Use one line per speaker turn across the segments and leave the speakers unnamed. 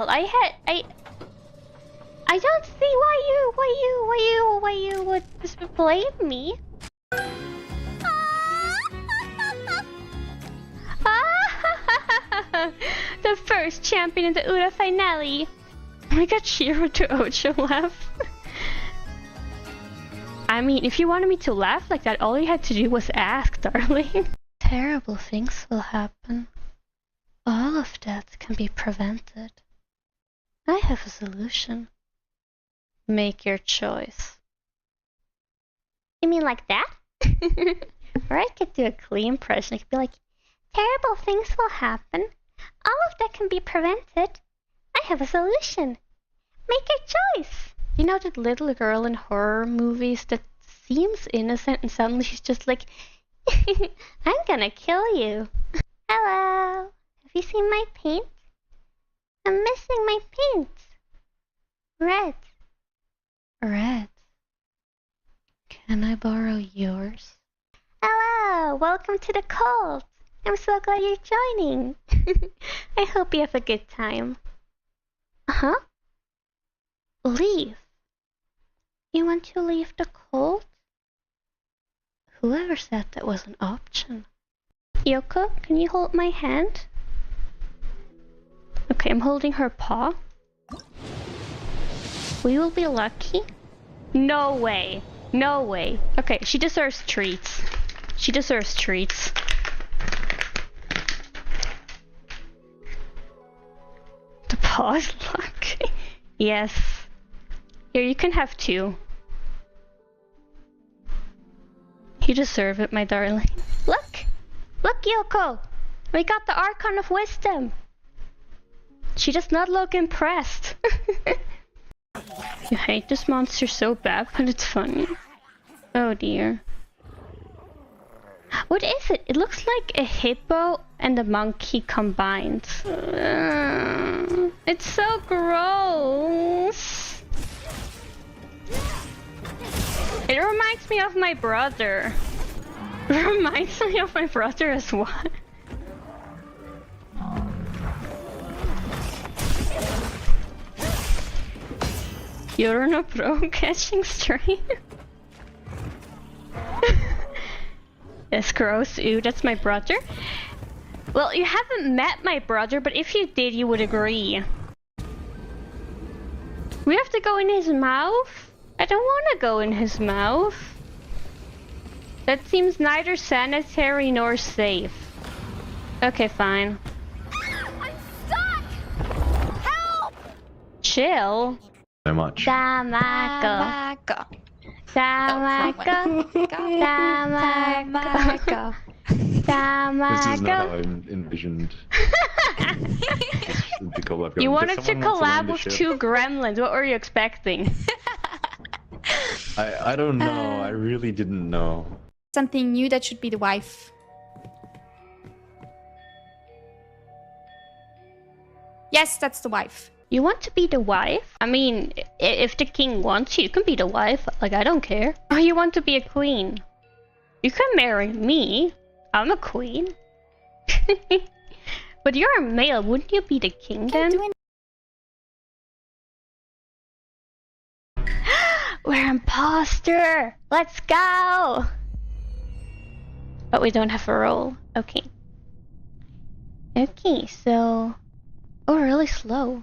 Well, I don't see why you would blame me. The first champion in the Ura finale. We got Shiro to Ocho laugh. I mean, if you wanted me to laugh like that, all you had to do was ask, darling. Terrible things will happen. All of that can be prevented. I have a solution. Make your choice. You mean like that? Or I could do a clean impression. I could be like, terrible things will happen. All of that can be prevented. I have a solution. Make your choice. You know that little girl in horror movies that seems innocent and suddenly she's just like, I'm gonna kill you. Hello. Have you seen my paint? I'm missing my paint. Red. Red. Can I borrow yours? Hello. Welcome to the cult. I'm so glad you're joining. I hope you have a good time. Uh-huh. Leave. You want to leave the cult? Whoever said that was an option? Yoko, can you hold my hand? Okay, I'm holding her paw. We will be lucky. No way. No way. Okay, she deserves treats. She deserves treats. The paw is lucky. Yes. Here, you can have 2. You deserve it, my darling. Look! Look, Yoko! We got the Archon of Wisdom! She does not look impressed. You hate this monster so bad, but it's funny. Oh dear. What is it? It looks like a hippo and a monkey combined. It's so gross. It reminds me of my brother. It reminds me of my brother as well. Yoruno pro catching stream. That's gross. Ew, that's my brother. Well, you haven't met my brother, but if you did, you would agree. We have to go in his mouth? I don't want to go in his mouth. That seems neither sanitary nor safe. Okay, fine.
I'm stuck! Help!
Chill.
So much.
Damako. Damako. Damako.
This is not how I
Damako.
envisioned the collab going.
You
Does
wanted to
someone want
collab
land the
with
ship?
2 gremlins. What were you expecting?
I don't know. I really didn't know.
Something new that should be the wife. Yes, that's the wife.
You want to be the wife? I mean, if the king wants you, you can be the wife. Like, I don't care. Or you want to be a queen? You can marry me. I'm a queen. But you're a male. Wouldn't you be the king then? We're imposter! Let's go! But we don't have a role. Okay. Okay, so... Oh, really slow.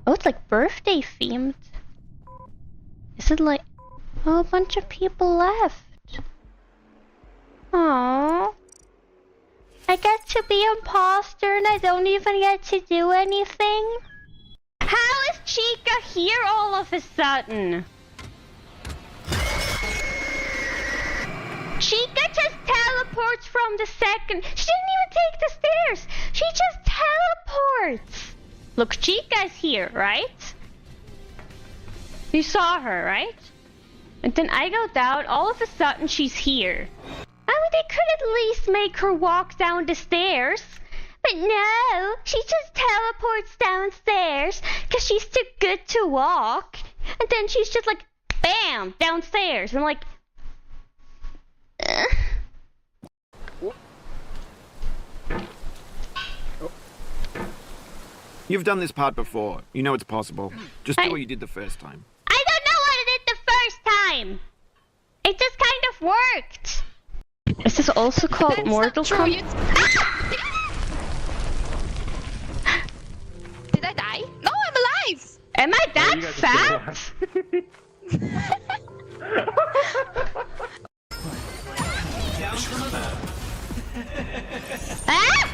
Oh, it's like birthday themed. Is it like... Oh, a bunch of people left. Aww. I get to be imposter and I don't even get to do anything? How is Chica here all of a sudden? Chica just teleports from the second. She didn't even take the stairs. She just teleports. Look, Chica's here, right? You saw her, right? And then I go down, all of a sudden she's here. I mean, they could at least make her walk down the stairs. But no, she just teleports downstairs because she's too good to walk. And then she's just like, bam, downstairs. And I'm like,
You've done this part before. You know it's possible. Just do what you did the first time.
I don't know what I did the first time! It just kind of worked! Is this also called
That's
Mortal
not true.
Kombat?
Did I die? No, I'm alive!
Am I that
you guys are
fat? Ah!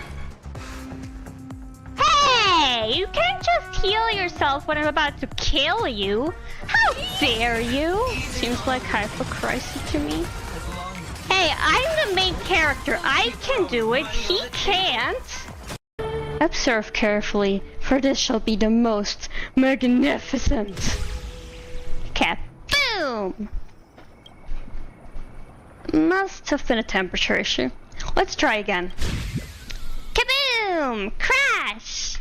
Hey! You can't just heal yourself when I'm about to kill you! How dare you! Seems like hypocrisy to me. Hey, I'm the main character. I can do it. He can't. Observe carefully, for this shall be the most magnificent. Kaboom! Must have been a temperature issue. Let's try again. Kaboom! Crash!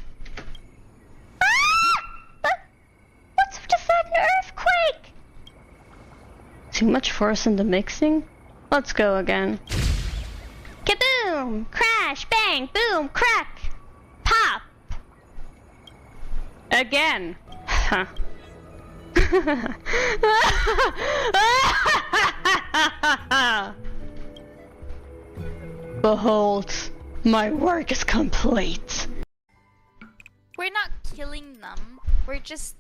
Ah! What's with the sudden earthquake? Too much force in the mixing? Let's go again. Kaboom! Crash! Bang! Boom! Crack! Pop! Again. Huh. Behold, my work is complete.
We're not killing them. We're just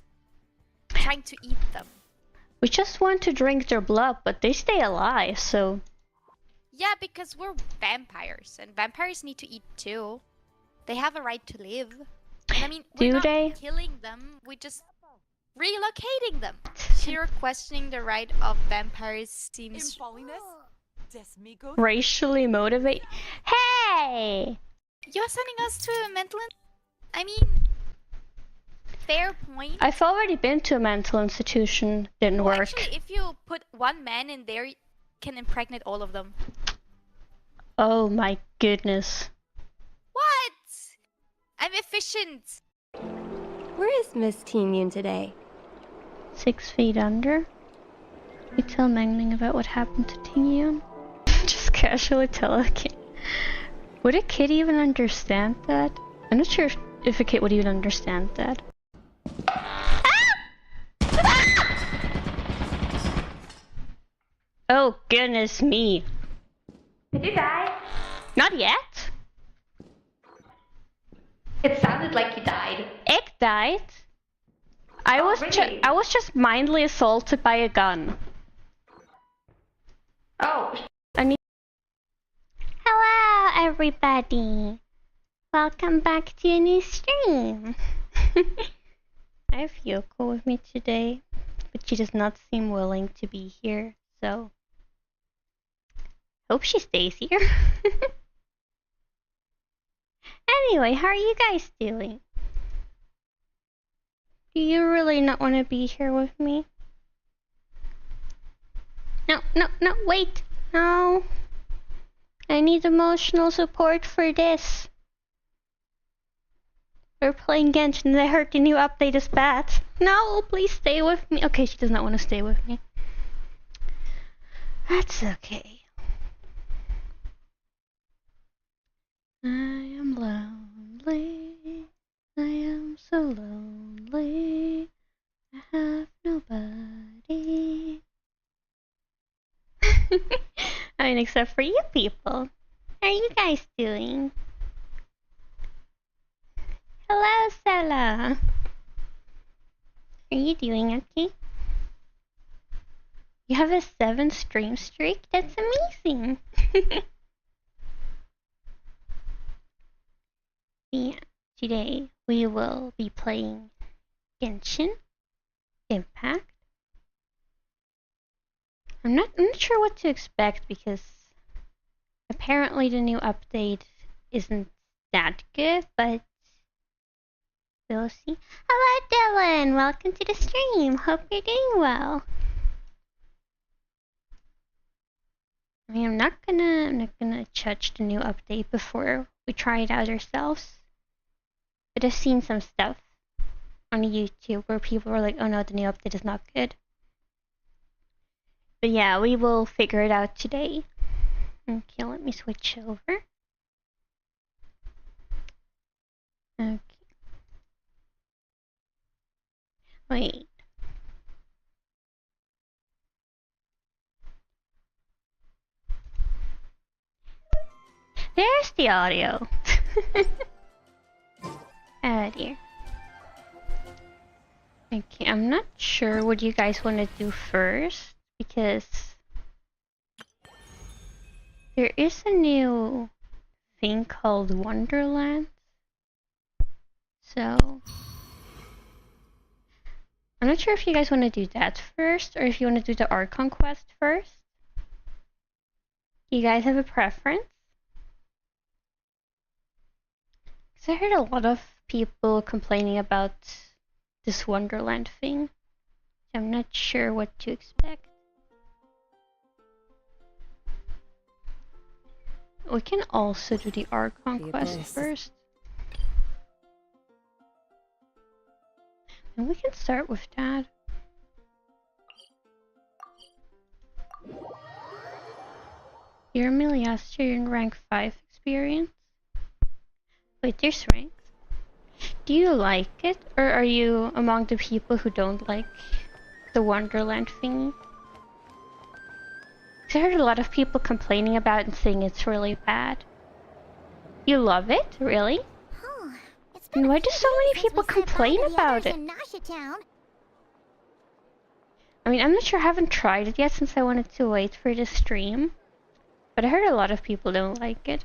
trying to eat them.
We just want to drink their blood, but they stay alive, so...
Yeah, because we're vampires, and vampires need to eat too. They have a right to live. And I mean, we're
Do
not
they?
killing them, we're just relocating them. Shiro questioning the right of vampires seems...
Racially motivate. Hey!
You're sending us to a mental... I mean... Fair point.
I've already been to a mental institution. Didn't
Well,
work.
actually, if you put one man in there, you can impregnate all of them.
Oh my goodness.
What? I'm efficient.
Where is Miss Teen Yun today?
6 feet under? You tell Mengling about what happened to Ting Yun? Just casually tell a kid. Would a kid even understand that? I'm not sure if a kid would even understand that. Oh goodness me.
Did you die?
Not yet.
It sounded like you died.
Egg died. I was just mindly assaulted by a gun.
Oh,
Hello everybody. Welcome back to a new stream. I have Yoko with me today, but she does not seem willing to be here, so hope she stays here. Anyway, how are you guys doing? Do you really not want to be here with me? No, wait. No. I need emotional support for this. We're playing Genshin and I heard the new update is bad. No, please stay with me. Okay, she does not want to stay with me. That's okay. I am lonely. I am so lonely. I have nobody. I mean, except for you people. How are you guys doing? Hello, Stella. Are you doing okay? You have a 7 stream streak? That's amazing. Yeah, today we will be playing Genshin Impact. I'm not sure what to expect because apparently the new update isn't that good, but we'll see. Hello Dylan, welcome to the stream. Hope you're doing well. I mean, I'm not gonna judge the new update before we try it out ourselves. But I've seen some stuff on YouTube where people were like, oh no, the new update is not good. But yeah, we will figure it out today. Okay, let me switch over. Okay. Wait. There's the audio. Oh dear. Okay, I'm not sure what you guys want to do first, because there is a new thing called Wonderland. So I'm not sure if you guys want to do that first, or if you want to do the Archon quest first. You guys have a preference? Because I heard a lot of people complaining about this Wonderland thing. I'm not sure what to expect. We can also do the Archon quest first. And we can start with that. You're Miliaster, you're in rank 5 experience. Wait, there's ranks. Do you like it, or are you among the people who don't like the Wonderland thingy? 'Cause I heard a lot of people complaining about it and saying it's really bad. You love it? Really? And why do so many people complain about it? I mean, I'm not sure, I haven't tried it yet since I wanted to wait for the stream. But I heard a lot of people don't like it.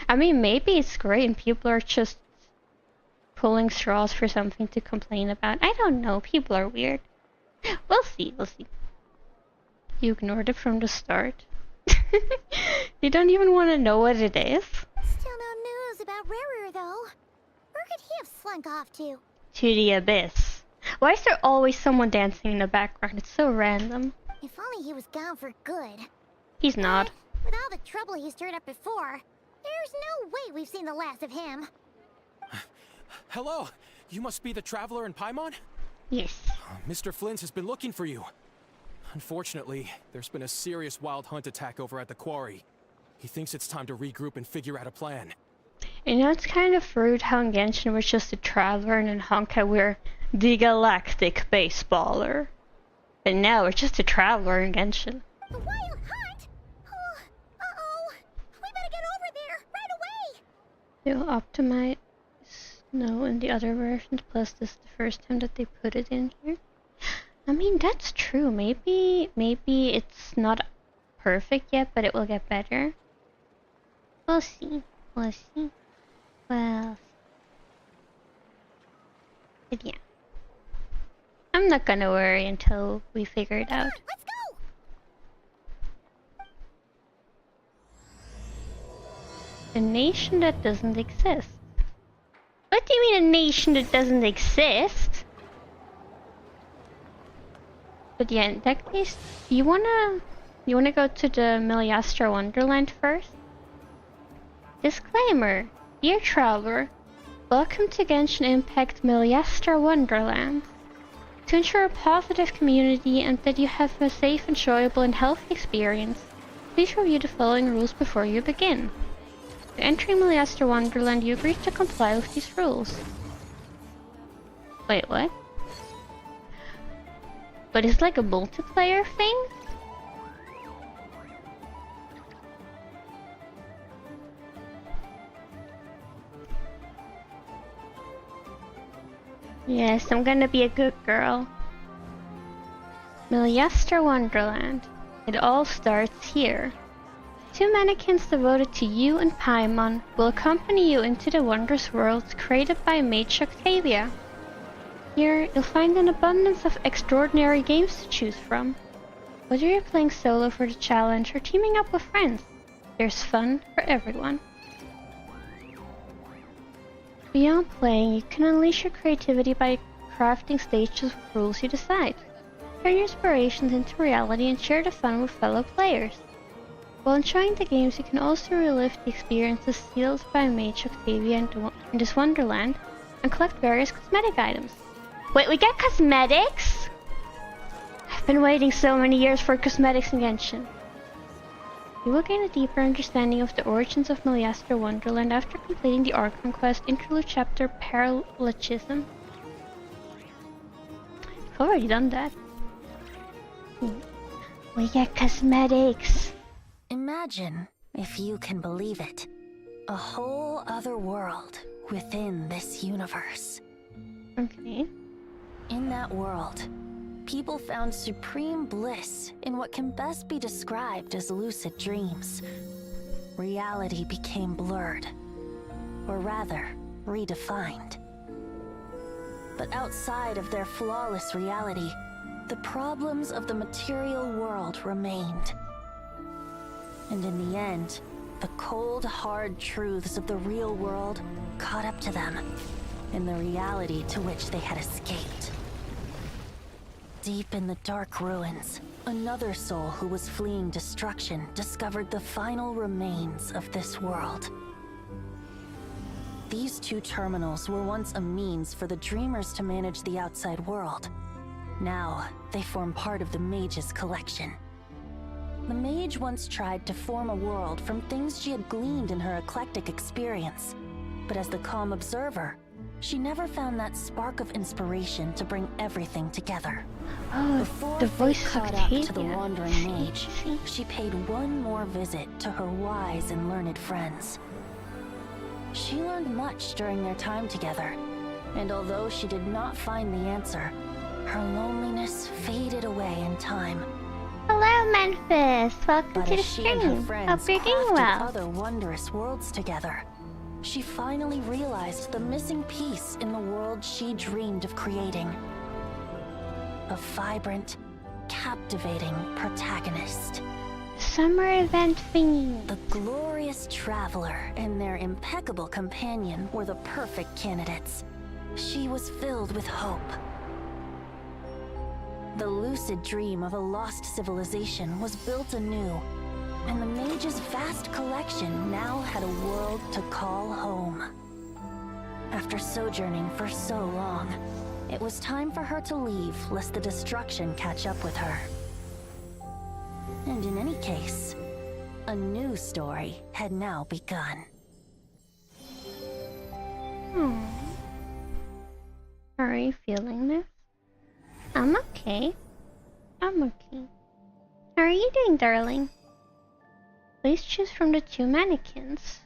I mean, maybe it's great and people are just pulling straws for something to complain about. I don't know, people are weird. We'll see, we'll see. You ignored it from the start. You don't even want to know what it is.
Still no news about Rarer, though. Where could he have slunk off to?
To the abyss. Why is there always someone dancing in the background? It's so random.
If only he was gone for good.
He's not.
With all the trouble he's stirred up before, there's no way we've seen the last of him.
Hello, you must be the traveler in Paimon?
Yes.
Mr. Flynn has been looking for you. Unfortunately, there's been a serious wild hunt attack over at the quarry. He thinks it's time to regroup and figure out a plan.
You know, it's kind of rude how in Genshin we're just a traveler and in Honkai we're the galactic baseballer. And now we're just a traveler in Genshin.
The wild hunt? Oh, uh-oh. We better get over there, right away.
They'll optimize no in the other versions, plus this is the first time that they put it in here. I mean, that's true. Maybe it's not perfect yet, but it will get better. We'll see. We'll see. Well, but yeah. I'm not gonna worry until we figure it out.
Let's go!
A nation that doesn't exist. What do you mean a nation that doesn't exist? But yeah, in that case, you wanna go to the Miliastra Wonderland first? Disclaimer, dear traveler, welcome to Genshin Impact Miliastra Wonderland. To ensure a positive community and that you have a safe, enjoyable and healthy experience, please review the following rules before you begin. To enter Miliastra Wonderland, you agree to comply with these rules. Wait, what? But it's like a multiplayer thing? Yes, I'm gonna be a good girl. Miliastra Wonderland. It all starts here. 2 mannequins devoted to you and Paimon will accompany you into the wondrous worlds created by Mage Octavia. Here, you'll find an abundance of extraordinary games to choose from. Whether you're playing solo for the challenge or teaming up with friends, there's fun for everyone. Beyond playing, you can unleash your creativity by crafting stages with rules you decide. Turn your inspirations into reality and share the fun with fellow players. While enjoying the games, you can also relive the experiences sealed by Mage Octavia in this wonderland and collect various cosmetic items. Wait, we get cosmetics? I've been waiting so many years for cosmetics in Genshin. You will gain a deeper understanding of the origins of Miliastra Wonderland after completing the Archon Quest Interlude Chapter Paralogism. I've already done that. We get cosmetics.
Imagine, if you can believe it, a whole other world within this universe.
Okay.
In that world, people found supreme bliss in what can best be described as lucid dreams. Reality became blurred, or rather, redefined. But outside of their flawless reality, the problems of the material world remained. And in the end, the cold, hard truths of the real world caught up to them in the reality to which they had escaped. Deep in the dark ruins, another soul who was fleeing destruction discovered the final remains of this world. These two terminals were once a means for the dreamers to manage the outside world. Now, they form part of the mage's collection. The mage once tried to form a world from things she had gleaned in her eclectic experience. But as the calm observer, she never found that spark of inspiration to bring everything together.
Oh,
Before
the
fate
voice of
caught up to the
Octavia.
wandering mage, she paid one more visit to her wise and learned friends. She learned much during their time together, and although she did not find the answer, her loneliness faded away in time.
Hello, Memphis. Welcome
But
to the
as she and her
stream.
friends
Hope you're doing
crafted
well.
other wondrous worlds together, she finally realized the missing piece in the world she dreamed of creating. A vibrant, captivating protagonist.
Summer event thingy.
The glorious traveler and their impeccable companion were the perfect candidates. She was filled with hope. The lucid dream of a lost civilization was built anew, and the mage's vast collection now had a world to call home. After sojourning for so long, it was time for her to leave lest the destruction catch up with her. And in any case, a new story had now begun.
How are you feeling this? I'm okay. I'm okay. How are you doing, darling? Please choose from the two mannequins.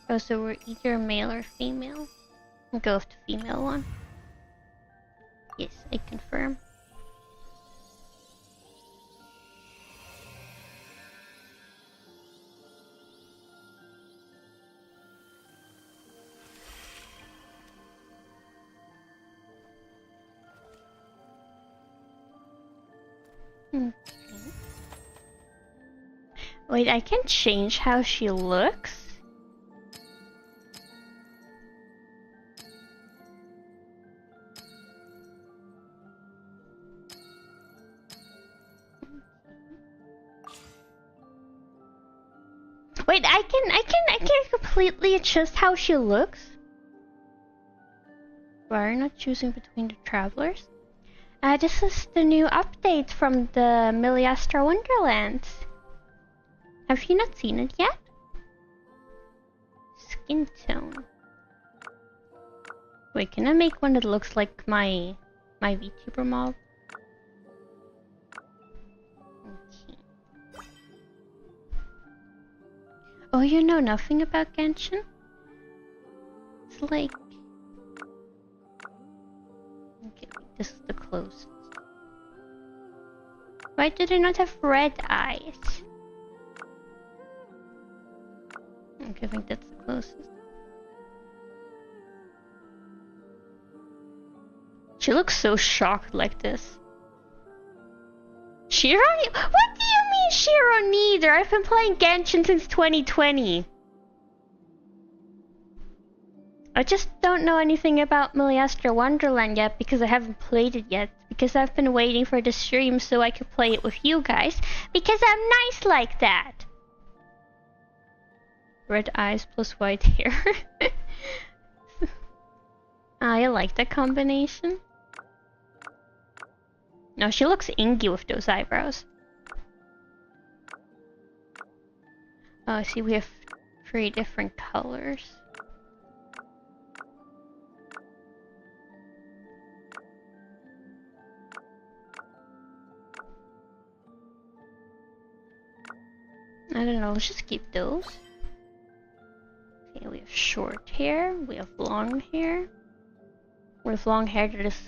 Oh, so we're either male or female. I'll go with the female one. Yes, I confirm. Okay. Wait, I can change how she looks? Wait, I can completely adjust how she looks? Why are you not choosing between the travelers? This is the new update from the Miliastra Wonderland. Have you not seen it yet? Skin tone. Wait, can I make one that looks like my VTuber mob? Okay. Oh, you know nothing about Genshin? It's like... Okay, this is the closest. Why do they not have red eyes? Okay, I think that's the closest. She looks so shocked like this. Shiro? What do you mean Shiro neither? I've been playing Genshin since 2020. I just don't know anything about Miliastra Wonderland yet because I haven't played it yet. Because I've been waiting for the stream so I could play it with you guys. Because I'm nice like that. Red eyes plus white hair. I like that combination. No, she looks inky with those eyebrows. Oh, see, we have 3 different colors. I don't know, let's just keep those. Okay, we have short hair, we have long hair. With long hair that is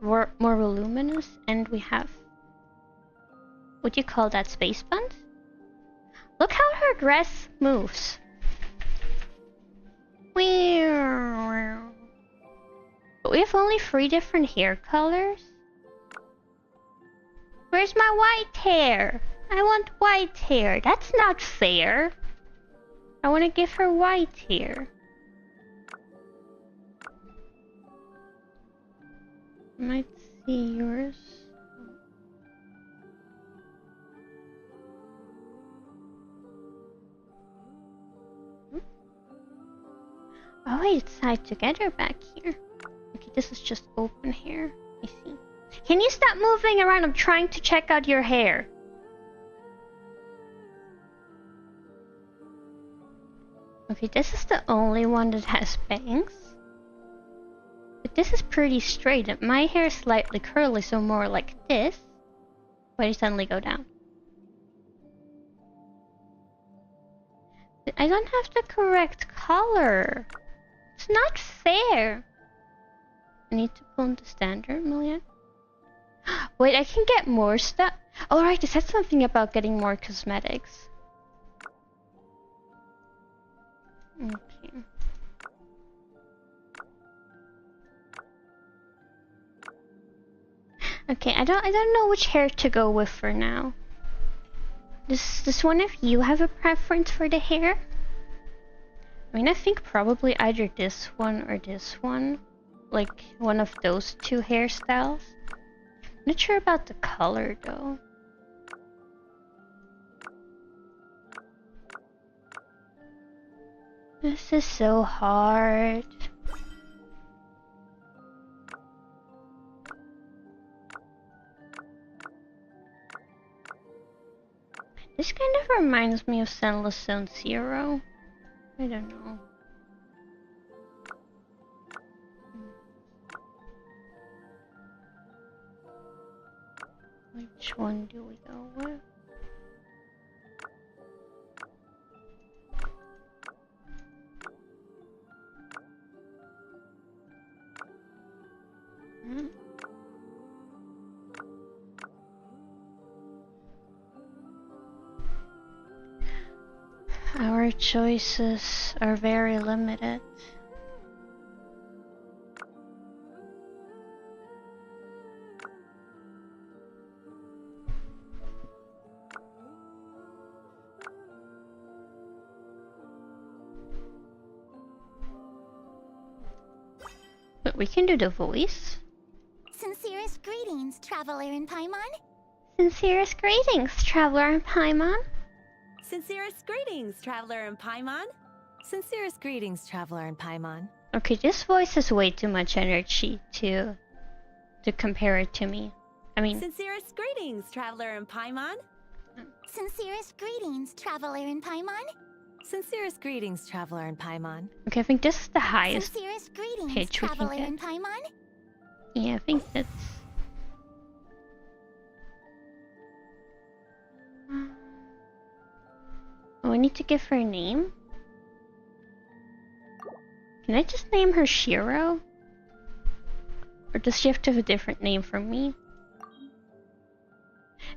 more voluminous, and we have... What do you call that, space buns? Look how her dress moves. But we have only 3 different hair colors. Where's my white hair? I want white hair. That's not fair. I want to give her white hair. Might see yours. Oh wait, it's tied together back here. Okay, this is just open hair. I see. Can you stop moving around? I'm trying to check out your hair. Okay, this is the only one that has bangs. But this is pretty straight. And my hair is slightly curly, so more like this. Why do you suddenly go down? I don't have the correct color. It's not fair. I need to pull in the standard million. Wait, I can get more stuff. Oh right, it said something about getting more cosmetics. Okay. Okay, I don't know which hair to go with for now. Does one of you have a preference for the hair? I mean, I think probably either this one or this one. Like, one of those 2 hairstyles. I'm not sure about the color, though. This is so hard. This kind of reminds me of Senless Zone Zero. I don't know. Which one do we go with? Our choices are very limited. But we can do the voice.
Sincerest greetings, traveler in Paimon.
Sincerest greetings, traveler in Paimon.
Sincerest greetings, traveler in Paimon. Sincerest greetings, traveler in Paimon.
Okay, this voice has way too much energy to compare it to me. I mean...
Sincerest greetings, traveler in Paimon.
Sincerest greetings, traveler in Paimon.
Sincerest greetings, traveler in Paimon.
Okay, I think this is the highest
Sincerest greetings,
pitch we can
traveler
get.
in Paimon.
Yeah, I think that's... Oh, I need to give her a name? Can I just name her Shiro? Or does she have to have a different name from me?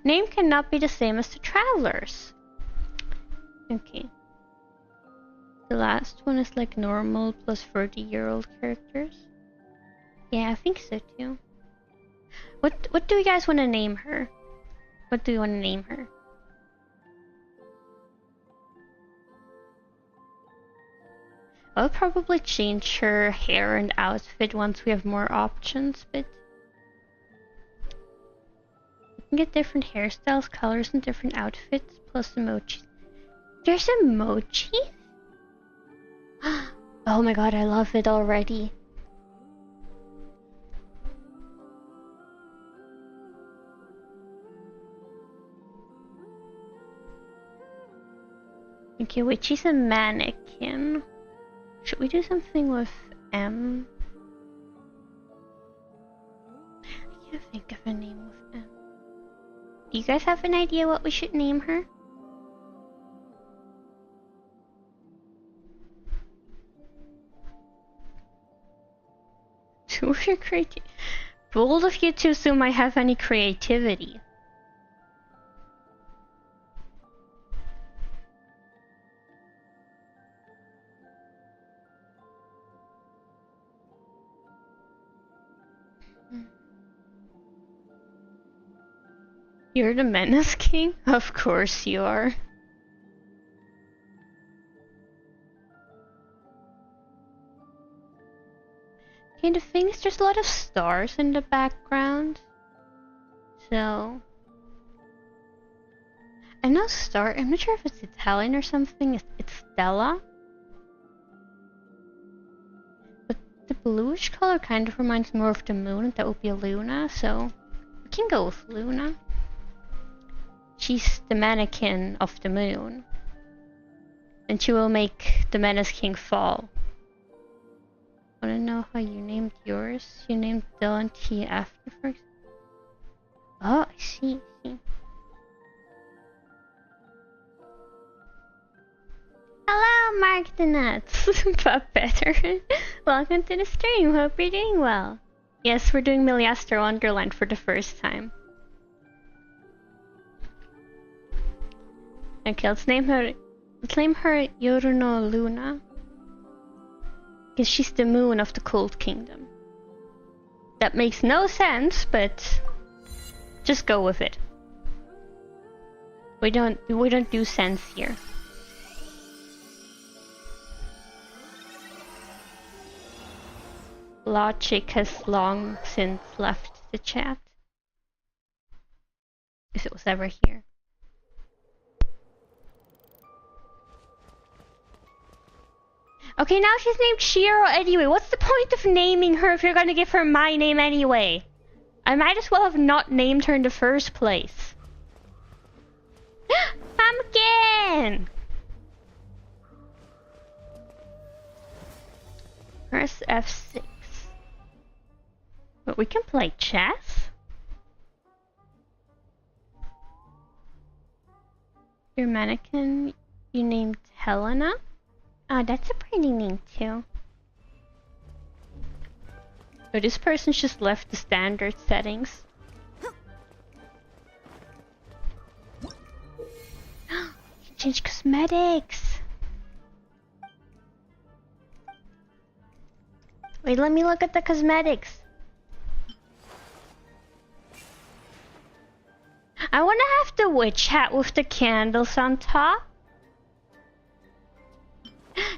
Name cannot be the same as the travelers. Okay. The last one is like normal plus 30-year-old characters. Yeah, I think so too. What do you guys want to name her? What do you want to name her? I'll probably change her hair and outfit once we have more options, but we can get different hairstyles, colors, and different outfits, plus emojis. There's emojis? Oh my god, I love it already. Okay, wait, she's a mannequin. Should we do something with M? I can't think of a name with M. Do you guys have an idea what we should name her? Two of your creativity. Bold of you to assume I have any creativity. You're the Menace King? Of course you are. Okay, the thing is there's a lot of stars in the background. So... I know star, I'm not sure if it's Italian or something, it's Stella. But the bluish color kind of reminds more of the moon, that would be Luna, so... we can go with Luna. She's the mannequin of the moon. And she will make the Menace King fall. Wanna know how you named yours? You named Dylan T after, for example? Oh, I see. Hello, Mark the Nuts! But better. Welcome to the stream, hope you're doing well. Yes, we're doing Miliaster Wonderland for the first time. Okay, let's name her Yoruno Luna. Because she's the moon of the Cold Kingdom. That makes no sense, but just go with it. We don't do sense here. Logic has long since left the chat. If it was ever here. Okay, now she's named Shiro anyway. What's the point of naming her if you're gonna give her my name anyway? I might as well have not named her in the first place. Pumpkin! Press F6. But we can play chess? Your mannequin you named Helena? Oh, that's a pretty name too. So this person just left the standard settings. Change cosmetics! Wait, let me look at the cosmetics. I wanna have the witch hat with the candles on top.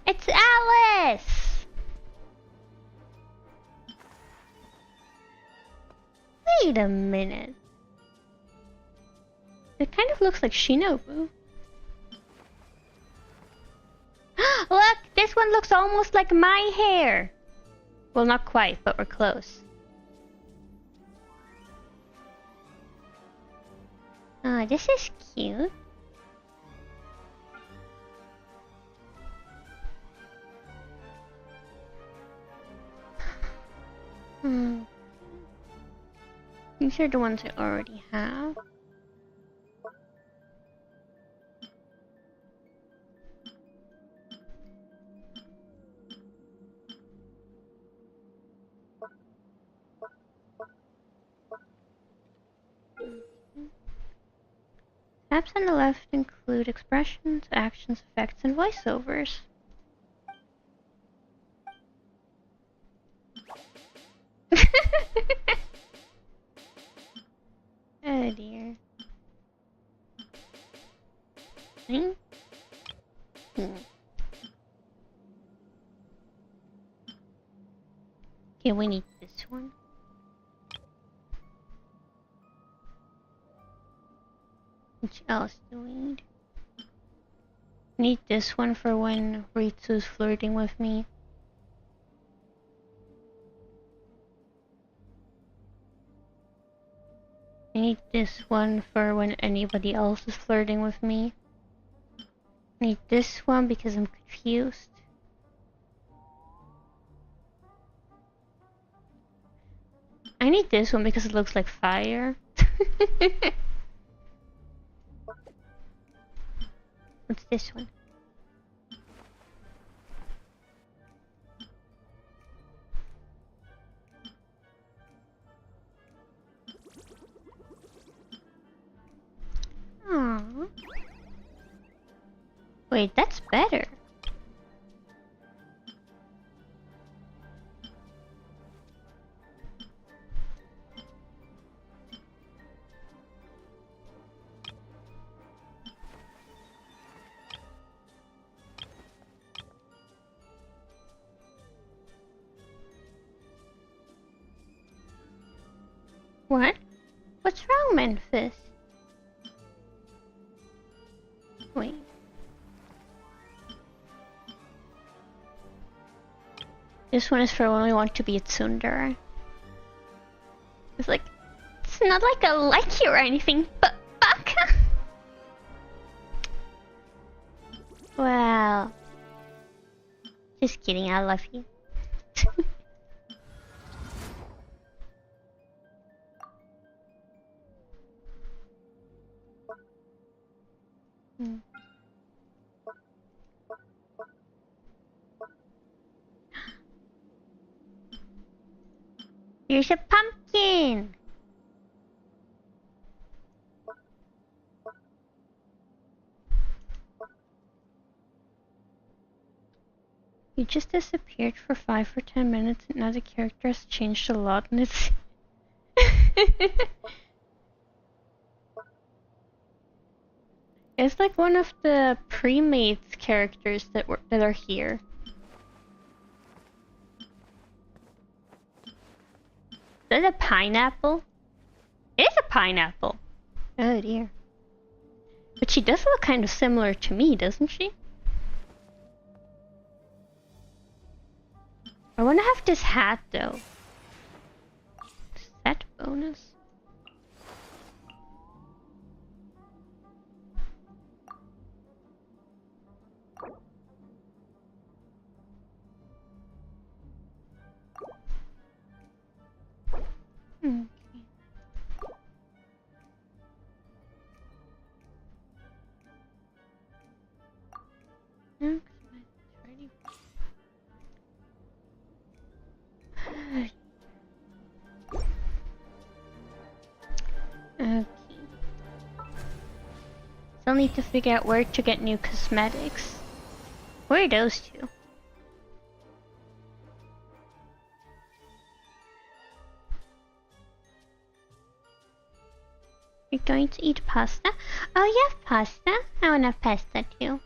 It's Alice! Wait a minute. It kind of looks like Shinobu. Look! This one looks almost like my hair! Well, not quite, but we're close. Oh, this is cute. These are the ones I already have. Tabs on the left include expressions, actions, effects, and voiceovers. Oh dear. Okay, we need this one. Which else do we need? Need this one for when Ritsu's flirting with me. I need this one for when anybody else is flirting with me. I need this one because I'm confused. I need this one because it looks like fire. What's this one? Wait, that's better. What? What's wrong, Memphis? Wait. This one is for when we want to be a tsundere. It's like, it's not like I like you or anything, but fuck! Well... Just kidding, I love you. Here's a pumpkin! You just disappeared for 5 or 10 minutes and now the character has changed a lot and it's... It's like one of the pre-made characters that are here. Is that a pineapple? It is a pineapple! Oh dear. But she does look kind of similar to me, doesn't she? I wanna have this hat though. Is that bonus? Okay. Okay. Still need to figure out where to get new cosmetics. Where are those two? You're going to eat pasta? Oh, you have pasta? I want to have pasta too.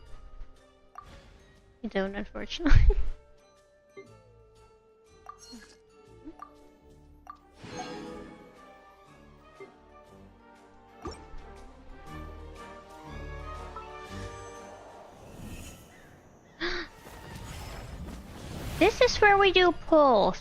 You don't, unfortunately. This is where we do pulls.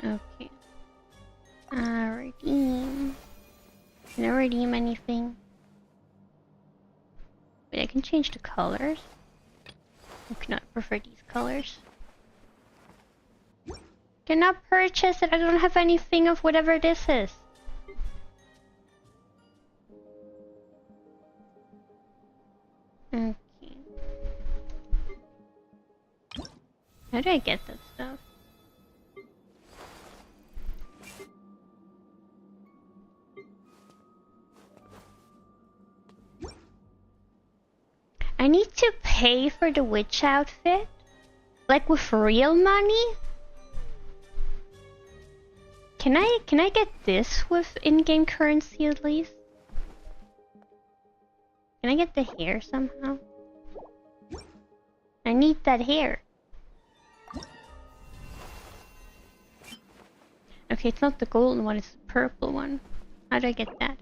Okay. Redeem. Can I redeem anything? Wait, I can change the colors. I cannot prefer these colors. Cannot purchase it. I don't have anything of whatever this is. Okay. How do I get that stuff? I need to pay for the witch outfit? Like with real money? Can I get this with in-game currency at least? Can I get the hair somehow? I need that hair. Okay, it's not the golden one, it's the purple one. How do I get that?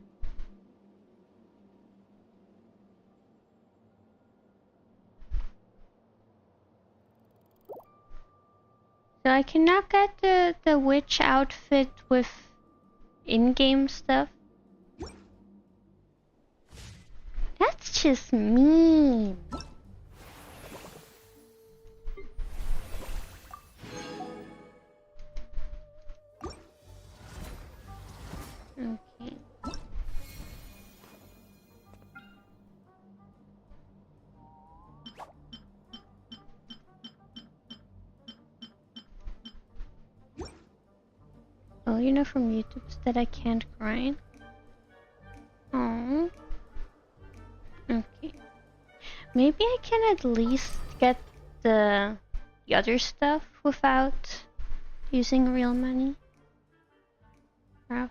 So I cannot get the witch outfit with in-game stuff? That's just mean. Okay. Well, you know from YouTube that I can't grind. Oh. Okay. Maybe I can at least get the other stuff without using real money. Route.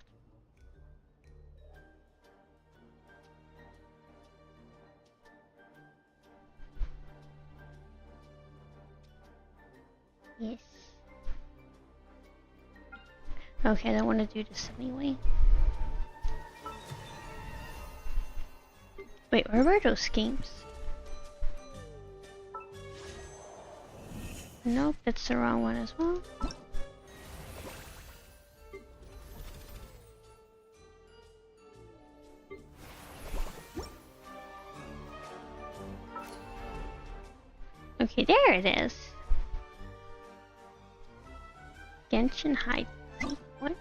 Yes. Okay, I don't want to do this anyway. Wait, where were those games? Nope, that's the wrong one as well. Okay, there it is. Genshin Hide. What?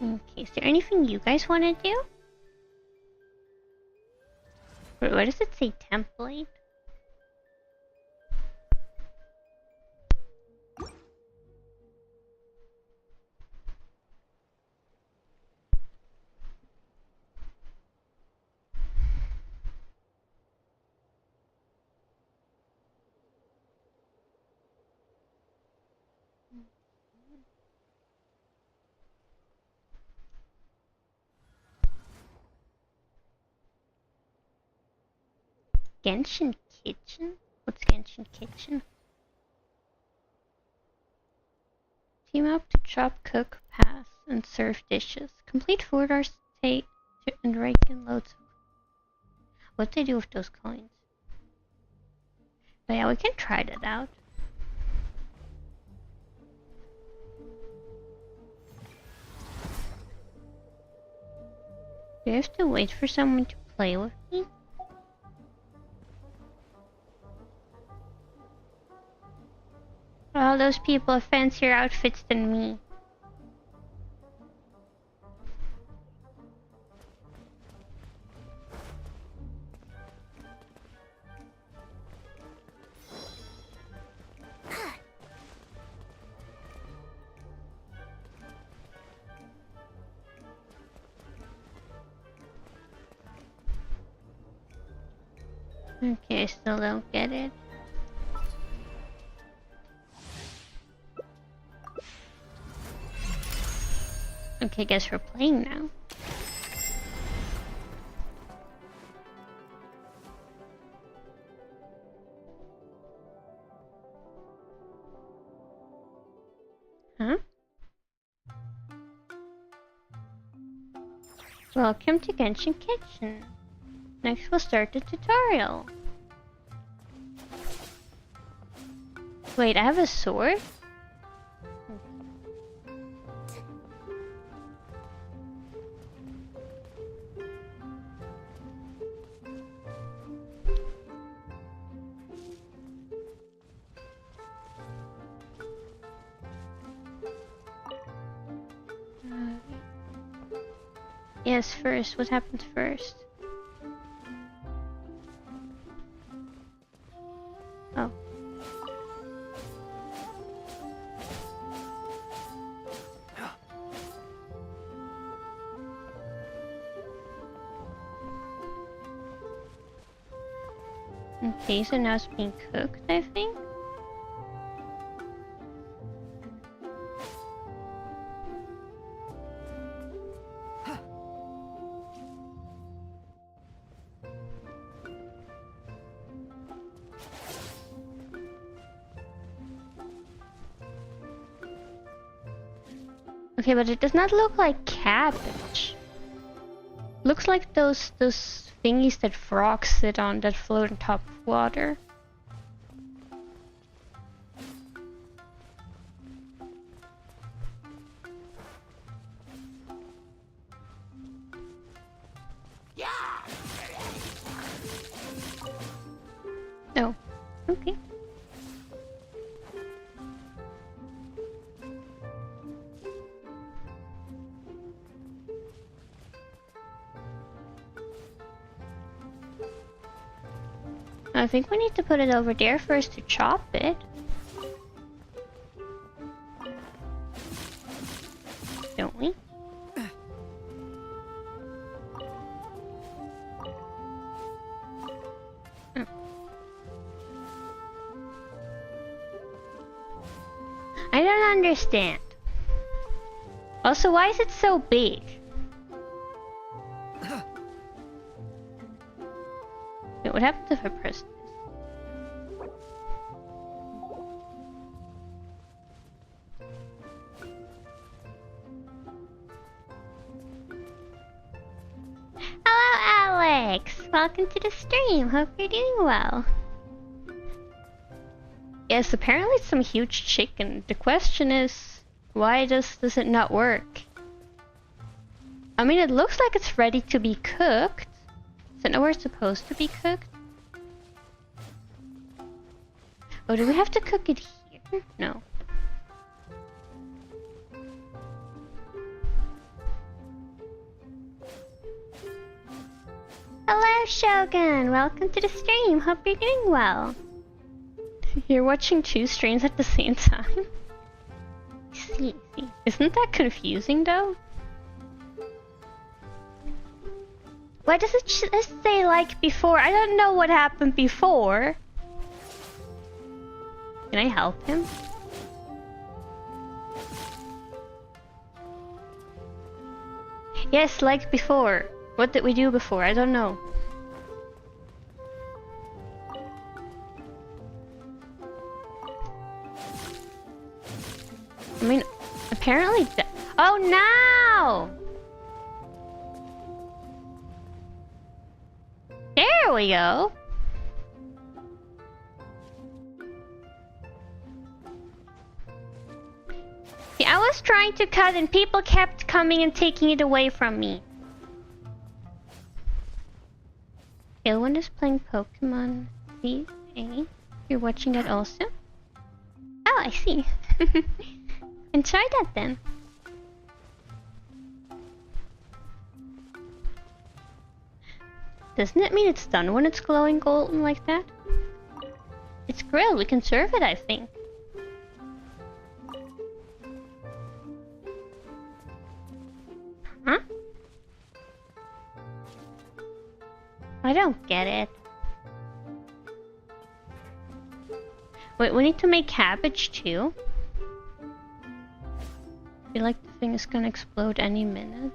Okay, is there anything you guys want to do? Wait, what does it say? Template? Genshin Kitchen? What's Genshin Kitchen? Team up to chop, cook, pass, and serve dishes. Complete food or state and rake in loads. What do they do with those coins? But yeah, we can try that out. Do I have to wait for someone to play with me? All those people have fancier outfits than me. Okay, I still don't get it. Okay, guess we're playing now. Huh? Welcome to Genshin Kitchen. Next we'll start the tutorial. Wait, I have a sword? Yes, first. What happens first? Oh. Okay, so now it's being cooked, I think. Okay, but it does not look like cabbage. Looks like those thingies that frogs sit on that float on top of water. Oh, okay. I think we need to put it over there first to chop it. understand. Also, why is it so big? Wait, what happens if I press this? Hello, Alex! Welcome to the stream. Hope you're doing well. Yes, apparently it's some huge chicken. The question is, why does it not work? I mean, it looks like it's ready to be cooked. Is it nowhere it's supposed to be cooked? Oh, do we have to cook it here? No. Hello, Shogun! Welcome to the stream. Hope you're doing well. You're watching 2 streams at the same time? See. Isn't that confusing, though? Why does it just say like before? I don't know what happened before. Can I help him? Yes, like before. What did we do before? I don't know. I mean, apparently oh no! There we go! Yeah, I was trying to cut and people kept coming and taking it away from me. Ilwin is playing Pokemon VA. You're watching that also? Oh, I see. And try that then. Doesn't it mean it's done when it's glowing golden like that? It's grilled, we can serve it, I think. Huh? I don't get it. Wait, we need to make cabbage too? I feel like the thing is gonna explode any minute.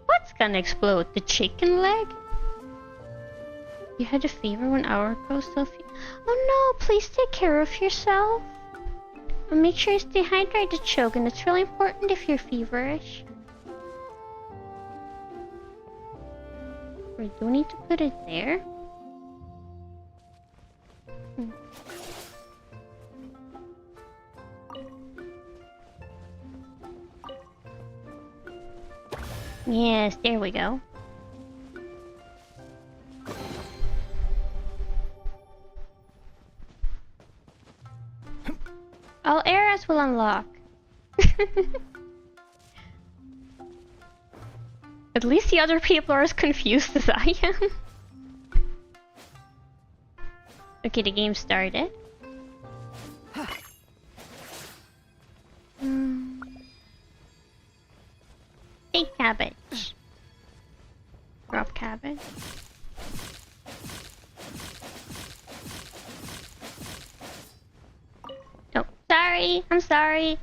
What's gonna explode? The chicken leg? You had a fever 1 hour ago, Sophie. Oh no, please take care of yourself. And make sure you stay hydrated, Shogun. It's really important if you're feverish. We do need to put it there. Yes, there we go. All areas will unlock. At least the other people are as confused as I am. Okay, the game started. Big cabbage. Drop cabbage. Oh, sorry. I'm sorry.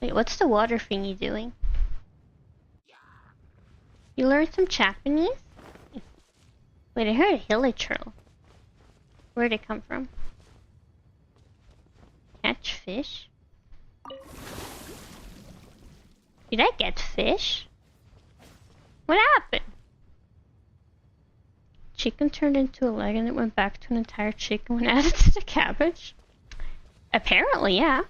Wait, what's the water thingy doing? You learned some Japanese? Wait, I heard a hilly turtle. Where'd it come from? Catch fish? Did I get fish? What happened? Chicken turned into a leg and it went back to an entire chicken when added to the cabbage? Apparently, yeah.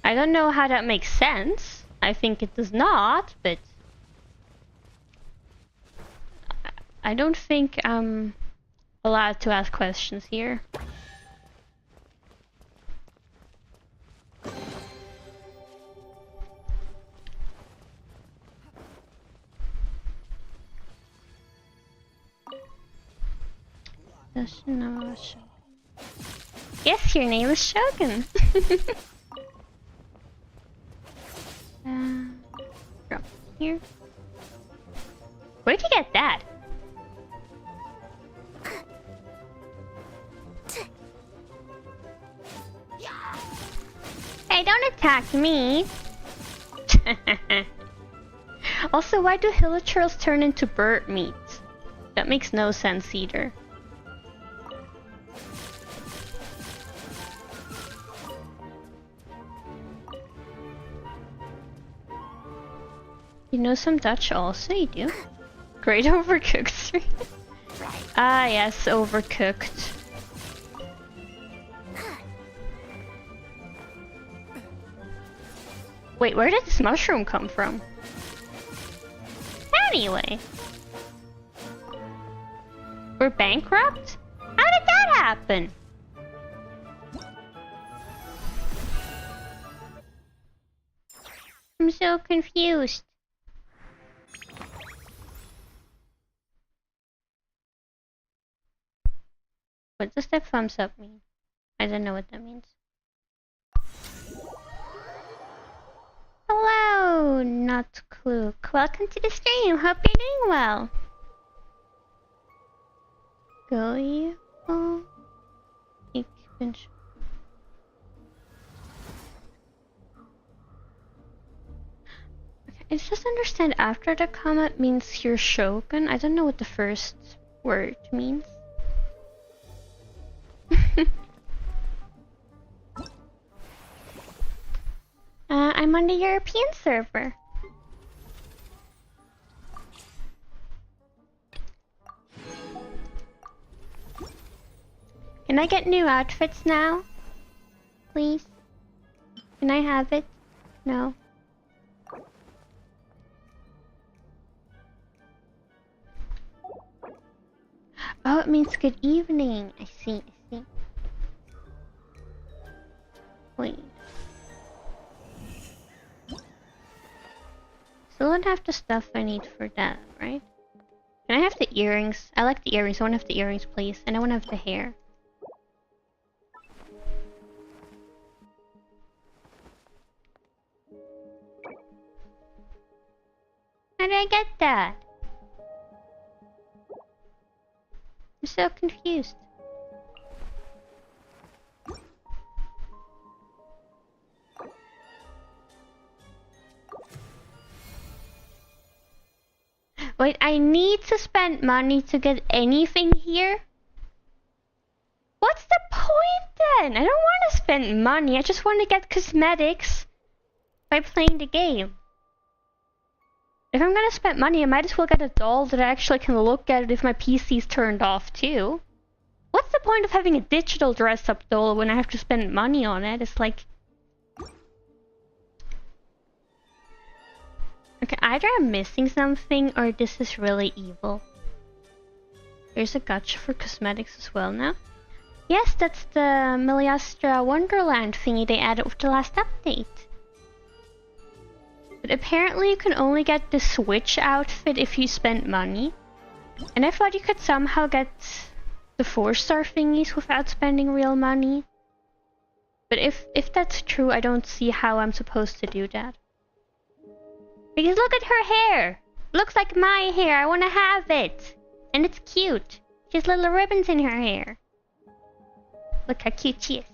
I don't know how that makes sense. I think it does not, but I don't think I'm allowed to ask questions here. Yes, your name is Shogun. Drop here. Where'd you get that? Hey, don't attack me! Also, why do hilichurls turn into bird meat? That makes no sense either. You know some Dutch also? You do? Great Overcooked stream. Ah yes, Overcooked. Wait, where did this mushroom come from? Anyway. We're bankrupt? How did that happen? I'm so confused. What does that thumbs up mean? I don't know what that means. Hello, Not Klook. Welcome to the stream. Hope you're doing well. Go. Ik ben. Okay, I just understand after the comment means you're shogun. I don't know what the first word means. I'm on the European server. Can I get new outfits now? Please? Can I have it? No. Oh, it means good evening. I see. Wait. Still don't have the stuff I need for that, right? Can I have the earrings? I like the earrings. I want to have the earrings, please. And I want to have the hair. How did I get that? I'm so confused. Wait, I need to spend money to get anything here? What's the point then? I don't want to spend money. I just want to get cosmetics by playing the game. If I'm gonna spend money, I might as well get a doll that I actually can look at it if my PC's turned off too. What's the point of having a digital dress-up doll when I have to spend money on it? It's like... Okay, either I'm missing something or this is really evil. There's a gacha for cosmetics as well now. Yes, that's the Meliastra Wonderland thingy they added with the last update. But apparently you can only get the Switch outfit if you spend money. And I thought you could somehow get the 4-star thingies without spending real money. But if that's true, I don't see how I'm supposed to do that. Because look at her hair! Looks like my hair, I wanna have it! And it's cute. She has little ribbons in her hair. Look how cute she is.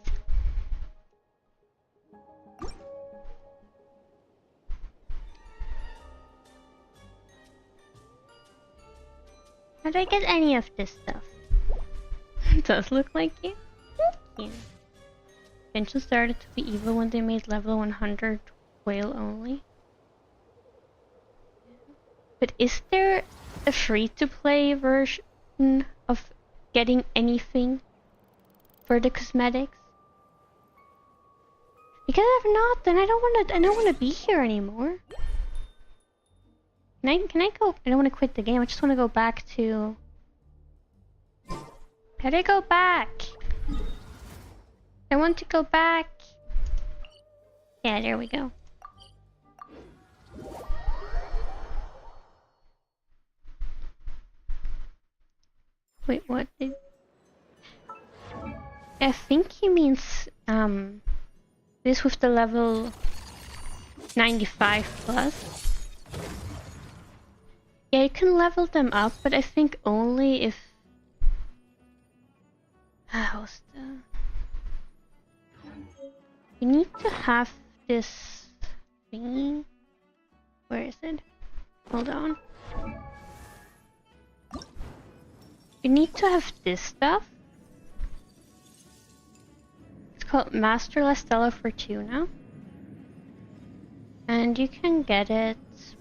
How do I get any of this stuff? It does look like you. Thank you. Genshin started to be evil when they made level 100 whale only. But is there a free-to-play version of getting anything for the cosmetics? Because if not, then I don't wanna be here anymore. Can I go? I don't want to quit the game. I just want to go back to... How do I go back? I want to go back. Yeah, there we go. Wait, what did... I think he means, this with the level 95 plus. Yeah, you can level them up, but I think only if... How's the... You need to have this thingy. Where is it? Hold on. You need to have this stuff. It's called Master La Stella Fortuna. And you can get it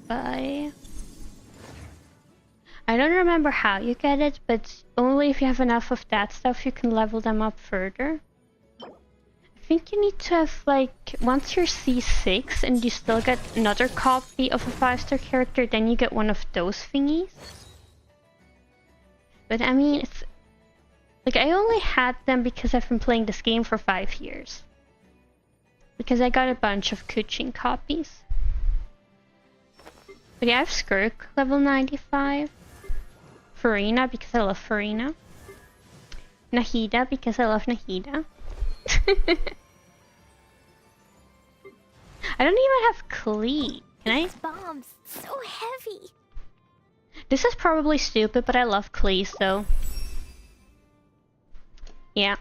by... I don't remember how you get it, but only if you have enough of that stuff you can level them up further. I think you need to have like, once you're C6 and you still get another copy of a 5-star character, then you get one of those thingies. But I mean, it's... Like, I only had them because I've been playing this game for 5 years. Because I got a bunch of Kuchin copies. But yeah, I have Skirk level 95. Farina because I love Farina. Nahida because I love Nahida. I don't even have Klee. Can I?
Bombs, so heavy.
This is probably stupid, but I love Klee, so... Yeah.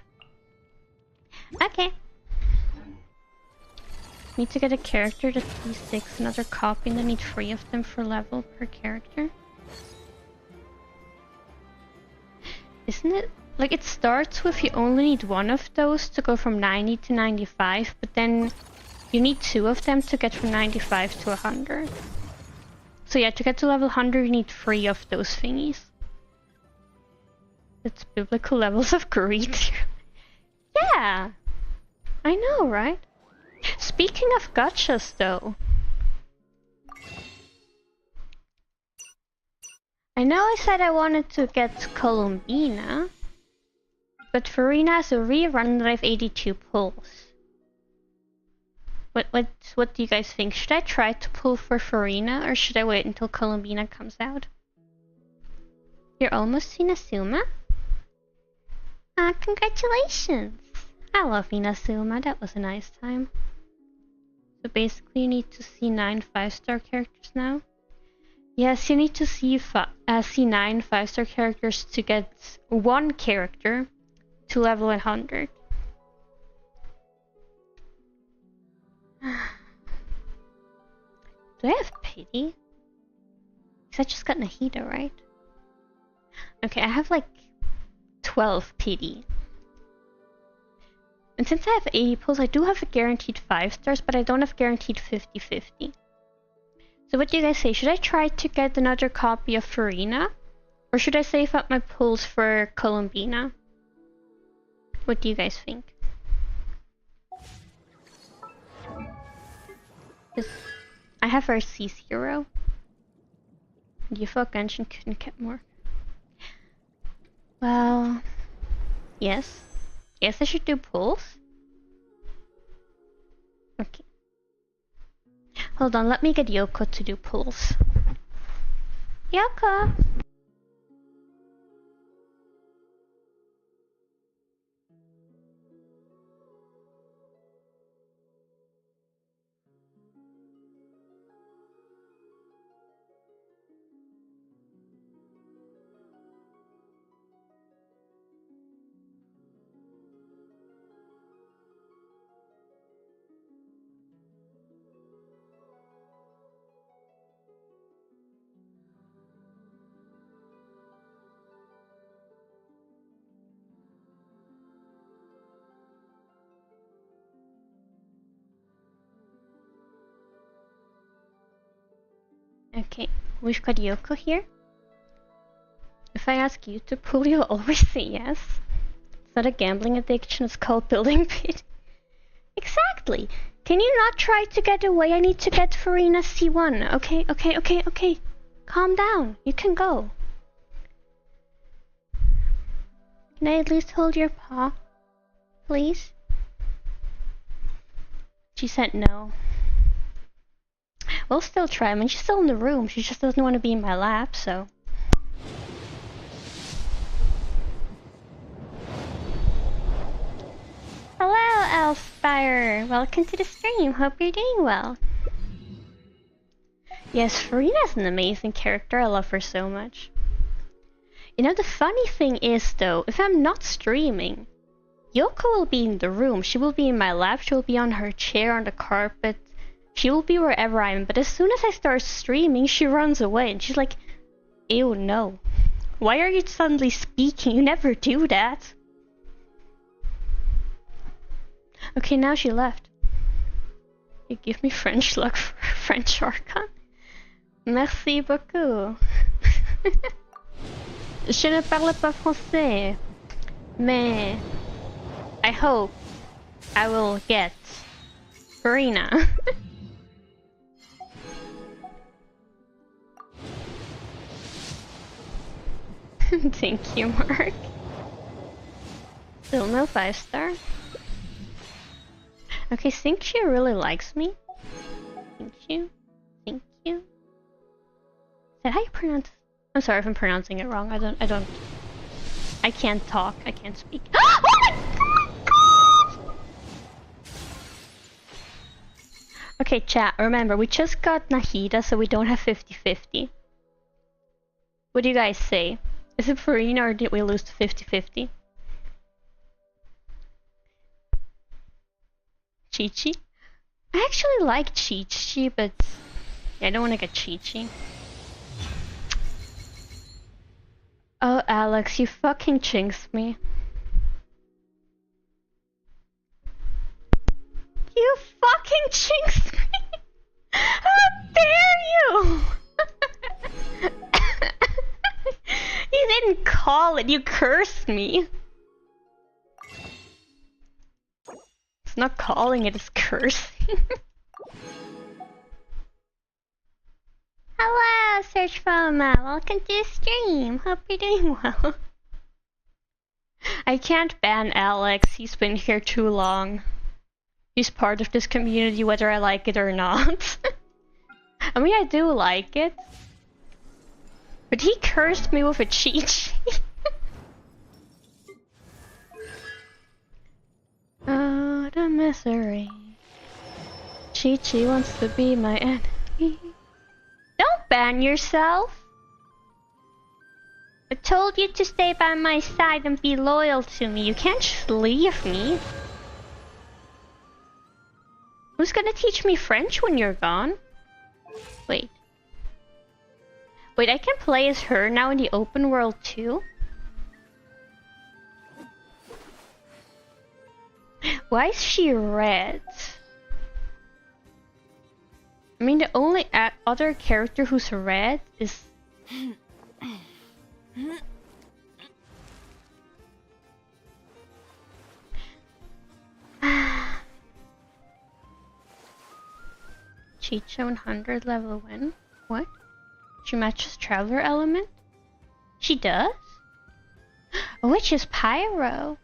Okay. Need to get a character that's D6, another copy, and I need 3 of them for level per character. Isn't it? Like, it starts with you only need 1 of those to go from 90 to 95, but then you need 2 of them to get from 95 to 100. So yeah, to get to level 100 you need 3 of those thingies. It's biblical levels of greed. Yeah! I know, right? Speaking of gachas though. I know I said I wanted to get Columbina, but Farina has a rerun that I have 82 pulls. What do you guys think? Should I try to pull for Farina or should I wait until Columbina comes out? You're almost Inazuma? Ah, congratulations! I love Inazuma, that was a nice time. So basically you need to see 9 5-star characters now. Yes, you need to see 9 5-star characters to get 1 character to level 100. Do I have pity? Because I just got Nahida, right? Okay, I have like 12 pity. And since I have 80 pulls, I do have a guaranteed 5 stars, but I don't have guaranteed 50-50. So what do you guys say? Should I try to get another copy of Farina? Or should I save up my pulls for Columbina? What do you guys think? I have our C0. Do you thought Genshin couldn't get more? Well... Yes. Yes, I should do pulls. Okay. Hold on, let me get Yoko to do pulls. Yoko! Okay, we've got Yoko here. If I ask you to pull, you'll always say yes. It's not a gambling addiction, it's called building pit. Exactly! Can you not try to get away? I need to get Farina C1. Okay. Calm down. You can go. Can I at least hold your paw? Please? She said no. We'll still try. I mean, she's still in the room. She just doesn't want to be in my lap, so... Hello, Elfspire! Welcome to the stream. Hope you're doing well. Yes, Farina's an amazing character. I love her so much. You know, the funny thing is, though, if I'm not streaming, Yoko will be in the room. She will be in my lap. She will be on her chair, on the carpet. She will be wherever I am. But as soon as I start streaming, she runs away. And she's like, ew, no. Why are you suddenly speaking? You never do that. Okay, now she left. You give me French luck for French Archon. Merci beaucoup. Je ne parle pas français, mais I hope I will get Farina. Thank you, Mark. Still no 5-star. Okay, think she really likes me. Thank you. Thank you. Is that how you pronounce? I'm sorry if I'm pronouncing it wrong. I can't talk. I can't speak. Oh my God! Okay, chat, remember, we just got Nahida, so we don't have 50-50. What do you guys say? Is it Farina or did we lose to 50-50? Chi-Chi? I actually like Chi-Chi, but yeah, I don't want to get Chi-Chi. Oh, Alex, you fucking jinxed me. You fucking jinxed me! How dare you! You didn't call it, you cursed me. It's not calling it, it's cursing. Hello, Search Foma. Welcome to the stream. Hope you're doing well. I can't ban Alex. He's been here too long. He's part of this community whether I like it or not. I mean, I do like it. But he cursed me with a cheat. Oh, the misery. Chi-Chi wants to be my enemy. Don't ban yourself! I told you to stay by my side and be loyal to me. You can't just leave me. Who's gonna teach me French when you're gone? Wait. Wait, I can play as her now in the open world too? Why is she red? I mean, the only other character who's red is... Chicha 100 level win? What? She matches Traveler element? She does? Which is Pyro?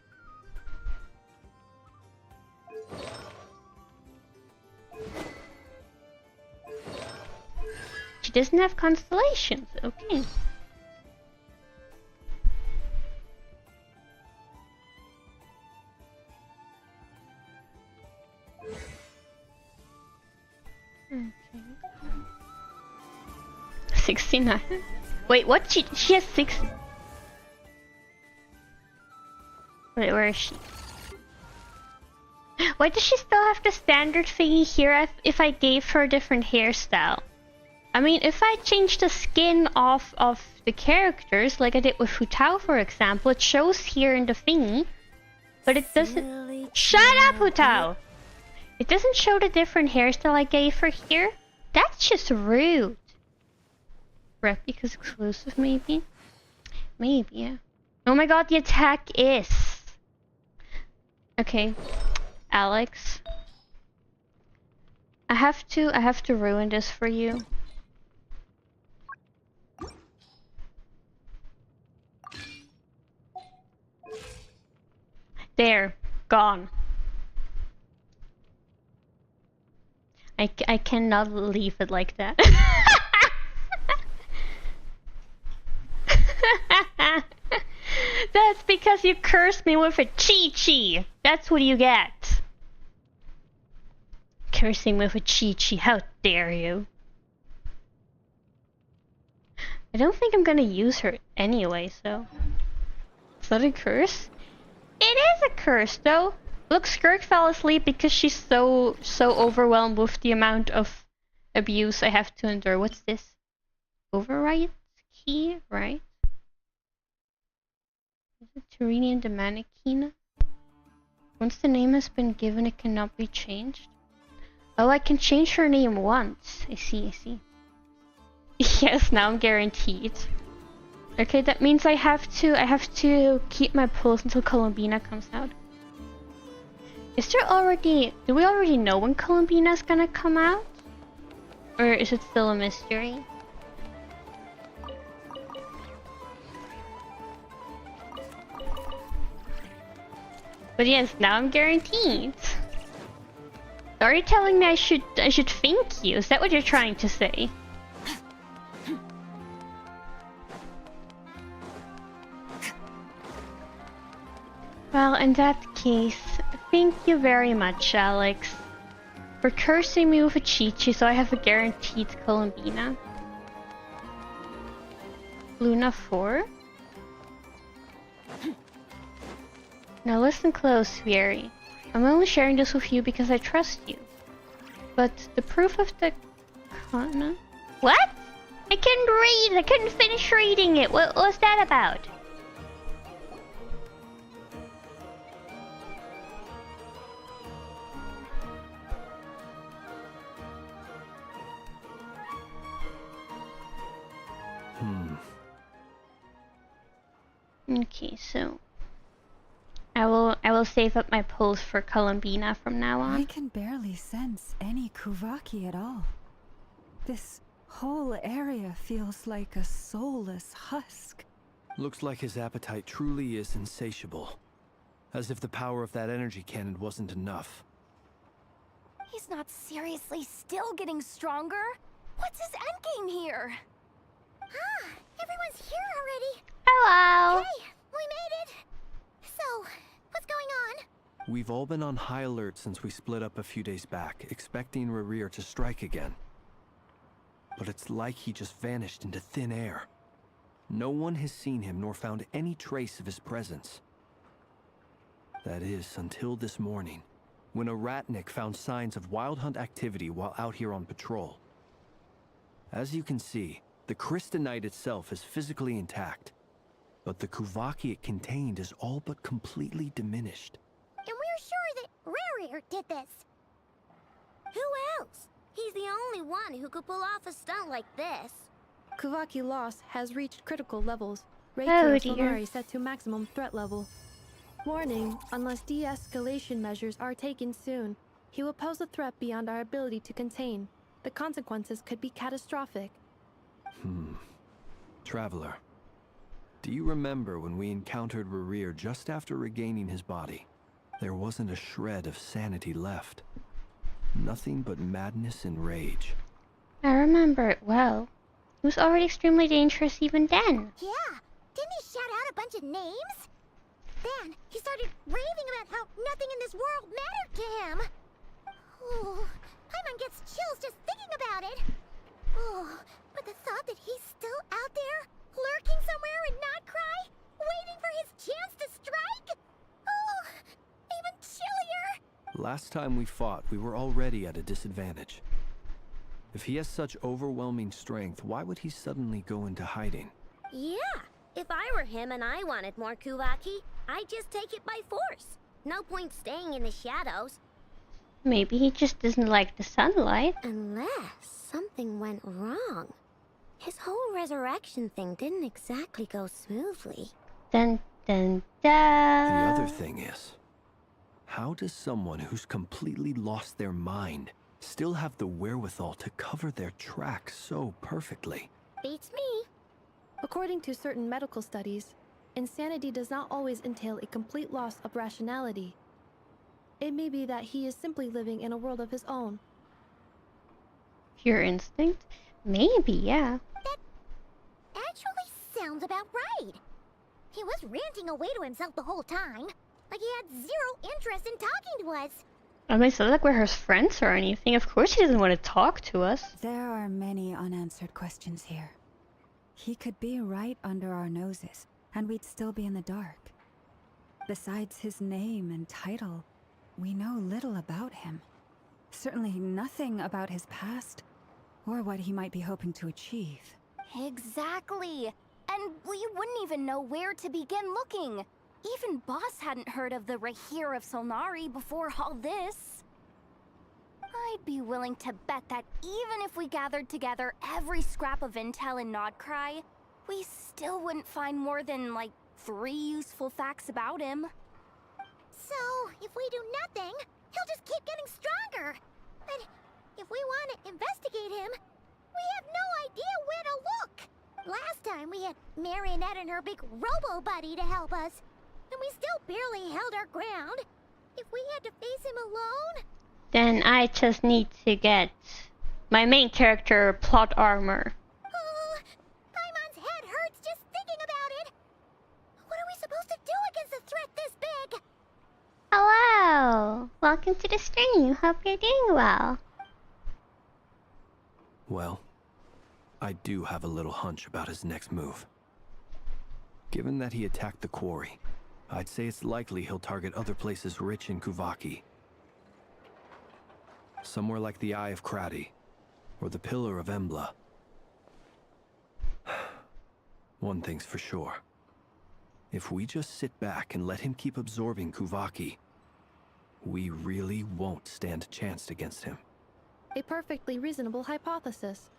She doesn't have constellations, okay. Okay. 69. Wait, what? She has 6. Wait, where is she? Why does she still have the standard thingy here if I gave her a different hairstyle? I mean, if I change the skin off of the characters, like I did with Hutao, for example, it shows here in the thingy, but it doesn't... Shut up, Hutao! It doesn't show the different hairstyle I gave her here? That's just rude. Replicas exclusive, maybe? Maybe, yeah. Oh my god, the attack is... Okay, Alex. I have to ruin this for you. There, gone. I cannot leave it like that. That's because you cursed me with a Chi-Chi. That's what you get. Cursing with a Chi-Chi, how dare you. I don't think I'm gonna use her anyway, so... Is that a curse? It is a curse, though! Look, Skirk fell asleep because she's so overwhelmed with the amount of abuse I have to endure. What's this? Override key, right? Is it to rename the mannequin? Once the name has been given, it cannot be changed. Oh, I can change her name once. I see. Yes, now I'm guaranteed. Okay, that means I have to keep my pulse until Columbina comes out. Is there already... Do we already know when Columbina's gonna come out? Or is it still a mystery? But yes, now I'm guaranteed. Are you telling me I should thank you? Is that what you're trying to say? Well, in that case, thank you very much, Alex, for cursing me with a Chi-Chi so I have a guaranteed Columbina. Luna 4? Now listen close, Vieri. I'm only sharing this with you because I trust you. But the proof of the... What? I couldn't read! I couldn't finish reading it! What was that about? Okay, so... I will save up my pulse for Columbina from now on.
I can barely sense any Kuvaki at all. This whole area feels like a soulless husk.
Looks like his appetite truly is insatiable. As if the power of that energy cannon wasn't enough.
He's not seriously still getting stronger? What's his endgame here? Ah, everyone's here already.
Hello.
Hey, we made it. So, what's going on?
We've all been on high alert since we split up a few days back, expecting Rerir to strike again. But it's like he just vanished into thin air. No one has seen him nor found any trace of his presence. That is, until this morning, when a ratnik found signs of wild hunt activity while out here on patrol. As you can see, the Crystonite itself is physically intact, but the Kuvaki it contained is all but completely diminished.
And we're sure that Rerir did this. Who else? He's the only one who could pull off a stunt like this.
Kuvaki loss has reached critical levels.
Oh,
Reikio
dear.
Solari set to maximum threat level. Warning, unless de-escalation measures are taken soon, he will pose a threat beyond our ability to contain. The consequences could be catastrophic.
Traveler, do you remember when we encountered Rerir just after regaining his body? There wasn't a shred of sanity left. Nothing but madness and rage.
I remember it well. It was already extremely dangerous even then.
Yeah, didn't he shout out a bunch of names? Then he started raving about how nothing in this world mattered to him. Oh, Paimon gets chills just thinking about it. Oh, but the thought that he's still out there, lurking somewhere and not cry, waiting for his chance to strike? Oh, even chillier.
Last time we fought, we were already at a disadvantage. If he has such overwhelming strength, why would he suddenly go into hiding?
Yeah, if I were him and I wanted more Kuvaki, I'd just take it by force. No point staying in the shadows.
Maybe he just doesn't like the sunlight.
Unless something went wrong. His whole resurrection thing didn't exactly go smoothly.
Dun dun
The
dun.
other thing is, how does someone who's completely lost their mind still have the wherewithal to cover their tracks so perfectly?
Beats me.
According to certain medical studies, insanity does not always entail a complete loss of rationality. It may be that he is simply living in a world of his own.
Pure instinct? Maybe, yeah.
That actually sounds about right. He was ranting away to himself the whole time, like he had zero interest in talking to us.
I mean, it's not like we're his friends or anything. Of course he doesn't want to talk to us.
There are many unanswered questions here. He could be right under our noses, and we'd still be in the dark. Besides his name and title, we know little about him. Certainly nothing about his past, or what he might be hoping to achieve.
Exactly. And we wouldn't even know where to begin looking. Even Boss hadn't heard of the Rahir of Solnari before all this. I'd be willing to bet that even if we gathered together every scrap of intel in Nodcry, we still wouldn't find more than, like, 3 useful facts about him.
So, if we do nothing, he'll just keep getting stronger. And if we want to investigate him, we have no idea where to look. Last time we had Marionette and her big robo-buddy to help us, and we still barely held our ground. If we had to face him alone...
Then I just need to get my main character plot armor.
Oh, Paimon's head hurts just thinking about it. What are we supposed to do against a threat this big?
Hello! Welcome to the stream. Hope you're doing well.
Well, I do have a little hunch about his next move. Given that he attacked the quarry, I'd say it's likely he'll target other places rich in Kuvaki. Somewhere like the Eye of Krati, or the Pillar of Embla. One thing's for sure. If we just sit back and let him keep absorbing Kuvaki, we really won't stand a chance against him.
A perfectly reasonable hypothesis.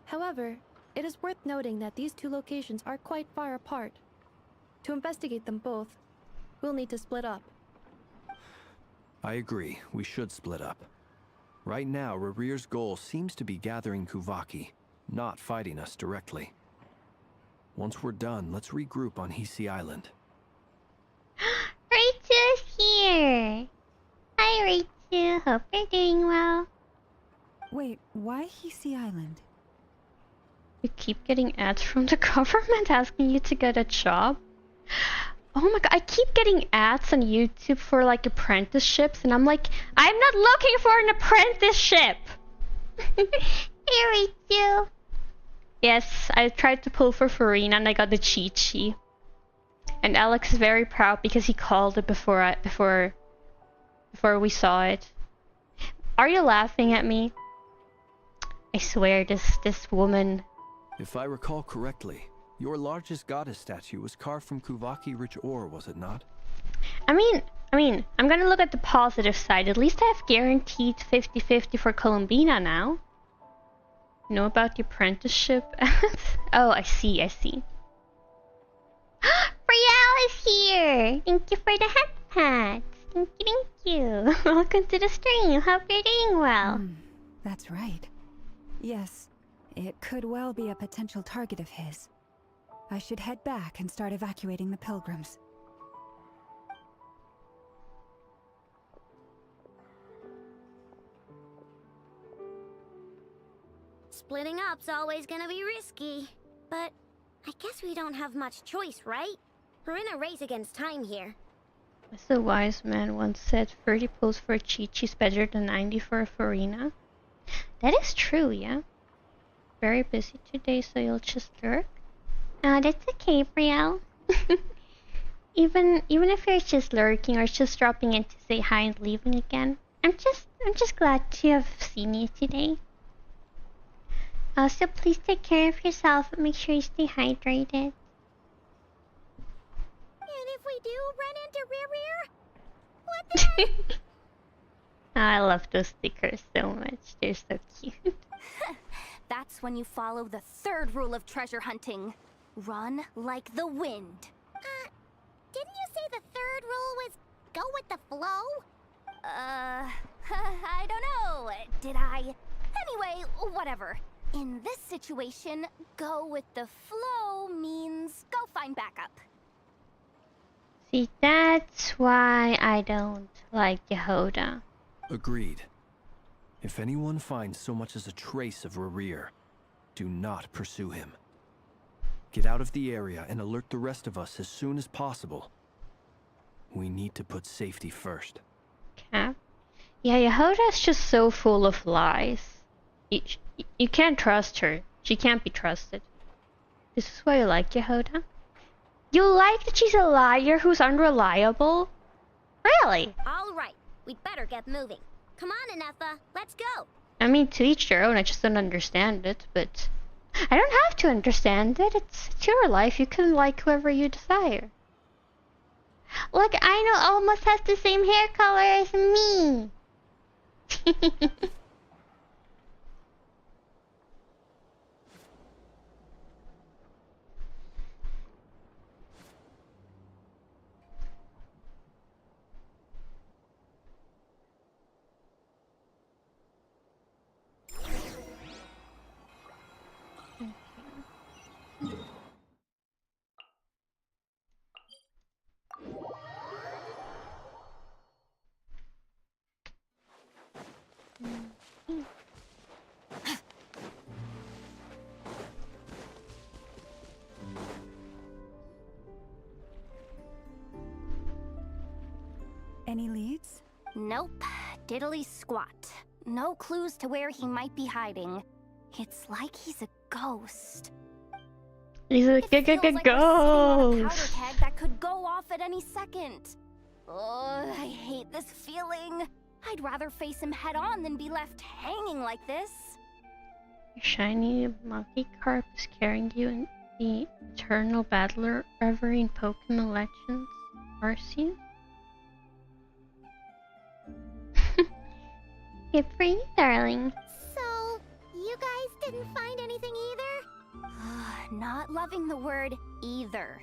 However, it is worth noting that these 2 locations are quite far apart. To investigate them both, we'll need to split up.
I agree, we should split up. Right now, Rarir's goal seems to be gathering Kuvaki, not fighting us directly. Once we're done, let's regroup on Hisi Island.
Raichu's here! Hi Raichu, hope you're doing well.
Wait, why Hisi Island?
You keep getting ads from the government asking you to get a job? Oh my god, I keep getting ads on YouTube for like apprenticeships and I'm like, I'm not looking for an apprenticeship! Here we do. Yes, I tried to pull for Farina and I got the Chi-Chi. And Alex is very proud because he called it before we saw it. Are you laughing at me? I swear this woman...
If I recall correctly, your largest goddess statue was carved from Kuvaki rich ore, was it not?
I mean, I'm gonna look at the positive side. At least I have guaranteed 50-50 for Columbina now. Know about the apprenticeship? Oh, I see. Brielle is here! Thank you for the hat pats. Thank you. Welcome to the stream. Hope you're doing well.
That's right. Yes, it could well be a potential target of his. I should head back and start evacuating the pilgrims.
Splitting up's always gonna be risky. But I guess we don't have much choice, right? We're in a race against time here.
As a wise man once said, 30 pulls for a Chi-Chi is better than 90 for a Farina. That is true, yeah. Very busy today, so you'll just lurk? Oh, that's okay, Brielle. even if you're just lurking or just dropping in to say hi and leaving again, I'm just glad to have seen you today. Also, please take care of yourself and make sure you stay hydrated.
And if we do run into Rear, what then?
Oh, I love those stickers so much. They're so cute.
That's when you follow the 3rd rule of treasure hunting. Run like the wind.
Didn't you say the 3rd rule was go with the flow?
I don't know. Did I? Anyway, whatever. In this situation, go with the flow means go find backup.
See, that's why I don't like Yehoda.
Agreed. If anyone finds so much as a trace of Rarir, do not pursue him. Get out of the area and alert the rest of us as soon as possible. We need to put safety first.
Cap? Yeah, Yehoda's just so full of lies. You can't trust her. She can't be trusted. This is why you like Yehuda? You like that she's a liar who's unreliable? Really?
All right, we'd better get moving. Come on, Anefa, let's go.
I mean, to each their own, I just don't understand it, but... I don't have to understand it, it's your life, you can like whoever you desire. Look, I know almost has the same hair color as me!
Any leads?
Nope, diddly squat. No clues to where he might be hiding. It's like he's a ghost.
He's a
It feels like we're sitting on a powder
ghost!
keg that could go off at any second. Ugh, I hate this feeling. I'd rather face him head on than be left hanging like this.
Your shiny monkey carp is carrying you in the eternal battler ever in Pokemon Legends Arceus? Good for you, darling.
So, you guys didn't find anything either? Not loving the word either.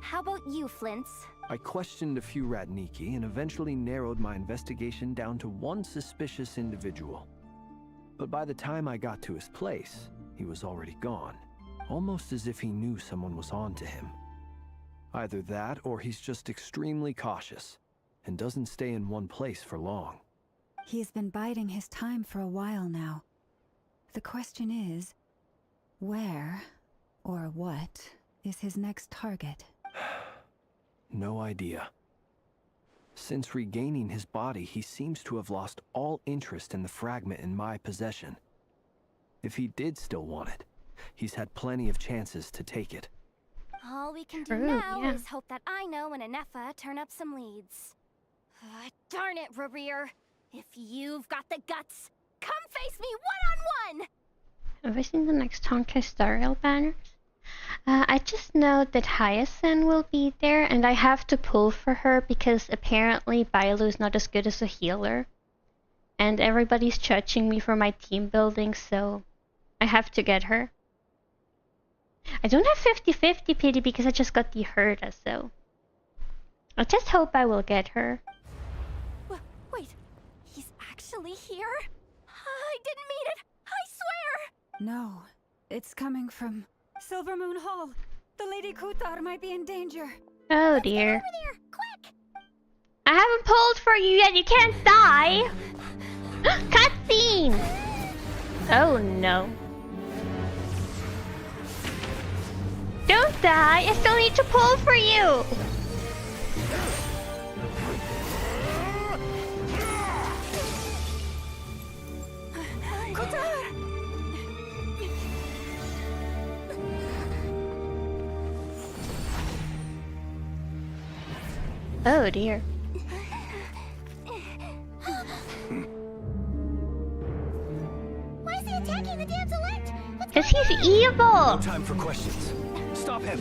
How about you, Flintz?
I questioned a few Ratniki and eventually narrowed my investigation down to one suspicious individual. But by the time I got to his place, he was already gone. Almost as if he knew someone was on to him. Either that, or he's just extremely cautious and doesn't stay in one place for long.
He's been biding his time for a while now. The question is, where or what is his next target?
No idea. Since regaining his body, he seems to have lost all interest in the fragment in my possession. If he did still want it, he's had plenty of chances to take it.
All we can do
True,
now
yeah.
is hope that I know and Anefa turn up some leads. Darn it, Rarir. If you've got the guts, come face me one-on-one!
Have I seen the next Honkai Star Rail banners? I just know that Hyacinth will be there, and I have to pull for her because apparently Bailu's not as good as a healer. And everybody's judging me for my team building, so I have to get her. I don't have 50-50 pity because I just got the Herda, so... I just hope I will get her.
Wait, he's actually here? I didn't mean it, I swear!
No, it's coming from Silver Moon Hall. The Lady Kutar might be in danger.
Oh dear.
Over there, quick!
I haven't pulled for you yet, you can't die! Cutscene! Oh no. Don't die, I still need to pull for you!
Kutar!
Oh dear.
Why is he attacking the damselette?
Cause he's evil!
No time for questions. Stop him!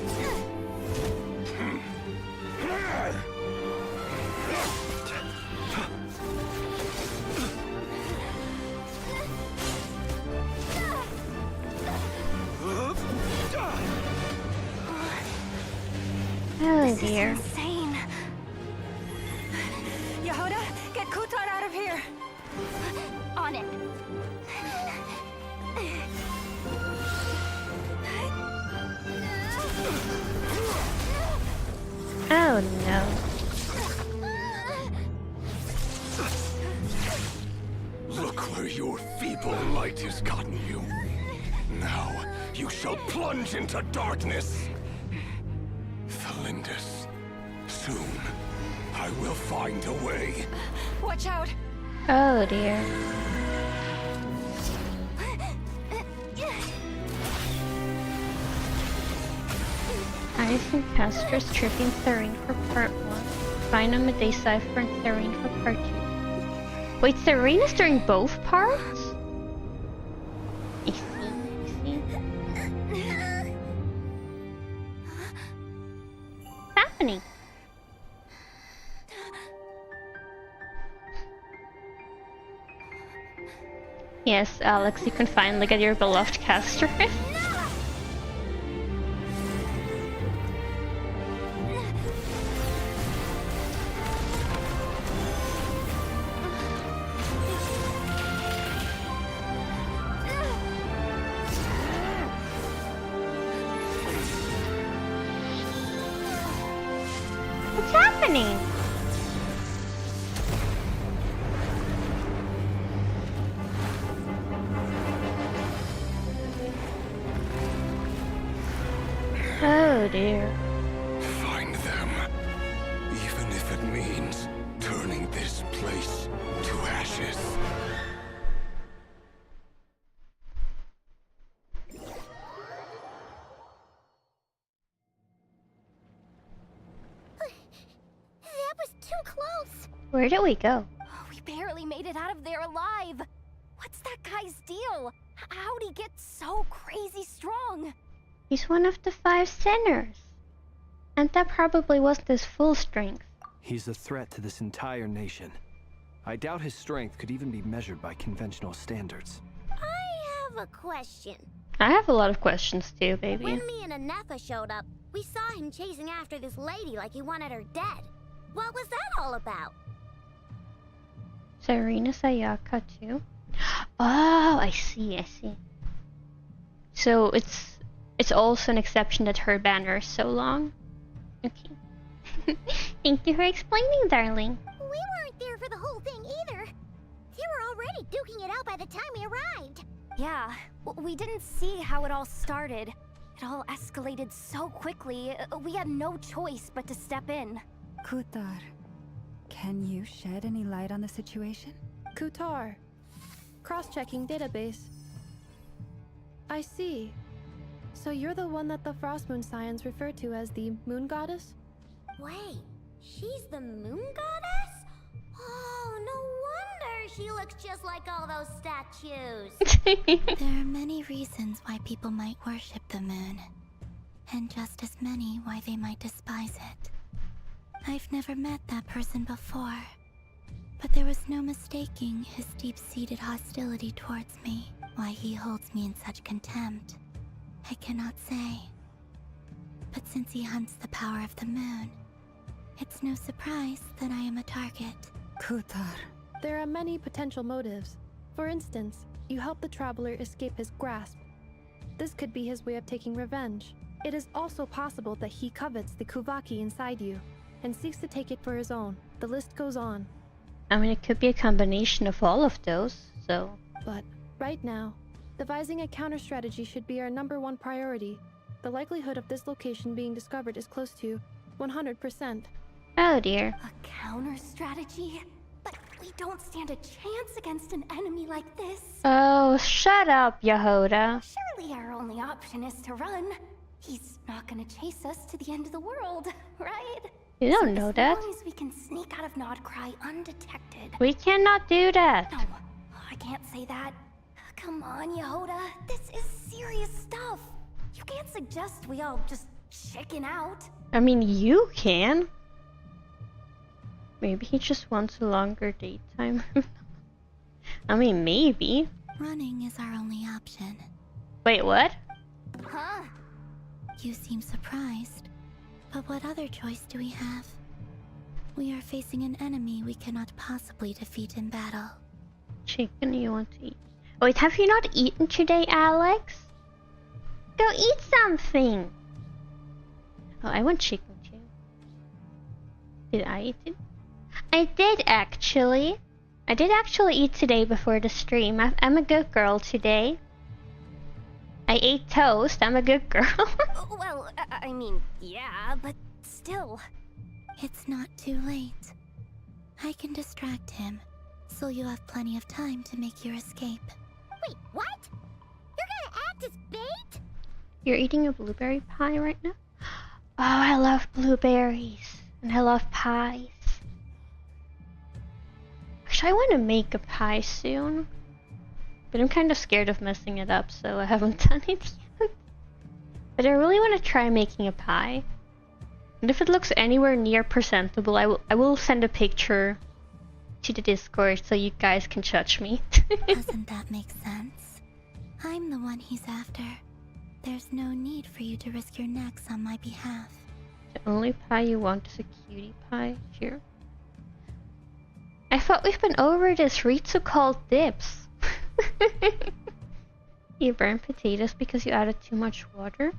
Oh dear.
Insane.
Yehuda, get Kutar out of here!
On it.
Oh no.
Look where your feeble light has gotten you. Now, you shall plunge into darkness. Thalindus, soon, I will find a way.
Watch out!
Oh dear. Amazing Caster stripping Serene for part 1. Find a midday cipher and Serene for part 2. Wait, Serene is doing both parts? I see. What's happening? Yes, Alex, you can finally get your beloved caster. What's happening? Oh dear.
Find them. Even if it means turning this place to ashes.
That was too close.
Where did we go?
We barely made it out of there alive. What's that guy's deal? How'd he get so crazy strong?
He's one of the 5 sinners. And that probably wasn't his full strength.
He's a threat to this entire nation. I doubt his strength could even be measured by conventional standards.
I have a question.
I have a lot of questions too, baby.
When me and Anetha showed up, we saw him chasing after this lady like he wanted her dead. What was that all about?
Serena Sayaka too. Oh, I see. So it's also an exception that her banner is so long. Okay. Thank you for explaining, darling.
We weren't there for the whole thing either. They were already duking it out by the time we arrived.
Yeah, we didn't see how it all started. It all escalated so quickly, we had no choice but to step in.
Kutar, can you shed any light on the situation?
Kutar. Cross-checking database. I see. So you're the one that the Frost Moon Scions refer to as the Moon Goddess?
Wait, she's the Moon Goddess? Oh, no wonder she looks just like all those statues.
There are many reasons why people might worship the moon, and just as many why they might despise it. I've never met that person before, but there was no mistaking his deep-seated hostility towards me. Why he holds me in such contempt, I cannot say. But since he hunts the power of the moon, it's no surprise that I am a target.
Kutar.
There are many potential motives. For instance, you help the traveler escape his grasp. This could be his way of taking revenge. It is also possible that he covets the Kuvaki inside you, and seeks to take it for his own. The list goes on.
I mean, it could be a combination of all of those, so...
But right now, devising a counter-strategy should be our #1 priority. The likelihood of this location being discovered is close to 100%.
Oh dear.
A counter-strategy? But we don't stand a chance against an enemy like this.
Oh, shut up, Yehuda.
Surely our only option is to run. He's not gonna chase us to the end of the world, right?
You don't know that.
As long as we can sneak out of Nodcry undetected.
We cannot do that.
No, I can't say that. Come on, Yehuda. This is serious stuff. You can't suggest we all just chicken out.
I mean, you can. Maybe he just wants a longer daytime. I mean, maybe.
Running is our only option.
Wait, what?
Huh?
You seem surprised. But what other choice do we have? We are facing an enemy we cannot possibly defeat in battle.
Chicken you want to eat. Wait, have you not eaten today, Alex? Go eat something! Oh, I want chicken too. Did I eat it? I did actually. I did actually eat today before the stream. I'm a good girl today. I ate toast. I'm a good girl.
Well, I mean, yeah, but still.
It's not too late. I can distract him, so you have plenty of time to make your escape.
Wait, what? You're gonna act as bait?
You're eating a blueberry pie right now? I love blueberries. And I love pies. Actually, I want to make a pie soon. But I'm kind of scared of messing it up, so I haven't done it yet. But I really want to try making a pie. And if it looks anywhere near presentable, I will send a picture to the Discord so you guys can judge me.
Doesn't that make sense? I'm the one he's after. There's no need for you to risk your necks on my behalf.
The only pie you want is a cutie pie? Here. I thought we've been over this. Ritsu called dips. You burn potatoes because you added too much water?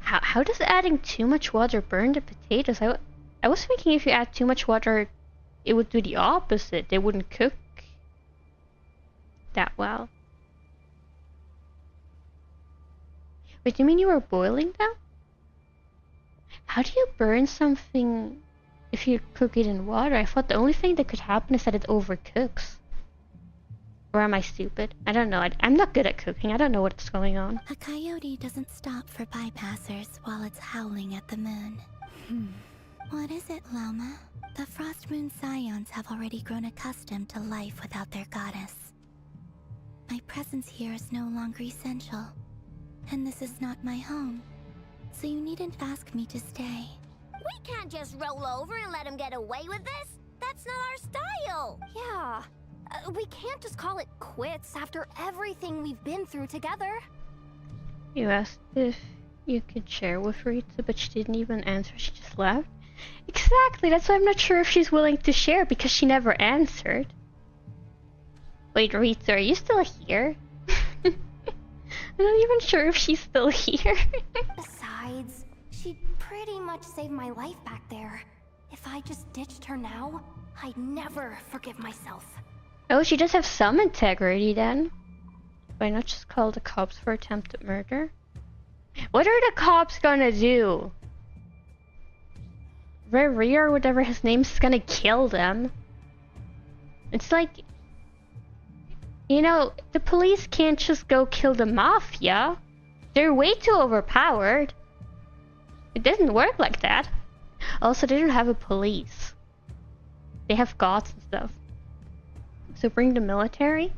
How does adding too much water burn the potatoes? I was thinking if you add too much water, it would do the opposite. They wouldn't cook that well. Wait, do you mean you were boiling them? How do you burn something if you cook it in water? I thought the only thing that could happen is that it overcooks. Or am I stupid? I don't know. I'm not good at cooking. I don't know what's going on.
A coyote doesn't stop for bypassers while it's howling at the moon. What is it, Loma? The Frost Moon Scions have already grown accustomed to life without their goddess. My presence here is no longer essential, and this is not my home, so you needn't ask me to stay.
We can't just roll over and let him get away with this. That's not our style. Yeah. We can't just call it quits after everything we've been through together.
You asked if you could share with Ritsu, but she didn't even answer. She just left. Exactly, that's why I'm not sure if she's willing to share, because she never answered. Wait, Ritsu, are you still here? I'm not even sure if she's still here.
Besides, she pretty much saved my life back there. If I just ditched her now, I'd never forgive myself.
Oh, she does have some integrity then. Why not just call the cops for attempted murder? What are the cops gonna do? Riri or whatever his name's gonna kill them. It's like, you know, the police can't just go kill the mafia. They're way too overpowered. It doesn't work like that. Also, they don't have a police. They have gods and stuff. So bring the military?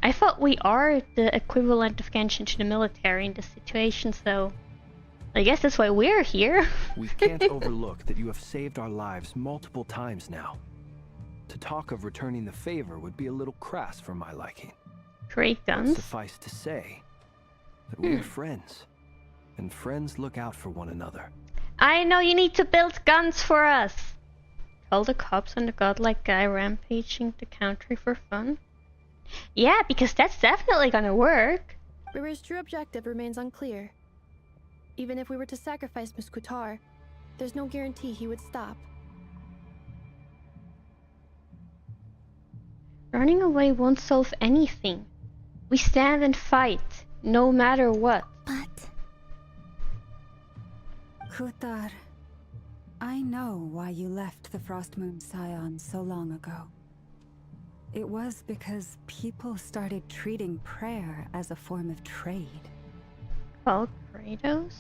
I thought we are the equivalent of Genshin to the military in this situation, so I guess that's why we're here.
We can't overlook that you have saved our lives multiple times now. To talk of returning the favor would be a little crass for my liking.
Great guns.
But suffice to say that we are friends, and friends look out for one another.
I know you need to build guns for us. Call the cops on the godlike guy rampaging the country for fun? Yeah, because that's definitely gonna work.
Riri's true objective remains unclear. Even if we were to sacrifice Miss Kutar, there's no guarantee he would stop.
Running away won't solve anything. We stand and fight, no matter what.
But...
Kutar, I know why you left the Frost Moon Scion so long ago. It was because people started treating prayer as a form of trade.
Called Kratos?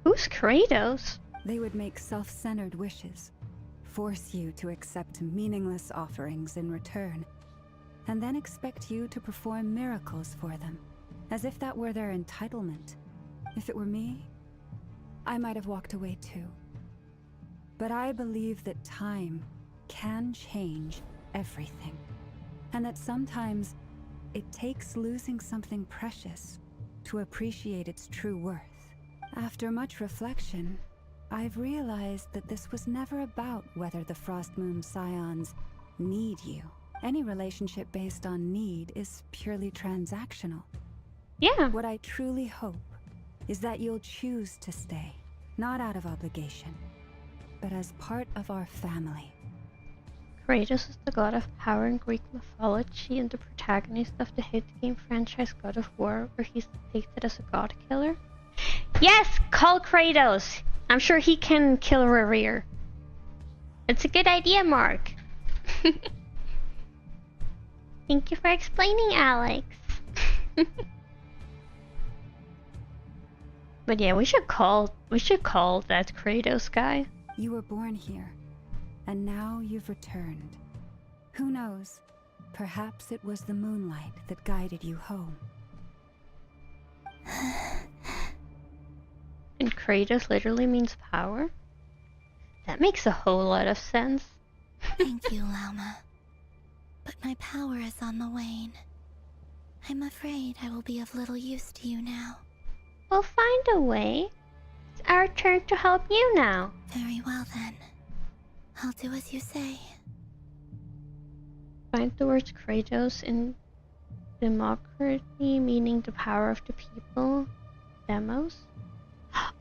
Who's Kratos?
They would make self-centered wishes, force you to accept meaningless offerings in return, and then expect you to perform miracles for them, as if that were their entitlement. If it were me, I might have walked away too. But I believe that time can change everything, and that sometimes it takes losing something precious to appreciate its true worth. After much reflection, I've realized that this was never about whether the Frost Moon Scions need you. Any relationship based on need is purely transactional.
Yeah.
What I truly hope is that you'll choose to stay, not out of obligation, but as part of our family.
Kratos is the god of power in Greek mythology and the protagonist of the hit game franchise God of War, where he's depicted as a god killer. Yes! Call Kratos! I'm sure he can kill Riri. It's a good idea, Mark. Thank you for explaining, Alex. But yeah, we should call that Kratos guy.
You were born here, and now you've returned. Who knows? Perhaps it was the moonlight that guided you home.
And Kratos literally means power? That makes a whole lot of sense.
Thank you, Lauma. But my power is on the wane. I'm afraid I will be of little use to you now.
We'll find a way. It's our turn to help you now.
Very well then. I'll do as you say.
Find the words Kratos in democracy, meaning the power of the people. Demos?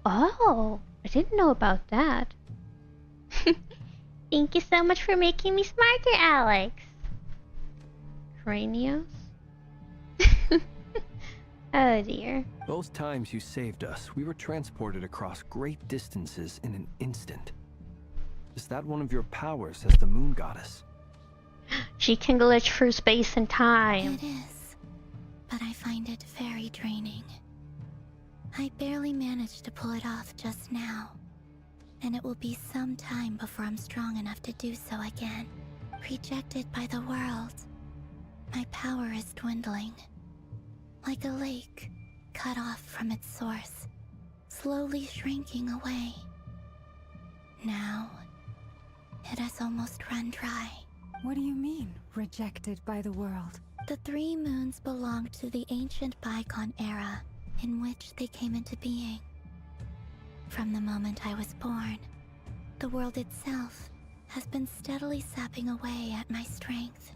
Oh, I didn't know about that. Thank you so much for making me smarter, Alex. Cranios? Oh dear.
Both times you saved us, we were transported across great distances in an instant. Is that one of your powers as the moon goddess?
She can glitch through space and time.
It is, but I find it very draining. I barely managed to pull it off just now, and it will be some time before I'm strong enough to do so again. Rejected by the world, my power is dwindling. Like a lake, cut off from its source, slowly shrinking away. Now, it has almost run dry.
What do you mean, rejected by the world?
The 3 moons belonged to the ancient bygone era in which they came into being. From the moment I was born, the world itself has been steadily sapping away at my strength.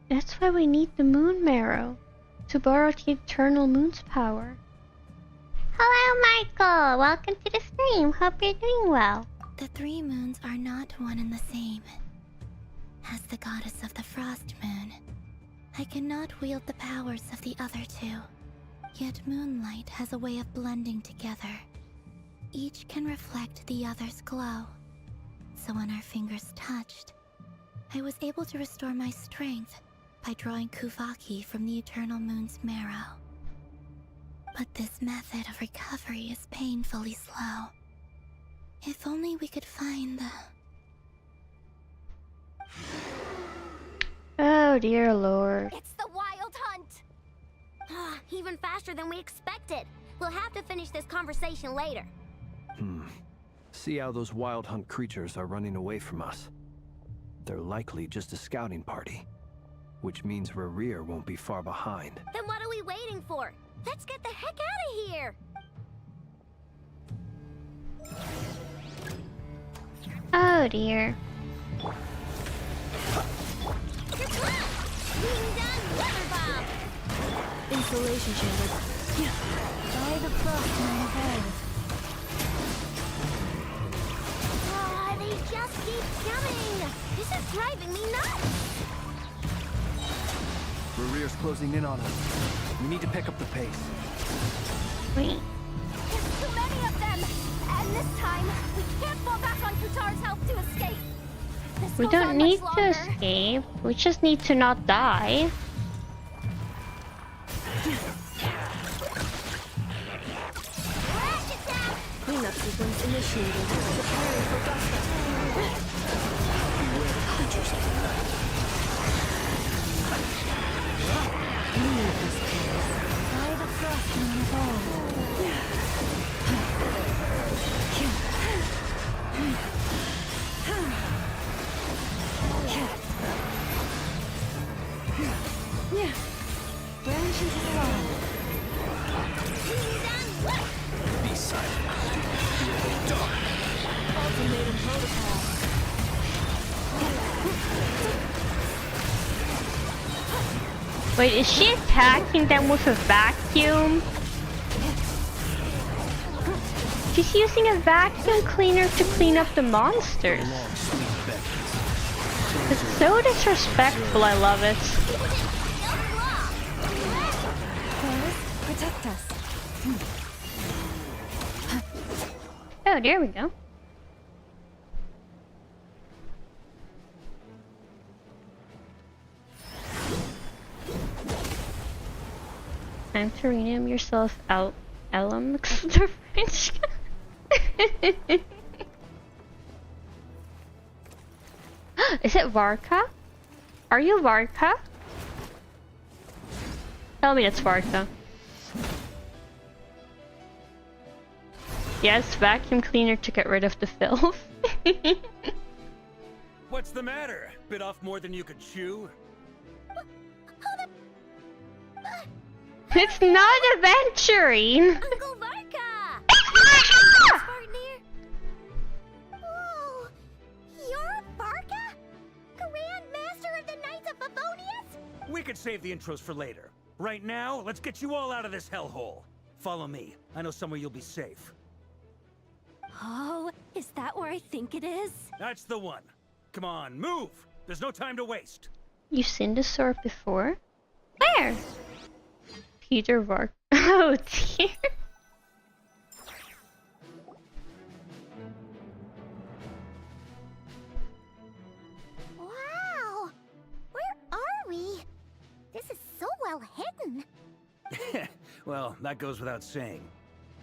That's why we need the moon marrow. To borrow the eternal moon's power. Hello, Michael! Welcome to the stream. Hope you're doing well.
The 3 moons are not one and the same. As the goddess of the frost moon, I cannot wield the powers of the other 2. Yet moonlight has a way of blending together. Each can reflect the other's glow. So when our fingers touched, I was able to restore my strength by drawing Kuvaki from the eternal moon's marrow. But this method of recovery is painfully slow. If only we could find the...
Oh dear lord.
It's the wild hunt! Even faster than we expected. We'll have to finish this conversation later.
See how those wild hunt creatures are running away from us. They're likely just a scouting party. Which means Rerir won't be far behind.
Then what are we waiting for? Let's get the heck out of here!
Oh dear.
Installation chamber.
By the frost moon ahead.
They just keep coming! This is driving me nuts!
Rerir's closing in on us. We need to pick up the pace.
Wait.
There's too many of them! And this time, we can't fall back on Kutar's help to escape! This
We
goes
don't
on
need
much
to
longer.
escape. We just need to not die.
Cleanup sequence initiated. Preparing for dust.
Beware the creatures of the night.
By the frost moon ahead.
Branch into the wall.
Be silent. Fear the dark.
Ultimatum protocol.
Wait, is she attacking them with a vacuum? She's using a vacuum cleaner to clean up the monsters. It's so disrespectful, I love it.
Protect us.
Oh, there we go. Time to rename yourself out Elements, the French. Is it Varka? Are you Varka? Tell me it's Varka. Yes, vacuum cleaner to get rid of the filth.
What's the matter? Bit off more than you could chew?
It's not adventuring!
Uncle Varka! Whoa! You're Varka? Grand Master of the Knights of Favonius?
We could save the intros for later. Right now, let's get you all out of this hellhole. Follow me. I know somewhere you'll be safe.
Oh, is that where I think it is?
That's the one. Come on, move! There's no time to waste.
You've seen the sword before? Where? Peter Vark. Oh dear.
Wow! Where are we? This is so well hidden.
Well, that goes without saying.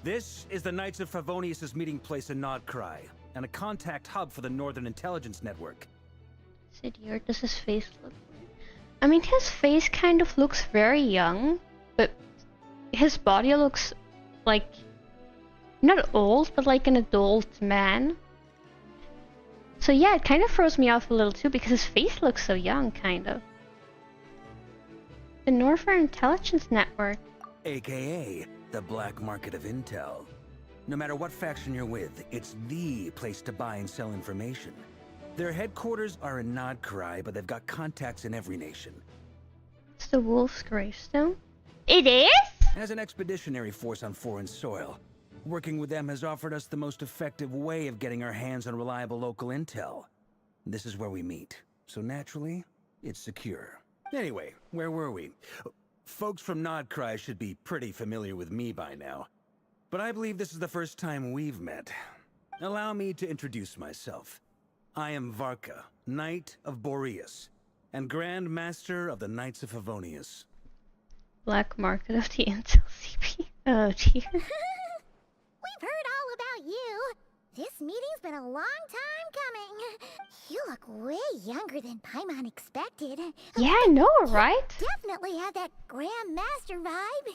This is the Knights of Favonius' meeting place in Nodcry, and a contact hub for the Northern Intelligence Network.
Sidier, does his face look weird? I mean, his face kind of looks very young, but his body looks like, not old, but like an adult man. So yeah, it kind of throws me off a little too, because his face looks so young, kind of. The Northern Intelligence Network.
AKA the black market of intel. No matter what faction you're with, it's the place to buy and sell information. Their headquarters are in Nodcry, but they've got contacts in every nation.
It's the Wolf's Gravestone? It is?
As an expeditionary force on foreign soil, working with them has offered us the most effective way of getting our hands on reliable local intel. This is where we meet, so naturally, it's secure. Anyway, where were we? Folks from Nodcry should be pretty familiar with me by now, but I believe this is the first time we've met. Allow me to introduce myself. I am Varka, Knight of Boreas, and Grand Master of the Knights of Favonius.
Black market of the Intel CP. Oh dear.
We've heard all about you. This meeting's been a long time coming. You look way younger than Paimon expected.
Yeah, I know, right?
Definitely have that Grand Master vibe.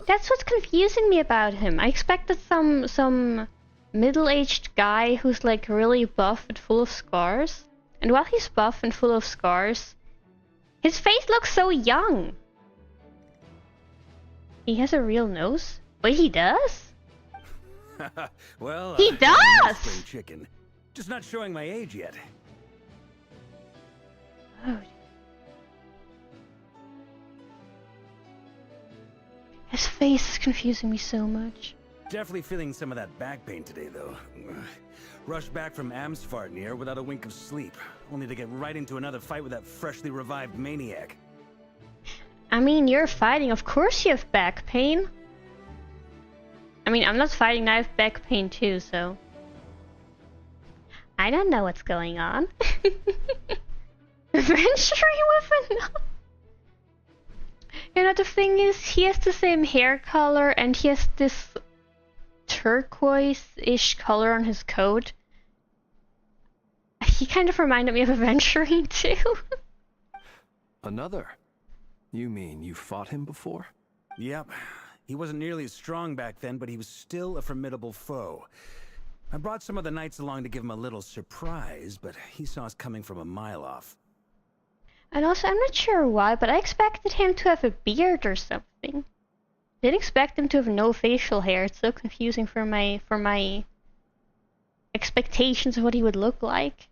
That's what's confusing me about him. I expected some middle-aged guy who's like really buff and full of scars. And while he's buff and full of scars, his face looks so young. He has a real nose? Wait, he does?
Well,
he does!
Spring chicken. Just not showing my age yet.
Oh. His face is confusing me so much.
Definitely feeling some of that back pain today, though. Rushed back from Amsvartnir without a wink of sleep, only to get right into another fight with that freshly revived maniac.
I mean, you're fighting, of course you have back pain. I mean, I'm not fighting, I have back pain too, so... I don't know what's going on. Venturing with a... You know, the thing is, he has the same hair color, and he has this turquoise-ish color on his coat. He kind of reminded me of Aventurine too.
Another? You mean you fought him before?
Yep. He wasn't nearly as strong back then, but he was still a formidable foe. I brought some of the knights along to give him a little surprise, but he saw us coming from a mile off.
And also, I'm not sure why, but I expected him to have a beard or something. Didn't expect him to have no facial hair. It's so confusing for my expectations of what he would look like.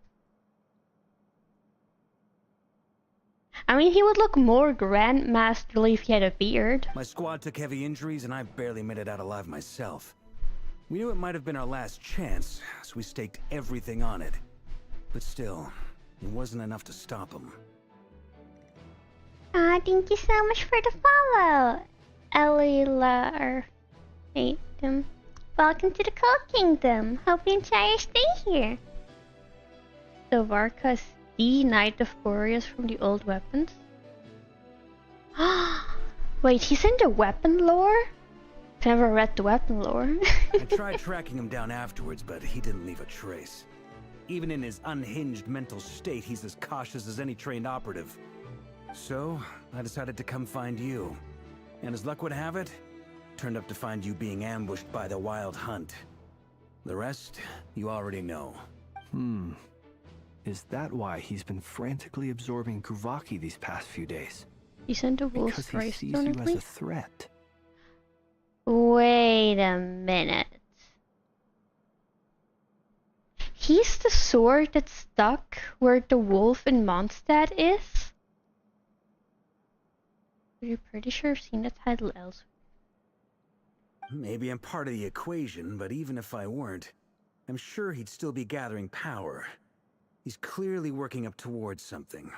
I mean, he would look more grandmasterly if he had a beard.
My squad took heavy injuries, and I barely made it out alive myself. We knew it might have been our last chance, so we staked everything on it. But still, it wasn't enough to stop him.
Ah, thank you so much for the follow, Elila or Fatum. Welcome to the Cold Kingdom. Hope you enjoy your stay here. So Varka's the Knight of Boreas from the old weapons. Wait, he's in the weapon lore? Never read the weapon lore.
I tried tracking him down afterwards, but he didn't leave a trace. Even in his unhinged mental state, he's as cautious as any trained operative. So, I decided to come find you. And as luck would have it, turned up to find you being ambushed by the Wild Hunt. The rest, you already know.
Is that why he's been frantically absorbing Kuvaki these past few days?
You sent a wolf's
Because he
race
sees
stone
you
at
as a
least?
threat.
Wait a minute. He's the sword that's stuck where the wolf in Mondstadt is? You're pretty sure I've seen the title elsewhere.
Maybe I'm part of the equation, but even if I weren't, I'm sure he'd still be gathering power. He's clearly working up towards something.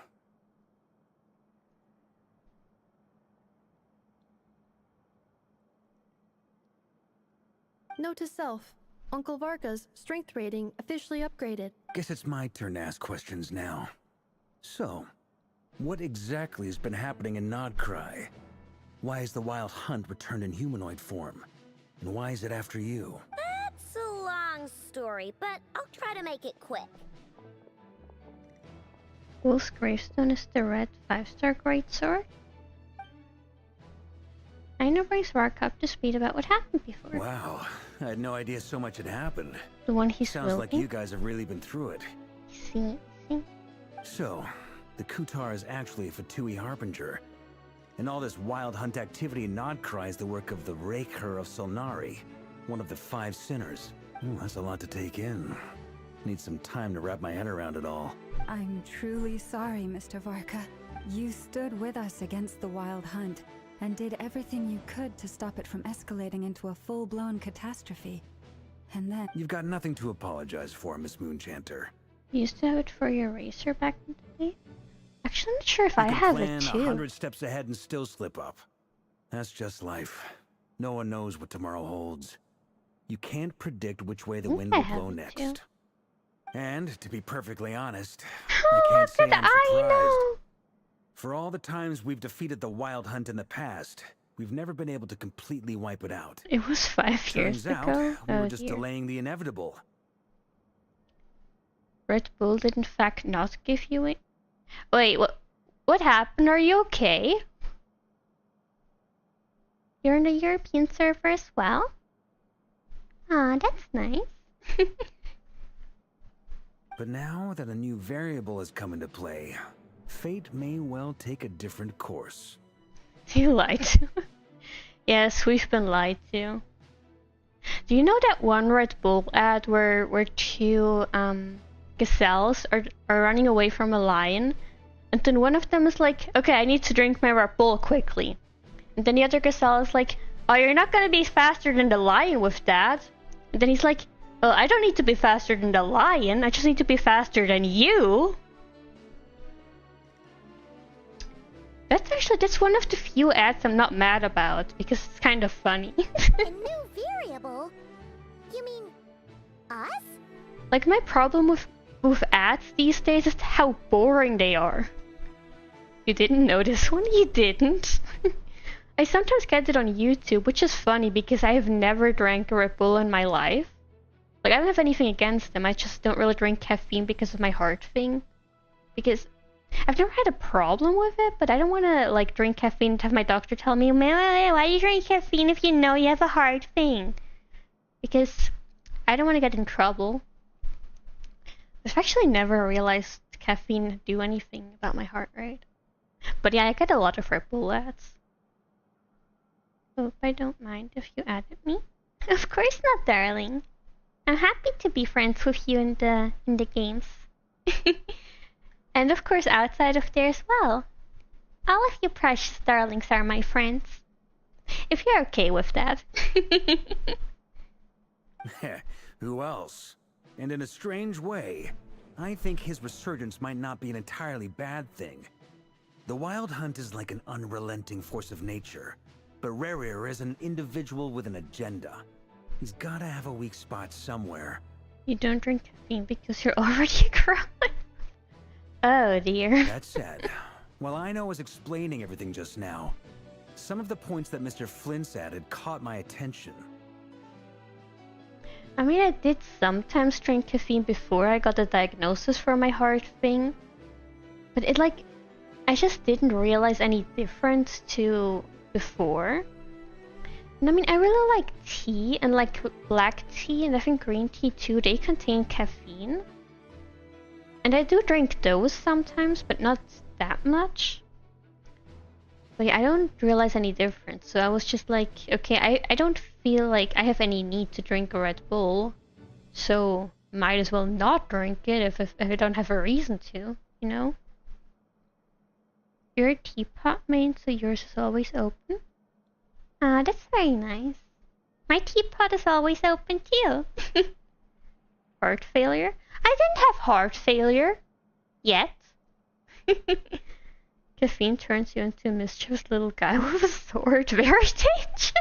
Note to self. Uncle Varka's strength rating officially upgraded.
Guess it's my turn to ask questions now. So, what exactly has been happening in Nodcry? Why is the Wild Hunt returned in humanoid form? And why is it after you?
That's a long story, but I'll try to make it quick.
Wolf's gravestone is the red 5-star greatsword? I know Bryce Vark up to speed about what happened before.
Wow, I had no idea so much had happened.
The one he's
Sounds like you guys have really been through it.
See.
So, the Kutar is actually a Fatui Harbinger. And all this Wild Hunt activity in Nodcry is the work of the Raker of Solnari, one of the 5 sinners. Ooh, that's a lot to take in. Need some time to wrap my head around it all.
I'm truly sorry, Mr. Varka. You stood with us against the Wild Hunt, and did everything you could to stop it from escalating into a full-blown catastrophe. And then...
You've got nothing to apologize for, Miss Moonchanter.
You used to have it for your racer back in the day? Actually, I'm not sure if I have it too.
100 steps ahead and still slip up. That's just life. No one knows what tomorrow holds. You can't predict which way the wind will blow next.
Too.
And, to be perfectly honest,
Oh,
I can't say I'm surprised.
I know.
For all the times we've defeated the Wild Hunt in the past, we've never been able to completely wipe it out.
It was 5 years
Turns out,
ago.
we were just delaying the inevitable.
Red Bull did in fact not give you it? Wait, what happened? Are you okay? You're in the European server as well? Aw, that's nice.
But now that a new variable has come into play, fate may well take a different course.
You lied to. Yes, we've been lied to. Do you know that one Red Bull ad where 2 gazelles are running away from a lion? And then one of them is like, okay, I need to drink my Red Bull quickly. And then the other gazelle is like, oh, you're not gonna be faster than the lion with that. And then he's like, oh, I don't need to be faster than the lion, I just need to be faster than you. That's one of the few ads I'm not mad about, because it's kind of funny.
A new variable? You mean us?
Like, my problem with ads these days is how boring they are. You didn't know this one? You didn't? I sometimes get it on YouTube, which is funny because I have never drank a Red Bull in my life. Like, I don't have anything against them, I just don't really drink caffeine because of my heart thing. Because I've never had a problem with it, but I don't want to, like, drink caffeine and have my doctor tell me, why do you drink caffeine if you know you have a heart thing? Because I don't want to get in trouble. I've actually never realized caffeine do anything about my heart rate. But yeah, I get a lot of Red Bull ads. Hope I don't mind if you added me. Of course not, darling. I'm happy to be friends with you in the games. And of course outside of there as well. All of you precious darlings are my friends. If you're okay with that.
Who else? And in a strange way, I think his resurgence might not be an entirely bad thing. The Wild Hunt is like an unrelenting force of nature, but Rerir is an individual with an agenda. He's gotta have a weak spot somewhere.
You don't drink caffeine because you're already growing. Oh dear.
That said, while I know I was explaining everything just now, Some of the points that Mr. Flint's added caught my attention.
I mean, I did sometimes drink caffeine before I got a diagnosis for my heart thing. But it like, I just didn't realize any difference to before. And I mean, I really like tea and like black tea and I think green tea too. They contain caffeine. And I do drink those sometimes, but not that much. But yeah, I don't realize any difference. So I was just like, okay, I don't feel like I have any need to drink a Red Bull. So might as well not drink it if I don't have a reason to, you know? You're a teapot main, so yours is always open. Ah, that's very nice. My teapot is always open too. Heart failure? I didn't have heart failure. Yet. Caffeine turns you into a mischievous little guy with a sword. Very dangerous.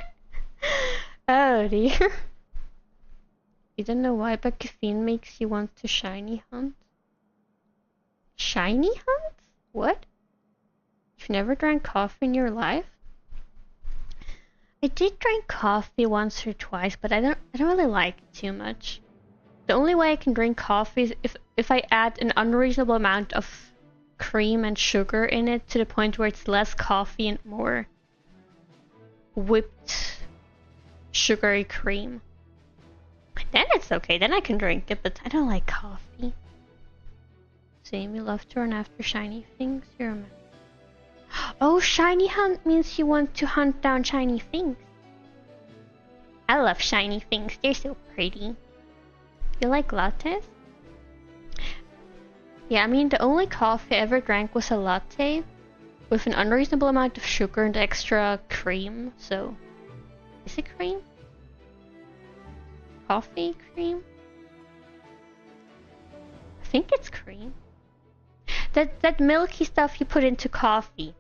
Oh dear. You don't know why, but caffeine makes you want to shiny hunt. Shiny hunt? What? You've never drank coffee in your life? I did drink coffee once or twice, but I don't really like it too much. The only way I can drink coffee is if I add an unreasonable amount of cream and sugar in it to the point where it's less coffee and more whipped sugary cream. Then it's okay, then I can drink it, but I don't like coffee. Same, you love to run after shiny things. You're a man. Oh, shiny hunt means you want to hunt down shiny things. I love shiny things, they're so pretty. You like lattes? Yeah, I mean, the only coffee I ever drank was a latte with an unreasonable amount of sugar and extra cream, so... Is it cream? Coffee cream? I think it's cream. That milky stuff you put into coffee.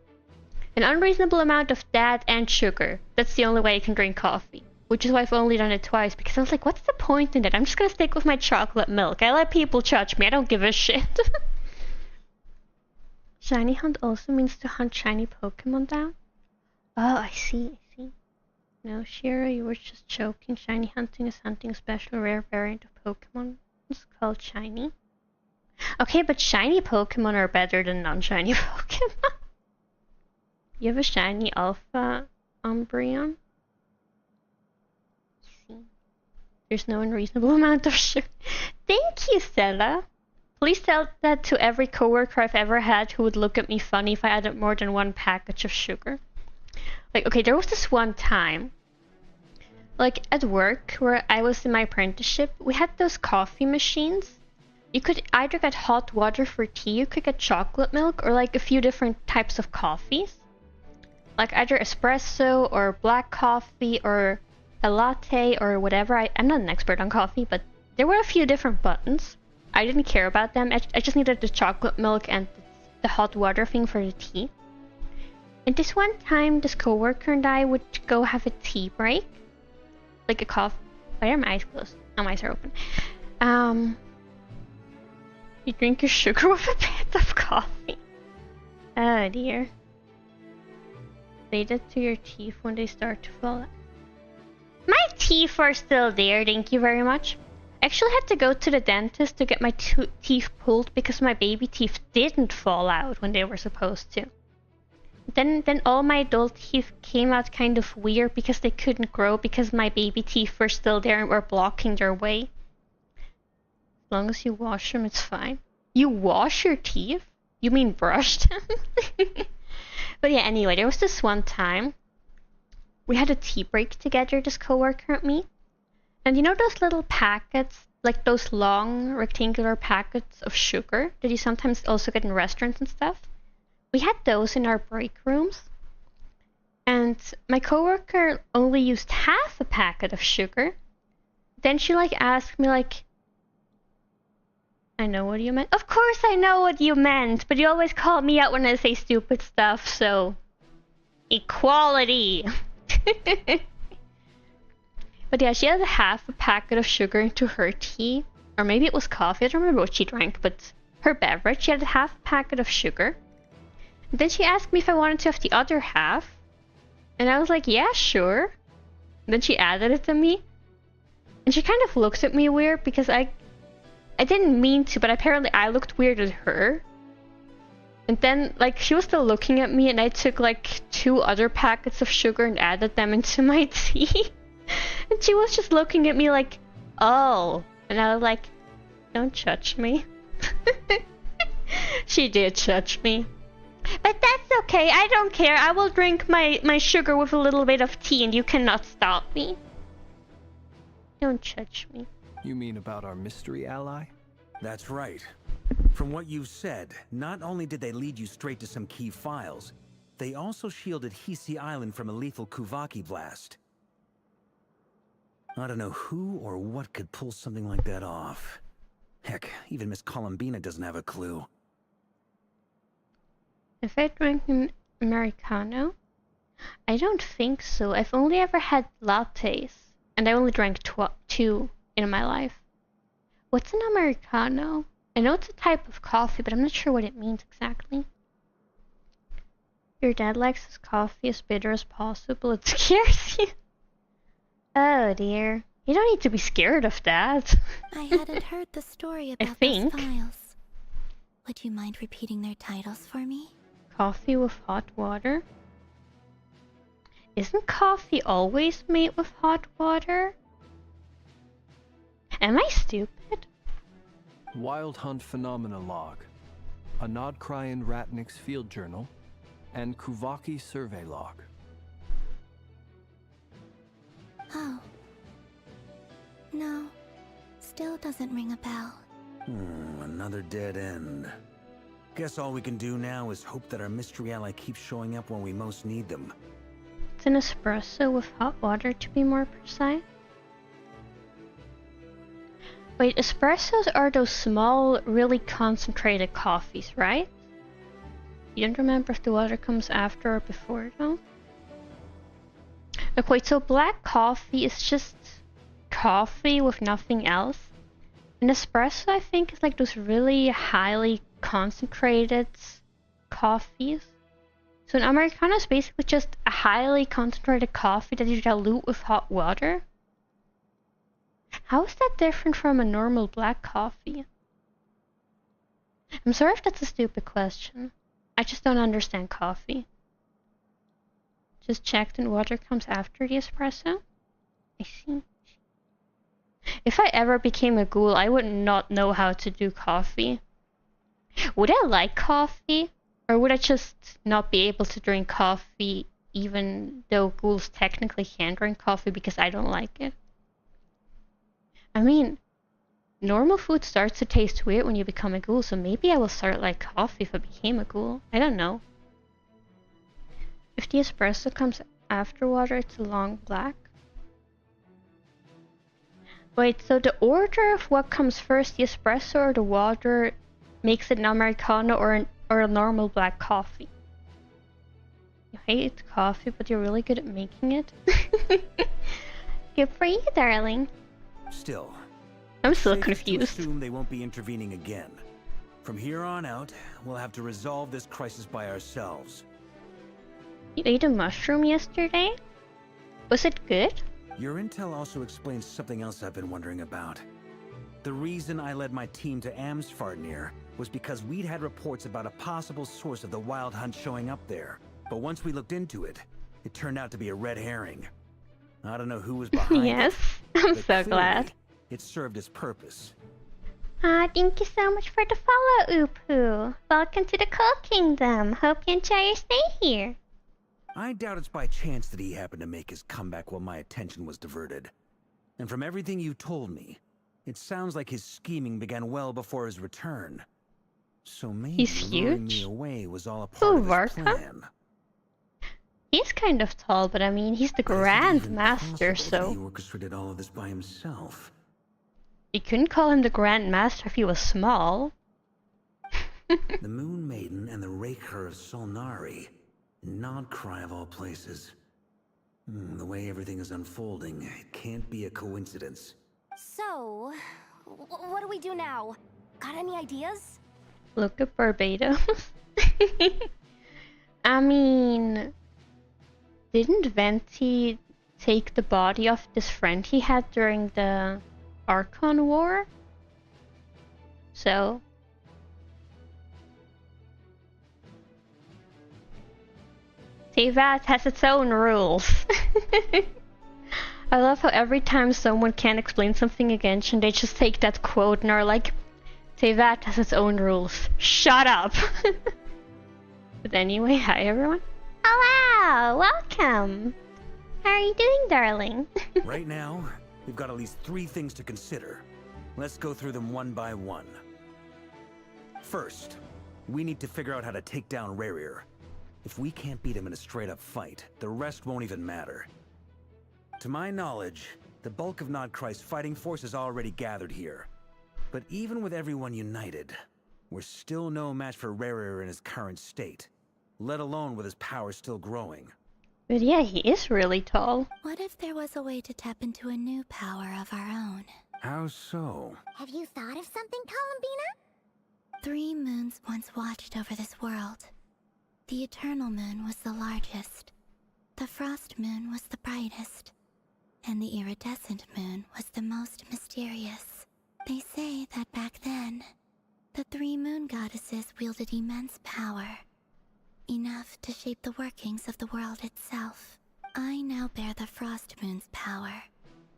An unreasonable amount of that and sugar. That's the only way I can drink coffee. Which is why I've only done it twice, because I was like, what's the point in it? I'm just gonna stick with my chocolate milk. I let people judge me, I don't give a shit. Shiny hunt also means to hunt shiny Pokemon down? Oh, I see. No, Shiro, you were just joking. Shiny hunting is hunting a special rare variant of Pokemon. It's called shiny. Okay, but shiny Pokemon are better than non-shiny Pokemon. You have a shiny Alpha Umbreon? There's no unreasonable amount of sugar. Thank you, Stella. Please tell that to every coworker I've ever had who would look at me funny if I added more than one package of sugar. Like, okay, there was this one time, like at work where I was in my apprenticeship, we had those coffee machines. You could either get hot water for tea, you could get chocolate milk, or like a few different types of coffees. Like either espresso or black coffee or a latte or whatever. I'm not an expert on coffee, but there were a few different buttons. I didn't care about them. I just needed the chocolate milk and the hot water thing for the tea. And this one time, this coworker and I would go have a tea break. Like a coffee. Why are my eyes closed? Oh, my eyes are open. You drink your sugar with a bit of coffee. Oh dear. Say that to your teeth when they start to fall out. My teeth are still there, thank you very much. I actually had to go to the dentist to get my teeth pulled because my baby teeth didn't fall out when they were supposed to. Then all my adult teeth came out kind of weird because they couldn't grow because my baby teeth were still there and were blocking their way. As long as you wash them, it's fine. You wash your teeth? You mean brush them? But yeah, anyway, there was this one time. We had a tea break together, this coworker and me. And you know those little packets, like those long rectangular packets of sugar that you sometimes also get in restaurants and stuff? We had those in our break rooms. And my coworker only used half a packet of sugar. Then she like asked me like, I know what you meant. Of course I know what you meant, but you always call me out when I say stupid stuff, so... Equality! But yeah, she had half a packet of sugar into her tea. Or maybe it was coffee, I don't remember what she drank, but her beverage, she had half a packet of sugar. And then she asked me if I wanted to have the other half. And I was like, yeah, sure. And then she added it to me. And she kind of looked at me weird because I didn't mean to, but apparently I looked weird at her. And then, like, she was still looking at me and I took, like, 2 other packets of sugar and added them into my tea. And she was just looking at me like, oh. And I was like, don't judge me. She did judge me. But that's okay, I don't care. I will drink my sugar with a little bit of tea and you cannot stop me. Don't judge me.
You mean about our mystery ally?
That's right. From what you've said, not only did they lead you straight to some key files, they also shielded Hisi Island from a lethal Kuvaki blast. I don't know who or what could pull something like that off. Heck, even Miss Columbina doesn't have a clue.
If I drink an Americano? I don't think so. I've only ever had lattes. And I only drank 2 in my life. What's an Americano? I know it's a type of coffee, but I'm not sure what it means exactly. Your dad likes his coffee as bitter as possible. It scares you. Oh dear. You don't need to be scared of that.
I hadn't heard the story about those files. Would you mind repeating their titles for me?
Coffee with hot water? Isn't coffee always made with hot water? Am I stupid?
Wild Hunt Phenomena Log, a Nodcryan Ratnik's Field Journal, and Kuvaki Survey Log.
Oh. No. Still doesn't ring a bell.
Another dead end. Guess all we can do now is hope that our mystery ally keeps showing up when we most need them.
It's an espresso with hot water, to be more precise. Wait, espressos are those small, really concentrated coffees, right? You don't remember if the water comes after or before, though? Okay, wait, so black coffee is just coffee with nothing else. An espresso, I think, is like those really highly concentrated coffees. So an Americano is basically just a highly concentrated coffee that you dilute with hot water. How is that different from a normal black coffee? I'm sorry if that's a stupid question. I just don't understand coffee. Just checked and water comes after the espresso? I see. If I ever became a ghoul, I would not know how to do coffee. Would I like coffee? Or would I just not be able to drink coffee even though ghouls technically can drink coffee because I don't like it? I mean, normal food starts to taste weird when you become a ghoul, so maybe I will start like coffee if I became a ghoul. I don't know. If the espresso comes after water, it's a long black. Wait, so the order of what comes first, the espresso or the water, makes it an Americano or a normal black coffee? You hate coffee, but you're really good at making it? Good for you, darling.
Still,
I'm still
safe
confused.
to assume they won't be intervening again. From here on out, we'll have to resolve this crisis by ourselves.
You ate a mushroom yesterday? Was it good?
Your intel also explains something else I've been wondering about. The reason I led my team to Amsfarnir was because we'd had reports about a possible source of the Wild Hunt showing up there. But once we looked into it, it turned out to be a red herring. I don't know who was behind
Yes,
it.
I'm
but
so glad.
It served its purpose.
Thank you so much for the follow, Upu. Welcome to the Cool Kingdom. Hope you enjoy your stay here.
I doubt it's by chance that he happened to make his comeback while my attention was diverted. And from everything you told me, it sounds like his scheming began well before his return. So maybe
He's
luring
huge?
me away was all a part of his
Varka?
plan.
He's kind of tall, but I mean, he's the Grand Master,
He
so...
orchestrated all of this by himself.
You couldn't call him the Grand Master if he was small.
The Moon Maiden and the Raker of Solnari. Nodcry of all places. The way everything is unfolding, it can't be a coincidence.
So, what do we do now? Got any ideas?
Look at Barbados. I mean... didn't Venti take the body of this friend he had during the Archon War? So... Teyvat has its own rules. I love how every time someone can't explain something in Genshin, they just take that quote and are like, Teyvat has its own rules. Shut up! But anyway, hi everyone. Hello! Welcome! How are you doing, darling?
Right now, we've got at least 3 things to consider. Let's go through them one by one. First, we need to figure out how to take down Rerir. If we can't beat him in a straight-up fight, the rest won't even matter. To my knowledge, the bulk of Nodcry's fighting force is already gathered here. But even with everyone united, we're still no match for Rerir in his current state, let alone with his power still growing.
But yeah, he is really tall.
What if there was a way to tap into a new power of our own?
How so?
Have you thought of something, Columbina?
3 moons once watched over this world. The Eternal Moon was the largest. The Frost Moon was the brightest. And the Iridescent Moon was the most mysterious. They say that back then, the 3 moon goddesses wielded immense power. Enough to shape the workings of the world itself. I now bear the Frost Moon's power,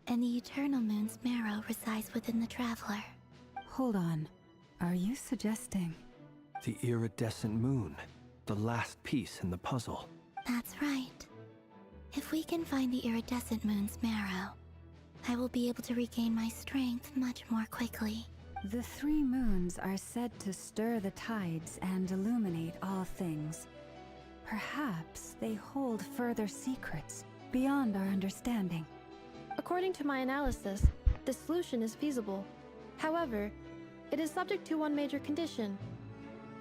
and the Eternal Moon's marrow resides within the Traveler.
Hold on. Are you suggesting...
The Iridescent Moon. The last piece in the puzzle.
That's right. If we can find the Iridescent Moon's marrow, I will be able to regain my strength much more quickly.
The 3 moons are said to stir the tides and illuminate all things. Perhaps they hold further secrets beyond our understanding.
According to my analysis, the solution is feasible. However, it is subject to one major condition.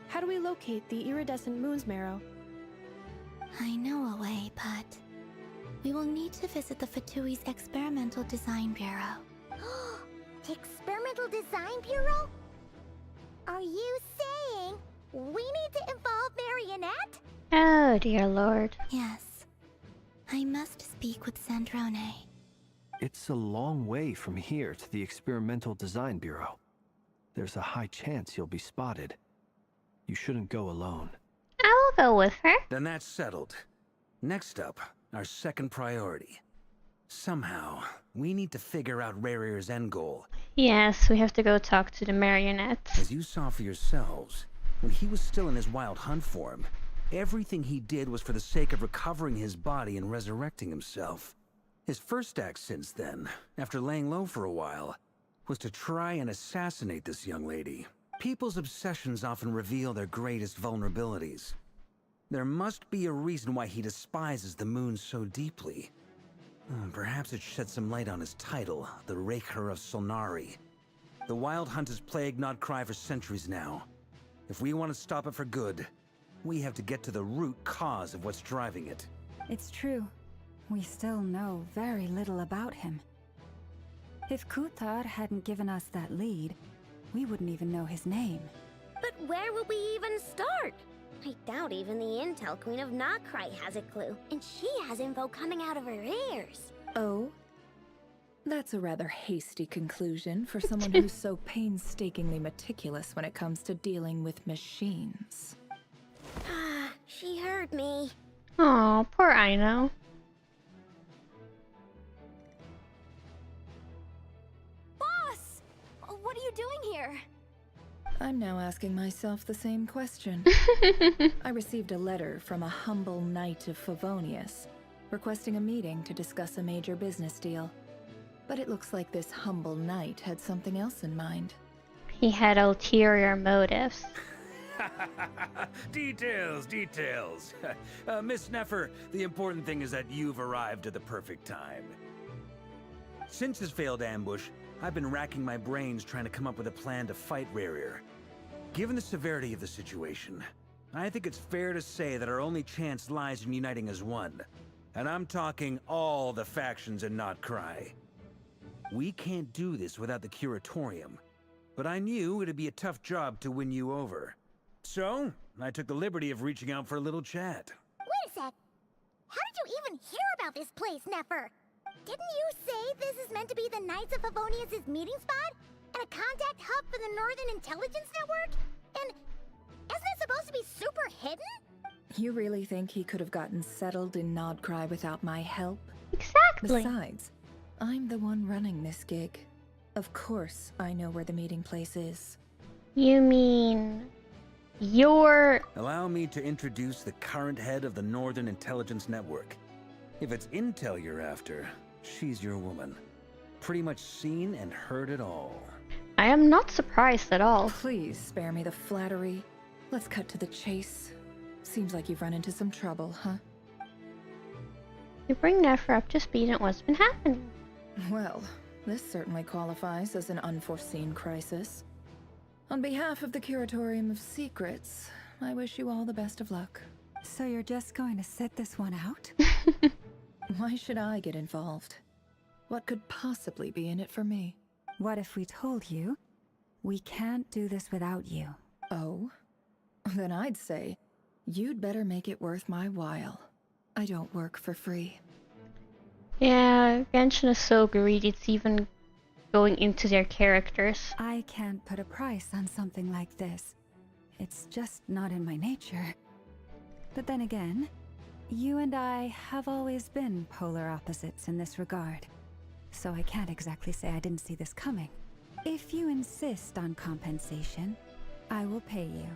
How do we locate the Iridescent Moon's marrow?
I know a way, but we will need to visit the Fatui's Experimental Design Bureau.
Experimental Design Bureau? Are you saying we need to involve Marionette?
Oh dear lord.
Yes. I must speak with Sandrone.
It's a long way from here to the Experimental Design Bureau. There's a high chance you'll be spotted. You shouldn't go alone.
I'll go with her.
Then that's settled. Next up, our second priority. Somehow, we need to figure out Rerir's end goal.
Yes, we have to go talk to the marionettes.
As you saw for yourselves, when he was still in his wild hunt form, everything he did was for the sake of recovering his body and resurrecting himself. His first act since then, after laying low for a while, was to try and assassinate this young lady. People's obsessions often reveal their greatest vulnerabilities. There must be a reason why he despises the moon so deeply. Perhaps it sheds some light on his title, the Raker of Solnari. The Wild Hunt has plagued Nodcry for centuries now. If we want to stop it for good, we have to get to the root cause of what's driving it.
It's true. We still know very little about him. If Kuthar hadn't given us that lead, we wouldn't even know his name.
But where would we even start? I doubt even the Intel Queen of Nodcry has a clue, and she has info coming out of her ears.
Oh? That's a rather hasty conclusion for someone who's so painstakingly meticulous when it comes to dealing with machines.
Ah, she heard me.
Aw, poor Aino.
Boss! What are you doing here?
I'm now asking myself the same question. I received a letter from a humble knight of Favonius, requesting a meeting to discuss a major business deal. But it looks like this humble knight had something else in mind.
He had ulterior motives.
Details. Miss Neffer, the important thing is that you've arrived at the perfect time. Since his failed ambush, I've been racking my brains trying to come up with a plan to fight Rerir. Given the severity of the situation, I think it's fair to say that our only chance lies in uniting as one. And I'm talking all the factions in Nodcry. We can't do this without the Curatorium, but I knew it'd be a tough job to win you over. So, I took the liberty of reaching out for a little chat.
Wait a sec. How did you even even hear about this place, Nefer. Didn't you say this is meant to be the Knights of Favonius' meeting spot? And a contact hub for the Northern Intelligence Network? And isn't it supposed to be super hidden?
You really think he could have gotten settled in Nodcry without my help?
Exactly.
Besides, I'm the one running this gig. Of course I know where the meeting place is.
You mean... you're...
Allow me to introduce the current head of the Northern Intelligence Network. If it's intel you're after, she's your woman. Pretty much seen and heard it all.
I am not surprised at all.
Please spare me the flattery. Let's cut to the chase. Seems like you've run into some trouble, huh?
You bring Nefer up to speed on what's been happening.
Well, this certainly qualifies as an unforeseen crisis. On behalf of the Curatorium of Secrets, I wish you all the best of luck.
So you're just going to sit this one out?
Why should I get involved? What could possibly be in it for me?
What if we told you we can't do this without you?
Oh? Then I'd say you'd better make it worth my while. I don't work for free.
Yeah, Genshin is so greedy, it's even going into their characters.
I can't put a price on something like this. It's just not in my nature. But then again, you and I have always been polar opposites in this regard. So I can't exactly say I didn't see this coming. If you insist on compensation, I will pay you.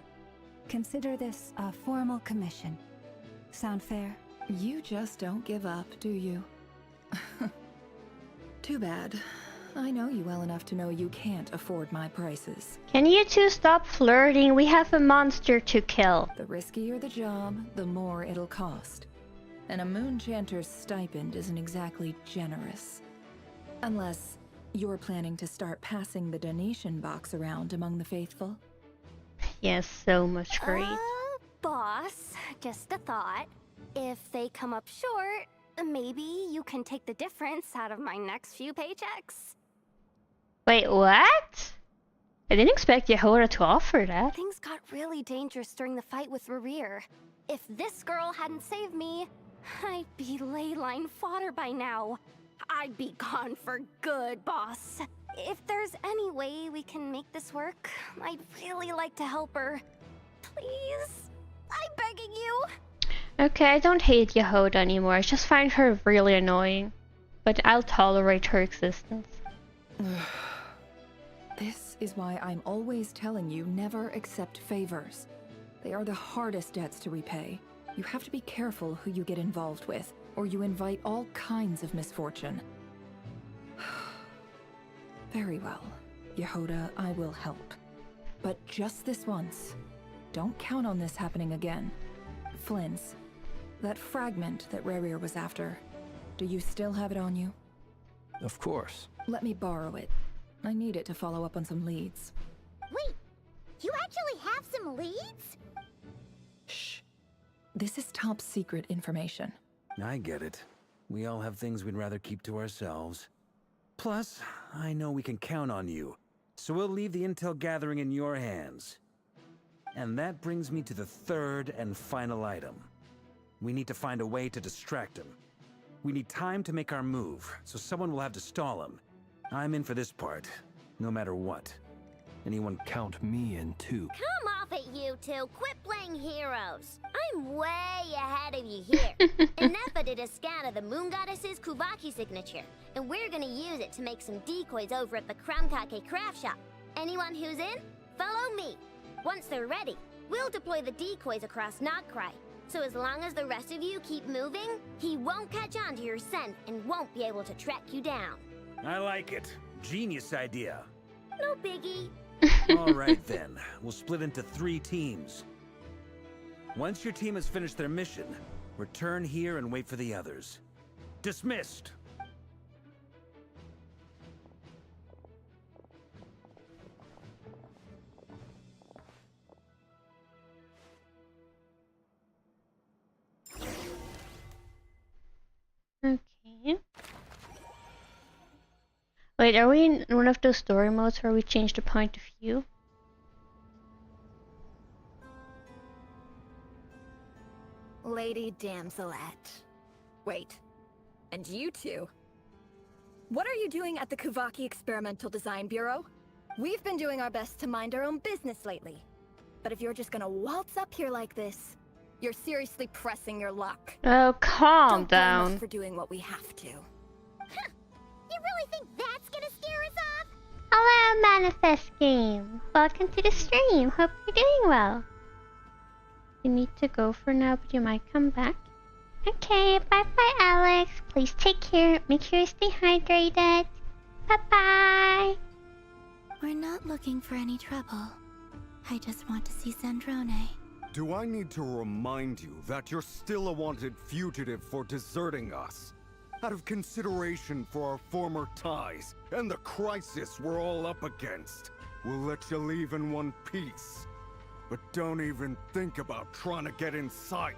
Consider this a formal commission. Sound fair?
You just don't give up, do you? Too bad. I know you well enough to know you can't afford my prices.
Can you two stop flirting? We have a monster to kill.
The riskier the job, the more it'll cost. And a moon chanter's stipend isn't exactly generous. Unless you're planning to start passing the donation box around among the faithful.
Yes, so much greed.
Boss, just a thought. If they come up short, maybe you can take the difference out of my next few paychecks.
Wait, what? I didn't expect Yehoda to offer that.
Things got really dangerous during the fight with Rerir. If this girl hadn't saved me, I'd be ley line fodder by now. I'd be gone for good, boss. If there's any way we can make this work, I'd really like to help her. Please? I'm begging you.
Okay, I don't hate Yehoda anymore. I just find her really annoying. But I'll tolerate her existence.
This is why I'm always telling you never accept favors. They are the hardest debts to repay. You have to be careful who you get involved with, or you invite all kinds of misfortune. Very well. Yehoda, I will help. But just this once. Don't count on this happening again. Flynn's. That fragment that Rerir was after. Do you still have it on you?
Of course.
Let me borrow it. I need it to follow up on some leads.
Wait, you actually have some leads?
Shh. This is top secret information.
I get it. We all have things we'd rather keep to ourselves. Plus, I know we can count on you, so we'll leave the intel gathering in your hands. And that brings me to the third and final item. We need to find a way to distract him. We need time to make our move, so someone will have to stall him. I'm in for this part, no matter what. Anyone
count me in too.
Come off it, you two. Quit playing heroes. I'm way ahead of you here. And Nefa did a scan of the Moon Goddess's Kuvaki signature, and we're gonna use it to make some decoys over at the Krumkake craft shop. Anyone who's in, follow me. Once they're ready, we'll deploy the decoys across Nodcry. So as long as the rest of you keep moving, he won't catch on to your scent and won't be able to track you down.
I like it. Genius idea.
No biggie.
All right then, we'll split into 3 teams. Once your team has finished their mission, return here and wait for the others. Dismissed!
Okay. Wait, are we in one of those story modes where we change the point of view?
Lady Damselette,
Wait. And you two? What are you doing at the Kuvaki Experimental Design Bureau? We've been doing our best to mind our own business lately. But if you're just gonna waltz up here like this, you're seriously pressing your luck.
Oh, calm
Don't blame us
down.
for doing what we have to.
You really think that's gonna scare us off?
Hello, Manifest Game. Welcome to the stream. Hope you're doing well. You need to go for now, but you might come back. Okay, bye-bye, Alex. Please take care. Make sure you stay hydrated. Bye-bye.
We're not looking for any trouble. I just want to see Zandrone.
Do I need to remind you that you're still a wanted fugitive for deserting us? Out of consideration for our former ties and the crisis we're all up against, we'll let you leave in one piece. But don't even think about trying to get inside.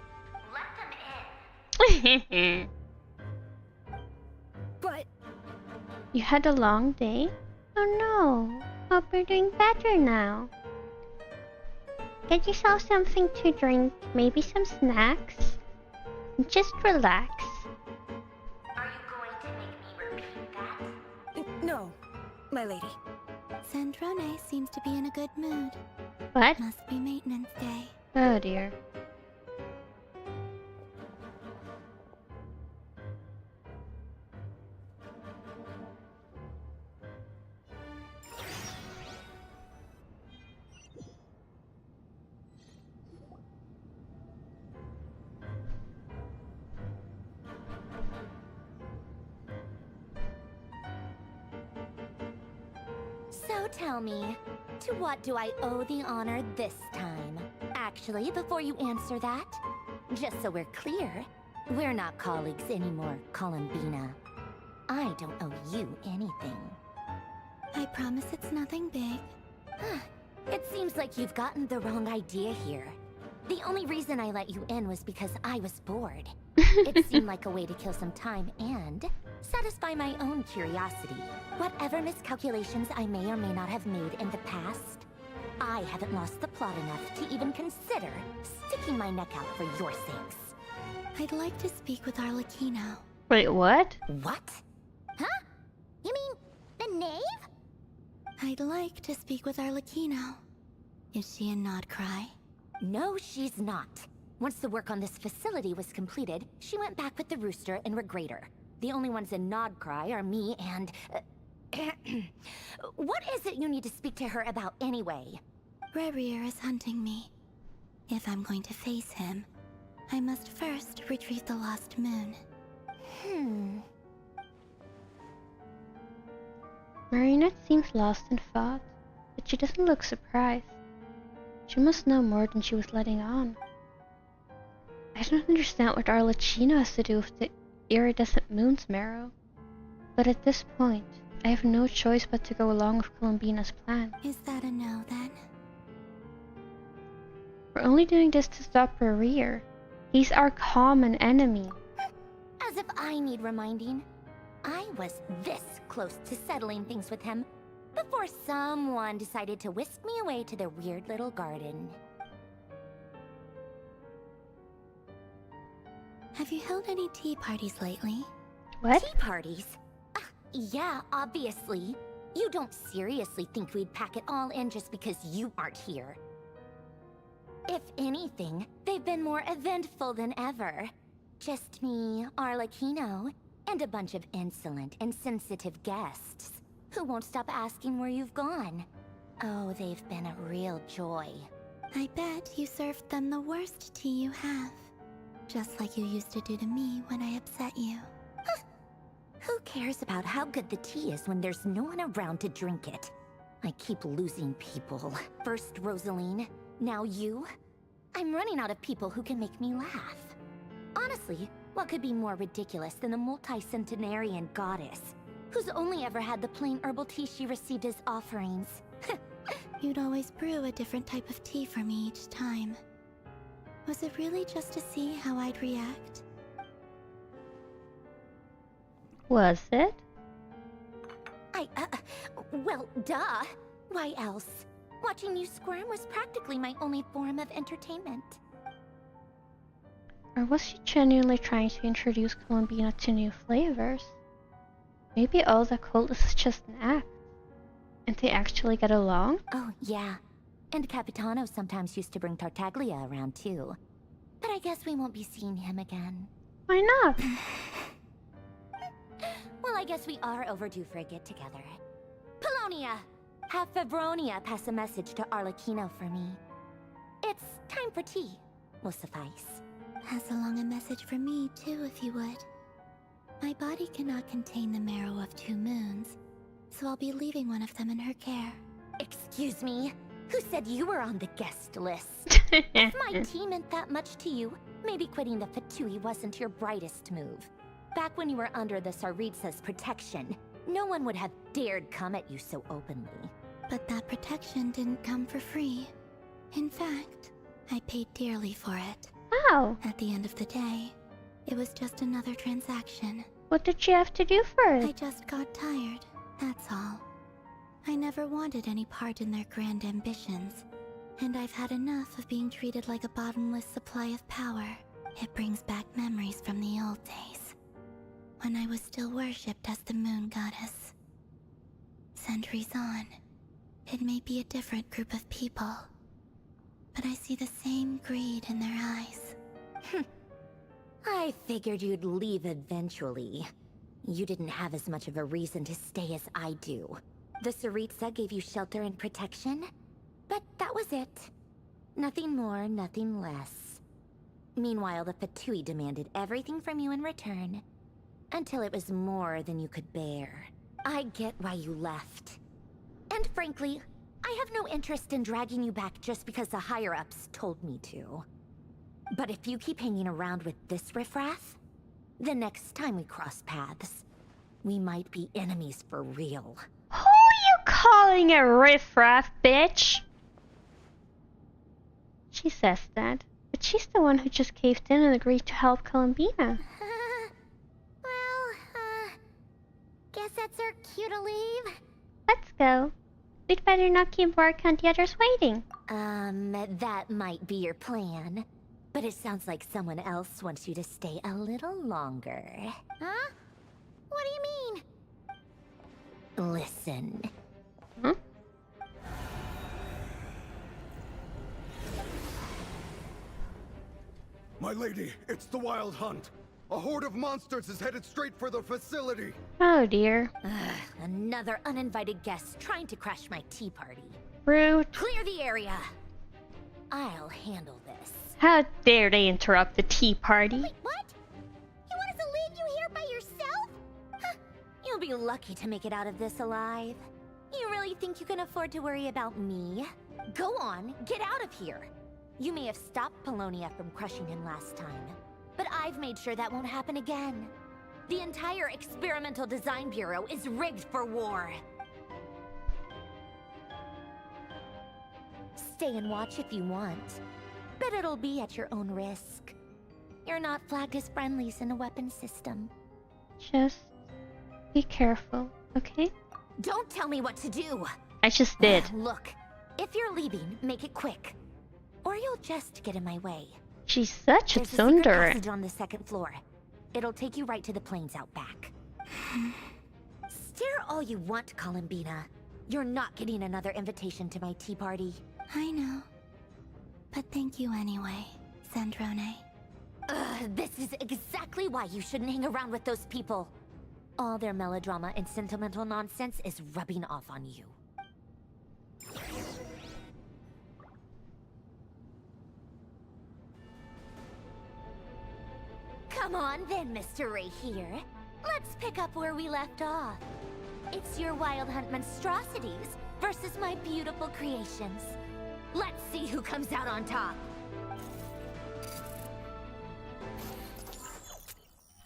But
You had a long day? Oh no. Hope you're doing better now. Get yourself something to drink, maybe some snacks. Just relax.
Are you going to make me repeat that?
no, my lady.
Zandrone seems to be in a good mood.
What?
Must be maintenance day.
Oh dear.
So tell me, to what do I owe the honor this time? Actually, before you answer that, just so we're clear, we're not colleagues anymore, Columbina. I don't owe you anything.
I promise it's nothing big.
It seems like you've gotten the wrong idea here. The only reason I let you in was because I was bored. It seemed like a way to kill some time and satisfy my own curiosity. Whatever miscalculations I may or may not have made in the past, I haven't lost the plot enough to even consider sticking my neck out for your sakes.
I'd like to speak with Arlecchino.
Wait, what?
What?
Huh? You mean the knave?
I'd like to speak with Arlecchino. Is she in Nodcry?
No, she's not. Once the work on this facility was completed, she went back with the Rooster and Regrator. The only ones in Nodcry are me and... what is it you need to speak to her about anyway?
Rerir is hunting me. If I'm going to face him, I must first retrieve the lost moon.
Marinette seems lost in thought, but she doesn't look surprised. She must know more than she was letting on. I don't understand what Arlecchino has to do with the iridescent moon's marrow. But at this point, I have no choice but to go along with Columbina's plan.
Is that a no, then?
We're only doing this to stop Rerir. He's our common enemy.
As if I need reminding. I was this close to settling things with him before someone decided to whisk me away to their weird little garden.
Have you held any tea parties lately?
What?
Tea parties? Yeah, obviously. You don't seriously think we'd pack it all in just because you aren't here. If anything, they've been more eventful than ever. Just me, Arlecchino, and a bunch of insolent and sensitive guests who won't stop asking where you've gone. Oh, they've been a real joy.
I bet you served them the worst tea you have. Just like you used to do to me when I upset you.
Who cares about how good the tea is when there's no one around to drink it? I keep losing people. First Rosaline, now you. I'm running out of people who can make me laugh. Honestly, what could be more ridiculous than the multi-centenarian goddess, who's only ever had the plain herbal tea she received as offerings?
You'd always brew a different type of tea for me each time. Was it really just to see how I'd react?
Was it?
Well, duh. Why else? Watching you squirm was practically my only form of entertainment.
Or was she genuinely trying to introduce Colombina to new flavors? Maybe all the coldness is just an act. And they actually get along?
Oh, yeah. And Capitano sometimes used to bring Tartaglia around too. But I guess we won't be seeing him again.
Why not?
Well, I guess we are overdue for a get-together. Polonia! Have Febronia pass a message to Arlecchino for me. It's time for tea. Will suffice.
Pass along a message for me, too, if you would. My body cannot contain the marrow of 2 moons, so I'll be leaving one of them in her care.
Excuse me? Who said you were on the guest list? If my tea meant that much to you, maybe quitting the Fatui wasn't your brightest move. Back when you were under the Tsaritsa's protection, no one would have dared come at you so openly.
But that protection didn't come for free. In fact, I paid dearly for it.
How?
At the end of the day, it was just another transaction.
What did you have to do for it?
I just got tired, that's all. I never wanted any part in their grand ambitions, and I've had enough of being treated like a bottomless supply of power. It brings back memories from the old days, when I was still worshipped as the moon goddess. Centuries on, it may be a different group of people, but I see the same greed in their eyes.
I figured you'd leave eventually. You didn't have as much of a reason to stay as I do. The Tsaritsa gave you shelter and protection, but that was it. Nothing more, nothing less. Meanwhile, the Fatui demanded everything from you in return, until it was more than you could bear. I get why you left. And frankly, I have no interest in dragging you back just because the higher-ups told me to. But if you keep hanging around with this riffraff, the next time we cross paths, we might be enemies for real.
Who are you calling a riffraff, bitch? She says that, but she's the one who just caved in and agreed to help Colombina.
Guess that's our cue to leave.
Let's go. We'd better not keep work on the others waiting.
That might be your plan. But it sounds like someone else wants you to stay a little longer.
Huh? What do you mean?
Listen.
Huh?
My lady, it's the Wild Hunt. A horde of monsters is headed straight for the facility.
Oh dear.
Another uninvited guest trying to crash my tea party.
Rude.
Clear the area. I'll handle this.
How dare they interrupt the tea party?
Wait, what? You want us to leave you here by yourself?
Huh. You'll be lucky to make it out of this alive. You really think you can afford to worry about me? Go on, get out of here. You may have stopped Polonia from crushing him last time, but I've made sure that won't happen again. The entire Experimental Design Bureau is rigged for war. Stay and watch if you want, but it'll be at your own risk. You're not flagged as friendlies in a weapon system.
Just be careful, okay?
Don't tell me what to do!
I just did.
Look, if you're leaving, make it quick. Or you'll just get in my way.
She's such a
There's a secret
tsundere.
passage on the 2nd floor. It'll take you right to the plains out back. Stare all you want, Colombina. You're not getting another invitation to my tea party.
I know. But thank you anyway, Sandrone.
This is exactly why you shouldn't hang around with those people. All their melodrama and sentimental nonsense is rubbing off on you. Come on then, Mr. Ray here. Let's pick up where we left off. It's your Wild Hunt monstrosities versus my beautiful creations. Let's see who comes out on top.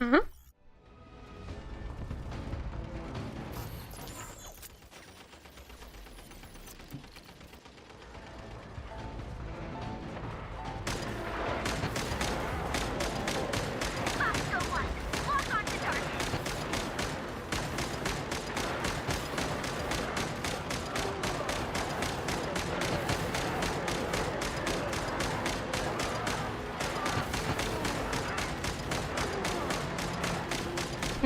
Huh?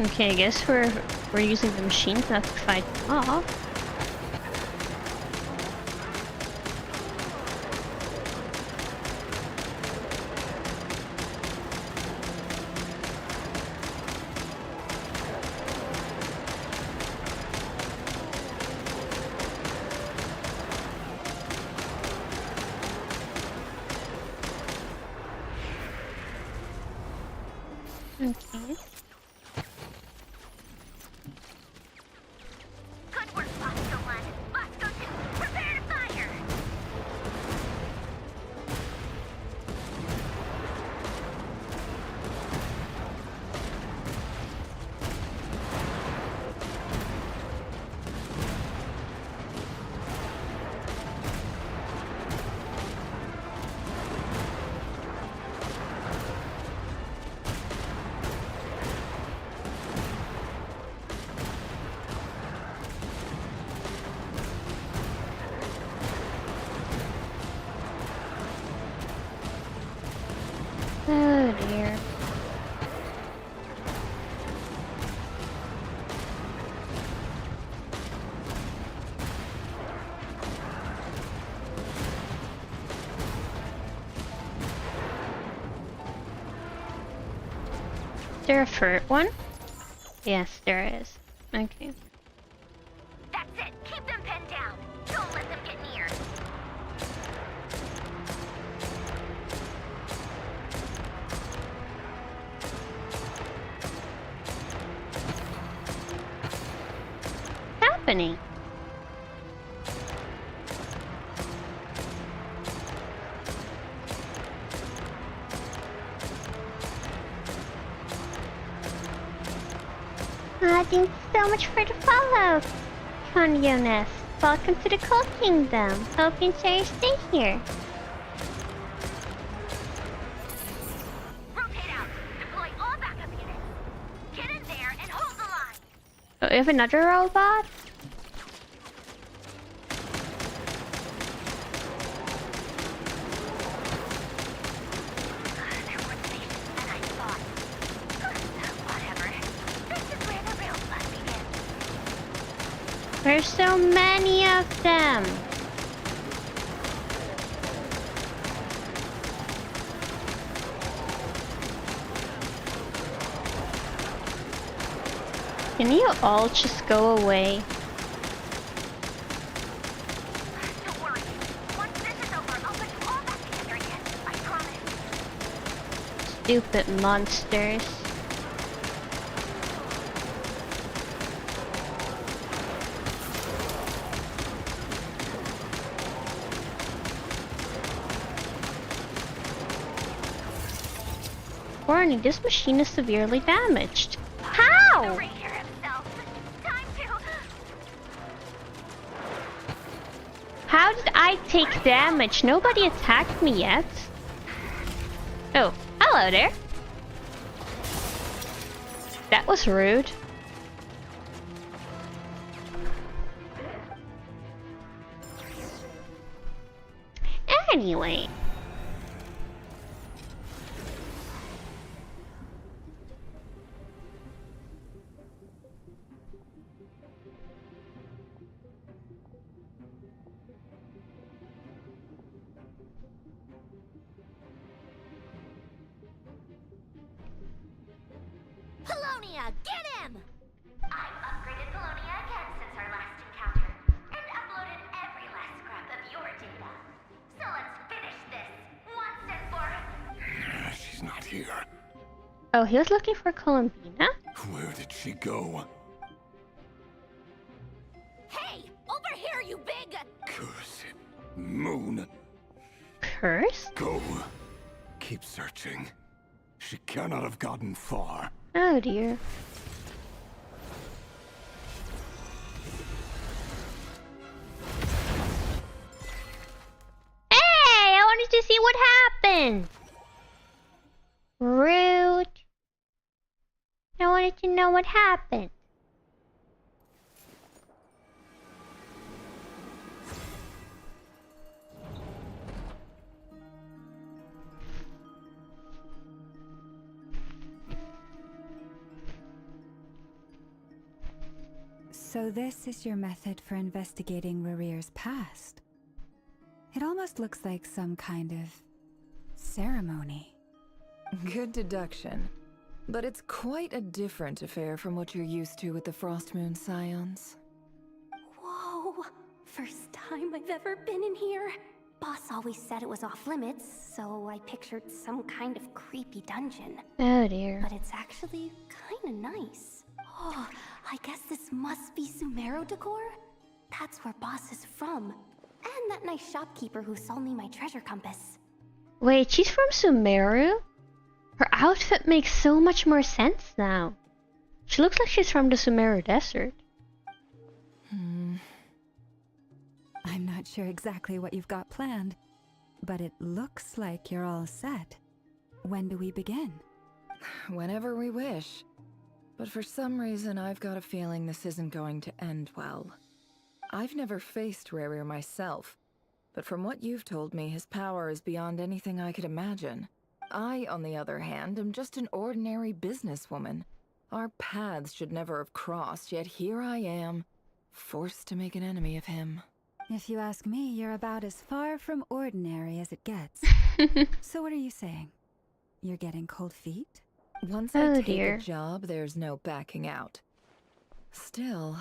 Okay, I guess we're using the machines not to fight off. Okay.
Good work, Bosco 1. Bosco 2, prepare to fire!
Oh dear. Is there a fur one? Yes, there is. Okay.
That's it! Keep them pinned down! Don't let them get near!
What's happening? Thanks so much for the follow, Jonas. Welcome to the Cold Kingdom. Hope you enjoy your stay here.
Rotate out! Deploy all backup units! Get in there and hold the line!
Oh, we have another robot? There's so many of them. Can you all just go away?
Don't worry. Once this is over, I'll put you all back together again. I promise.
Stupid monsters. Warning, this machine is severely damaged. How? How did I take damage? Nobody attacked me yet. Oh, hello there. That was rude. Anyway.
Polonia, get him! I've upgraded Polonia again since our last encounter, and uploaded every last scrap of your data. So let's finish this, once and for...
She's not here.
Oh, he was looking for Columbina?
Where did she go?
Hey! Over here, you big...
Curse it. Moon.
Curse?
Go. Keep searching. She cannot have gotten far.
Oh dear. Hey! I wanted to see what happened! Rude. I wanted to know what happened.
So this is your method for investigating Rarir's past. It almost looks like some kind of ceremony.
Good deduction. But it's quite a different affair from what you're used to with the Frost Moon Scions.
Whoa! First time I've ever been in here. Boss always said it was off limits, so I pictured some kind of creepy dungeon.
Oh dear.
But it's actually kinda nice. Oh, I guess this must be Sumero decor? That's where Boss is from. And that nice shopkeeper who sold me my treasure compass.
Wait, she's from Sumeru? Her outfit makes so much more sense now. She looks like she's from the Sumeru Desert.
I'm not sure exactly what you've got planned, but it looks like you're all set. When do we begin?
Whenever we wish. But for some reason, I've got a feeling this isn't going to end well. I've never faced Rarir myself, but from what you've told me, his power is beyond anything I could imagine. I, on the other hand, am just an ordinary businesswoman. Our paths should never have crossed, yet here I am, forced to make an enemy of him.
If you ask me, you're about as far from ordinary as it gets. So what are you saying? You're getting cold feet?
Once I take a job, there's no backing out. Still,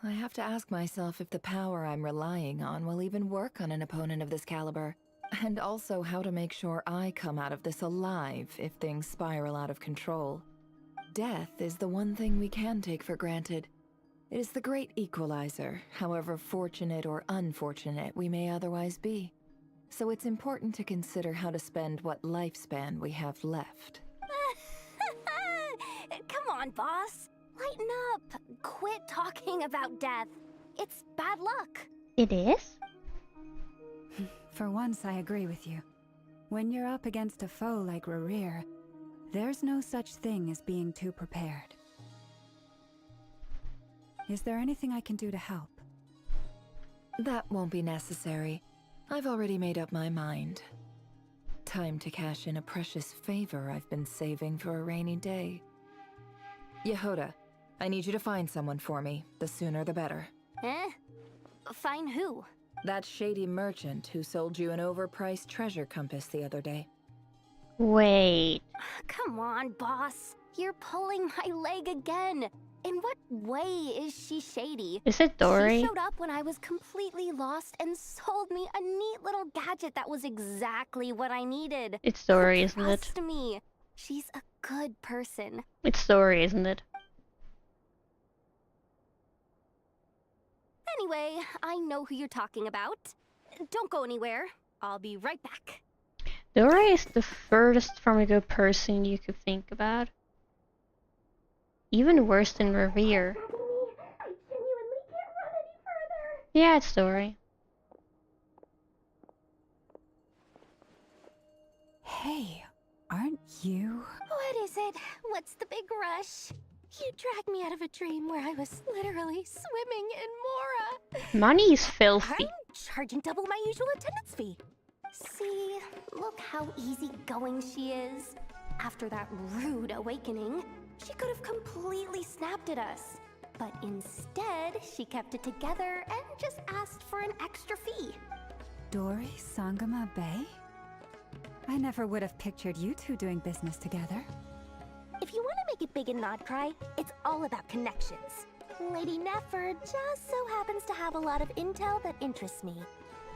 I have to ask myself if the power I'm relying on will even work on an opponent of this caliber. And also how to make sure I come out of this alive if things spiral out of control. Death is the one thing we can take for granted. It is the great equalizer, however fortunate or unfortunate we may otherwise be. So it's important to consider how to spend what lifespan we have left.
Come on, boss. Lighten up. Quit talking about death. It's bad luck.
It is?
For once, I agree with you. When you're up against a foe like Rarir, there's no such thing as being too prepared. Is there anything I can do to help?
That won't be necessary. I've already made up my mind. Time to cash in a precious favor I've been saving for a rainy day. Yehoda, I need you to find someone for me. The sooner the better.
Eh? Find who?
That shady merchant who sold you an overpriced treasure compass the other day.
Wait.
Come on, boss. You're pulling my leg again. In what way is she shady?
Is it Dory?
She showed up when I was completely lost and sold me a neat little gadget that was exactly what I needed.
It's Dory, isn't it?
Trust me. She's a good person.
It's Dory, isn't it?
Anyway, I know who you're talking about. Don't go anywhere. I'll be right back.
Dory is the furthest from a good person you could think about. Even worse than Rarir. Yeah, it's Dory.
Hey, aren't you?
What is it? What's the big rush? You dragged me out of a dream where I was literally swimming in Mora.
Money is filthy.
I'm charging double my usual attendance fee. See, look how easygoing she is. After that rude awakening, she could have completely snapped at us. But instead, she kept it together and just asked for an extra fee.
Dory Sangama Bay? I never would have pictured you two doing business together.
If you want to make it big in Nodcry, it's all about connections. Lady Nefer just so happens to have a lot of intel that interests me.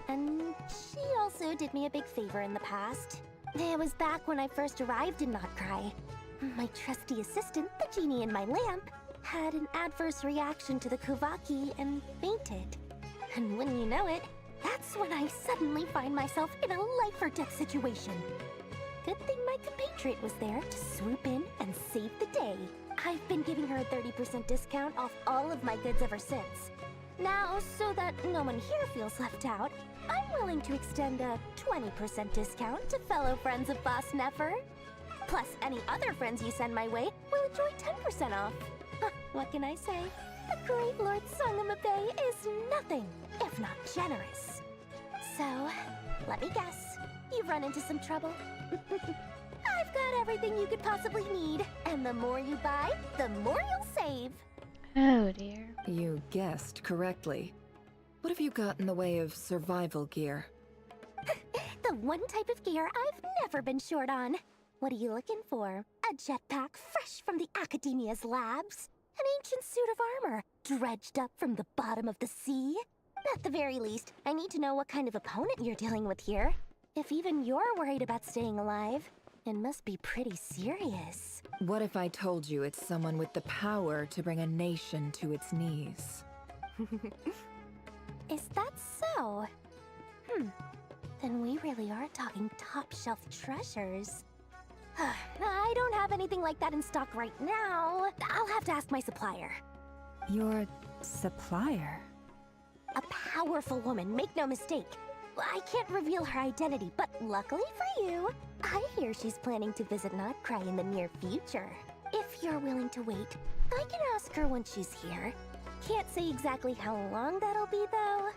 And she also did me a big favor in the past. It was back when I first arrived in Nodcry. My trusty assistant, the genie in my lamp, had an adverse reaction to the Kuvaki and fainted. And when you know it, that's when I suddenly find myself in a life-or-death situation. Good thing my compatriot was there to swoop in and save the day. I've been giving her a 30% discount off all of my goods ever since. Now, so that no one here feels left out, I'm willing to extend a 20% discount to fellow friends of Boss Nefer. Plus, any other friends you send my way will enjoy 10% off. What can I say? The great Lord Sangama Bay is nothing if not generous. So, let me guess. You've run into some trouble? I've got everything you could possibly need, and the more you buy, the more you'll save.
Oh dear.
You guessed correctly. What have you got in the way of survival gear?
The one type of gear I've never been short on. What are you looking for? A jetpack fresh from the Academia's labs? An ancient suit of armor, dredged up from the bottom of the sea? At the very least, I need to know what kind of opponent you're dealing with here. If even you're worried about staying alive, it must be pretty serious.
What if I told you it's someone with the power to bring a nation to its knees?
Is that so? Then we really are talking top-shelf treasures. I don't have anything like that in stock right now. I'll have to ask my supplier.
Your supplier?
A powerful woman, make no mistake. I can't reveal her identity, but luckily for you, I hear she's planning to visit Notcry in the near future. If you're willing to wait, I can ask her when she's here. Can't say exactly how long that'll be, though.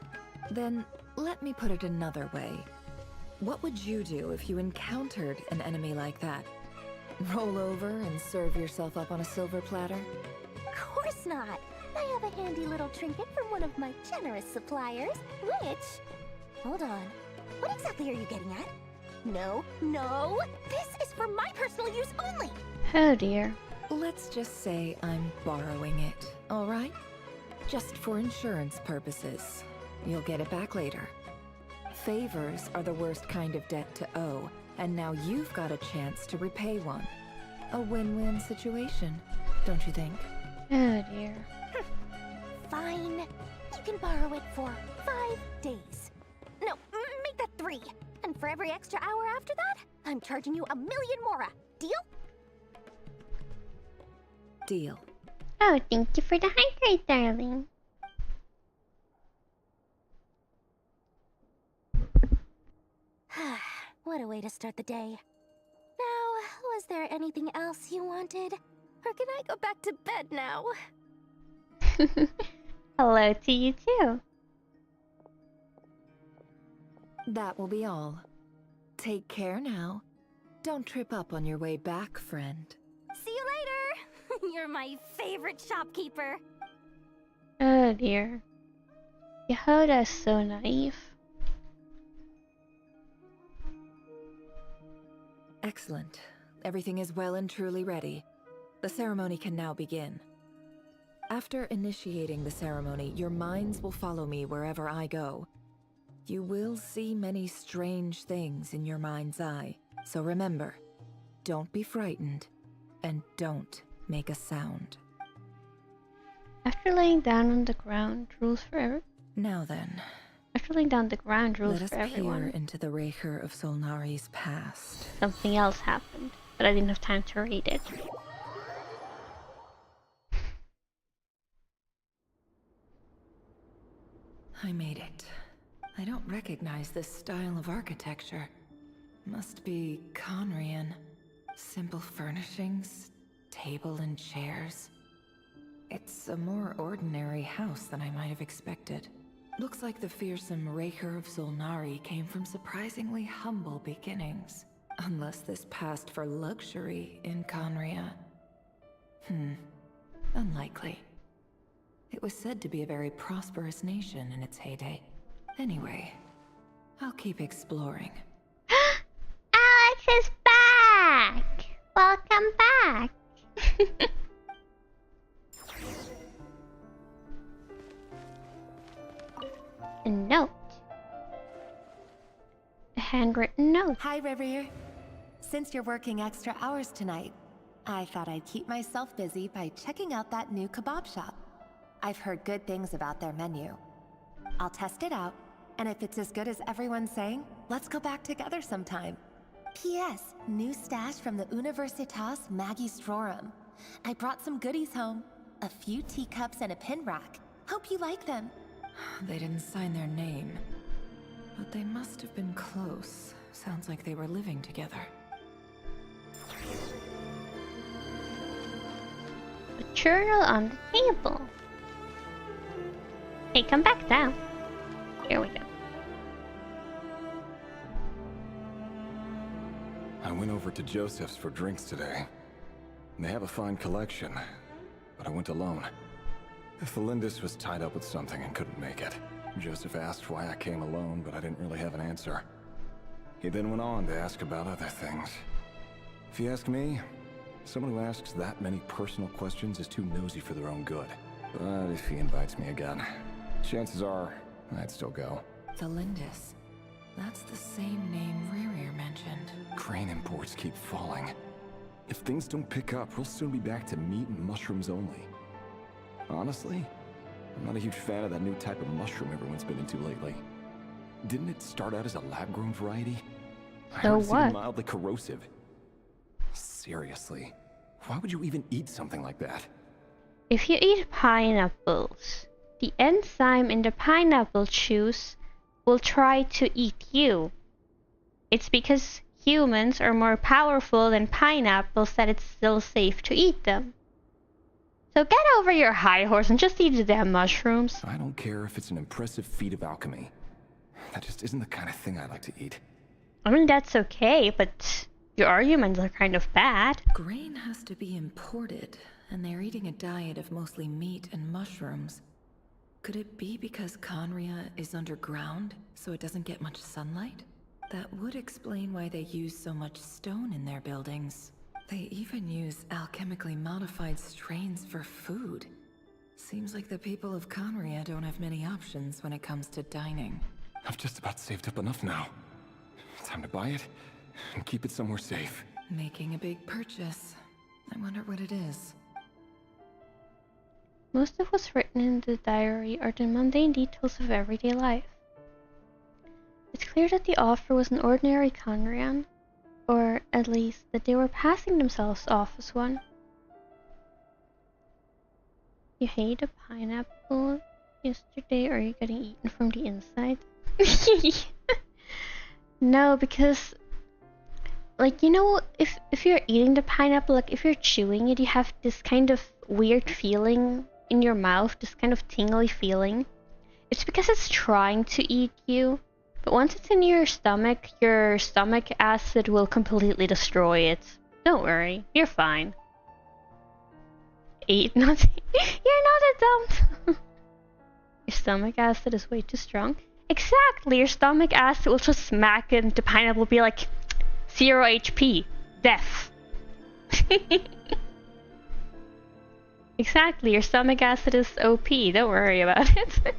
Then, let me put it another way. What would you do if you encountered an enemy like that? Roll over and serve yourself up on a silver platter?
Of course not. I have a handy little trinket from one of my generous suppliers, which... Hold on. What exactly are you getting at? No, no! This is for my personal use only!
Oh dear.
Let's just say I'm borrowing it, alright? Just for insurance purposes. You'll get it back later. Favors are the worst kind of debt to owe, and now you've got a chance to repay one. A win-win situation, don't you think?
Oh dear.
Fine. You can borrow it for 5 days. No, make that 3. And for every extra hour after that, I'm charging you 1,000,000 mora. Deal?
Deal.
Oh, thank you for the hydrate, darling.
What a way to start the day. Now, was there anything else you wanted? Or can I go back to bed now?
Hello to you too.
That will be all. Take care now. Don't trip up on your way back, friend.
See you later! You're my favorite shopkeeper.
Oh dear. Yehoda's so naive.
Excellent. Everything is well and truly ready. The ceremony can now begin. After initiating the ceremony, your minds will follow me wherever I go. You will see many strange things in your mind's eye. So remember, don't be frightened, and don't make a sound.
After laying down on the ground, rules for everyone.
Now then,
After laying down on the ground, rules
let us
for
peer
everyone.
into the Raker of Solnari's past.
Something else happened, but I didn't have time to read it.
I made it. I don't recognize this style of architecture. Must be Conrian. Simple furnishings, table and chairs. It's a more ordinary house than I might have expected. Looks like the fearsome Raker of Solnari came from surprisingly humble beginnings. Unless this passed for luxury in Conria. Unlikely. It was said to be a very prosperous nation in its heyday. Anyway, I'll keep exploring.
Alex is back! Welcome back! A note. A handwritten note.
Hi, Rivier. Since you're working extra hours tonight, I thought I'd keep myself busy by checking out that new kebab shop. I've heard good things about their menu. I'll test it out, and if it's as good as everyone's saying, let's go back together sometime. P.S. New stash from the Universitas Magistrorum. I brought some goodies home. A few teacups and a pin rack. Hope you like them.
They didn't sign their name, but they must have been close. Sounds like they were living together.
A journal on the table. Hey, come back down. Here we go.
I went over to Joseph's for drinks today. They have a fine collection, but I went alone.
Felindus was tied up with something and couldn't make it. Joseph asked why I came alone, but I didn't really have an answer. He then went on to ask about other things. If you ask me, someone who asks that many personal questions is too nosy for their own good. But if he invites me again, chances are I'd still go.
Felindus. That's the same name Rerir mentioned.
Crane imports keep falling. If things don't pick up, we'll soon be back to meat and mushrooms only. Honestly, I'm not a huge fan of that new type of mushroom everyone's been into lately. Didn't it start out as a lab-grown variety? I heard it's even mildly corrosive. Seriously, why would you even eat something like that?
If you eat pineapples, the enzyme in the pineapple juice will try to eat you. It's because humans are more powerful than pineapples that it's still safe to eat them. So get over your high horse and just eat the damn mushrooms.
I don't care if it's an impressive feat of alchemy. That just isn't the kind of thing I like to eat.
I mean, that's okay, but your arguments are kind of bad.
Grain has to be imported, and they're eating a diet of mostly meat and mushrooms. Could it be because Conria is underground, so it doesn't get much sunlight? That would explain why they use so much stone in their buildings. They even use alchemically modified strains for food. Seems like the people of Conria don't have many options when it comes to dining.
I've just about saved up enough now. Time to buy it and keep it somewhere safe.
Making a big purchase. I wonder what it is.
Most of what's written in the diary are the mundane details of everyday life. It's clear that the offer was an ordinary Conrian, or at least that they were passing themselves off as one. You hate a pineapple yesterday, or are you getting eaten from the inside? No, because, like, you know, if you're eating the pineapple, like, if you're chewing it, you have this kind of weird feeling in your mouth, this kind of tingly feeling. It's because it's trying to eat you, but once it's in your stomach acid will completely destroy it. Don't worry, you're fine. Eat nothing. You're not a dumb. Your stomach acid is way too strong. Exactly, your stomach acid will just smack it, and the pineapple will be like 0 HP, death. Exactly, your stomach acid is OP, don't worry about it.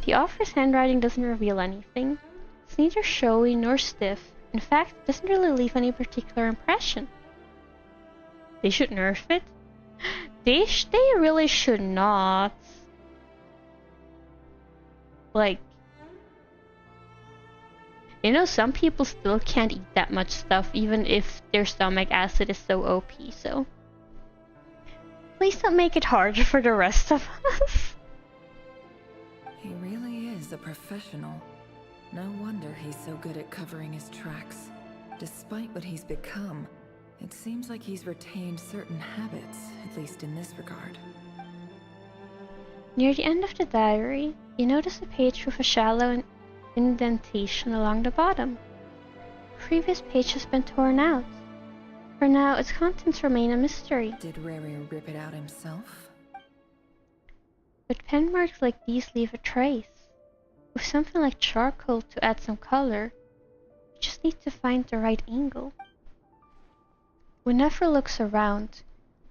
The offer's handwriting doesn't reveal anything. It's neither showy nor stiff. In fact, it doesn't really leave any particular impression. They should nerf it? They really should not. Like, you know, some people still can't eat that much stuff even if their stomach acid is so OP, so please don't make it harder for the rest of us.
He really is a professional. No wonder he's so good at covering his tracks. Despite what he's become, it seems like he's retained certain habits, at least in this regard.
Near the end of the diary, you notice a page with a shallow indentation along the bottom. The previous page has been torn out. For now, its contents remain a mystery.
Did Rerir rip it out himself?
But pen marks like these leave a trace. With something like charcoal to add some color, you just need to find the right angle. When Nefer looks around,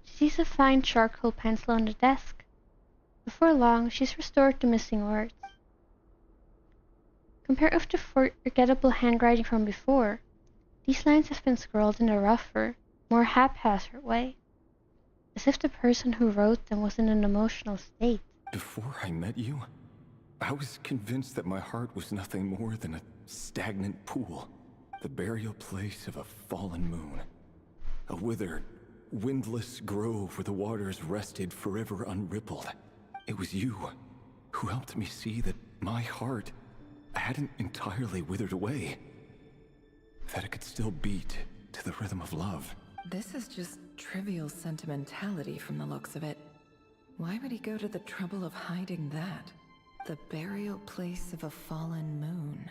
she sees a fine charcoal pencil on the desk. Before long, she's restored the missing words. Compared with the forgettable handwriting from before, these lines have been scrawled in a rougher, more haphazard way, as if the person who wrote them was in an emotional state.
Before I met you, I was convinced that my heart was nothing more than a stagnant pool, the burial place of a fallen moon, a withered, windless grove where the waters rested forever unrippled. It was you who helped me see that my heart hadn't entirely withered away, that it could still beat to the rhythm of love.
This is just trivial sentimentality from the looks of it. Why would he go to the trouble of hiding that? The burial place of a fallen moon.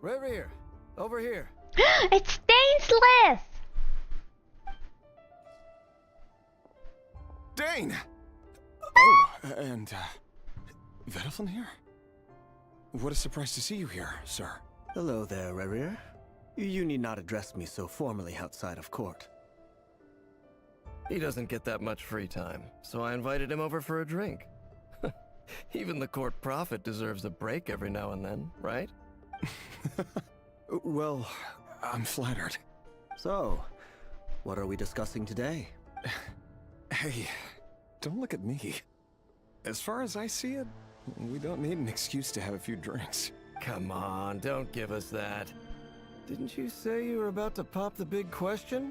Reverie, over here.
It's Dainsleif!
Dane! Oh, and, Vediflin here? What a surprise to see you here, sir.
Hello there, Rerir. You need not address me so formally outside of court.
He doesn't get that much free time, so I invited him over for a drink. Even the court prophet deserves a break every now and then, right?
Well, I'm flattered.
So, what are we discussing today?
Hey, don't look at me. As far as I see it, we don't need an excuse to have a few drinks.
Come on, don't give us that. Didn't you say you were about to pop the big question?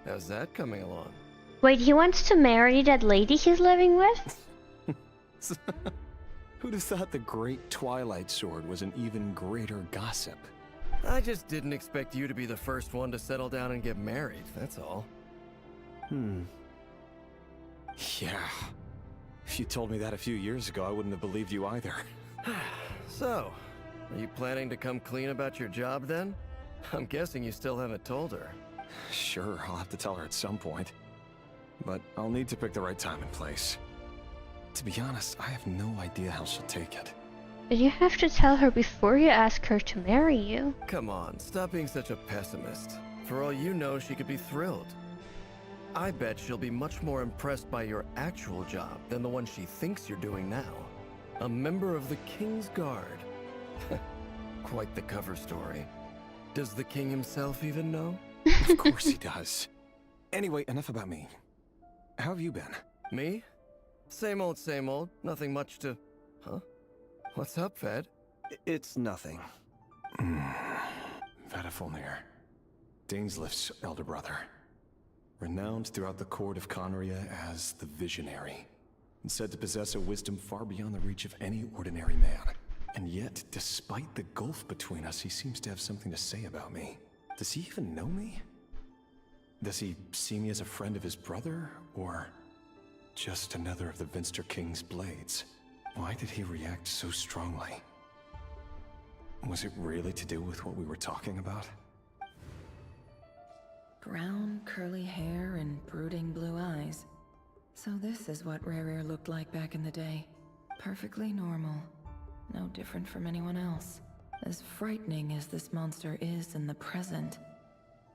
How's that coming along?
Wait, he wants to marry that lady he's living with?
Who'd have thought the great Twilight Sword was an even greater gossip?
I just didn't expect you to be the first one to settle down and get married, that's all.
Yeah. If you told me that a few years ago, I wouldn't have believed you either.
So, are you planning to come clean about your job then? I'm guessing you still haven't told her.
Sure, I'll have to tell her at some point. But I'll need to pick the right time and place. To be honest, I have no idea how she'll take it.
But you have to tell her before you ask her to marry you.
Come on, stop being such a pessimist. For all you know, she could be thrilled. I bet she'll be much more impressed by your actual job than the one she thinks you're doing now. A member of the King's Guard. Quite the cover story. Does the king himself even know?
Of course he does. Anyway, enough about me. How have you been?
Me? Same old, same old. Nothing much to... Huh? What's up, Ved?
It's nothing.
Vediflin, Dainsleif's elder brother. Renowned throughout the court of Conria as the Visionary, and said to possess a wisdom far beyond the reach of any ordinary man. And yet, despite the gulf between us, he seems to have something to say about me. Does he even know me? Does he see me as a friend of his brother, or just another of the Vinster King's blades? Why did he react so strongly? Was it really to do with what we were talking about?
Brown, curly hair and brooding blue eyes. So this is what Rerir looked like back in the day. Perfectly normal. No different from anyone else. As frightening as this monster is in the present,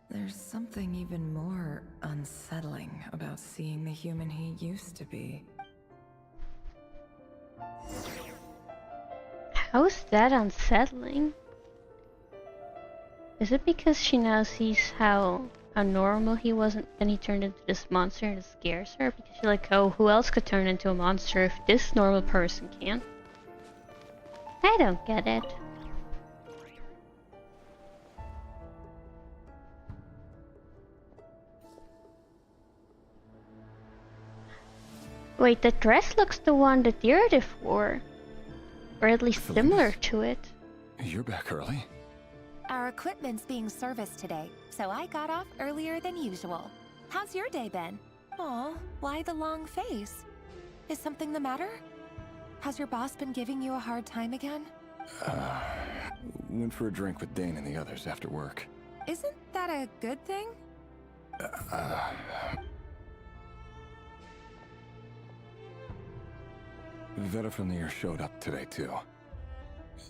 there's something even more unsettling about seeing the human he used to be.
How's that unsettling? Is it because she now sees how normal he wasn't when he turned into this monster and it scares her? Because she's like, oh, who else could turn into a monster if this normal person can? I don't get it. Wait, the dress looks the one that Deirdre wore. Or at least similar to it.
You're back early.
Our equipment's being serviced today, so I got off earlier than usual. How's your day been? Aw, why the long face? Is something the matter? Has your boss been giving you a hard time again?
Went for a drink with Dane and the others after work.
Isn't that a good thing?
Vediflin showed up today too.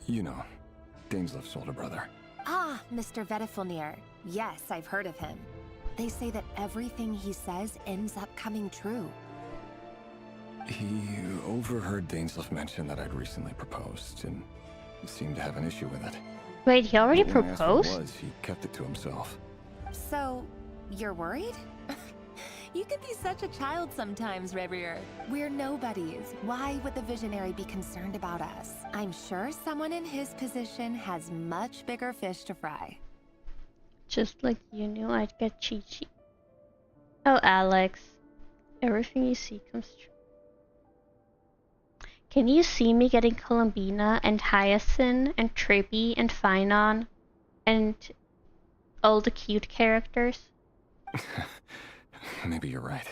You know, Dainsleif's older brother.
Ah, Mr. Vediflin. Yes, I've heard of him. They say that everything he says ends up coming true.
He overheard Dainsleif mention that I'd recently proposed and seemed to have an issue with it.
Wait, he already
But when I asked what it
proposed?
was, he kept it to himself.
So, you're worried? You can be such a child sometimes, Reverie. We're nobodies. Why would the Visionary be concerned about us? I'm sure someone in his position has much bigger fish to fry.
Just like you knew I'd get Chi-Chi. Oh, Alex. Everything you see comes true. Can you see me getting Columbina and Hyacinth and Trippy and Finon and all the cute characters?
Maybe you're right.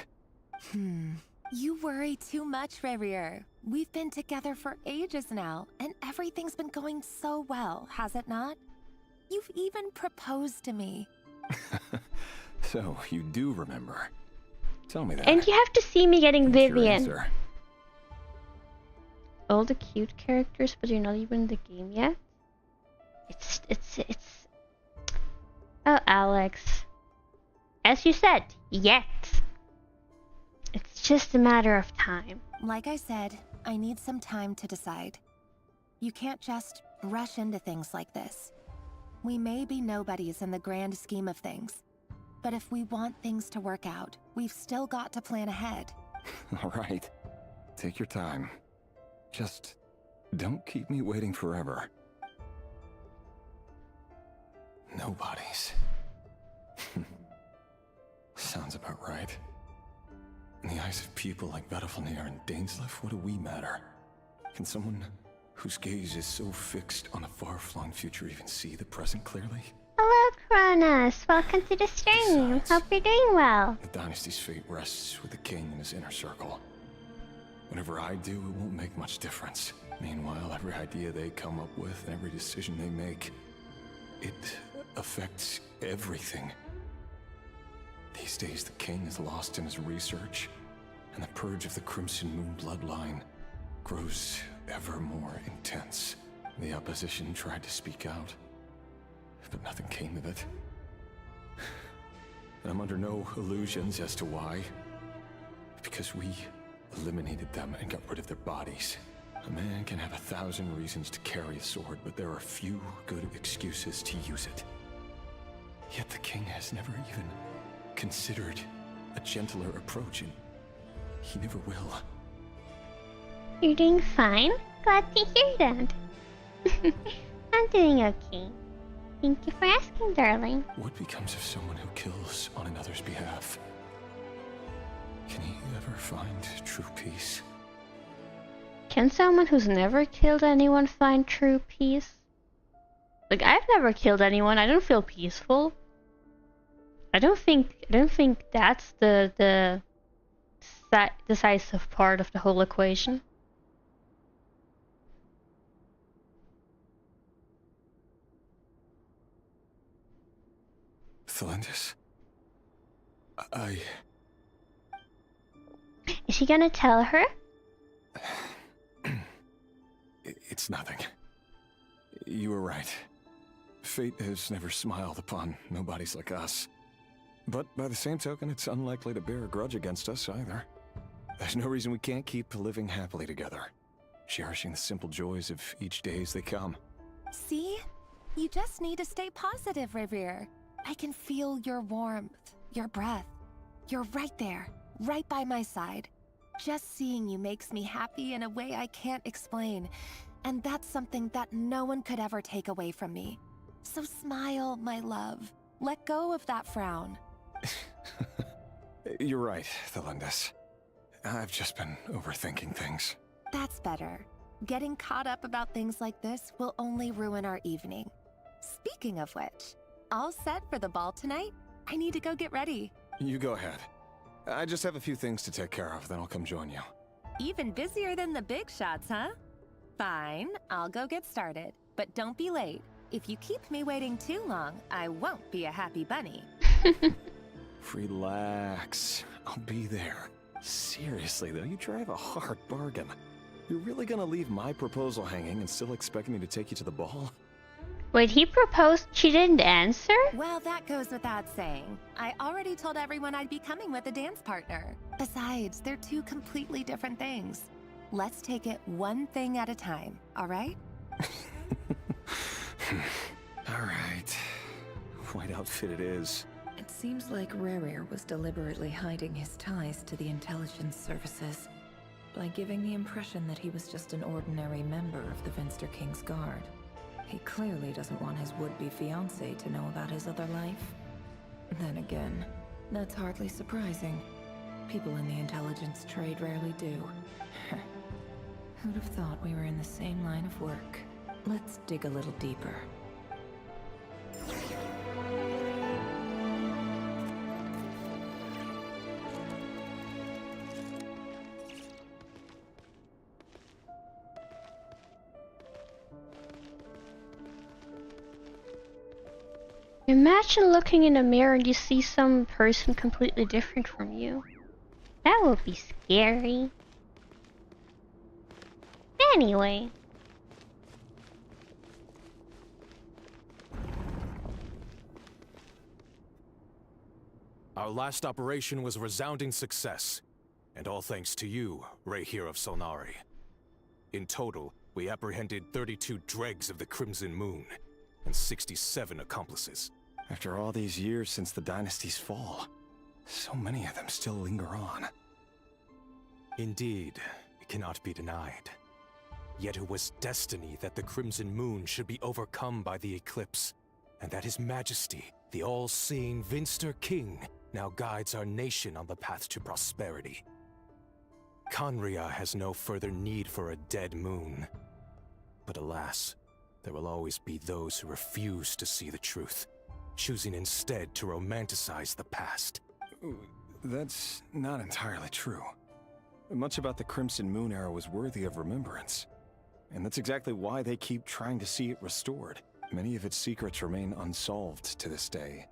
You worry too much, Reverie. We've been together for ages now, and everything's been going so well, has it not?
You've even proposed to me.
So, you do remember. Tell me that.
And you have to see me getting
What's your
Vivian.
answer?
All the cute characters, but you're not even in the game yet? It's... Oh, Alex. As you said, yet. It's just a matter of time.
Like I said, I need some time to decide. You can't just rush into things like this. We may be nobodies in the grand scheme of things, but if we want things to work out, we've still got to plan ahead.
All right. Take your time. Just don't keep me waiting forever. Nobodies. Sounds about right. In the eyes of people like Battlefnir and Dainsleif, what do we matter? Can someone whose gaze is so fixed on a far-flung future even see the present clearly?
Hello, Kronos. Welcome to the stream. Hope you're doing well.
The dynasty's fate rests with the king and his inner circle. Whatever I do, it won't make much difference. Meanwhile, every idea they come up with and every decision they make, it affects everything. These days, the king is lost in his research, and the purge of the Crimson Moon bloodline grows ever more intense. The opposition tried to speak out, but nothing came of it. And I'm under no illusions as to why. Because we eliminated them and got rid of their bodies. A man can have 1,000 reasons to carry a sword, but there are few good excuses to use it. Yet the king has never even considered a gentler approach, and he never will.
You're doing fine? Glad to hear that. I'm doing okay. Thank you for asking, darling.
What becomes of someone who kills on another's behalf? Can he ever find true peace?
Can someone who's never killed anyone find true peace? Like, I've never killed anyone. I don't feel peaceful. I don't think that's the decisive part of the whole equation.
Thelindis?
Is he gonna tell her?
It's nothing. You were right. Fate has never smiled upon nobodies like us. But by the same token, it's unlikely to bear a grudge against us either. There's no reason we can't keep living happily together, cherishing the simple joys of each day as they come.
See? You just need to stay positive, Revere. I can feel your warmth, your breath. You're right there, right by my side. Just seeing you makes me happy in a way I can't explain. And that's something that no one could ever take away from me. So smile, my love. Let go of that frown.
You're right, Thelindis. I've just been overthinking things.
That's better. Getting caught up about things like this will only ruin our evening. Speaking of which, all set for the ball tonight? I need to go get ready.
You go ahead. I just have a few things to take care of, then I'll come join you.
Even busier than the big shots, huh? Fine, I'll go get started. But don't be late. If you keep me waiting too long, I won't be a happy bunny.
Relax. I'll be there. Seriously, though, you drive a hard bargain. You're really gonna leave my proposal hanging and still expect me to take you to the ball?
Wait, he proposed, she didn't answer?
Well, that goes without saying. I already told everyone I'd be coming with a dance partner. Besides, they're two completely different things. Let's take it one thing at a time, all right?
All right. White outfit it is.
It seems like Rerir was deliberately hiding his ties to the intelligence services by giving the impression that he was just an ordinary member of the Venster King's Guard. He clearly doesn't want his would-be fiancée to know about his other life. Then again, that's hardly surprising. People in the intelligence trade rarely do. Who'd have thought we were in the same line of work? Let's dig a little deeper.
Imagine looking in a mirror and you see some person completely different from you. That would be scary. Anyway.
Our last operation was a resounding success, and all thanks to you, Rehir of Solnari. In total, we apprehended 32 dregs of the Crimson Moon, and 67 accomplices.
After all these years since the dynasty's fall, so many of them still linger on.
Indeed, it cannot be denied. Yet it was destiny that the Crimson Moon should be overcome by the eclipse, and that His Majesty, the all-seeing Vinster King, now guides our nation on the path to prosperity. Conria has no further need for a dead moon. But alas, there will always be those who refuse to see the truth, choosing instead to romanticize the past.
That's not entirely true. Much about the Crimson Moon era was worthy of remembrance. And that's exactly why they keep trying to see it restored. Many of its secrets remain unsolved to this day.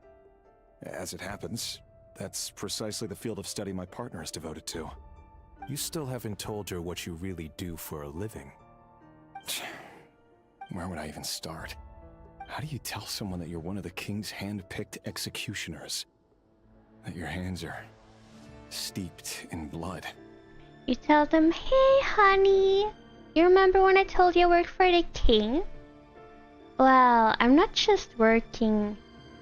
As it happens, that's precisely the field of study my partner is devoted to.
You still haven't told her what you really do for a living.
Where would I even start? How do you tell someone that you're one of the king's hand-picked executioners? That your hands are steeped in blood?
You tell them, hey honey, you remember when I told you I worked for the king? Well, I'm not just working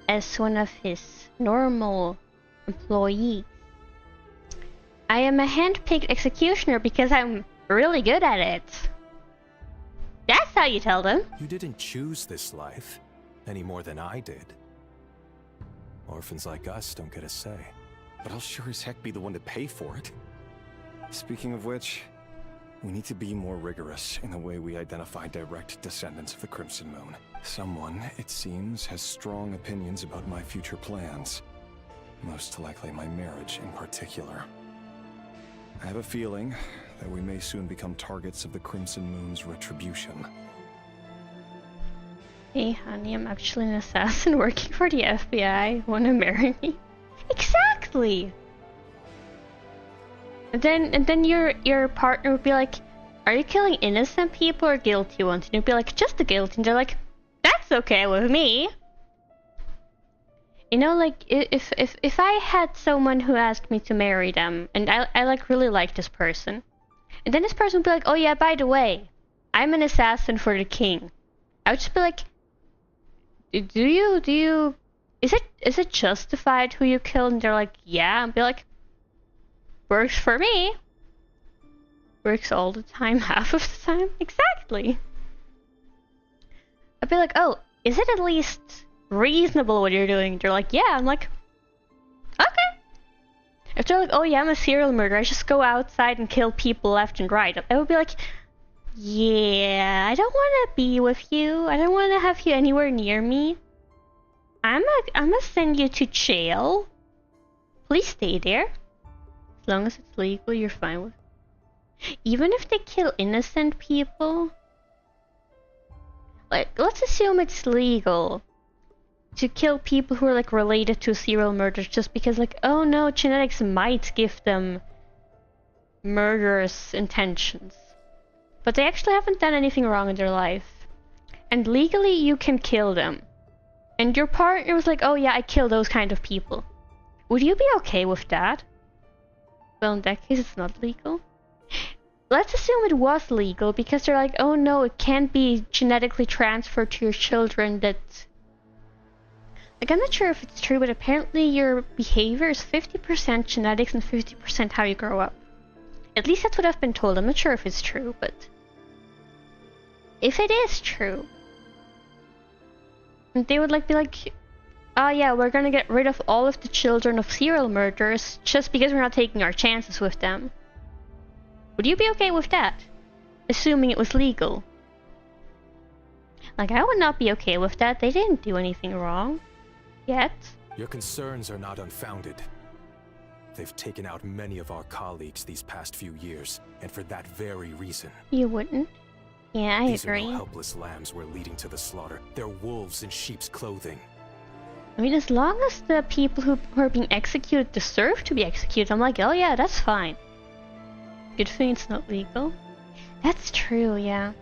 as one of his normal employees. I am a hand-picked executioner because I'm really good at it. That's how you tell them.
You didn't choose this life, any more than I did. Orphans like us don't get a say.
But I'll sure as heck be the one to pay for it. Speaking of which, we need to be more rigorous in the way we identify direct descendants of the Crimson Moon. Someone, it seems, has strong opinions about my future plans. Most likely my marriage in particular. I have a feeling that we may soon become targets of the Crimson Moon's retribution.
Hey honey, I'm actually an assassin working for the FBI. Wanna marry me? Exactly! And then your partner would be like, are you killing innocent people or guilty ones? And you'd be like, just the guilty. And they're like, that's okay with me. You know, like, if I had someone who asked me to marry them, and I like really like this person, and then this person would be like, oh yeah, by the way, I'm an assassin for the king. I would just be like, do you, is it justified who you killed? And they're like, yeah. I'd be like, works for me. Works all the time, half of the time. Exactly. I'd be like, oh, is it at least reasonable what you're doing? They're like, yeah. I'm like, okay. If they're like, oh yeah, I'm a serial murderer, I just go outside and kill people left and right, I would be like, yeah, I don't want to be with you. I don't want to have you anywhere near me. I'm gonna send you to jail. Please stay there. As long as it's legal, you're fine with it. Even if they kill innocent people, like, let's assume it's legal to kill people who are like related to serial murders just because, like, oh no, genetics might give them murderous intentions. But they actually haven't done anything wrong in their life. And legally you can kill them. And your partner was like, oh yeah, I kill those kind of people. Would you be okay with that? Well, in that case, it's not legal. Let's assume it was legal because they're like, oh no, it can't be genetically transferred to your children. That, like, I'm not sure if it's true, but apparently your behavior is 50% genetics and 50% how you grow up. At least that's what I've been told. I'm not sure if it's true, but if it is true, they would be like, oh yeah, we're gonna get rid of all of the children of serial murderers just because we're not taking our chances with them. Would you be okay with that? Assuming it was legal. Like, I would not be okay with that. They didn't do anything wrong. Yet.
Your concerns are not unfounded. They've taken out many of our colleagues these past few years, and for that very reason.
You wouldn't? Yeah, I agree.
These are no helpless lambs we're leading to the slaughter. They're wolves in sheep's clothing.
I mean, as long as the people who are being executed deserve to be executed, I'm like, oh yeah, that's fine. Good thing it's not legal. That's true, yeah.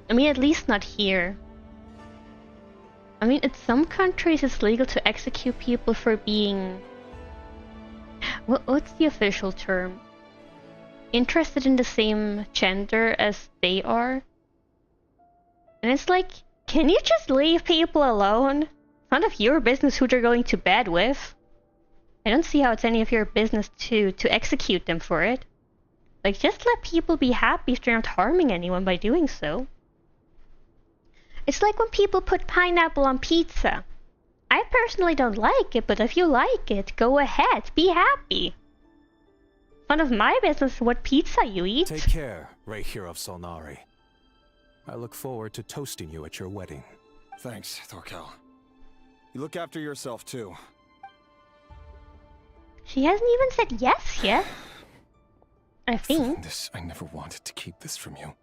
I mean, at least not here. I mean, in some countries it's legal to execute people for being... What's the official term? Interested in the same gender as they are. And it's like, can you just leave people alone? It's none of your business who they're going to bed with. I don't see how it's any of your business to execute them for it. Like, just let people be happy if they're not harming anyone by doing so. It's like when people put pineapple on pizza. I personally don't like it, but if you like it, go ahead, be happy. None of my business what pizza you eat.
Take care, Rey Hero of Solnari. I look forward to toasting you at your wedding.
Thanks, Thorkel. You look after yourself, too.
She hasn't even said yes yet. I think.
I never wanted to keep this from you.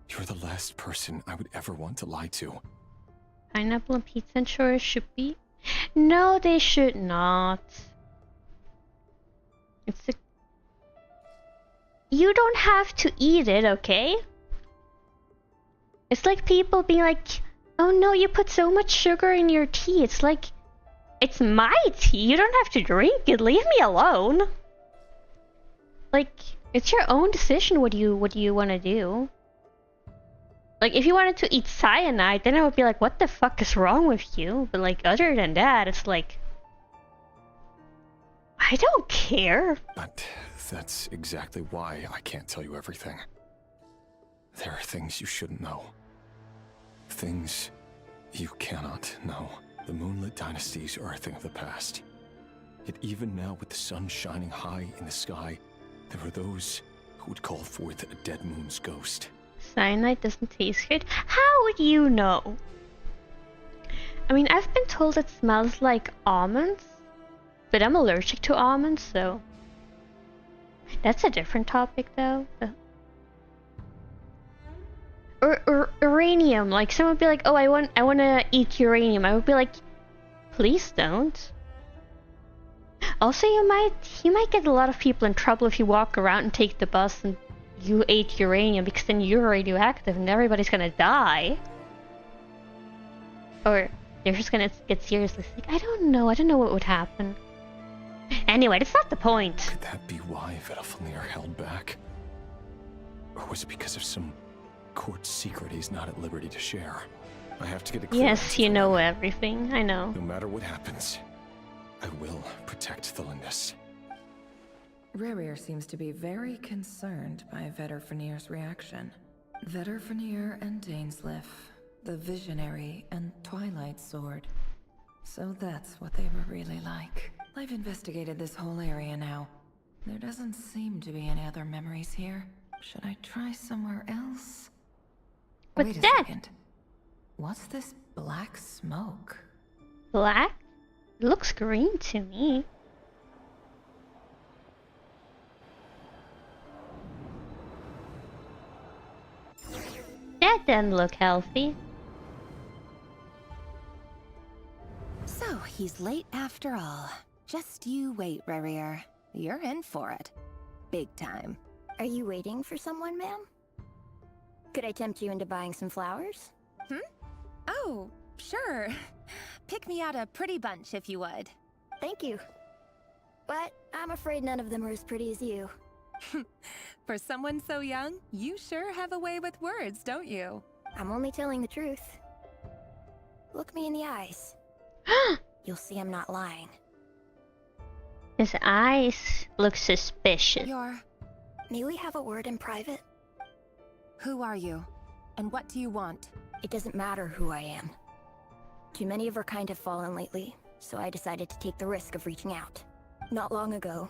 You're the last person I would ever want to lie to.
Pineapple and pizza and sure should be. No, they should not. It's a... You don't have to eat it, okay? It's like people being like, oh no, you put so much sugar in your tea. It's like, it's my tea. You don't have to drink it. Leave me alone. Like, it's your own decision what you want to do. Like, if you wanted to eat cyanide, then I would be like, what the fuck is wrong with you? But like, other than that, it's like, I don't care.
But that's exactly why I can't tell you everything. There are things you shouldn't know. Things you cannot know. The Moonlit Dynasties are a thing of the past. Yet even now, with the sun shining high in the sky, there are those who would call forth a dead moon's ghost.
Cyanide doesn't taste good? How would you know? I mean, I've been told it smells like almonds, but I'm allergic to almonds, so... That's a different topic, though. Or uranium, like someone would be like, oh, I want to eat uranium. I would be like, please don't. Also, you might get a lot of people in trouble if you walk around and take the bus and you ate uranium, because then you're radioactive and everybody's gonna die. Or they're just gonna get seriously sick. I don't know what would happen. Anyway, that's not the point.
Could that be why Vedalfnir held back? Or was it because of some court secret he's not at liberty to share? I have to get a clear
Yes, you know everything. I know.
No matter what happens, I will protect the Lindis.
Rerir seems to be very concerned by Vedalfnir's reaction. Vedalfnir and Dainsleif, the Visionary and Twilight Sword. So that's what they were really like. I've investigated this whole area now. There doesn't seem to be any other memories here. Should I try somewhere else?
What's
Wait a
that?
second. What's this black smoke?
Black? It looks green to me. That doesn't look healthy.
So, he's late after all. Just you wait, Rerir. You're in for it. Big time.
Are you waiting for someone, ma'am? Could I tempt you into buying some flowers?
Oh, sure. Pick me out a pretty bunch if you would.
Thank you. But I'm afraid none of them are as pretty as you.
For someone so young, you sure have a way with words, don't you?
I'm only telling the truth. Look me in the eyes. You'll see I'm not lying.
His eyes look suspicious.
May we have a word in private?
Who are you? And what do you want?
It doesn't matter who I am. Too many of our kind have fallen lately, so I decided to take the risk of reaching out. Not long ago,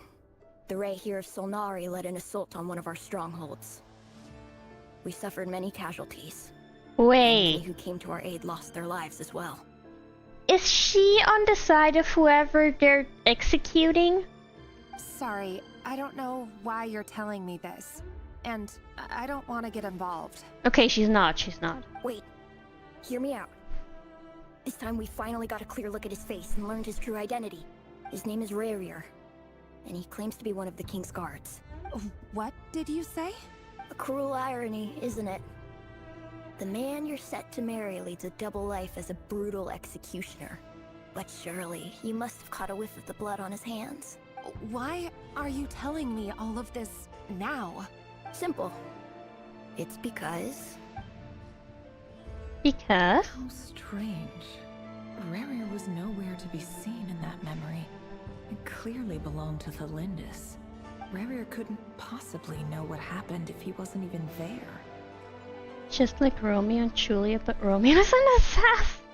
the Rey here of Solnari led an assault on one of our strongholds. We suffered many casualties.
Wait.
Many who came to our aid lost their lives as well.
Is she on the side of whoever they're executing?
Sorry, I don't know why you're telling me this. And I don't want to get involved.
Okay, she's not.
Wait. Hear me out. This time we finally got a clear look at his face and learned his true identity. His name is Rerir, and he claims to be one of the king's guards.
What did you say?
A cruel irony, isn't it? The man you're set to marry leads a double life as a brutal executioner. But surely, you must have caught a whiff of the blood on his hands.
Why are you telling me all of this now?
Simple. It's because...
Because?
How strange. Rerir was nowhere to be seen in that memory. It clearly belonged to Thalindis. Rerir couldn't possibly know what happened if he wasn't even there.
Just like Romeo and Juliet, but Romeo is an assassin.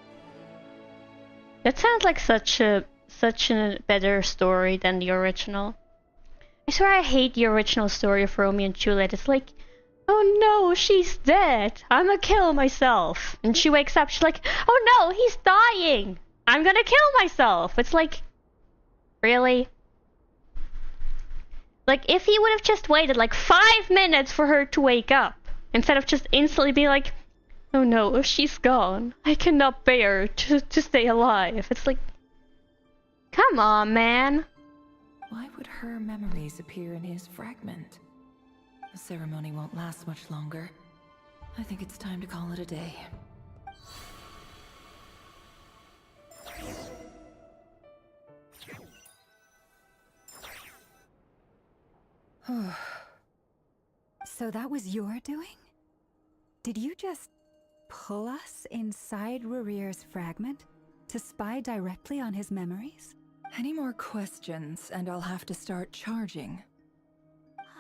That sounds like such a better story than the original. I swear I hate the original story of Romeo and Juliet. It's like, oh no, she's dead. I'm gonna kill myself. And she wakes up, she's like, oh no, he's dying. I'm gonna kill myself. It's like, really? Like, if he would have just waited like 5 minutes for her to wake up, instead of just instantly being like, oh no, she's gone. I cannot bear to stay alive. It's like, come on, man.
Why would her memories appear in his fragment? The ceremony won't last much longer. I think it's time to call it a day.
So that was your doing? Did you just pull us inside Rerir's fragment to spy directly on his memories?
Any more questions, and I'll have to start charging.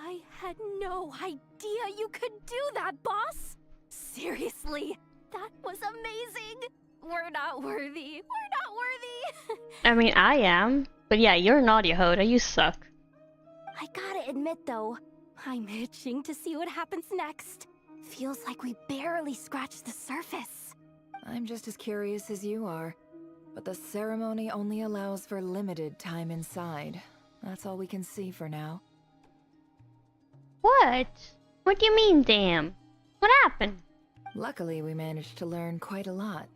I had no idea you could do that, boss! Seriously, that was amazing! We're not worthy. We're not worthy!
I mean, I am. But yeah, you're naughty, Hoda. You suck.
I gotta admit, though, I'm itching to see what happens next. Feels like we barely scratched the surface.
I'm just as curious as you are. But the ceremony only allows for limited time inside. That's all we can see for now.
What? What do you mean, damn? What happened?
Luckily, we managed to learn quite a lot.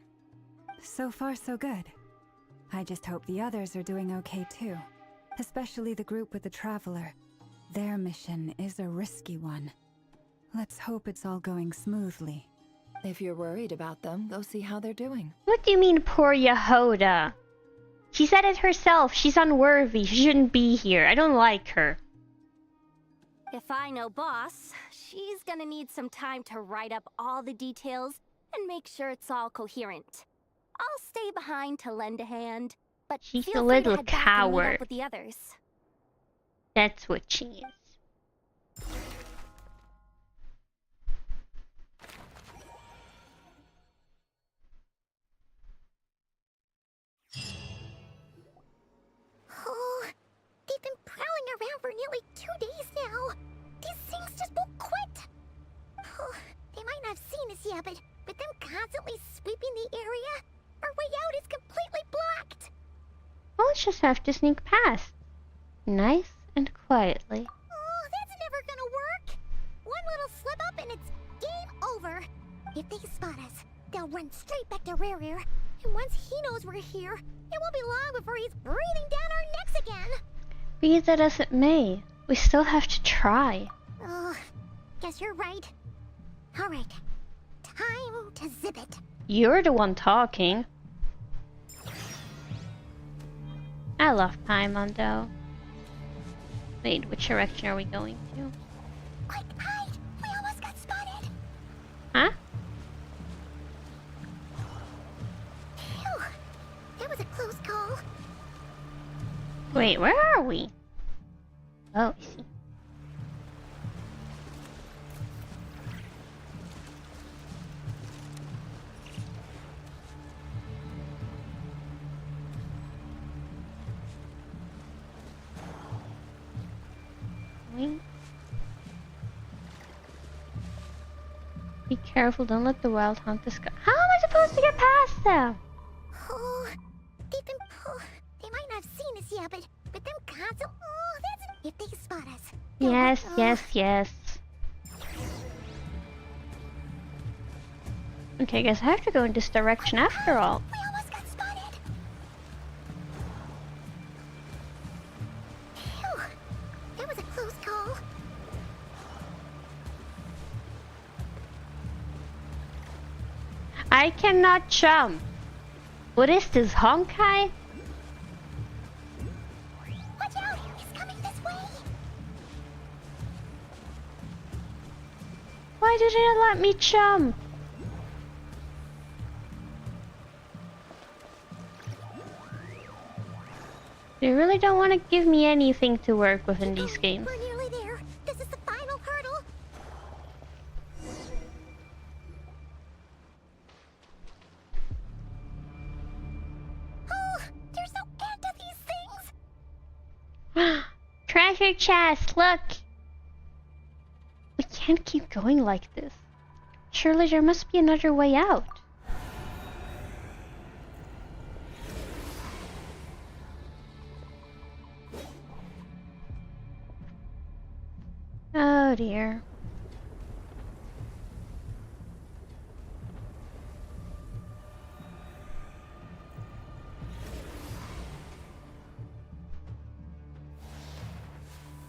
So far, so good. I just hope the others are doing okay too. Especially the group with the Traveler. Their mission is a risky one. Let's hope it's all going smoothly.
If you're worried about them, go see how they're doing.
What do you mean, poor Yehoda? She said it herself. She's unworthy. She shouldn't be here. I don't like her.
If I know boss, she's gonna need some time to write up all the details and make sure it's all coherent. I'll stay behind to lend a hand, but
she's
feel
a
free to
little
head back and meet
coward.
up with the others.
That's what she is.
Oh, they've been prowling around for nearly 2 days now. These things just won't quit. Oh, they might not have seen us yet, but them constantly sweeping the area, our way out is completely blocked.
We'll just have to sneak past. Nice and quietly.
Oh, that's never gonna work. One little slip up and it's game over. If they spot us, they'll run straight back to Rerir. And once he knows we're here, it won't be long before he's breathing down our necks again.
Be that as it may, we still have to try.
Oh, guess you're right. Alright, time to zip it.
You're the one talking. I love Paimon though. Wait, which direction are we going to?
Quick, hide! We almost got spotted!
Huh?
Phew, that was a close call.
Wait, where are we? Oh, I see. Be careful, don't let the wild hunters go. How am I supposed to get past them?
Oh, they might not have seen us yet, but them console. Oh, that's if they spot us.
Yes, yes. Okay, guess I have to go in this direction after all.
We almost got
I cannot jump. What is this, Honkai?
Watch out! He's coming this way!
Why did it let me jump? They really don't want to give me anything to work with in these games.
We're nearly there. This is the final hurdle. Oh, there's no end to these things.
Treasure chest, look! We can't keep going like this. Surely there must be another way out. Oh dear.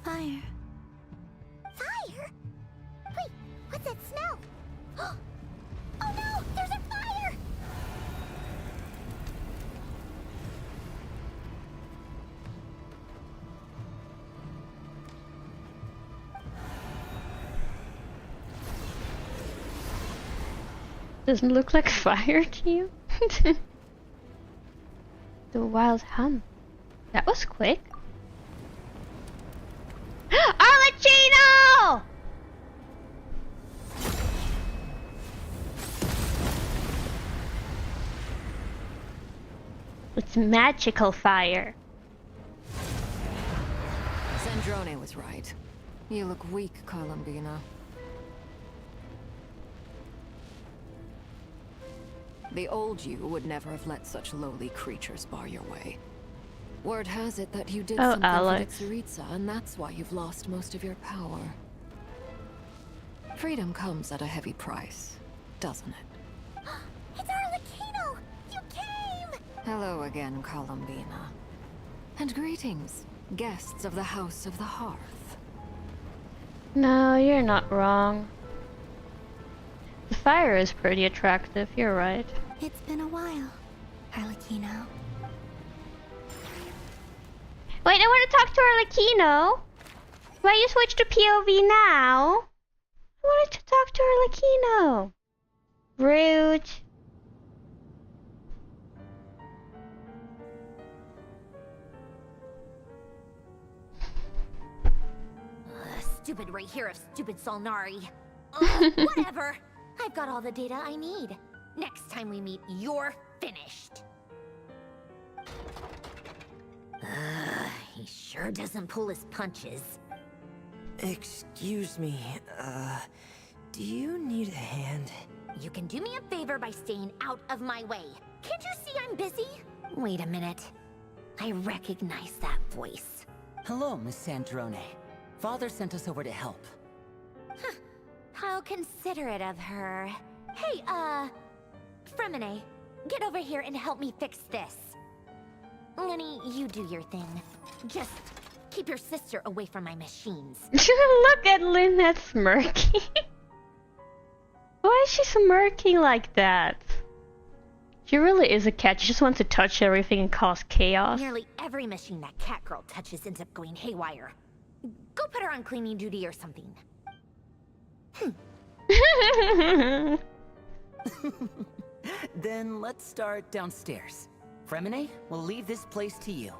Fire.
Fire? Wait, what's that smell? Oh no, there's a fire!
Doesn't look like fire to you? The wild hum. That was quick. Arlecchino! It's magical fire.
Zandrone was right. You look weak, Columbina. The old you would never have let such lowly creatures bar your way. Word has it that you did something
Alex.
for the Tsaritsa, and that's why you've lost most of your power. Freedom comes at a heavy price, doesn't it?
It's Arlecchino! You came!
Hello again, Columbina. And greetings, guests of the House of the Hearth.
No, you're not wrong. The fire is pretty attractive, you're right.
It's been a while, Arlecchino.
Wait, I want to talk to Arlecchino. Why you switch to POV now? I wanted to talk to Arlecchino. Rude.
Stupid right here of stupid Solnari. Ugh, whatever. I've got all the data I need. Next time we meet, you're finished. He sure doesn't pull his punches.
Excuse me, do you need a hand?
You can do me a favor by staying out of my way. Can't you see I'm busy? Wait a minute. I recognize that voice.
Hello, Miss Zandrone. Father sent us over to help.
Huh. How considerate of her. Hey, Fremine, get over here and help me fix this. Lenny, you do your thing. Just keep your sister away from my machines.
Look at Lynette smirking. Why is she smirking like that? She really is a cat. She just wants to touch everything and cause chaos.
Nearly every machine that cat girl touches ends up going haywire. Go put her on cleaning duty or something.
Then let's start downstairs. Fremine, we'll leave this place to you.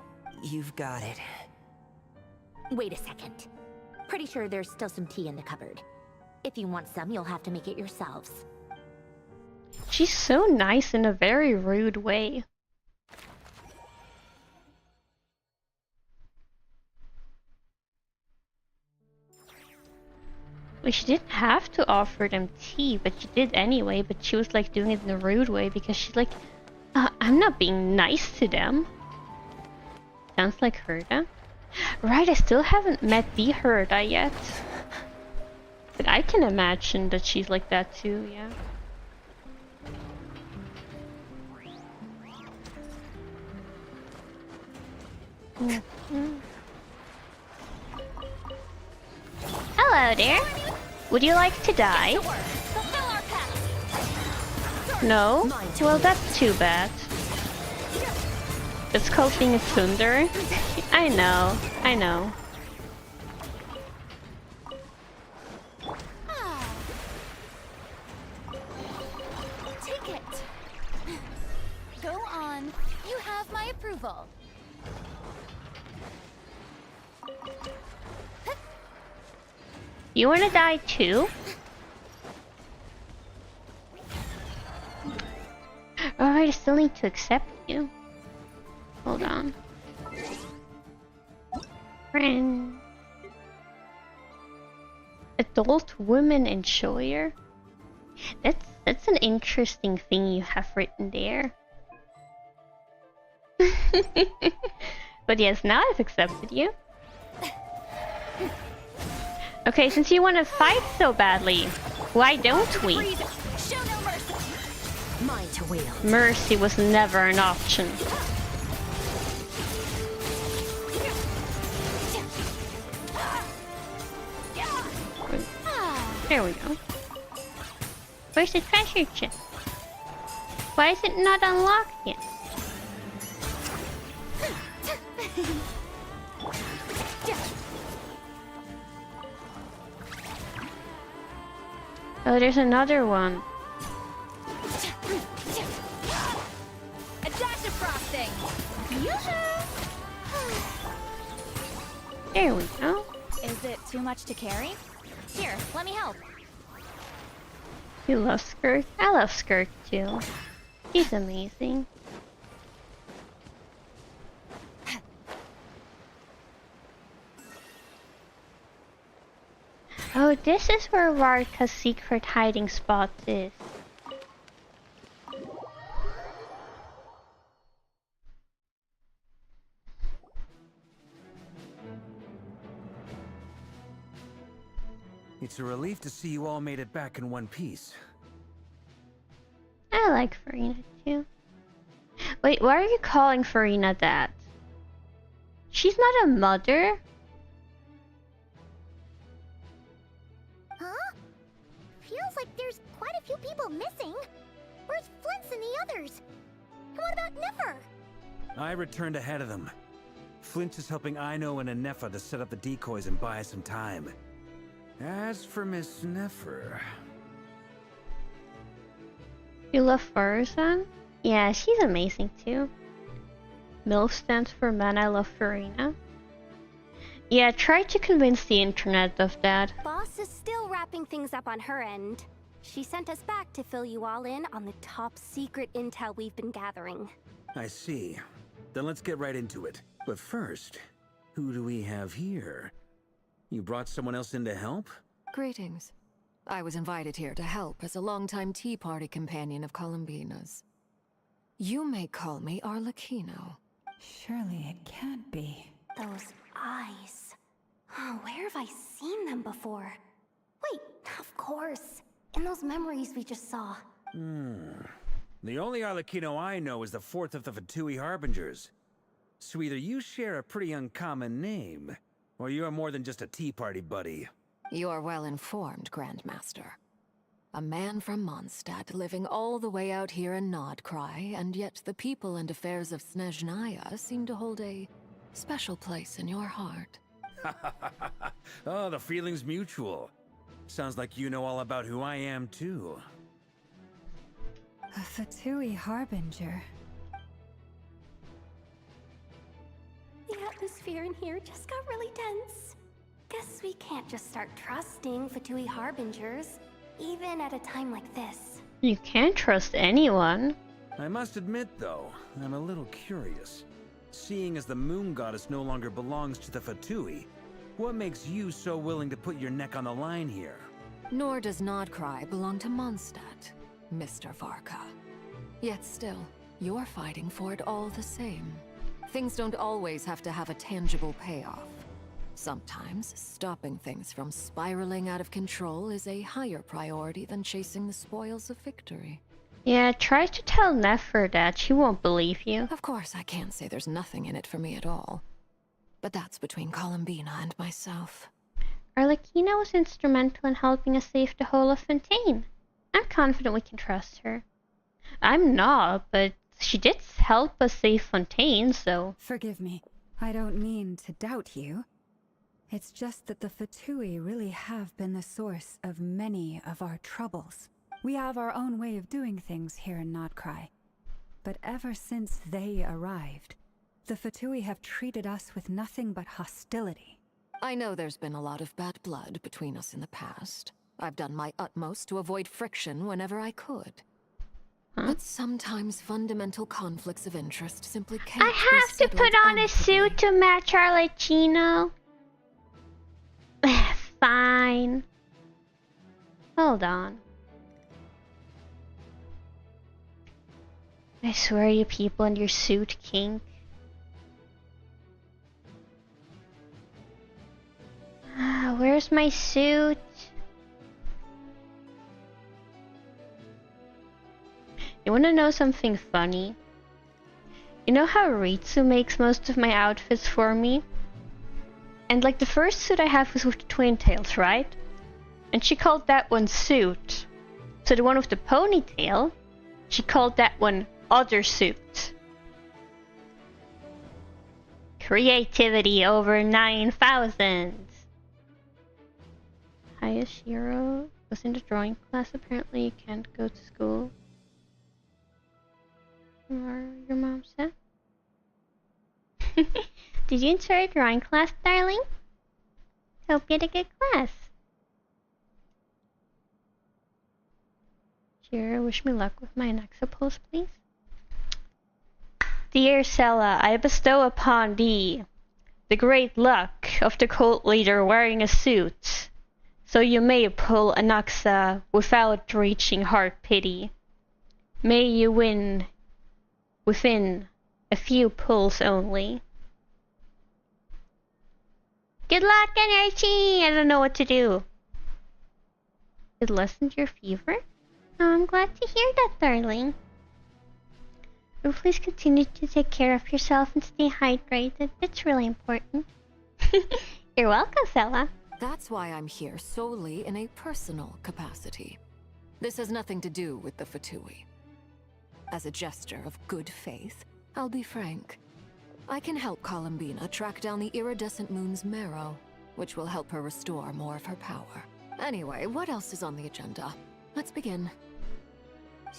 You've got it.
Wait a second. Pretty sure there's still some tea in the cupboard. If you want some, you'll have to make it yourselves.
She's so nice in a very rude way. Well, she didn't have to offer them tea, but she did anyway, but she was like doing it in a rude way because she's like, I'm not being nice to them. Sounds like Herda. Right, I still haven't met the Herda yet. But I can imagine that she's like that too, yeah. Hello there. Would you like to die? No? Well, that's too bad. It's called being a thunder. I know, I know.
Take it. Go on. You have my approval.
You wanna die too? Oh, I still need to accept you. Hold on. Friend. Adult woman enjoyer? That's an interesting thing you have written there. But yes, now I've accepted you. Okay, since you want to fight so badly, why don't we?
Show no mercy. Mine to wield.
Mercy was never an option. There we go. Where's the treasure chest? Why is it not unlocked yet? Oh, there's another one.
A dash of frosting. Yoo-hoo!
There we go.
Is it too much to carry? Here, let me help.
You love Skirt? I love Skirt too. She's amazing. Oh, this is where Varka's secret hiding spot is.
It's a relief to see you all made it back in one piece.
I like Farina too. Wait, why are you calling Farina that? She's not a mother.
Huh? Feels like there's quite a few people missing. Where's Flint's and the others? And what about Niffer?
I returned ahead of them. Flint is helping Aino and Anefa to set up the decoys and buy some time. As for Miss Neffer...
You love Faruzan? Yeah, she's amazing too. MILF stands for Man I Love Farina. Yeah, try to convince the internet of that.
Boss is still wrapping things up on her end. She sent us back to fill you all in on the top secret intel we've been gathering.
I see. Then let's get right into it. But first, who do we have here? You brought someone else in to help?
Greetings. I was invited here to help as a longtime Tea Party companion of Columbina's. You may call me Arlecchino.
Surely it can't be.
Those eyes. Oh, where have I seen them before? Wait, of course. In those memories we just saw.
The only Arlecchino I know is the fourth of the Fatui Harbingers. So either you share a pretty uncommon name, or you're more than just a Tea Party buddy.
You're well informed, Grandmaster. A man from Mondstadt living all the way out here in Nodcry, and yet the people and affairs of Snezhnaya seem to hold a special place in your heart.
Oh, the feeling's mutual. Sounds like you know all about who I am, too.
A Fatui Harbinger.
The atmosphere in here just got really tense. Guess we can't just start trusting Fatui Harbingers, even at a time like this.
You can't trust anyone.
I must admit, though, I'm a little curious. Seeing as the Moon Goddess no longer belongs to the Fatui, what makes you so willing to put your neck on the line here?
Nor does Nodcry belong to Mondstadt, Mr. Varka. Yet still, you're fighting for it all the same. Things don't always have to have a tangible payoff. Sometimes, stopping things from spiraling out of control is a higher priority than chasing the spoils of victory.
Yeah, try to tell Neffer that. She won't believe you.
Of course, I can't say there's nothing in it for me at all. But that's between Columbina and myself.
Arlecchino was instrumental in helping us save the whole of Fontaine. I'm confident we can trust her. I'm not, but she did help us save Fontaine, so...
Forgive me. I don't mean to doubt you. It's just that the Fatui really have been the source of many of our troubles. We have our own way of doing things here in Nodcry. But ever since they arrived, the Fatui have treated us with nothing but hostility.
I know there's been a lot of bad blood between us in the past. I've done my utmost to avoid friction whenever I could. But sometimes fundamental conflicts of interest simply can't
I have to put on a suit to match our Latino. Fine. Hold on. I swear you people and your suit kink. Where's my suit? You wanna know something funny? You know how Ritsu makes most of my outfits for me? And like the first suit I have was with the twin tails, right? And she called that one suit. So the one with the ponytail, she called that one other suit. Creativity over 9,000. Hiya, Shiro was in the drawing class. Apparently you can't go to school. Or your mom said. Did you enjoy drawing class, darling? Hope you had a good class. Shiro, wish me luck with my next pose, please. Dear Sella, I bestow upon thee the great luck of the cult leader wearing a suit, so you may pull a Naxa without reaching heart pity. May you win within a few pulls only. Good luck, energy! I don't know what to do. It lessened your fever? Oh, I'm glad to hear that, darling. But please continue to take care of yourself and stay hydrated. It's really important. You're welcome, fella.
That's why I'm here solely in a personal capacity. This has nothing to do with the Fatui. As a gesture of good faith, I'll be frank. I can help Columbina track down the iridescent moon's marrow, which will help her restore more of her power. Anyway, what else is on the agenda? Let's begin.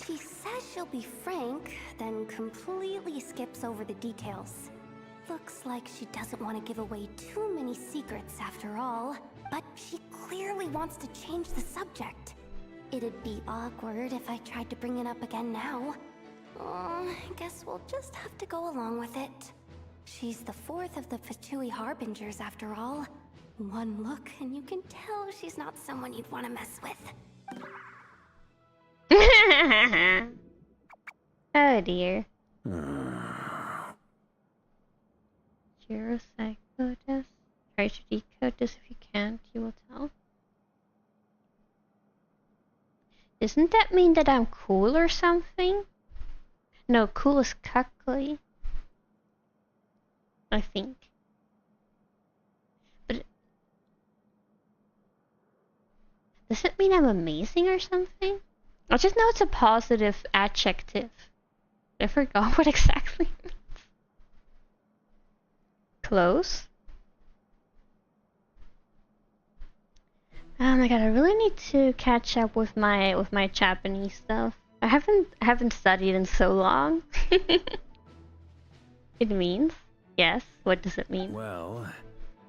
She says she'll be frank, then completely skips over the details. Looks like she doesn't want to give away too many secrets after all, but she clearly wants to change the subject. It'd be awkward if I tried to bring it up again now. I guess we'll just have to go along with it. She's the fourth of the Fatui Harbingers after all. One look and you can tell she's not someone you'd want to mess with.
Oh dear. Shiro psycho test. Try to decode this. If you can't, you will tell. Doesn't that mean that I'm cool or something? No, cool is cuckly. I think. But does it mean I'm amazing or something? I just know it's a positive adjective. I forgot what exactly it means. Close. Oh my god, I really need to catch up with my Japanese stuff. I haven't studied in so long. It means? Yes. What does it mean?
Well,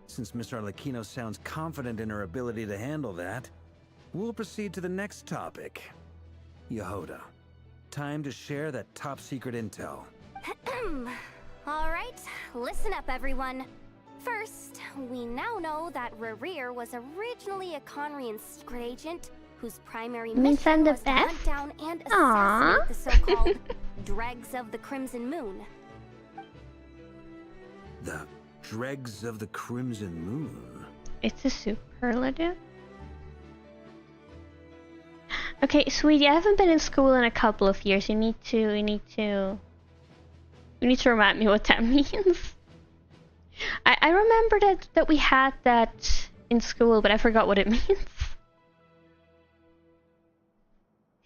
since Miss Arlecchino sounds confident in her ability to handle that, we'll proceed to the next topic. Yehoda, time to share that top secret intel.
Alright, listen up everyone. First, we now know that Rerir was originally a Conrian secret agent whose primary mission was to hunt down and assassinate the so-called Dregs of the Crimson Moon.
The Dregs of the Crimson Moon?
It's a superlative? Okay, sweetie, I haven't been in school in a couple of years. You need to remind me what that means. I remember that we had that in school, but I forgot what it means.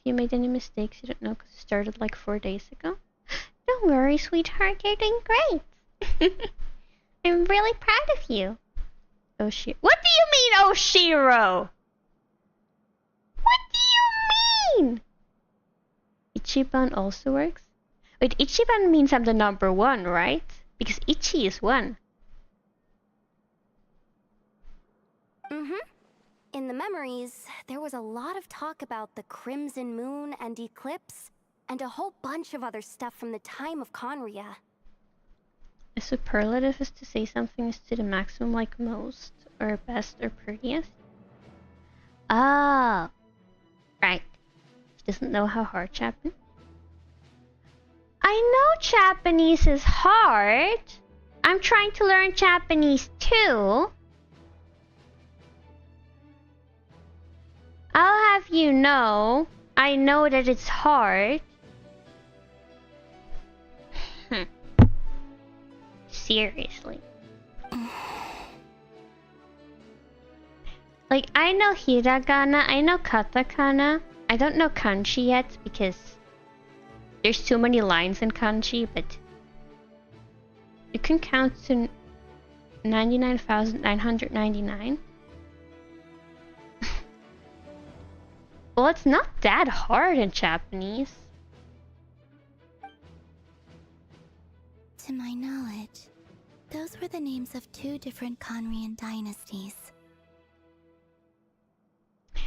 you made any mistakes you don't know because it started like 4 days ago. Don't worry, sweetheart, you're doing great. I'm really proud of you. Oh, Shiro. What do you mean, oh, Shiro? What do you mean? Ichiban also works? Wait, Ichiban means I'm the number 1, right? Because Ichi is 1.
In the memories, there was a lot of talk about the Crimson Moon and Eclipse, and a whole bunch of other stuff from the time of Conria.
A superlative is to say something is to the maximum, like most, or best, or prettiest. Ah, right. She doesn't know how hard Japanese. I know Japanese is hard. I'm trying to learn Japanese too. I'll have you know, I know that it's hard. Seriously. Like, I know hiragana, I know katakana. I don't know kanji yet because there's too many lines in kanji, but you can count to 99,999. Well, it's not that hard in Japanese.
To my knowledge, those were the names of 2 different Conrian dynasties.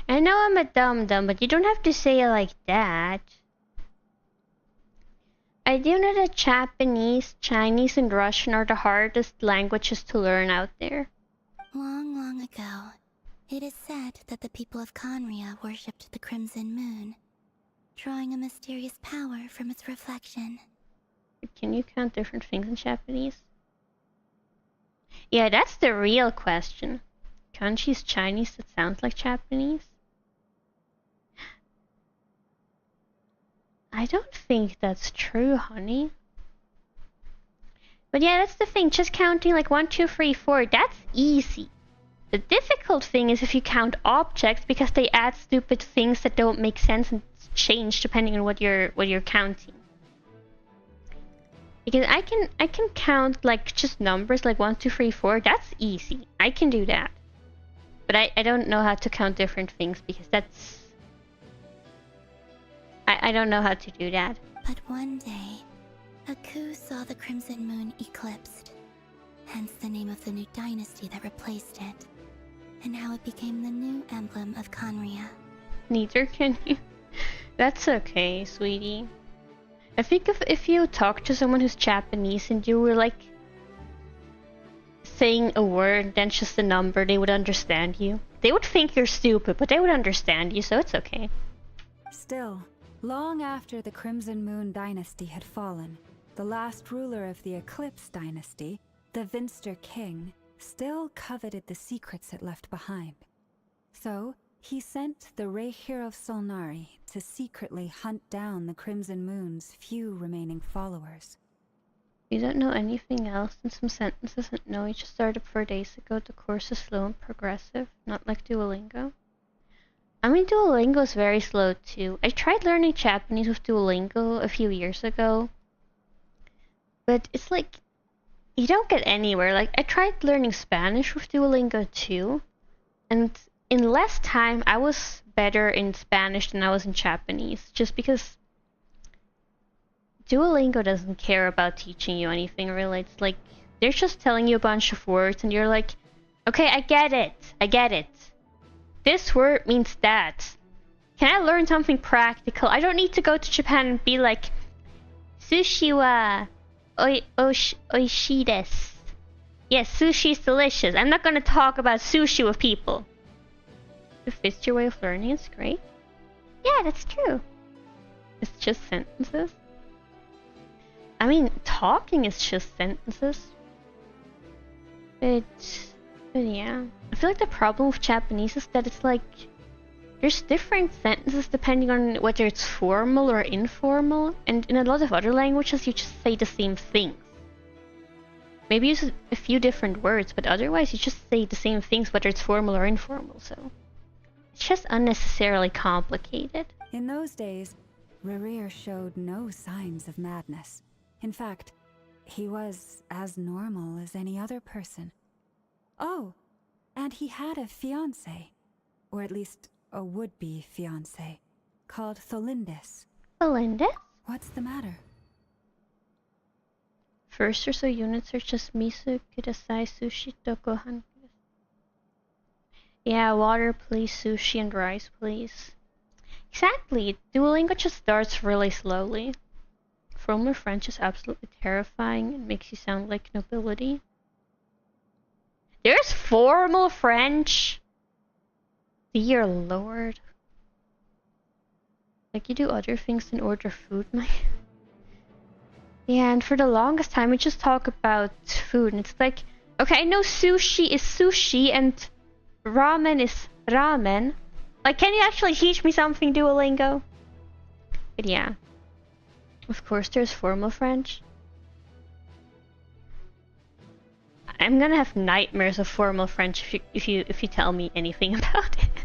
I know I'm a dum-dum, but you don't have to say it like that. I do know that Japanese, Chinese, and Russian are the hardest languages to learn out there.
Long, long ago, it is said that the people of Conria worshipped the Crimson Moon, drawing a mysterious power from its reflection.
Can you count different things in Japanese? Yeah, that's the real question. Kanji is Chinese that sounds like Japanese? I don't think that's true, honey. But yeah, that's the thing. Just counting like 1, 2, 3, 4, that's easy. The difficult thing is if you count objects because they add stupid things that don't make sense and change depending on what you're counting. Because I can count like just numbers like 1, 2, 3, 4. That's easy. I can do that. But I don't know how to count different things because that's... I don't know how to do that.
But one day, Aku saw the Crimson Moon eclipsed, hence the name of the new dynasty that replaced it, and how it became the new emblem of Conria.
Neither can you. That's okay, sweetie. I think if you talk to someone who's Japanese and you were like saying a word, then just a number, they would understand you. They would think you're stupid, but they would understand you, so it's okay.
Still, long after the Crimson Moon dynasty had fallen, the last ruler of the Eclipse dynasty, the Vinster King, still coveted the secrets it left behind. So, he sent the Reihir of Solnari to secretly hunt down the Crimson Moon's few remaining followers.
You don't know anything else in some sentences and no, you just started 4 days ago. The course is slow and progressive, not like Duolingo. I mean, Duolingo is very slow too. I tried learning Japanese with Duolingo a few years ago. But it's like, you don't get anywhere. Like, I tried learning Spanish with Duolingo too. And in less time, I was better in Spanish than I was in Japanese. Just because Duolingo doesn't care about teaching you anything really. It's like, they're just telling you a bunch of words and you're like, okay, I get it. This word means that. Can I learn something practical? I don't need to go to Japan and be like, sushi wa oishii desu. Yes, sushi is delicious. I'm not gonna talk about sushi with people. If it's your way of learning, it's great. Yeah, that's true. It's just sentences. I mean, talking is just sentences. But yeah. I feel like the problem with Japanese is that it's like, there's different sentences depending on whether it's formal or informal. And in a lot of other languages, you just say the same things. Maybe use a few different words, but otherwise you just say the same things whether it's formal or informal, so... It's just unnecessarily complicated.
In those days, Rerir showed no signs of madness. In fact, he was as normal as any other person. Oh, and he had a fiancé, or at least a would-be fiancé, called Tholindis.
Tholindis?
What's the matter?
First or so units are just miso, kudasai, sushi, tokohan. Yeah, water please, sushi and rice please. Exactly, Duolingo just starts really slowly. Formal French is absolutely terrifying and makes you sound like nobility. There's formal French? Dear Lord. Like you do other things than order food, my... Yeah, and for the longest time we just talk about food and it's like, okay, I know sushi is sushi and ramen is ramen. Like, can you actually teach me something, Duolingo? But yeah. Of course there's formal French. I'm gonna have nightmares of formal French if you tell me anything about it.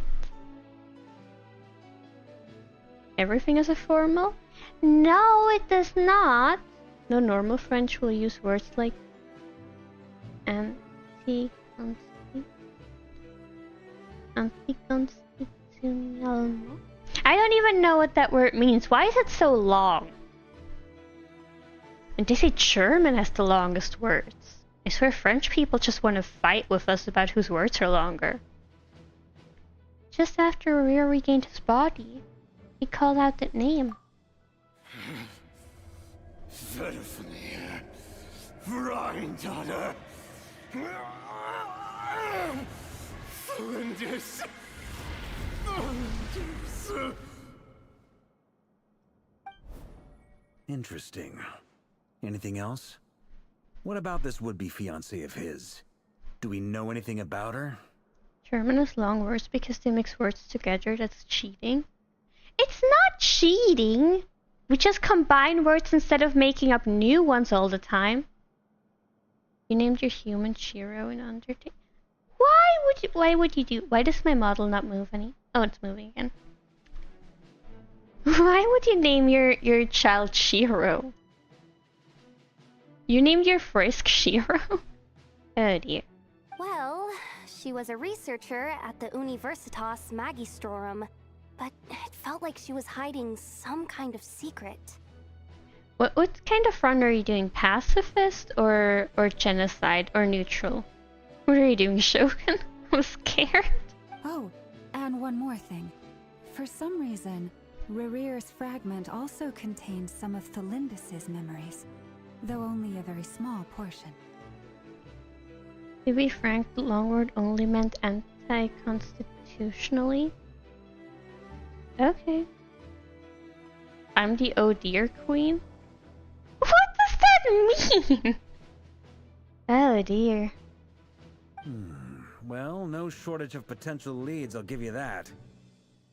Everything is a formal? No, it does not. No, normal French will use words like anticonstitutional. I don't even know what that word means. Why is it so long? And they say German has the longest words. I swear French people just want to fight with us about whose words are longer. Just after Rerir regained his body, he called out that name.
Interesting. Anything else? What about this would-be fiancé of his? Do we know anything about her?
German has long words because they mix words together. That's cheating. It's not cheating! We just combine words instead of making up new ones all the time. You named your human Shiro in Undertale. Why would you do? Why does my model not move any? Oh, it's moving again. Why would you name your child Shiro? You named your frisk Shiro? Oh dear.
Well, she was a researcher at the Universitas Magistrorum, but it felt like she was hiding some kind of secret.
What kind of run are you doing? Pacifist or genocide or neutral? What are you doing, Shogun? I'm scared.
Oh, and one more thing. For some reason, Rerir's fragment also contains some of Tholindis' memories, though only a very small portion.
To be frank, the long word only meant anti-constitutionally. Okay. I'm the oh dear queen? What does that mean? Oh dear.
Well, no shortage of potential leads, I'll give you that.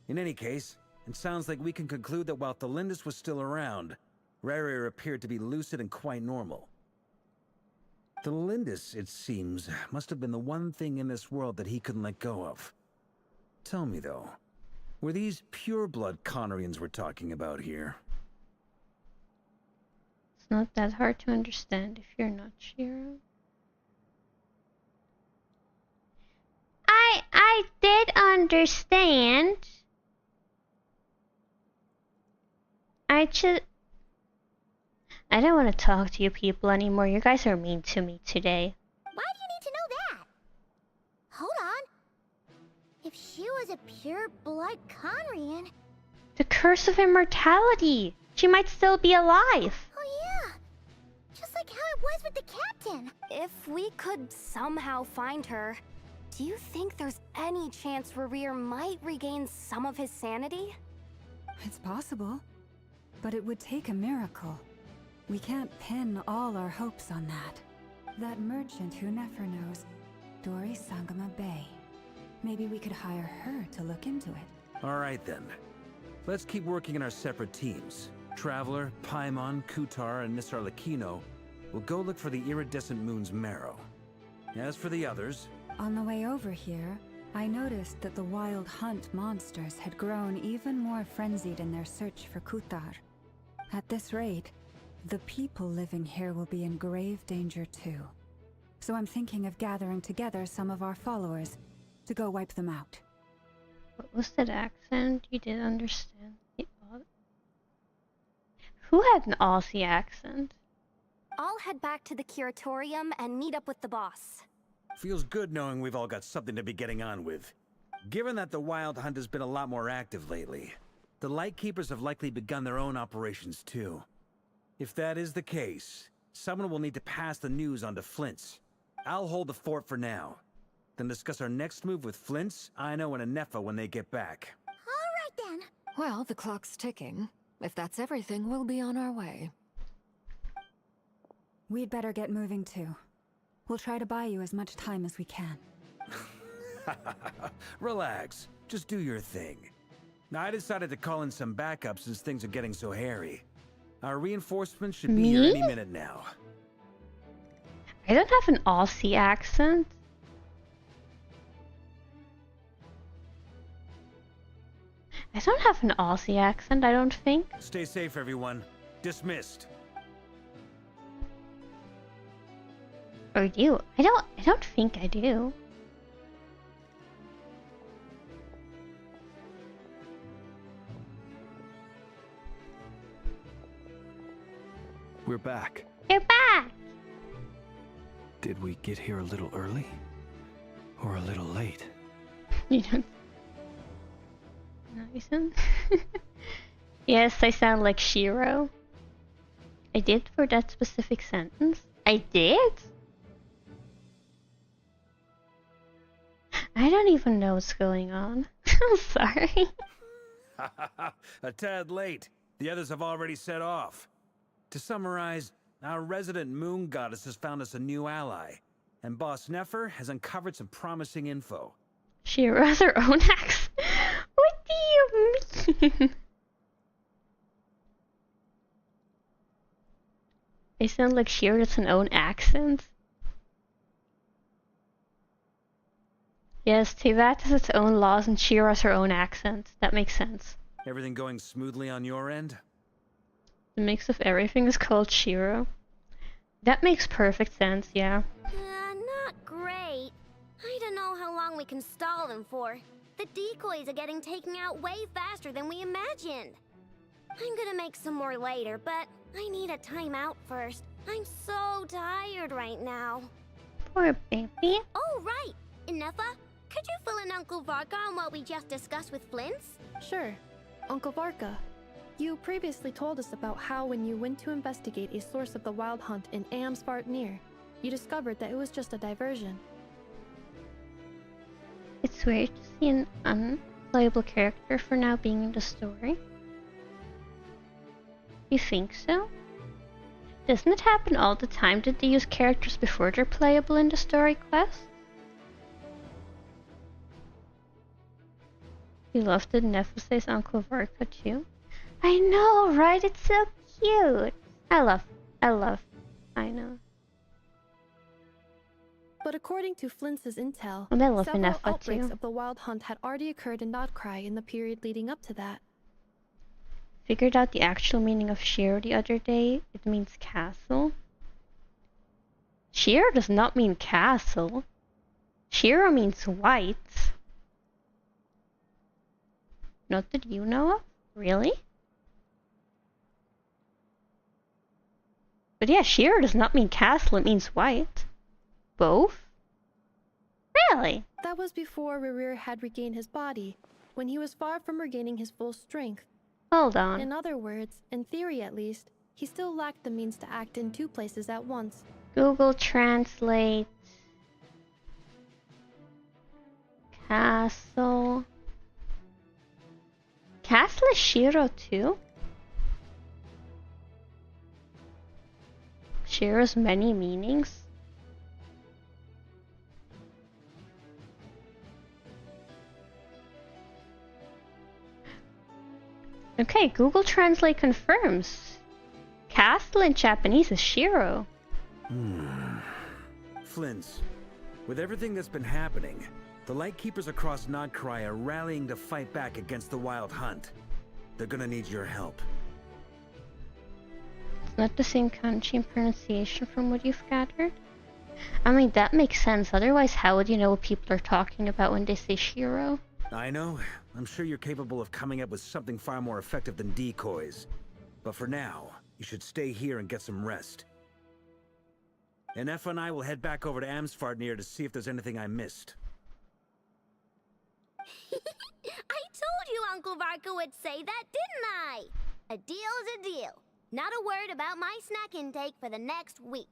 In any case, it sounds like we can conclude that while Tholindis was still around, Rerir appeared to be lucid and quite normal. Tholindis, it seems, must have been the one thing in this world that he couldn't let go of. Tell me though, were these pure-blood Conorians we're talking about here?
It's not that hard to understand if you're not Shiro. I did understand. I don't want to talk to you people anymore. You guys are mean to me today.
Why do you need to know that? Hold on. If she was a pure-blood Conrian...
The curse of immortality! She might still be alive!
Oh yeah! Just like how it was with the captain!
If we could somehow find her, do you think there's any chance Rerir might regain some of his sanity?
It's possible, but it would take a miracle. We can't pin all our hopes on that. That merchant who never knows, Dori Sangama Bay. Maybe we could hire her to look into it.
Alright then. Let's keep working in our separate teams. Traveler, Paimon, Kutar, and Miss Arlecchino will go look for the iridescent moon's marrow. As for the others...
On the way over here, I noticed that the Wild Hunt monsters had grown even more frenzied in their search for Kutar. At this rate, the people living here will be in grave danger too. So I'm thinking of gathering together some of our followers to go wipe them out.
What was that accent? You didn't understand. Who had an Aussie accent?
I'll head back to the curatorium and meet up with the boss.
Feels good knowing we've all got something to be getting on with. Given that the Wild Hunt has been a lot more active lately, the Lightkeepers have likely begun their own operations too. If that is the case, someone will need to pass the news on to Flint's. I'll hold the fort for now. Then discuss our next move with Flint's, Aino, and Anefa when they get back.
All right then.
Well, the clock's ticking. If that's everything, we'll be on our way.
We'd better get moving too. We'll try to buy you as much time as we can.
Relax. Just do your thing. Now, I decided to call in some backup since things are getting so hairy. Our reinforcements should be here any minute now.
I don't have an Aussie accent. I don't have an Aussie accent, I don't think.
Stay safe, everyone. Dismissed.
Or do you? I don't think I do.
We're back.
You're back!
Did we get here a little early? Or a little late?
You don't... No, you sound... Yes, I sound like Shiro. I did for that specific sentence. I did? I don't even know what's going on. I'm sorry.
A tad late. The others have already set off. To summarize, our resident moon goddess has found us a new ally, and Boss Nefer has uncovered some promising info.
Shiro has her own accent? What do you mean? I sound like Shiro has an own accent. Yes, Teyvat has its own laws and Shiro has her own accent. That makes sense.
Everything going smoothly on your end?
The mix of everything is called Shiro. That makes perfect sense, yeah.
Not great. I don't know how long we can stall them for. The decoys are getting taken out way faster than we imagined. I'm gonna make some more later, but I need a timeout first. I'm so tired right now.
Poor baby.
Oh, right! Inefa, could you fill in Uncle Varka on what we just discussed with Flint's?
Sure. Uncle Varka, you previously told us about how when you went to investigate a source of the Wild Hunt in Amsvartnir, you discovered that it was just a diversion.
It's weird to see an unplayable character for now being in the story. You think so? Doesn't it happen all the time that they use characters before they're playable in the story quest? You love that Nefa says Uncle Varka too? I know, right? It's so cute. I love, I know.
But according to Flint's intel,
And I love
several
Inefa
outbreaks
too.
of the Wild Hunt had already occurred in Notcry in the period leading up to that.
Figured out the actual meaning of Shiro the other day. It means castle. Shiro does not mean castle. Shiro means white. Not that you know of? Really? But yeah, Shiro does not mean castle, it means white. Both? Really?
That was before Rerir had regained his body, when he was far from regaining his full strength.
Hold on.
In other words, in theory at least, he still lacked the means to act in two places at once.
Google Translate. Castle. Castle is Shiro too? Shiro's many meanings? Okay, Google Translate confirms. Castle in Japanese is
Flint's. With everything that's been happening, The Lightkeepers across Nodcry are rallying to fight back against the Wild Hunt. They're gonna need your help.
It's not the same kanji and pronunciation from what you've gathered. I mean, that makes sense. Otherwise, how would you know what people are talking about when they say Shiro?
I know. I'm sure you're capable of coming up with something far more effective than decoys. But for now, you should stay here and get some rest. And Effa and I will head back over to Amsfartnir to see if there's anything I missed.
I told you Uncle Varka would say that, didn't I? A deal's a deal. Not a word about my snack intake for the next week.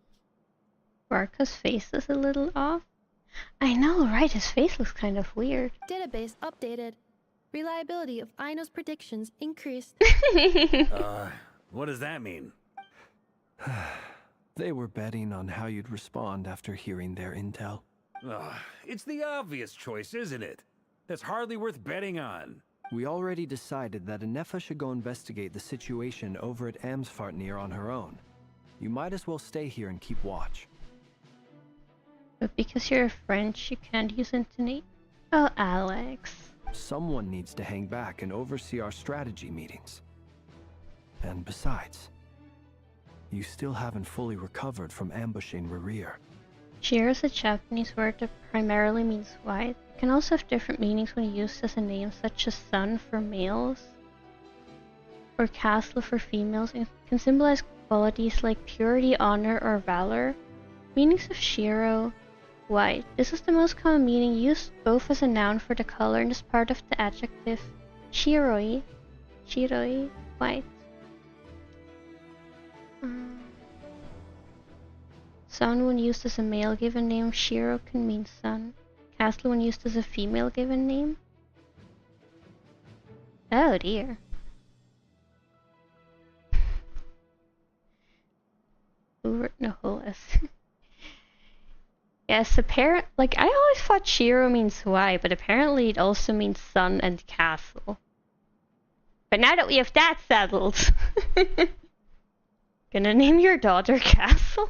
Varka's face is a little off. I know, right? His face looks kind of weird.
Database updated. Reliability of Aino's predictions increased.
What does that mean?
They were betting on how you'd respond after hearing their intel.
It's the obvious choice, isn't it? That's hardly worth betting on.
We already decided that Anefa should go investigate the situation over at Amsfartnir on her own. You might as well stay here and keep watch.
But because you're a French, you can't use intonate. Oh, Alex.
Someone needs to hang back and oversee our strategy meetings. And besides, you still haven't fully recovered from ambushing Rerir.
Shiro is a Japanese word that primarily means white. It can also have different meanings when used as a name, such as sun for males or castle for females, and can symbolize qualities like purity, honor, or valor. Meanings of Shiro: white. This is the most common meaning, used both as a noun for the color and as part of the adjective shiroi. Shiroi, white. Sun, when used as a male given name, Shiro can mean sun. Castle, when used as a female given name. Oh dear. Who wrote Naholas? Yes, I always thought Shiro means white, but apparently it also means sun and castle. But now that we have that settled, gonna name your daughter Castle?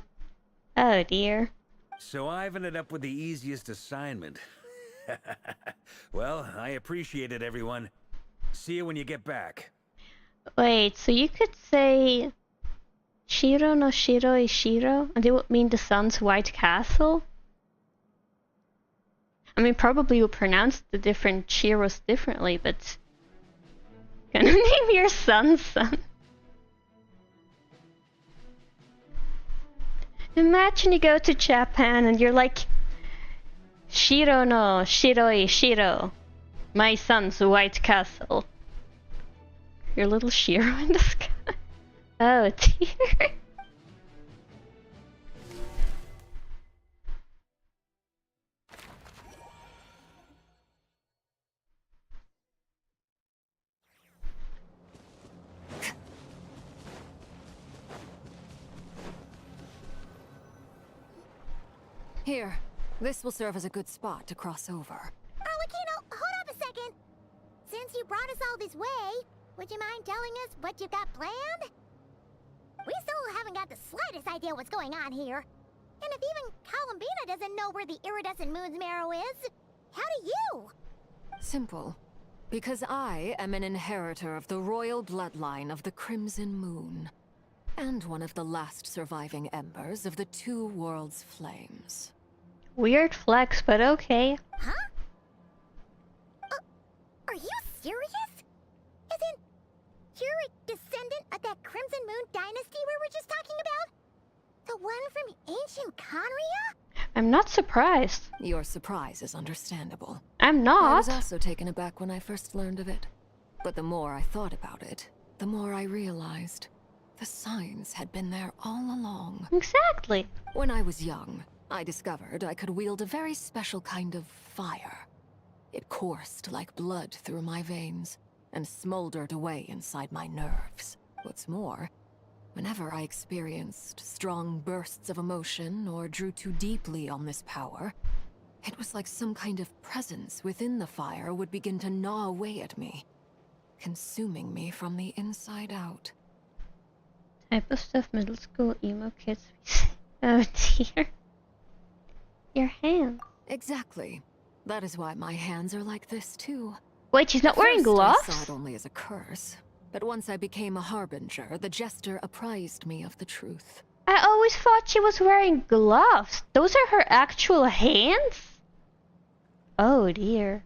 Oh dear.
So I've ended up with the easiest assignment. Well, I appreciate it, everyone. See you when you get back.
Wait, so you could say Shiro no Shiro is Shiro, and it would mean the sun's white castle? I mean, probably you pronounce the different Shiros differently, but gonna name your son Sun. Imagine you go to Japan and you're like, Shiro no Shiroi Shiro, my son's white castle. Your little Shiro in the sky. Oh dear.
Here, this will serve as a good spot to cross over.
Arlecchino, hold up a second. Since you brought us all this way, would you mind telling us what you've got planned? We still haven't got the slightest idea what's going on here. And if even Columbina doesn't know where the iridescent moon's marrow is, how do you?
Simple. Because I am an inheritor of the royal bloodline of the Crimson Moon. And one of the last surviving embers of the Two Worlds' flames.
Weird flex, but okay.
Huh? Are you serious? Isn't you're a descendant of that Crimson Moon dynasty we were just talking about? The one from ancient Conria?
I'm not surprised.
Your surprise is understandable.
I'm not.
I was also taken aback when I first learned of it. But the more I thought about it, the more I realized the signs had been there all along.
Exactly.
When I was young, I discovered I could wield a very special kind of fire. It coursed like blood through my veins and smoldered away inside my nerves. What's more, whenever I experienced strong bursts of emotion or drew too deeply on this power, it was like some kind of presence within the fire would begin to gnaw away at me, consuming me from the inside out.
Type of stuff middle school emo kids. Oh dear. Your hands.
Exactly. That is why my hands are like this too.
Wait, she's not wearing
First, I saw
gloves?
it only as a curse, but once I became a harbinger, the jester apprised me of the truth.
I always thought she was wearing gloves. Those are her actual hands? Oh dear.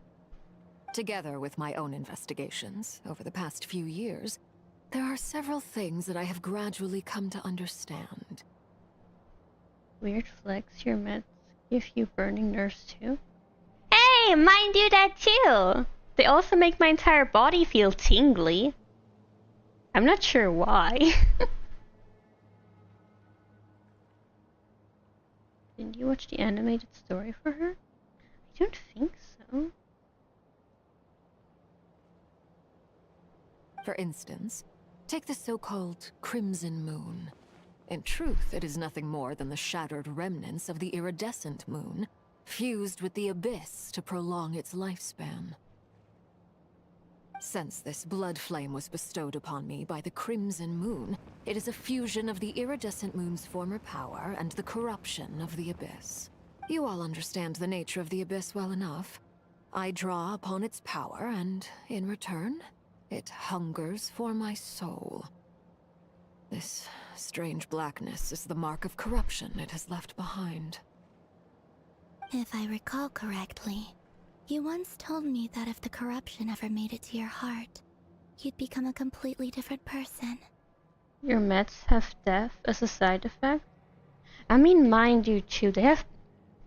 Together with my own investigations over the past few years, there are several things that I have gradually come to understand.
Weird flex, your meds give you burning nerves too? Hey, mine do that too! They also make my entire body feel tingly. I'm not sure why. Didn't you watch the animated story for her? I don't think so.
For instance, take the so-called Crimson Moon. In truth, it is nothing more than the shattered remnants of the iridescent moon, fused with the abyss to prolong its lifespan. Since this blood flame was bestowed upon me by the Crimson Moon, it is a fusion of the iridescent moon's former power and the corruption of the abyss. You all understand the nature of the abyss well enough. I draw upon its power, and in return, it hungers for my soul. This strange blackness is the mark of corruption it has left behind.
If I recall correctly, you once told me that if the corruption ever made it to your heart, you'd become a completely different person.
Your meds have death as a side effect? I mean, mine do too. They have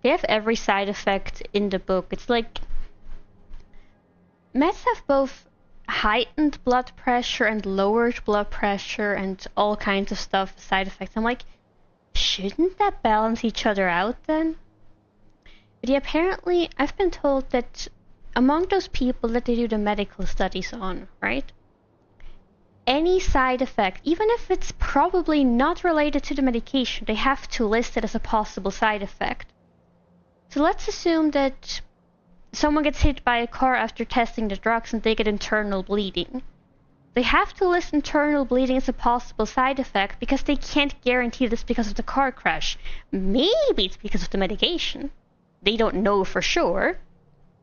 every side effect in the book. It's like meds have both heightened blood pressure and lowered blood pressure and all kinds of stuff, side effects. I'm like, shouldn't that balance each other out then? But yeah, apparently I've been told that among those people that they do the medical studies on, right? Any side effect, even if it's probably not related to the medication, they have to list it as a possible side effect. So let's assume that someone gets hit by a car after testing the drugs and they get internal bleeding. They have to list internal bleeding as a possible side effect because they can't guarantee this because of the car crash. Maybe it's because of the medication. They don't know for sure.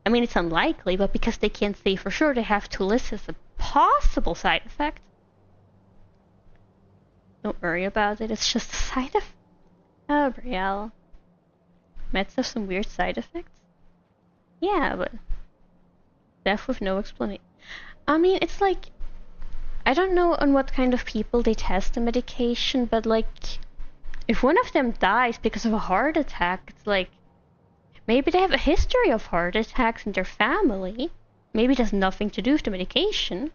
I mean, it's unlikely, but because they can't say for sure, they have to list it as a possible side effect. Don't worry about it, it's just a side effect. Oh, Brielle. Meds have some weird side effects? Yeah, but death with no explanation. I mean, it's like, I don't know on what kind of people they test the medication, but like, if one of them dies because of a heart attack, it's like, maybe they have a history of heart attacks in their family. Maybe it has nothing to do with the medication.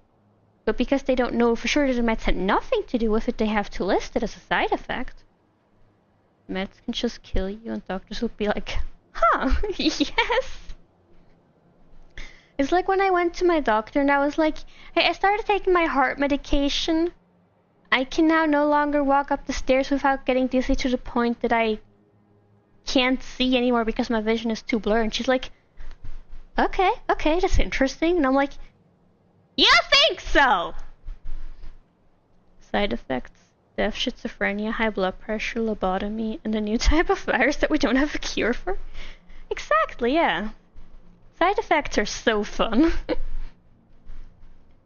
But because they don't know for sure that the meds had nothing to do with it, they have to list it as a side effect. Meds can just kill you, and doctors would be like, huh, yes. It's like when I went to my doctor and I was like, hey, I started taking my heart medication. I can now no longer walk up the stairs without getting dizzy to the point that I can't see anymore because my vision is too blurred. And she's like, okay, that's interesting. And I'm like, you think so? Side effects: death, schizophrenia, high blood pressure, lobotomy, and a new type of virus that we don't have a cure for. Exactly, yeah. Side effects are so fun.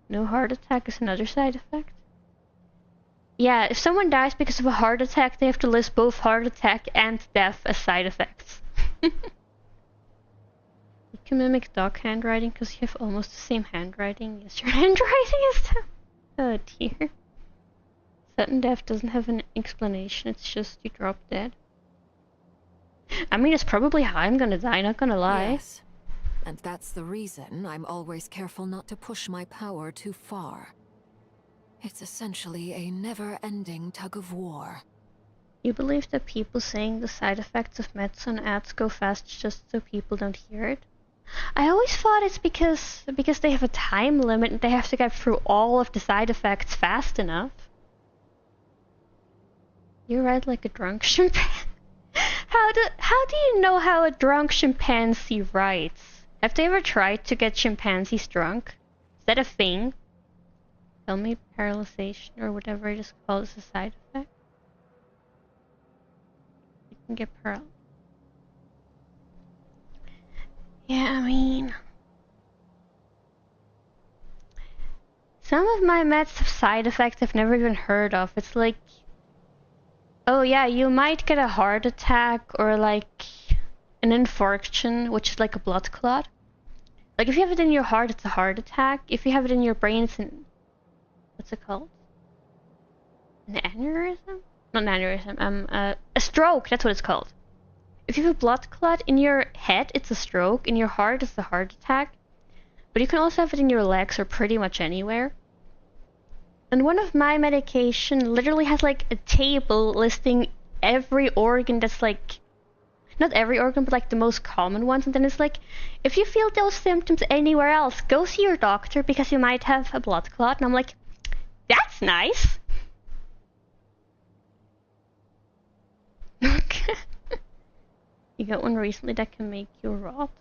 No heart attack is another side effect. Yeah, if someone dies because of a heart attack, they have to list both heart attack and death as side effects. You can mimic dog handwriting because you have almost the same handwriting. Yes, your handwriting is that. Oh dear. Sudden death doesn't have an explanation, it's just you drop dead. I mean, it's probably how I'm gonna die, not gonna lie.
Yes. And that's the reason I'm always careful not to push my power too far. It's essentially a never-ending tug of war.
You believe that people saying the side effects of medicine ads go fast just so people don't hear it? I always thought it's because they have a time limit and they have to get through all of the side effects fast enough. You write like a drunk chimpanzee. How do you know how a drunk chimpanzee writes? Have they ever tried to get chimpanzees drunk? Is that a thing? Tell me paralyzation or whatever it is called is a side effect. You can get paralyzed. Yeah, I mean... Some of my meds have side effects I've never even heard of. It's like... Oh yeah, you might get a heart attack or like an infarction, which is like a blood clot. Like if you have it in your heart, it's a heart attack. If you have it in your brain, it's an... What's it called? An aneurysm? Not an aneurysm, a stroke, that's what it's called. If you have a blood clot in your head, it's a stroke. In your heart, it's a heart attack. But you can also have it in your legs or pretty much anywhere. And one of my medication literally has like a table listing every organ that's like... Not every organ, but like the most common ones. And then it's like, if you feel those symptoms anywhere else, go see your doctor because you might have a blood clot. And I'm like, that's nice. You got one recently that can make you rot.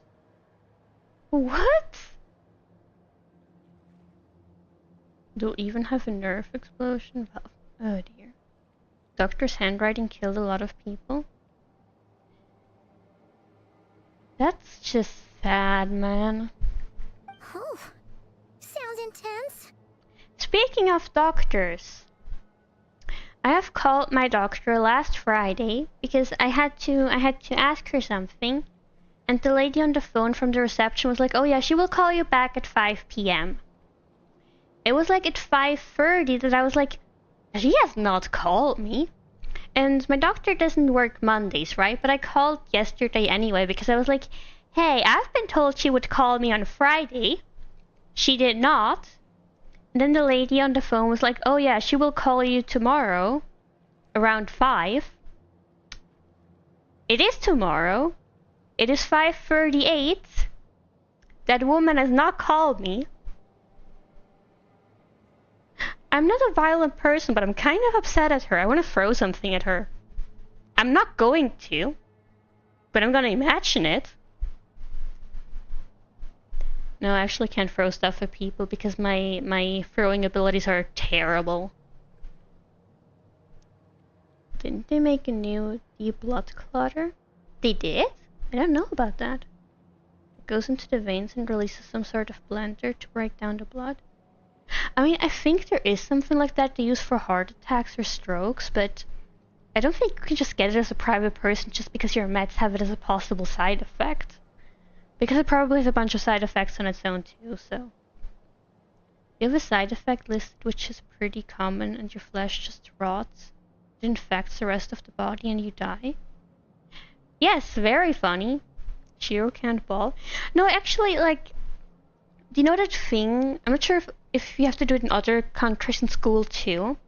What? They'll even have a nerve explosion? Oh dear. Doctor's handwriting killed a lot of people. That's just sad, man.
Oh, sounds intense.
Speaking of doctors, I have called my doctor last Friday because I had to ask her something, and the lady on the phone from the reception was like, "Oh yeah, she will call you back at 5 p.m." It was like at 5:30 that I was like, she has not called me. And my doctor doesn't work Mondays, right? But I called yesterday anyway because I was like, hey, I've been told she would call me on Friday. She did not. And then the lady on the phone was like, oh yeah, she will call you tomorrow around 5. It is tomorrow. It is 5:38. That woman has not called me. I'm not a violent person, but I'm kind of upset at her. I want to throw something at her. I'm not going to, but I'm gonna imagine it. No, I actually can't throw stuff at people because my throwing abilities are terrible. Didn't they make a new deep blood clotter? They did? I don't know about that. It goes into the veins and releases some sort of blender to break down the blood. I mean, I think there is something like that they use for heart attacks or strokes, but I don't think you can just get it as a private person just because your meds have it as a possible side effect. Because it probably has a bunch of side effects on its own too, so... You have a side effect listed which is pretty common and your flesh just rots. It infects the rest of the body and you die. Yes, very funny. Shiro can't ball. No, actually, like... Do you know that thing? I'm not sure if you have to do it in other countries in school too.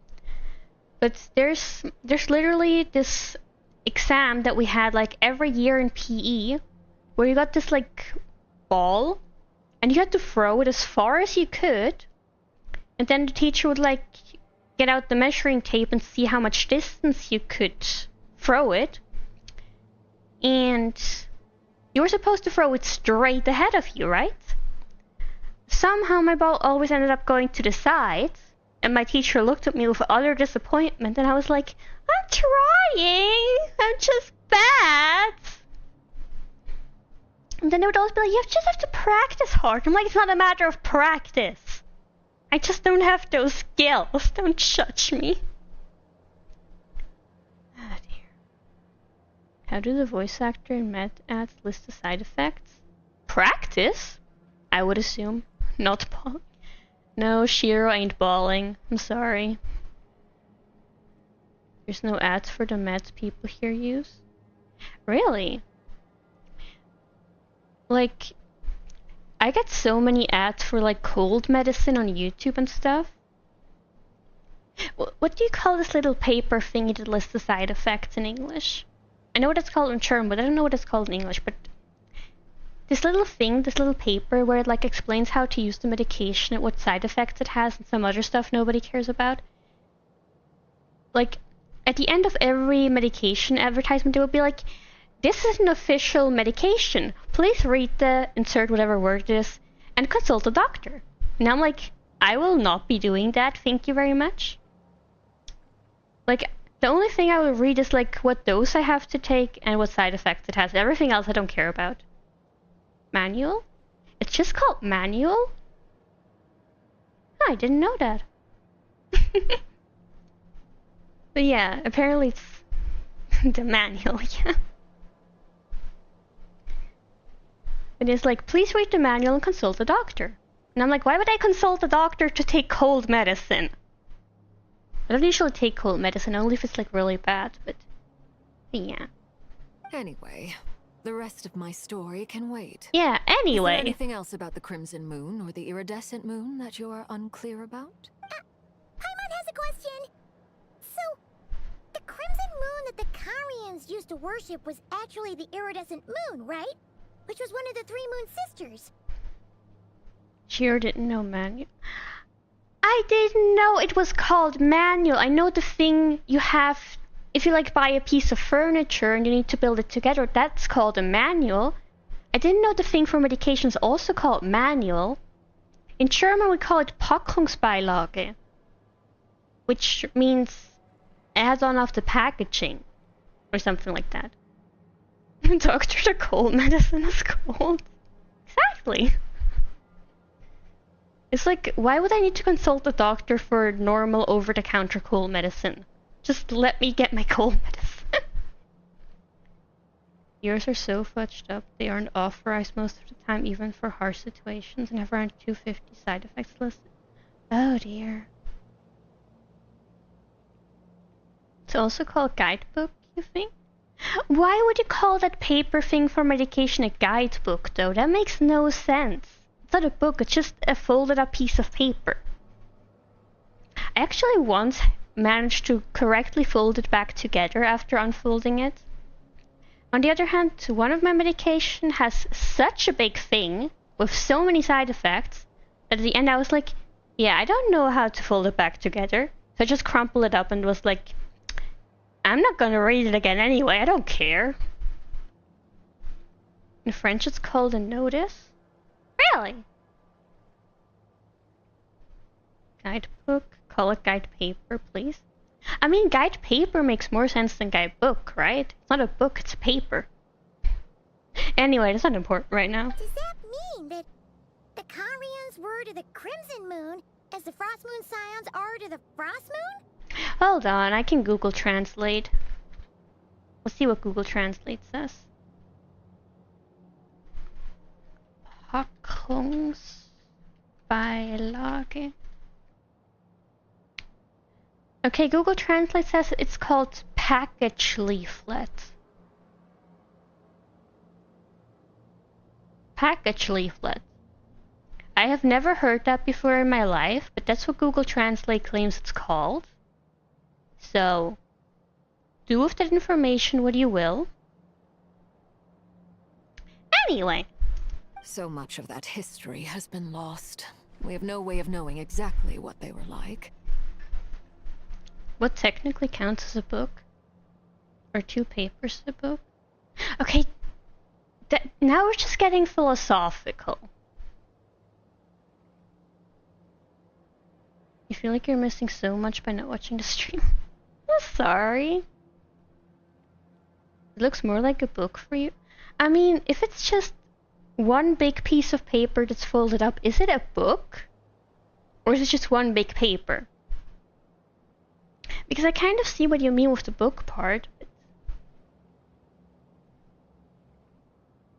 But there's literally this exam that we had like every year in PE where you got this like ball and you had to throw it as far as you could, and then the teacher would like get out the measuring tape and see how much distance you could throw it, and you were supposed to throw it straight ahead of you, right? Somehow my ball always ended up going to the side, and my teacher looked at me with utter disappointment, and I was like, I'm trying! I'm just bad! And then they would always be like, you just have to practice hard. I'm like, it's not a matter of practice. I just don't have those skills. Don't judge me. Oh dear. How do the voice actor and med ads list the side effects? Practice? I would assume. Not ball. No, Shiro ain't balling. I'm sorry. There's no ads for the meds people here use? Really? Like, I get so many ads for like cold medicine on YouTube and stuff. What do you call this little paper thingy that lists the side effects in English? I know what it's called in German, but I don't know what it's called in English, but this little thing, this little paper where it like explains how to use the medication and what side effects it has and some other stuff nobody cares about. Like, at the end of every medication advertisement, they would be like, this is an official medication. Please read the insert whatever word it is and consult a doctor. And I'm like, I will not be doing that, thank you very much. Like, the only thing I will read is like what dose I have to take and what side effects it has. Everything else I don't care about. Manual? It's just called Manual? Oh, I didn't know that. But yeah, apparently it's the manual, yeah. It is like, please read the manual and consult a doctor. And I'm like, why would I consult a doctor to take cold medicine? I don't usually take cold medicine, only if it's like really bad, but yeah.
Anyway, the rest of my story can wait.
Yeah,
Is there
anyway.
anything else about the Crimson Moon or the Iridescent Moon that you are unclear about?
Paimon has a question. So, the crimson moon that the Karians used to worship was actually the iridescent moon, right? Which was one of the 3 moon sisters.
Shiro didn't know manual. I didn't know it was called manual. I know the thing you have if you like buy a piece of furniture and you need to build it together, that's called a manual. I didn't know the thing for medication is also called manual. In German we call it Packungsbeilage, which means add-on of the packaging, or something like that. Doctor, the cold medicine is cold. Exactly. It's like, why would I need to consult a doctor for normal over-the-counter cold medicine? Just let me get my cold medicine. Yours are so fudged up, they aren't authorized most of the time, even for harsh situations, and have around 250 side effects listed. Oh dear. It's also called guidebook, you think? Why would you call that paper thing for medication a guidebook, though? That makes no sense. It's not a book, it's just a folded up piece of paper. I actually once managed to correctly fold it back together after unfolding it. On the other hand, one of my medication has such a big thing with so many side effects that at the end I was like, yeah, I don't know how to fold it back together. So I just crumpled it up and was like, I'm not gonna read it again anyway, I don't care. In French it's called a notice. Really? Guidebook? Call it guide paper, please. I mean, guide paper makes more sense than guide book, right? It's not a book, it's a paper. Anyway, that's not important right now.
Does that mean that the Karians were to the Crimson Moon as the Frost Moon Scions are to the Frost Moon?
Hold on, I can Google Translate. Let's see what Google Translate says. Packungsbeilage. Okay, Google Translate says it's called package leaflet. Package leaflet. I have never heard that before in my life, but that's what Google Translate claims it's called. So, do with that information what you will. Anyway.
So much of that history has been lost. We have no way of knowing exactly what they were like.
What technically counts as a book? Or 2 papers a book? Okay, now we're just getting philosophical. You feel like you're missing so much by not watching the stream? I'm sorry. It looks more like a book for you. I mean, if it's just one big piece of paper that's folded up, is it a book? Or is it just one big paper? Because I kind of see what you mean with the book part. But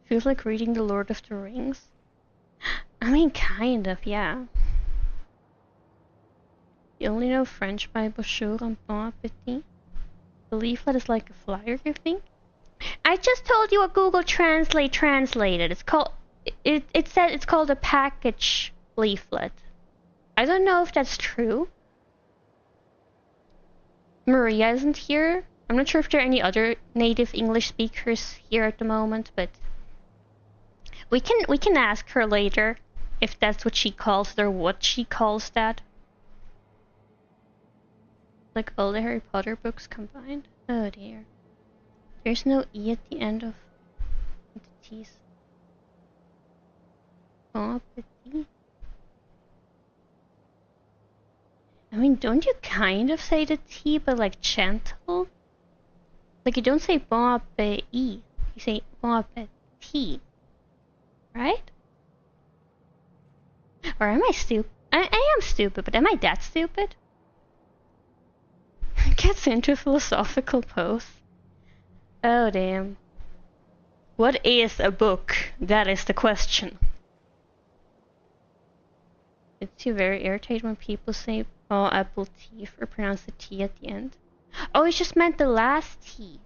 feels like reading The Lord of the Rings. I mean, kind of, yeah. You only know French by bonjour and bon appetit. The leaflet is like a flyer, you think? I just told you what Google Translate translated. It's called... It said it's called a package leaflet. I don't know if that's true. Maria isn't here. I'm not sure if there are any other native English speakers here at the moment, but we can ask her later if that's what she calls it or what she calls that. Like all the Harry Potter books combined. Oh dear. There's no E at the end of the T's. Bon appetit. I mean, don't you kind of say the T, but like gentle? Like you don't say bon appetit, you say bon appetit. Right? Or am I stupid? I am stupid, but am I that stupid? Gets into philosophical pose. Oh damn. What is a book? That is the question. It's too very irritated when people say oh apple teeth or pronounce the T at the end. Oh, it just meant the last T.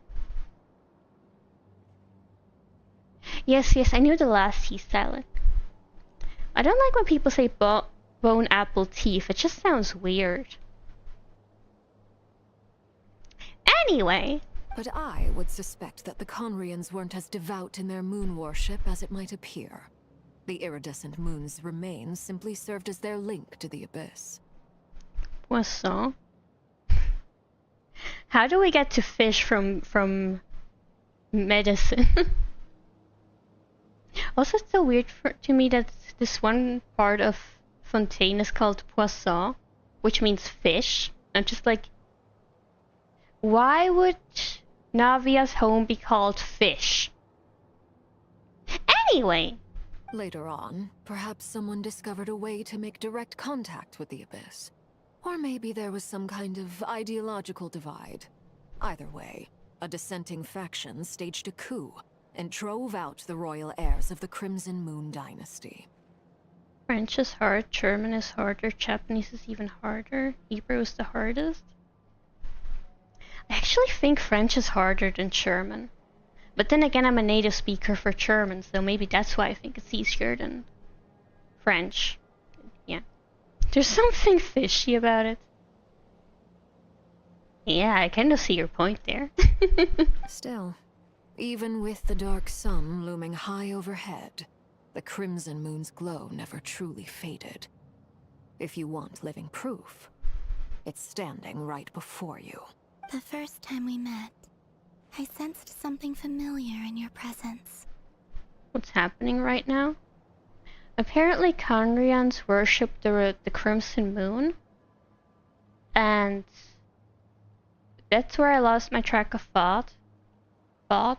Yes, I knew the last T silent. I don't like when people say bone apple teeth. It just sounds weird. Anyway.
But I would suspect that the Conrians weren't as devout in their moon worship as it might appear. The iridescent moon's remains simply served as their link to the abyss.
Poisson? How do we get to fish from medicine? Also, it's so weird to me that this one part of Fontaine is called Poisson, which means fish. I'm just like, why would Navia's home be called Fish? Anyway.
Later on, perhaps someone discovered a way to make direct contact with the abyss. Or maybe there was some kind of ideological divide. Either way, a dissenting faction staged a coup and drove out the royal heirs of the Crimson Moon dynasty.
French is hard, German is harder, Japanese is even harder, Hebrew is the hardest. I actually think French is harder than German. But then again, I'm a native speaker for German, so maybe that's why I think it's easier than French. Yeah. There's something fishy about it. Yeah, I kind of see your point there.
Still, even with the dark sun looming high overhead, the Crimson Moon's glow never truly faded. If you want living proof, it's standing right before you.
The first time we met, I sensed something familiar in your presence.
What's happening right now? Apparently Conrians worship the Crimson Moon. And that's where I lost my track of thought. I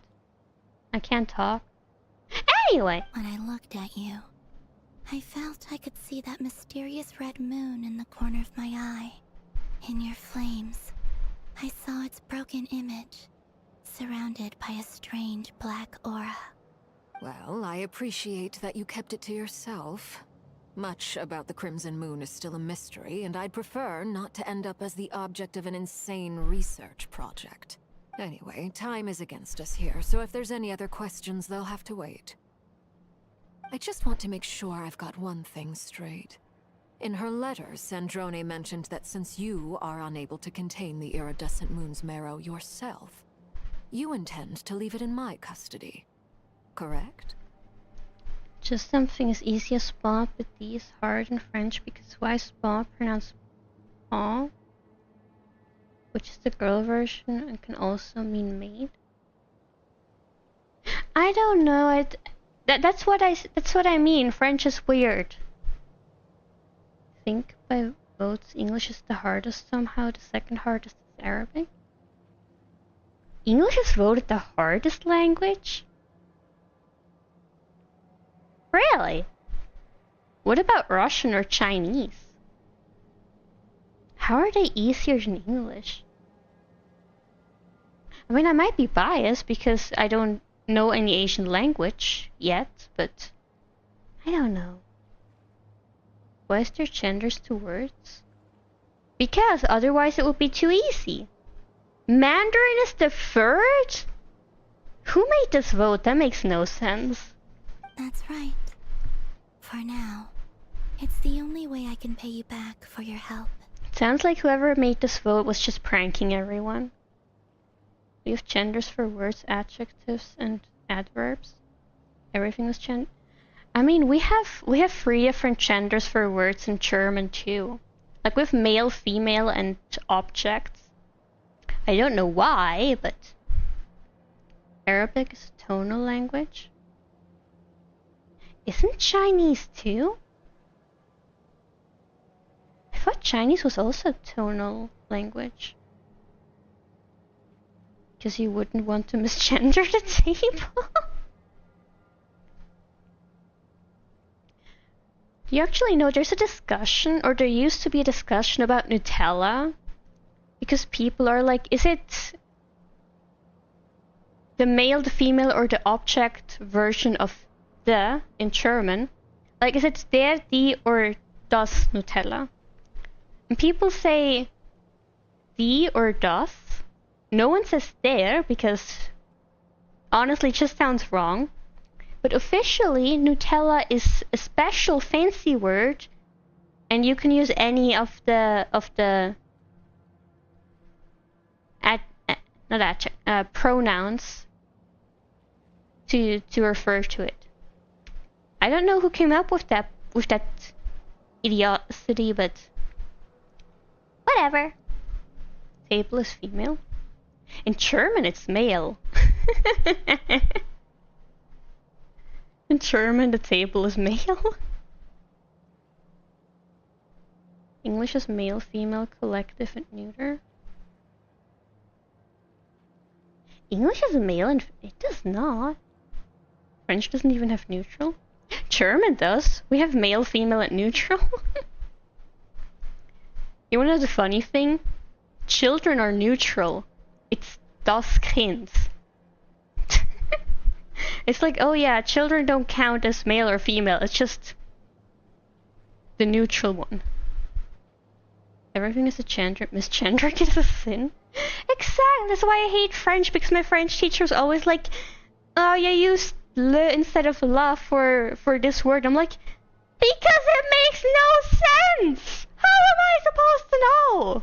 can't talk. Anyway!
When I looked at you, I felt I could see that mysterious red moon in the corner of my eye. In your flames, I saw its broken image, surrounded by a strange black aura.
Well, I appreciate that you kept it to yourself. Much about the Crimson Moon is still a mystery, and I'd prefer not to end up as the object of an insane research project. Anyway, time is against us here, so if there's any other questions, they'll have to wait. I just want to make sure I've got one thing straight. In her letter, Sandrone mentioned that since you are unable to contain the iridescent moon's marrow yourself, you intend to leave it in my custody. Correct?
Just something as easy as spa, but D is hard in French because why spa pronounced paw, which is the girl version and can also mean maid. I don't know. That's what I mean. French is weird. I think by votes English is the hardest somehow. The second hardest is Arabic. English is voted the hardest language? Really? What about Russian or Chinese? How are they easier than English? I mean, I might be biased because I don't know any Asian language yet, but I don't know. Why is there genders to words? Because otherwise it would be too easy. Mandarin is the third? Who made this vote? That makes no sense.
That's right. For now, it's the only way I can pay you back for your help.
Sounds like whoever made this vote was just pranking everyone. We have genders for words, adjectives, and adverbs. Everything was gender. I mean, we have 3 different genders for words in German too. Like with male, female, and objects. I don't know why, but Arabic is a tonal language. Isn't Chinese too? I thought Chinese was also a tonal language. Because you wouldn't want to misgender the table. Do you actually know there's a discussion, or there used to be a discussion about Nutella? Because people are like, is it the male, the female, or the object version of the in German? Like, is it der, die, or das Nutella? And people say die or das. No one says der because honestly it just sounds wrong. But officially, Nutella is a special fancy word, and you can use any of the pronouns to refer to it. I don't know who came up with that idiocy, but whatever. Table is female. In German, it's male. In German, the table is male. English is male, female, collective, and neuter. English is male and it does not. French doesn't even have neutral. German does. We have male, female, and neutral. You wanna know the funny thing? Children are neutral. It's das Kind. It's like, oh yeah, children don't count as male or female. It's just the neutral one. Everything is a gender. Misgendering is a sin. Exactly. That's why I hate French, because my French teacher was always like, "Oh, you use le instead of la for this word." I'm like, because it makes no sense. How am I supposed to know?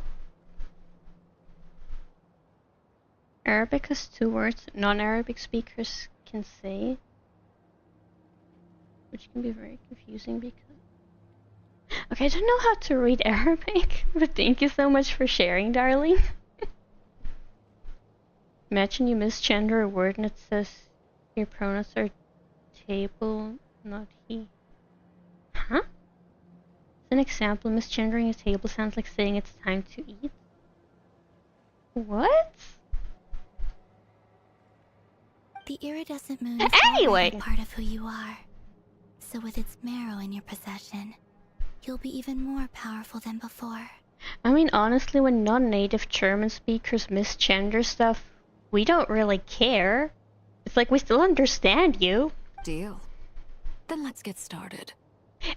Arabic has 2 words non-Arabic speakers can say, which can be very confusing because... Okay, I don't know how to read Arabic, but thank you so much for sharing, darling. Imagine you misgender a word and it says your pronouns are table, not he. Huh? As an example, misgendering a table sounds like saying it's time to eat. What?
The iridescent moon is
anyway
already part of who you are. So with its marrow in your possession, you'll be even more powerful than before.
I mean, honestly, when non-native German speakers misgender stuff, we don't really care. It's like we still understand you.
Deal. Then let's get started.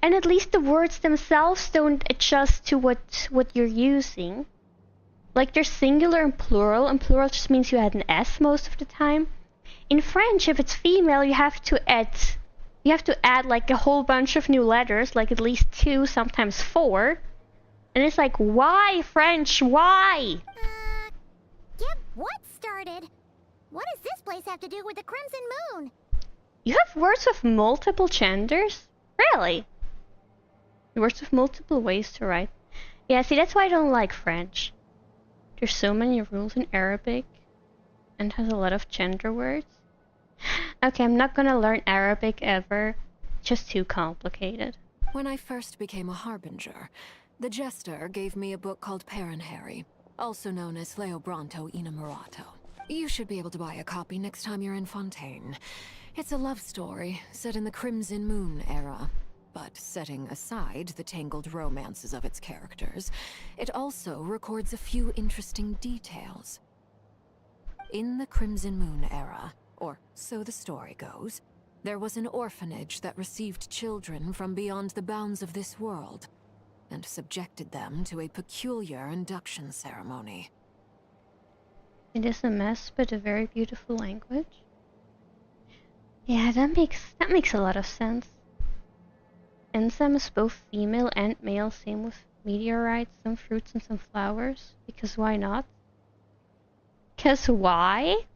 And at least the words themselves don't adjust to what you're using. Like there's singular and plural just means you add an S most of the time. In French, if it's female, you have to add like a whole bunch of new letters, like at least 2, sometimes 4. And it's like, why French? Why?
Get what started? What does this place have to do with the Crimson Moon?
You have words with multiple genders? Really? Words with multiple ways to write. Yeah, see, that's why I don't like French. There's so many rules in Arabic and has a lot of gender words. Okay, I'm not gonna learn Arabic ever. Just too complicated.
When I first became a harbinger, the jester gave me a book called Paranhari, also known as Leobranto Innamorato. You should be able to buy a copy next time you're in Fontaine. It's a love story set in the Crimson Moon era. But setting aside the tangled romances of its characters, it also records a few interesting details. In the Crimson Moon era, or so the story goes, there was an orphanage that received children from beyond the bounds of this world, and subjected them to a peculiar induction ceremony.
It is a mess, but a very beautiful language. Yeah, that makes a lot of sense. Enzyme is both female and male, same with meteorites, some fruits and some flowers. Because why not? Because why?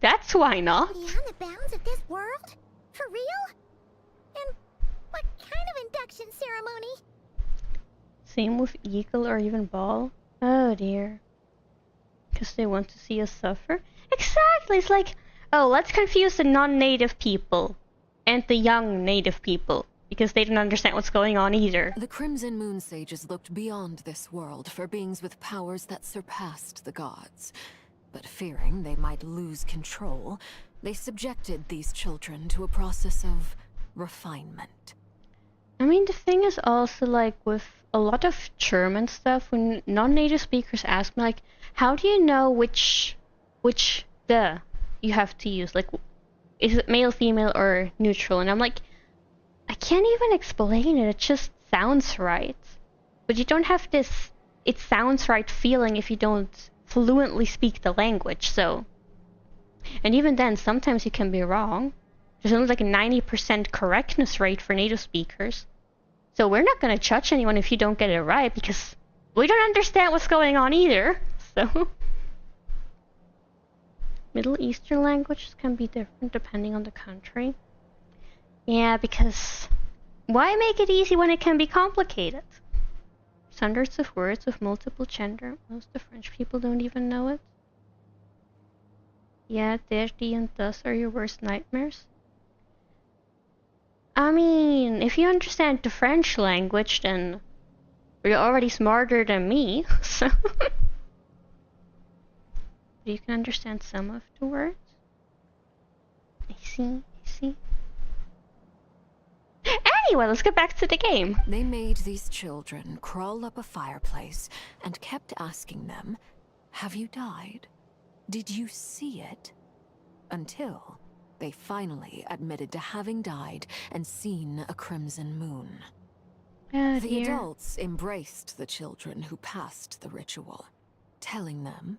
That's why not.
Beyond the bounds of this world? For real? And what kind of induction ceremony?
Same with eagle or even ball. Oh dear. Because they want to see us suffer? Exactly! It's like, oh, let's confuse the non-native people and the young native people. Because they didn't understand what's going on either.
The Crimson Moon Sages looked beyond this world for beings with powers that surpassed the gods. But fearing they might lose control, they subjected these children to a process of refinement.
I mean, the thing is also like with a lot of German stuff, when non-native speakers ask me like, how do you know which the you have to use? Like, is it male, female, or neutral? And I'm like, I can't even explain it. It just sounds right. But you don't have this it sounds right feeling if you don't fluently speak the language, so. And even then, sometimes you can be wrong. There's only like a 90% correctness rate for native speakers. So we're not gonna judge anyone if you don't get it right, because we don't understand what's going on either, so. Middle Eastern languages can be different depending on the country. Yeah, because why make it easy when it can be complicated? Hundreds of words with multiple gender. Most of the French people don't even know it. Yeah, there, die, and thus are your worst nightmares. I mean, if you understand the French language, then you're already smarter than me, so. You can understand some of the words. I see. Anyway, let's get back to the game.
They made these children crawl up a fireplace and kept asking them, have you died? Did you see it? Until they finally admitted to having died and seen a crimson moon.
Oh,
the
dear.
adults embraced the children who passed the ritual, telling them,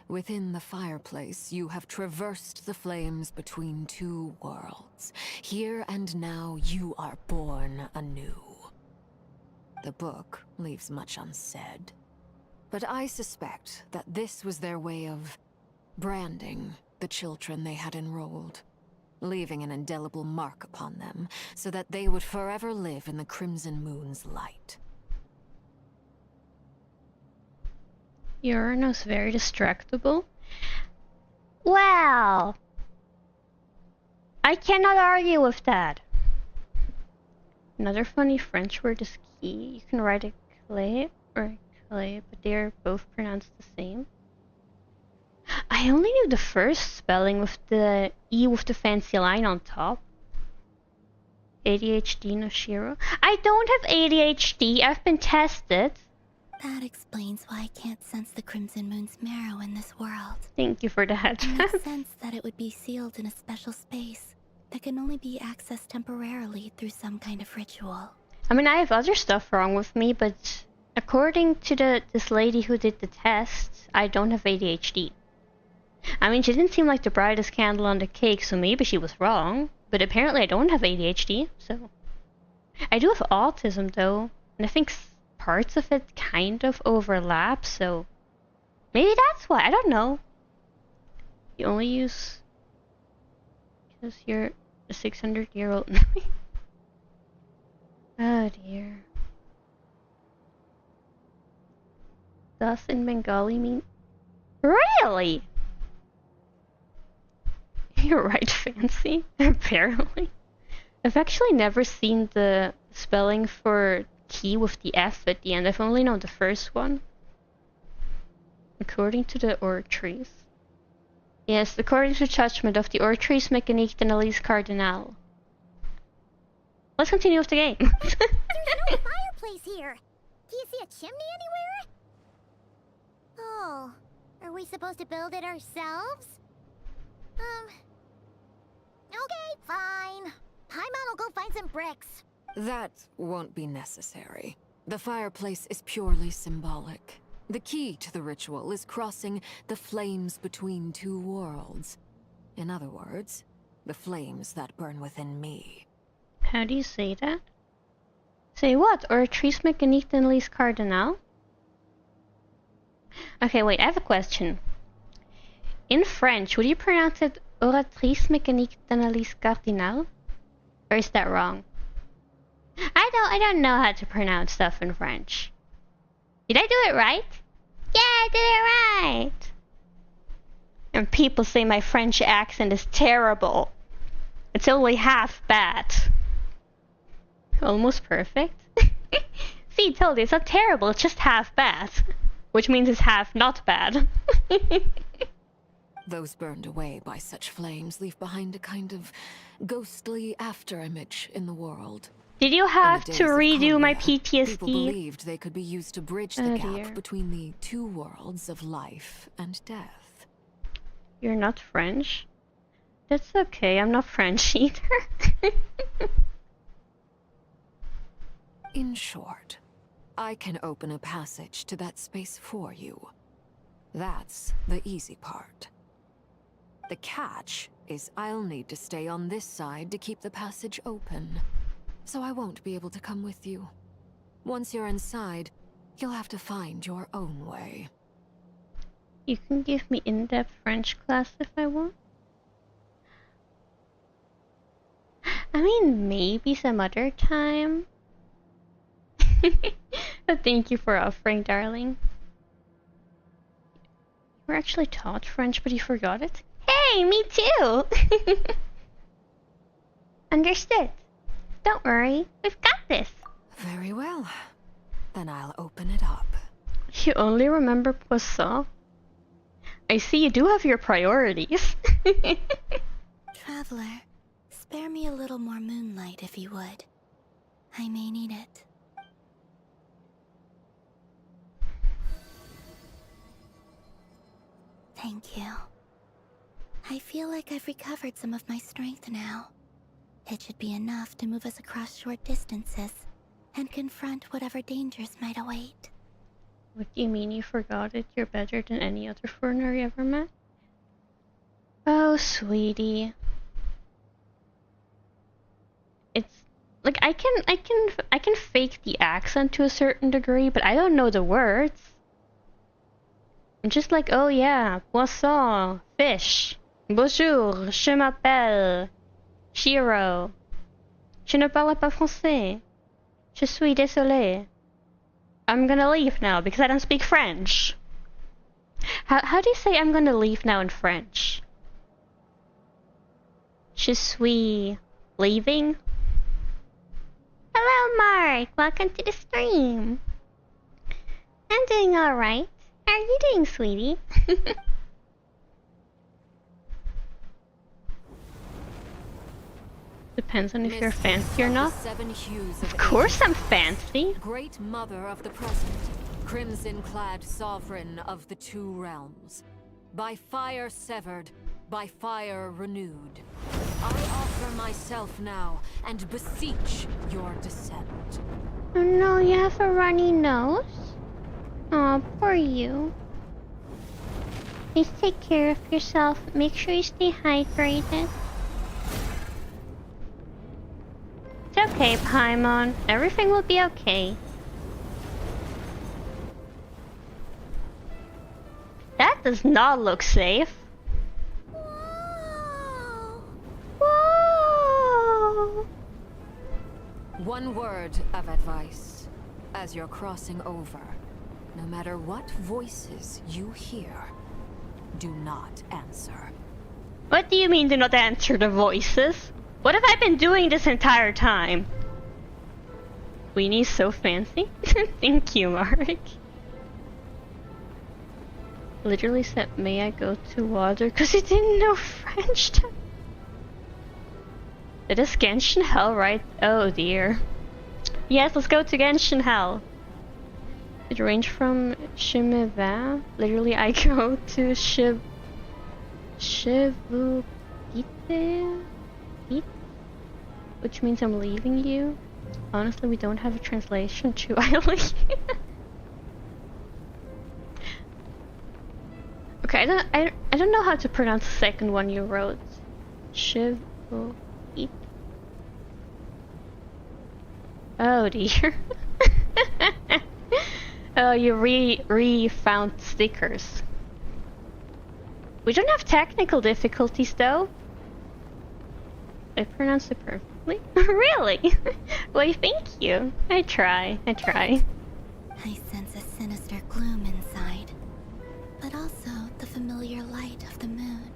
within the fireplace, you have traversed the flames between two worlds. Here and now, you are born anew. The book leaves much unsaid, but I suspect that this was their way of branding the children they had enrolled, leaving an indelible mark upon them so that they would forever live in the Crimson Moon's light.
Yoruno's very distractible. Well, I cannot argue with that. Another funny French word is key. You can write it clé or clé, but they're both pronounced the same. I only knew the first spelling with the E with the fancy line on top. ADHD, no Shiro. I don't have ADHD. I've been tested.
That explains why I can't sense the Crimson Moon's marrow in this world.
Thank you for that.
It makes sense that it would be sealed in a special space that can only be accessed temporarily through some kind of ritual.
I mean, I have other stuff wrong with me, but according to this lady who did the test, I don't have ADHD. I mean, she didn't seem like the brightest candle on the cake, so maybe she was wrong. But apparently I don't have ADHD, so. I do have autism, though, and I think parts of it kind of overlap, so maybe that's why. I don't know. You only use because you're a 600-year-old. Oh dear. Thus in Bengali mean really? You're right, Fancy. Apparently. I've actually never seen the spelling for key with the F at the end. I've only known the first one. According to the Ortries. Yes, according to the judgment of the Ortries Mécanique d'Analyse Cardinal. Let's continue with the game.
There's no fireplace here. Do you see a chimney anywhere? Oh, are we supposed to build it ourselves? Okay, fine. Paimon will go find some bricks.
That won't be necessary. The fireplace is purely symbolic. The key to the ritual is crossing the flames between two worlds. In other words, the flames that burn within me.
How do you say that? Say what? Oratrice mécanique d'analyse cardinal? Okay, wait, I have a question. In French, would you pronounce it oratrice mécanique d'analyse cardinal? Or is that wrong? I don't know how to pronounce stuff in French. Did I do it right? Yeah, I did it right! And people say my French accent is terrible. It's only half bad. Almost perfect. See, told you, it's not terrible, it's just half bad. Which means it's half not bad.
Those burned away by such flames leave behind a kind of ghostly afterimage in the world.
Did you
In
have
the
to
days of
redo my
Columbia,
PTSD?
People believed they could be used to bridge the
Oh,
gap
dear.
between the two worlds of life and death.
You're not French? That's okay, I'm not French either.
In short, I can open a passage to that space for you. That's the easy part. The catch is I'll need to stay on this side to keep the passage open. So I won't be able to come with you. Once you're inside, you'll have to find your own way.
You can give me in-depth French class if I want. I mean, maybe some other time. But thank you for offering, darling. You were actually taught French, but you forgot it? Hey, me too! Understood. Don't worry, we've got this.
Very well. Then I'll open it up.
You only remember Poisson? I see you do have your priorities.
Traveler, spare me a little more moonlight if you would. I may need it. Thank you. I feel like I've recovered some of my strength now. It should be enough to move us across short distances and confront whatever dangers might await.
What do you mean you forgot it? You're better than any other foreigner you ever met? Oh, sweetie. It's like I can fake the accent to a certain degree, but I don't know the words. I'm just like, oh yeah, poisson, fish. Bonjour, je m'appelle Shiro. Je ne parle pas français. Je suis désolé. I'm gonna leave now because I don't speak French. How do you say I'm gonna leave now in French? Je suis leaving? Hello, Mark. Welcome to the stream. I'm doing alright. How are you doing, sweetie? Depends on if you're fancy or not. Of course I'm fancy.
Great mother of the present, crimson-clad sovereign of the two realms. By fire severed, by fire renewed. I offer myself now and beseech your descent.
Oh no, you have a runny nose? Aw, poor you. Please take care of yourself. Make sure you stay hydrated. It's okay, Paimon. Everything will be okay. That does not look safe. Whoa!
One word of advice. As you're crossing over, no matter what voices you hear, do not answer.
What do you mean do not answer the voices? What have I been doing this entire time? Queenie's so fancy. Thank you, Mark. Literally said, may I go to water? Because he didn't know French. It is Genshin Hell, right? Oh dear. Yes, let's go to Genshin Hell. It ranged from Shimeva. Literally, I go to Shivukite? Which means I'm leaving you. Honestly, we don't have a translation to Eileen. Okay, I don't know how to pronounce the second one you wrote. Shivukite. Oh dear. Oh, you re-found stickers. We don't have technical difficulties though. I pronounced it perfectly. Really? Why, thank you. I try.
I sense a sinister gloom inside, but also the familiar light of the moon.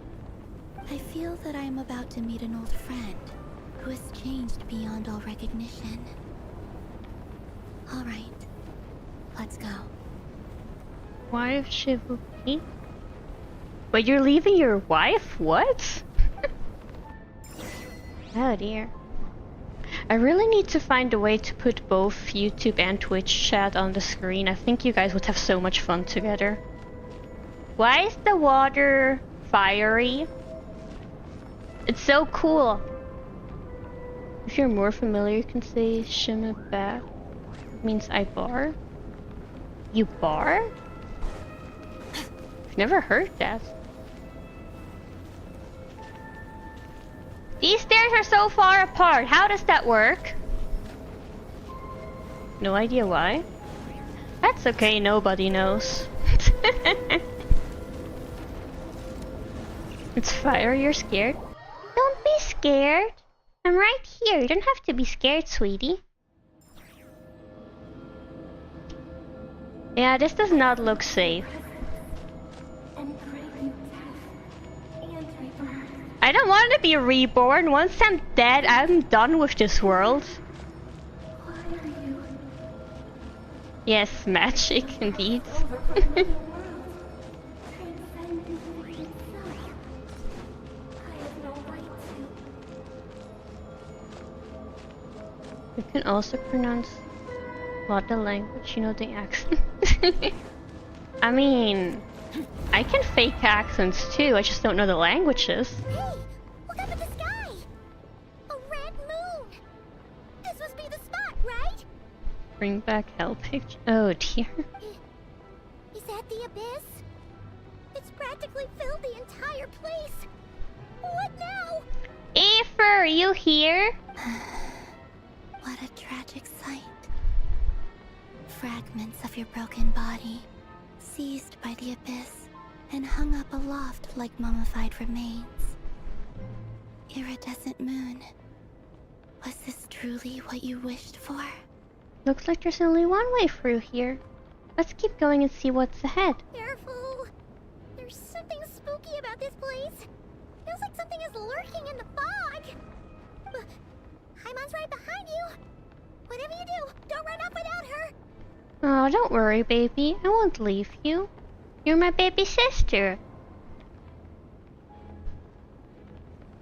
I feel that I am about to meet an old friend who has changed beyond all recognition. All right, let's go.
Wife Shivuki? But you're leaving your wife? What? Oh dear. I really need to find a way to put both YouTube and Twitch chat on the screen. I think you guys would have so much fun together. Why is the water fiery? It's so cool. If you're more familiar, you can say Shimaba. It means I bar. You bar? I've never heard that. These stairs are so far apart. How does that work? No idea why. That's okay, nobody knows. It's fire, you're scared? Don't be scared. I'm right here. You don't have to be scared, sweetie. Yeah, this does not look safe. I don't want to be reborn. Once I'm dead, I'm done with this world. Yes, magic indeed. You can also pronounce what the language, you know, the accent. I mean, I can fake accents too, I just don't know the languages.
Hey, look up at the sky! A red moon! This must be the spot, right?
Bring back hell picture. Oh dear.
Is that the abyss? It's practically filled the entire place. What now?
Aether, are you here?
What a tragic sight. Fragments of your broken body, seized by the abyss, and hung up aloft like mummified remains. Iridescent moon. Was this truly what you wished for?
Looks like there's only one way through here. Let's keep going and see what's ahead.
Careful! There's something spooky about this place. Feels like something is lurking in the fog. Haimon's right behind you. Whatever you do, don't run off without her.
Oh, don't worry, baby. I won't leave you. You're my baby sister.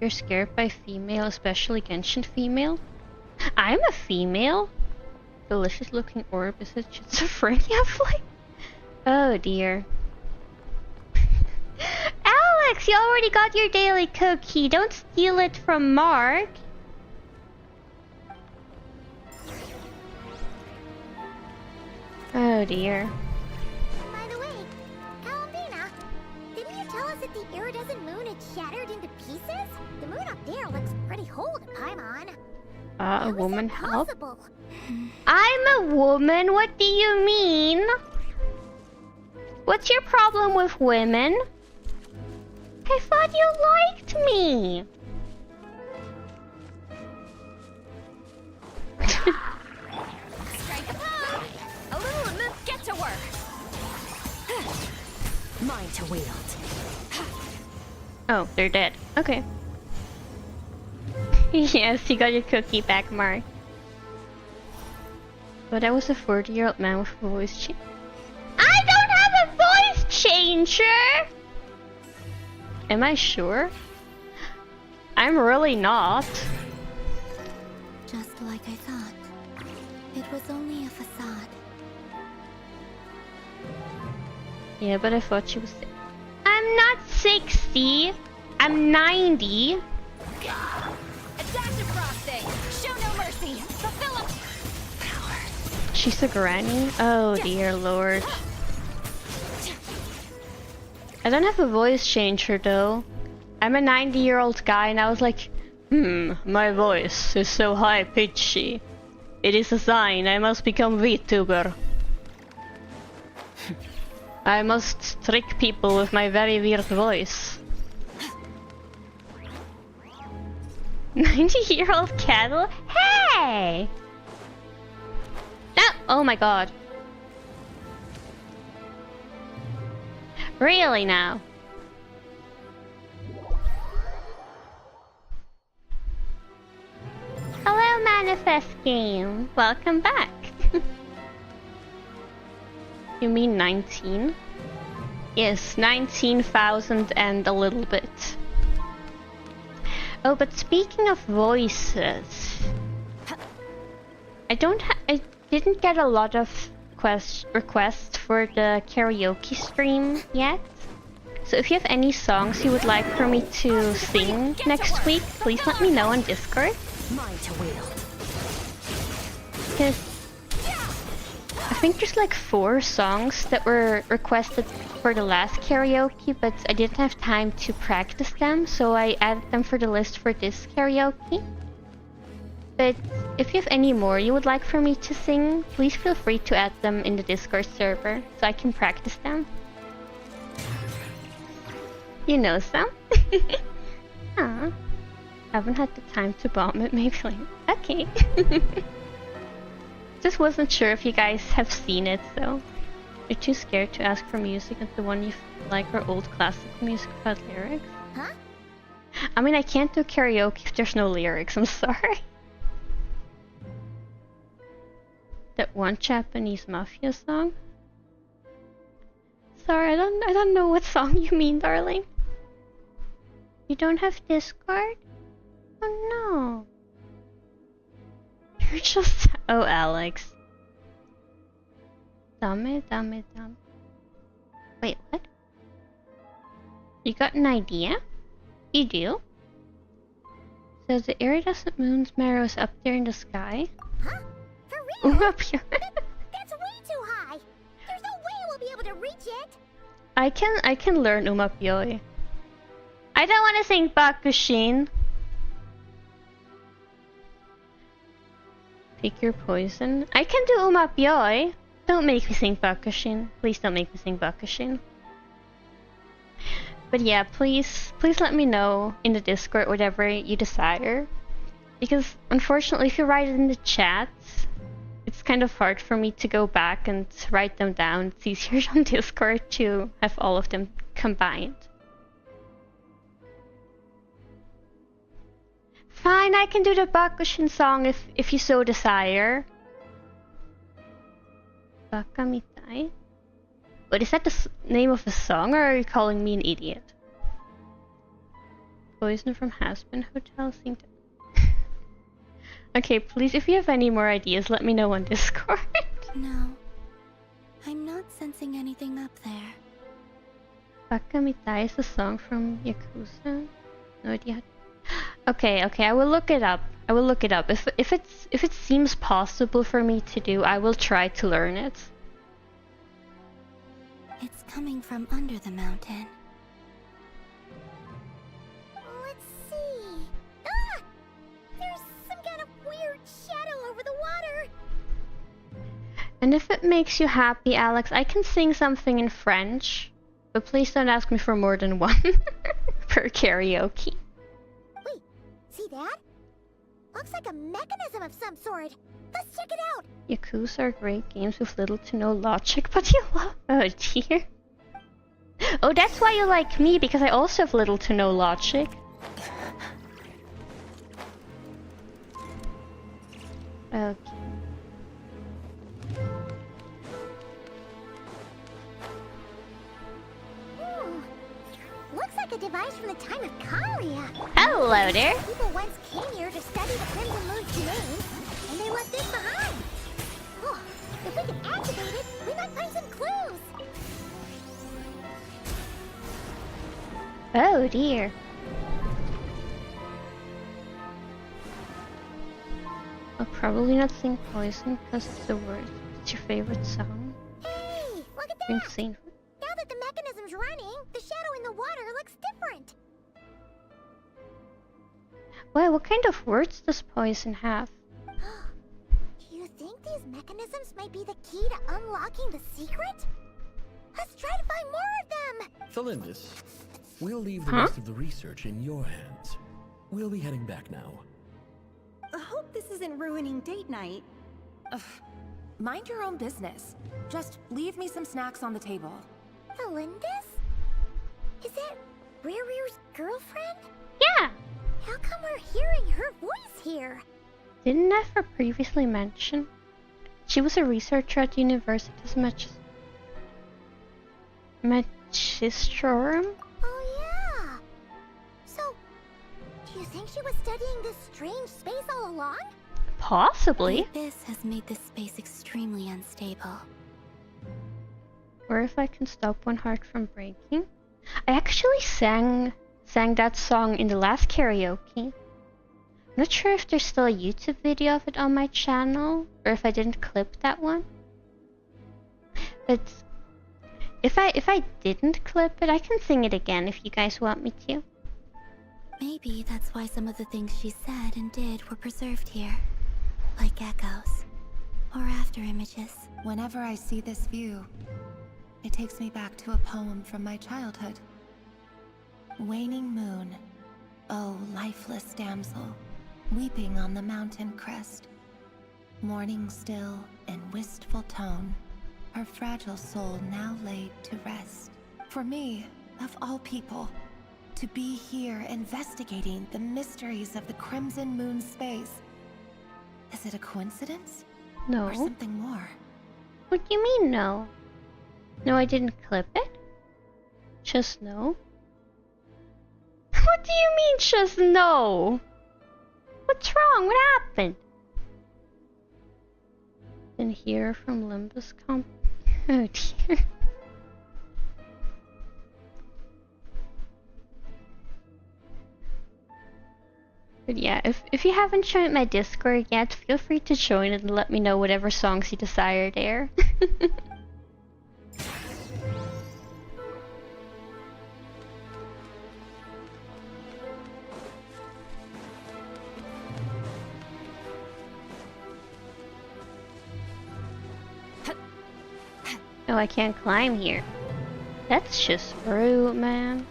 You're scared by female, especially Genshin female? I'm a female. Delicious looking orb. Is it schizophrenia flame? Oh dear. Alex, you already got your daily cookie. Don't steal it from Mark. Oh dear.
By the way, Columbina, didn't you tell us that the iridescent moon had shattered into pieces? The moon up there looks pretty whole to Paimon.
A woman help?
Possible.
I'm a woman? What do you mean? What's your problem with women? I thought you liked me.
Strike a pose! A little and then get to work!
Mine to wield.
Oh, they're dead. Okay. Yes, you got your cookie back, Mark. But I was a 40-year-old man with a voice change. I don't have a voice changer! Am I sure? I'm really not.
Just like I thought. It was only a facade.
Yeah, but I thought she was... I'm not 60! I'm 90!
Adaptive frosting! Show no mercy! Fulfill up!
She's a granny? Oh dear lord. I don't have a voice changer though. I'm a 90-year-old guy and I was like, my voice is so high-pitchy. It is a sign I must become VTuber. I must trick people with my very weird voice. 90-year-old cattle? Hey! No! Oh my god. Really now? Hello, Manifest Game. Welcome back. You mean 19? Yes, 19,000 and a little bit. Oh, but speaking of voices... I didn't get a lot of requests for the karaoke stream yet. So if you have any songs you would like for me to sing next week, please let me know on Discord.
Mine to wield.
Because I think there's like 4 songs that were requested for the last karaoke, but I didn't have time to practice them, so I added them for the list for this karaoke. But if you have any more you would like for me to sing, please feel free to add them in the Discord server so I can practice them. You know some? Aw. Haven't had the time to bomb it, maybe later. Okay. Just wasn't sure if you guys have seen it, so you're too scared to ask for music and the one you like are old classical music without lyrics?
Huh?
I mean, I can't do karaoke if there's no lyrics, I'm sorry. That one Japanese mafia song? Sorry, I don't know what song you mean, darling. You don't have Discord? Oh no. You're just... Oh, Alex. Dame. Wait, what? You got an idea? You do? So the iridescent moon's marrow's up there in the sky?
Huh? For real?
Up here.
That's way too high. There's no way we'll be able to reach it.
I can learn umapyoi. I don't want to sing Bakushin. Pick your poison. I can do umapyoi. Don't make me sing Bakushin. Please don't make me sing Bakushin. But yeah, please let me know in the Discord whatever you desire. Because unfortunately if you write it in the chat, it's kind of hard for me to go back and write them down. It's easier on Discord to have all of them combined. Fine, I can do the Bakushin song if you so desire. Bakamitai? But is that the name of the song, or are you calling me an idiot? Poison from Hasbin Hotel seemed to... Okay, please, if you have any more ideas, let me know on Discord.
No. I'm not sensing anything up there.
Bakamitai is a song from Yakuza? No idea. Okay, I will look it up. If it seems possible for me to do, I will try to learn it.
It's coming from under the mountain.
Let's see. Ah! There's some kind of weird shadow over the water.
And if it makes you happy, Alex, I can sing something in French. But please don't ask me for more than one per karaoke.
Wait, see that? Looks like a mechanism of some sort. Let's check it out.
Yakuza are great games with little to no logic, but you love... Oh dear. Oh, that's why you like me, because I also have little to no logic. Okay.
Looks like a device from the time of Kalia.
Hello there.
People once came here to study the Crimson Moon's name, and they left this behind. Oh, if we can activate it, we might find some clues.
Oh dear. I'll probably not sing Poison because it's the worst. It's your favorite song.
Hey, look at
You're
that.
insane.
Now that the mechanism's running, the shadow in the water looks different.
Well, what kind of words does Poison have?
Do you think these mechanisms might be the key to unlocking the secret? Let's try to find more of them!
Thalindis, we'll leave the rest of the research in your hands. We'll be heading back now.
I hope this isn't ruining date night.
Ugh. Mind your own business. Just leave me some snacks on the table.
Thalindis? Is that Rear's girlfriend?
Yeah!
How come we're hearing her voice here?
Didn't I ever previously mention? She was a researcher at university's Magistrorum?
Oh yeah! So, do you think she was studying this strange space all along?
Possibly.
The abyss has made this space extremely unstable.
Or if I can stop one heart from breaking. I actually sang that song in the last karaoke. Not sure if there's still a YouTube video of it on my channel, or if I didn't clip that one. But if I didn't clip it, I can sing it again if you guys want me to.
Maybe that's why some of the things she said and did were preserved here. Like echoes. Or after images.
Whenever I see this view, it takes me back to a poem from my childhood. Waning moon, oh lifeless damsel, weeping on the mountain crest. Mourning still in wistful tone, her fragile soul now laid to rest. For me, of all people, to be here investigating the mysteries of the Crimson Moon space. Is it a coincidence?
No.
Or something more?
What do you mean no? No, I didn't clip it? Just no? What do you mean just no? What's wrong? What happened? Didn't hear from Limbus Comp. Oh dear. But yeah, if you haven't joined my Discord yet, feel free to join it and let me know whatever songs you desire there. Oh, I can't climb here. That's just rude, man.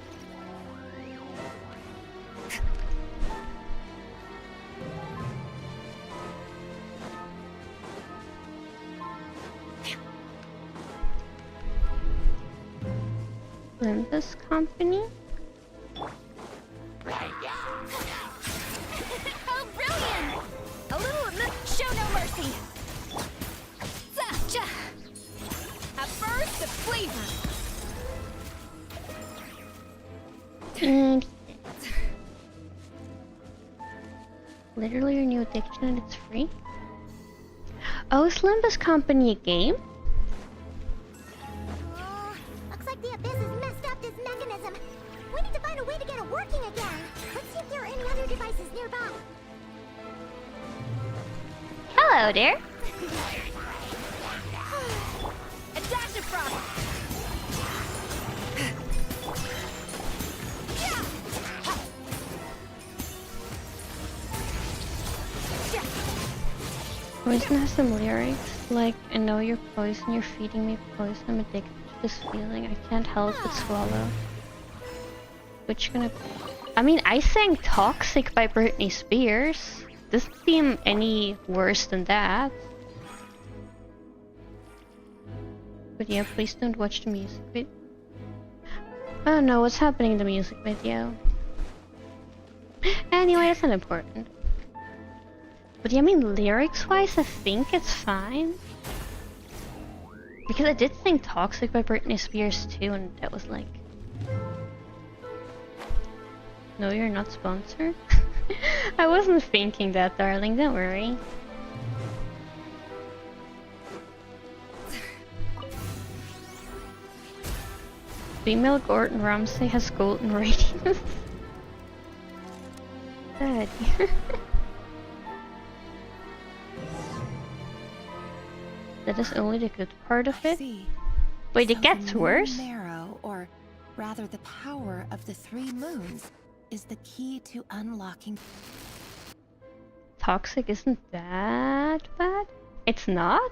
Limbus Company?
Oh, brilliant! A little show no mercy. A burst of flavor.
And literally your new addiction and it's free? Oh, is Limbus Company a game?
Looks like the abyss has messed up this mechanism. We need to find a way to get it working again. Let's see if there are any other devices nearby.
Hello there.
A dash of frost.
Poison has some lyrics like, I know you're poison, you're feeding me poison, I'm addicted to this feeling, I can't help but swallow. Which gonna... I mean, I sang Toxic by Britney Spears. Doesn't seem any worse than that. But yeah, please don't watch the music video. I don't know what's happening in the music video. Anyway, that's not important. But yeah, I mean, lyrics-wise, I think it's fine. Because I did sing Toxic by Britney Spears too, and that was like... No, you're not sponsored? I wasn't thinking that, darling, don't worry. Female Gordon Ramsay has golden ratings. Sad. That is only the good part of it. Wait, it gets worse?
Marrow, or rather the power of the 3 moons, is the key to unlocking...
Toxic isn't that bad? It's not?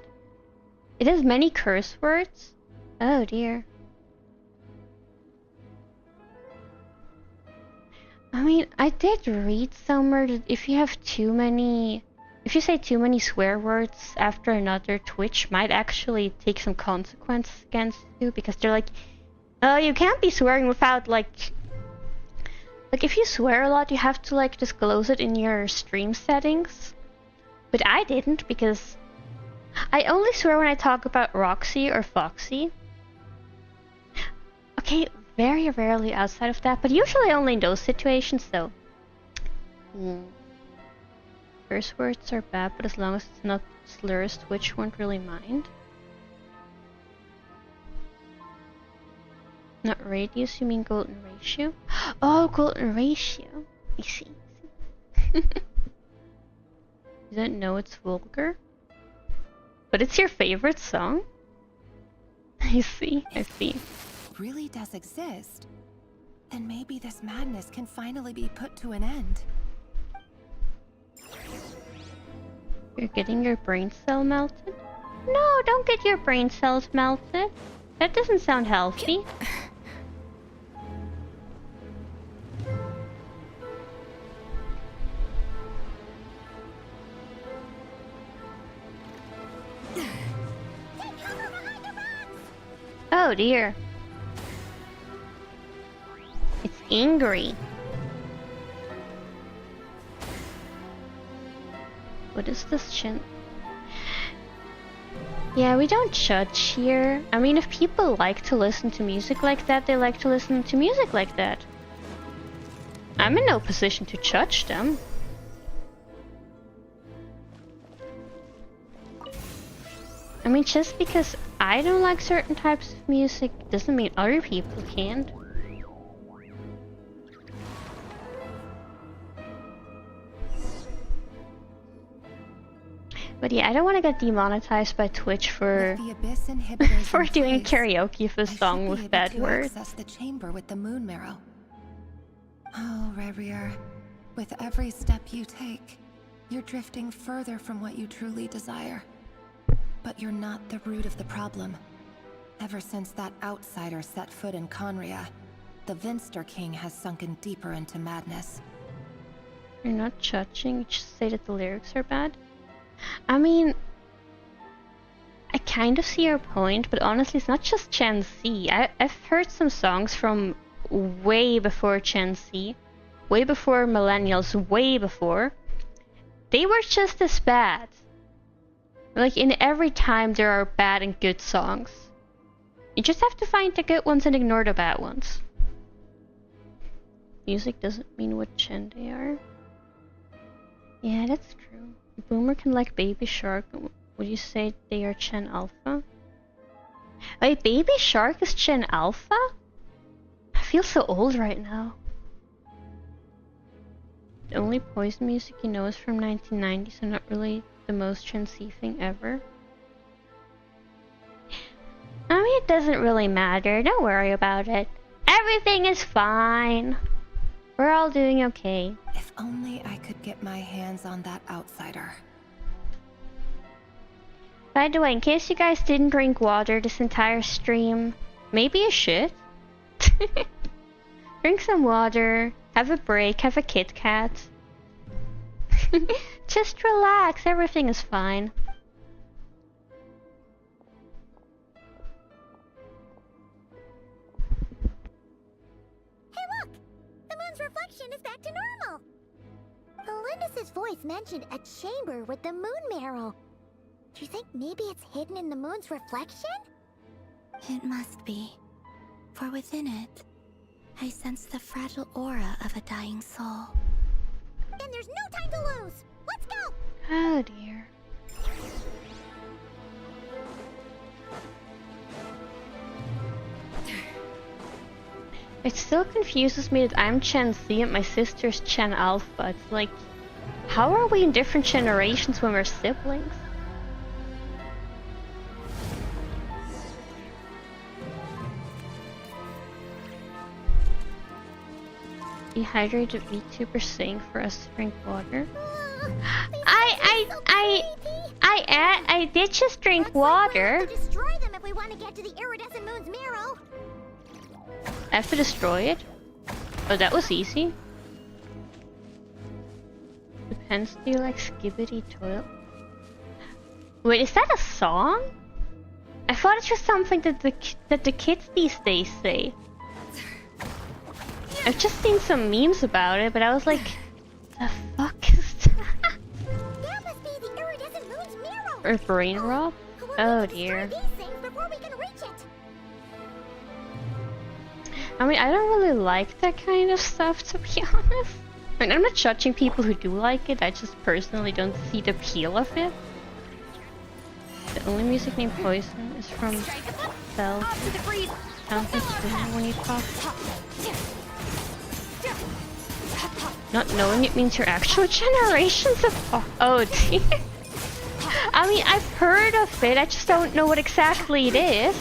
It has many curse words? Oh dear. I mean, I did read somewhere that if you have too many... If you say too many swear words after another, Twitch might actually take some consequence against you, because they're like, you can't be swearing without, like, if you swear a lot, you have to, like, disclose it in your stream settings. But I didn't, because I only swear when I talk about Roxy or Foxy. Okay, very rarely outside of that, but usually only in those situations, though. curse words are bad, but as long as it's not slurs, Twitch won't really mind. Not radius, you mean golden ratio? Oh, golden ratio. I see. You don't know it's vulgar? But it's your favorite song? I see, I see.
Really does exist, then maybe this madness can finally be put to an end.
You're getting your brain cell melted? No, don't get your brain cells melted. That doesn't sound healthy. Oh dear. It's angry. What is this chin? Yeah, we don't judge here. I mean, if people like to listen to music like that, they like to listen to music like that. I'm in no position to judge them. I mean, just because I don't like certain types of music doesn't mean other people can't. But yeah, I don't want to get demonetized by Twitch for for doing karaoke of a song with bad words.
Access the chamber with the moon marrow. Oh, Rebrier, with every step you take, you're drifting further from what you truly desire. But you're not the root of the problem. Ever since that outsider set foot in Conria, the Vinster King has sunken deeper into madness.
You're not judging, you just say that the lyrics are bad? I mean, I kind of see your point, but honestly, it's not just Gen Z. I've heard some songs from way before Gen Z, way before millennials, way before. They were just as bad. Like, in every time there are bad and good songs. You just have to find the good ones and ignore the bad ones. Music doesn't mean what gen they are. Yeah, that's true. Boomer can like Baby Shark. Would you say they are Gen Alpha? Wait, Baby Shark is Gen Alpha? I feel so old right now. The only Poison music you know is from 1990, so not really the most Gen Z thing ever. I mean, it doesn't really matter. Don't worry about it. Everything is fine. We're all doing okay.
If only I could get my hands on that outsider.
By the way, in case you guys didn't drink water this entire stream, maybe you should. Drink some water, have a break, have a Kit Kat. Just relax, everything is fine.
Hey look! The moon's reflection is back to normal! Lindis's voice mentioned a chamber with the moon marrow. Do you think maybe it's hidden in the moon's reflection?
It must be. For within it, I sense the fragile aura of a dying soul.
Then there's no time to lose! Let's go!
Oh dear. It still confuses me that I'm Gen Z and my sister's Gen Alpha. It's like, how are we in different generations when we're siblings? Dehydrated VTuber saying for us to drink water. I did just drink water.
Destroy them if we want to get to the iridescent moon's marrow.
I have to destroy it? Oh, that was easy. Depends, do you like Skibbity Toilet? Wait, is that a song? I thought it was something that the kids these days say. I've just seen some memes about it, but I was like, the fuck is that?
That must be the iridescent moon's marrow.
Or brain rot? Oh dear.
These things before we can reach it.
I mean, I don't really like that kind of stuff, to be honest. And I'm not judging people who do like it, I just personally don't see the appeal of it. The only music named Poison is from Cell. Sounds like when you talk. Not knowing it means you're actual generations of oh dear. I mean, I've heard of it, I just don't know what exactly it is.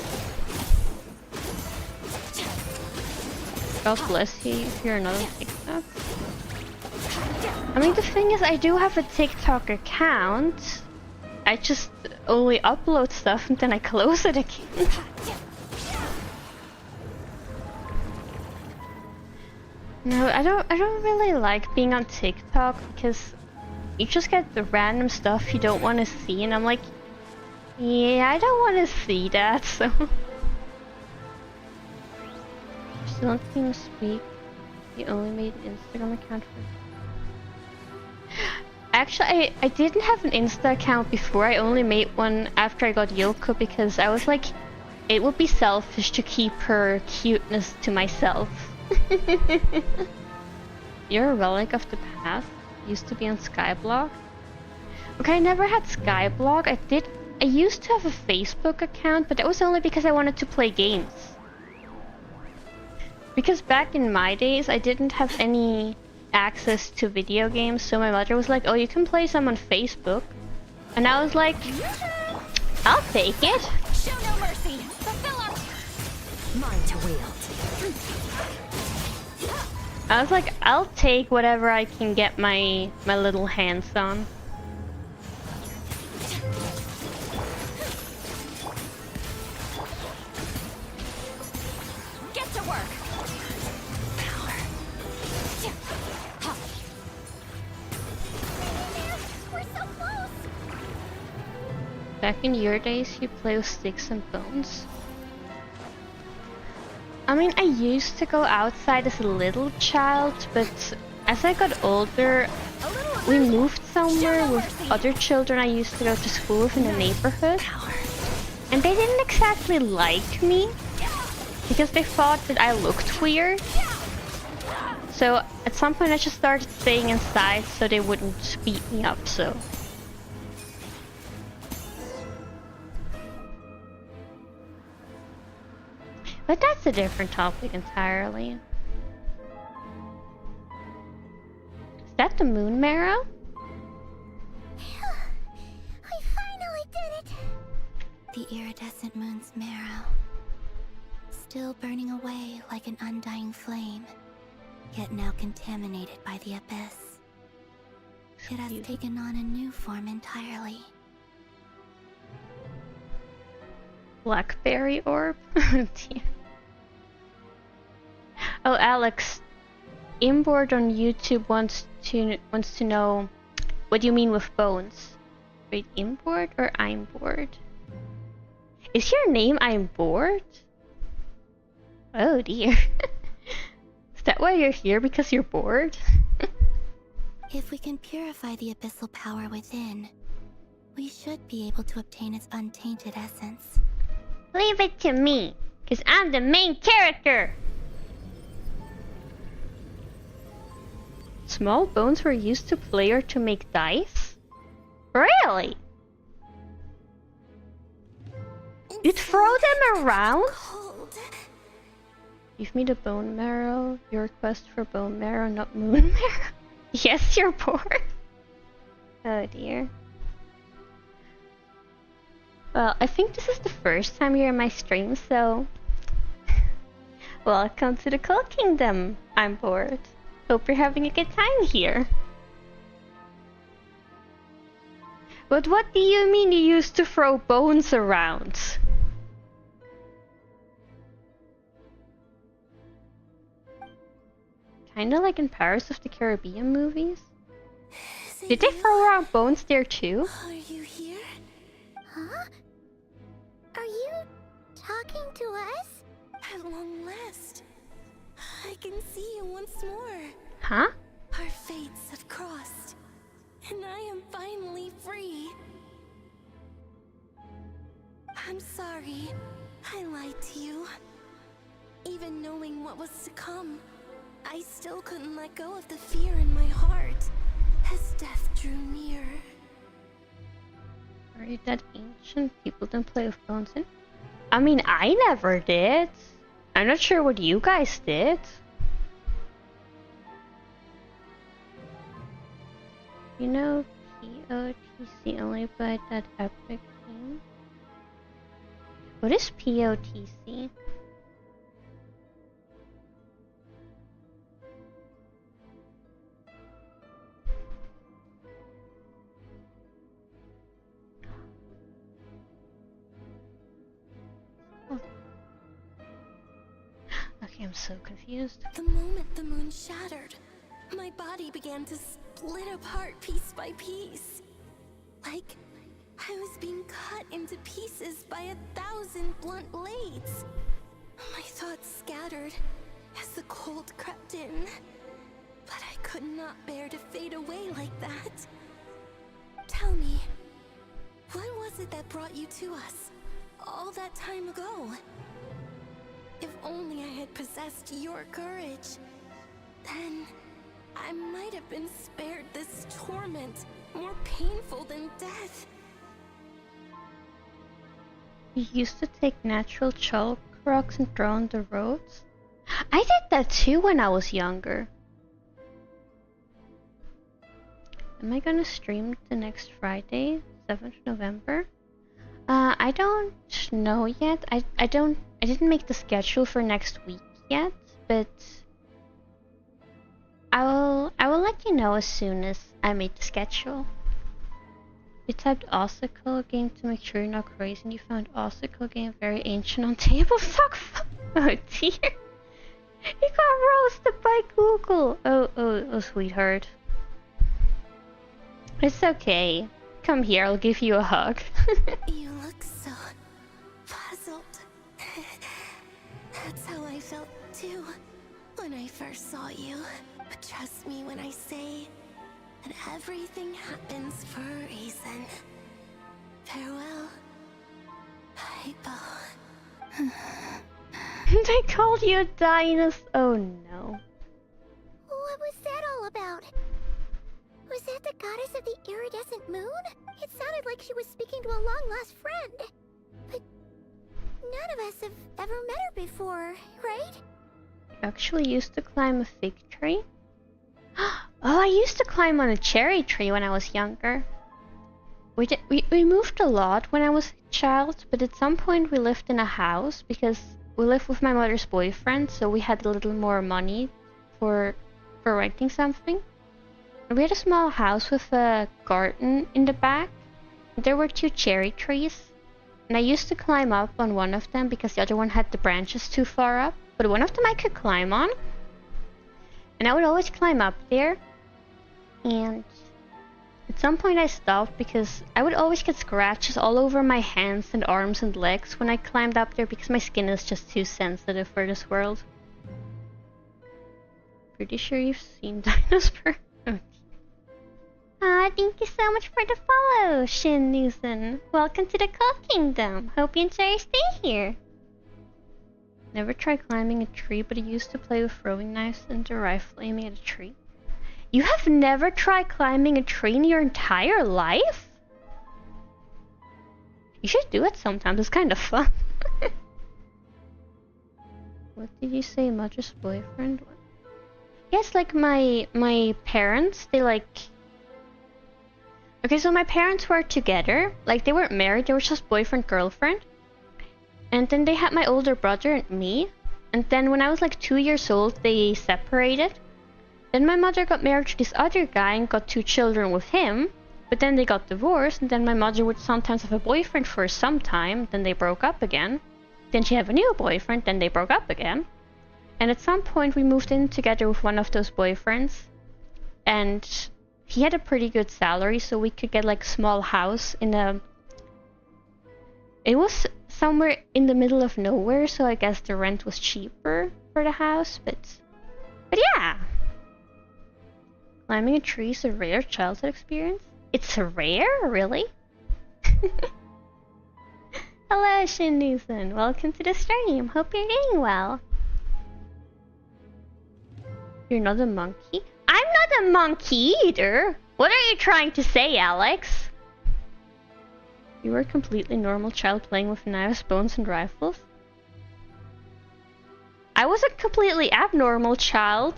God bless you if you're another TikTok. I mean, the thing is, I do have a TikTok account. I just only upload stuff and then I close it again. No, I don't really like being on TikTok because you just get the random stuff you don't want to see, and I'm like, yeah, I don't want to see that, so. Still on TeamSpeak. You only made an Instagram account for. Actually, I didn't have an Insta account before. I only made one after I got Yoko because I was like, it would be selfish to keep her cuteness to myself. You're a relic of the past. Used to be on Skyblock. Okay, I never had Skyblock. I used to have a Facebook account, but that was only because I wanted to play games. Because back in my days, I didn't have any access to video games, so my mother was like, oh, you can play some on Facebook. And I was like, I'll take it.
Show no mercy. Fulfill our mind to wield.
I was like, I'll take whatever I can get my little hands on.
Get to work.
We're so close.
Back in your days, you play with sticks and bones. I mean, I used to go outside as a little child, but as I got older, we moved somewhere with other children I used to go to school with in the neighborhood. And they didn't exactly like me, because they thought that I looked weird. So at some point I just started staying inside so they wouldn't beat me up, so. But that's a different topic entirely. Is that the moon marrow?
We finally did it!
The iridescent moon's marrow. Still burning away like an undying flame, yet now contaminated by the abyss. It has taken on a new form entirely.
Blackberry orb? Oh dear. Oh, Alex, Inboard on YouTube wants to know what you mean with bones. Wait, Inboard or I'm bored? Is your name I'm bored? Oh dear. Is that why you're here? Because you're bored?
If we can purify the abyssal power within, we should be able to obtain its untainted essence.
Leave it to me, because I'm the main character! Small bones were used to play or to make dice? Really? You'd throw them around? Give me the bone marrow. Your request for bone marrow, not moon marrow. Yes, you're bored. Oh dear. Well, I think this is the first time you're in my stream, so... Welcome to the Cool Kingdom. I'm bored. Hope you're having a good time here. But what do you mean you used to throw bones around? Kinda like in Pirates of the Caribbean movies. Did they throw around bones there too?
Are you here? Huh? Are you talking to us?
At long last, I can see you once more.
Huh?
Our fates have crossed, and I am finally free. I'm sorry, I lied to you. Even knowing what was to come, I still couldn't let go of the fear in my as death drew near.
Are that ancient? People don't play with bones in? I mean, I never did. I'm not sure what you guys did. You know, POTC only played that epic game. What is POTC? Okay, I'm so confused.
The moment the moon shattered, my body began to split apart piece by piece. Like I was being cut into pieces by 1,000 blunt blades. My thoughts scattered as the cold crept in. But I could not bear to fade away like that. Tell me, what was it that brought you to us all that time ago? If only I had possessed your courage, then I might have been spared this torment, more painful than death.
You used to take natural chalk rocks and draw on the roads? I did that too when I was younger. Am I gonna stream the next Friday, 7th November? I don't know yet. I didn't make the schedule for next week yet, but I will let you know as soon as I make the schedule. You typed Ossicle game to make sure you're not crazy, and you found Ossicle game very ancient on tabletop. Oh dear. You got roasted by Google. Oh, sweetheart. It's okay. Come here, I'll give you a hug.
You look so puzzled. That's how I felt too when I first saw you. But trust me when I say that everything happens for a reason. Farewell, Hypo.
They called you a dinosaur. Oh no.
What was that all about? Was that the goddess of the iridescent moon? It sounded like she was speaking to a long-lost friend. But none of us have ever met her before, right?
You actually used to climb a fig tree? Oh, I used to climb on a cherry tree when I was younger. We moved a lot when I was a child, but at some point we lived in a house because we lived with my mother's boyfriend, so we had a little more money for renting something. We had a small house with a garden in the back. There were 2 cherry trees. And I used to climb up on one of them because the other one had the branches too far up. But one of them I could climb on. And I would always climb up there. And at some point I stopped because I would always get scratches all over my hands and arms and legs when I climbed up there because my skin is just too sensitive for this world. Pretty sure you've seen dinosaurs. Thank you so much for the follow, Shin Newson. Welcome to the Cold Kingdom. Hope you enjoy your stay here. Never tried climbing a tree, but I used to play with throwing knives and a rifle aiming at a tree. You have never tried climbing a tree in your entire life? You should do it sometimes, it's kind of fun. What did you say, mother's boyfriend? Yes, like my parents, they like... Okay, so my parents were together, like they weren't married, they were just boyfriend-girlfriend. And then they had my older brother and me. And then when I was like 2 years old, they separated. Then my mother got married to this other guy and got 2 children with him. But then they got divorced, and then my mother would sometimes have a boyfriend for some time, then they broke up again. Then she had a new boyfriend, then they broke up again. And at some point we moved in together with one of those boyfriends. And he had a pretty good salary, so we could get like a small house in a... It was somewhere in the middle of nowhere, so I guess the rent was cheaper for the house, but yeah. Climbing a tree is a rare childhood experience. It's rare? Really? Hello, Shin-Newson. Welcome to the stream. Hope you're doing well. You're not a monkey? I'm not a monkey either! What are you trying to say, Alex? You were a completely normal child playing with knives, bones, and rifles? I was a completely abnormal child.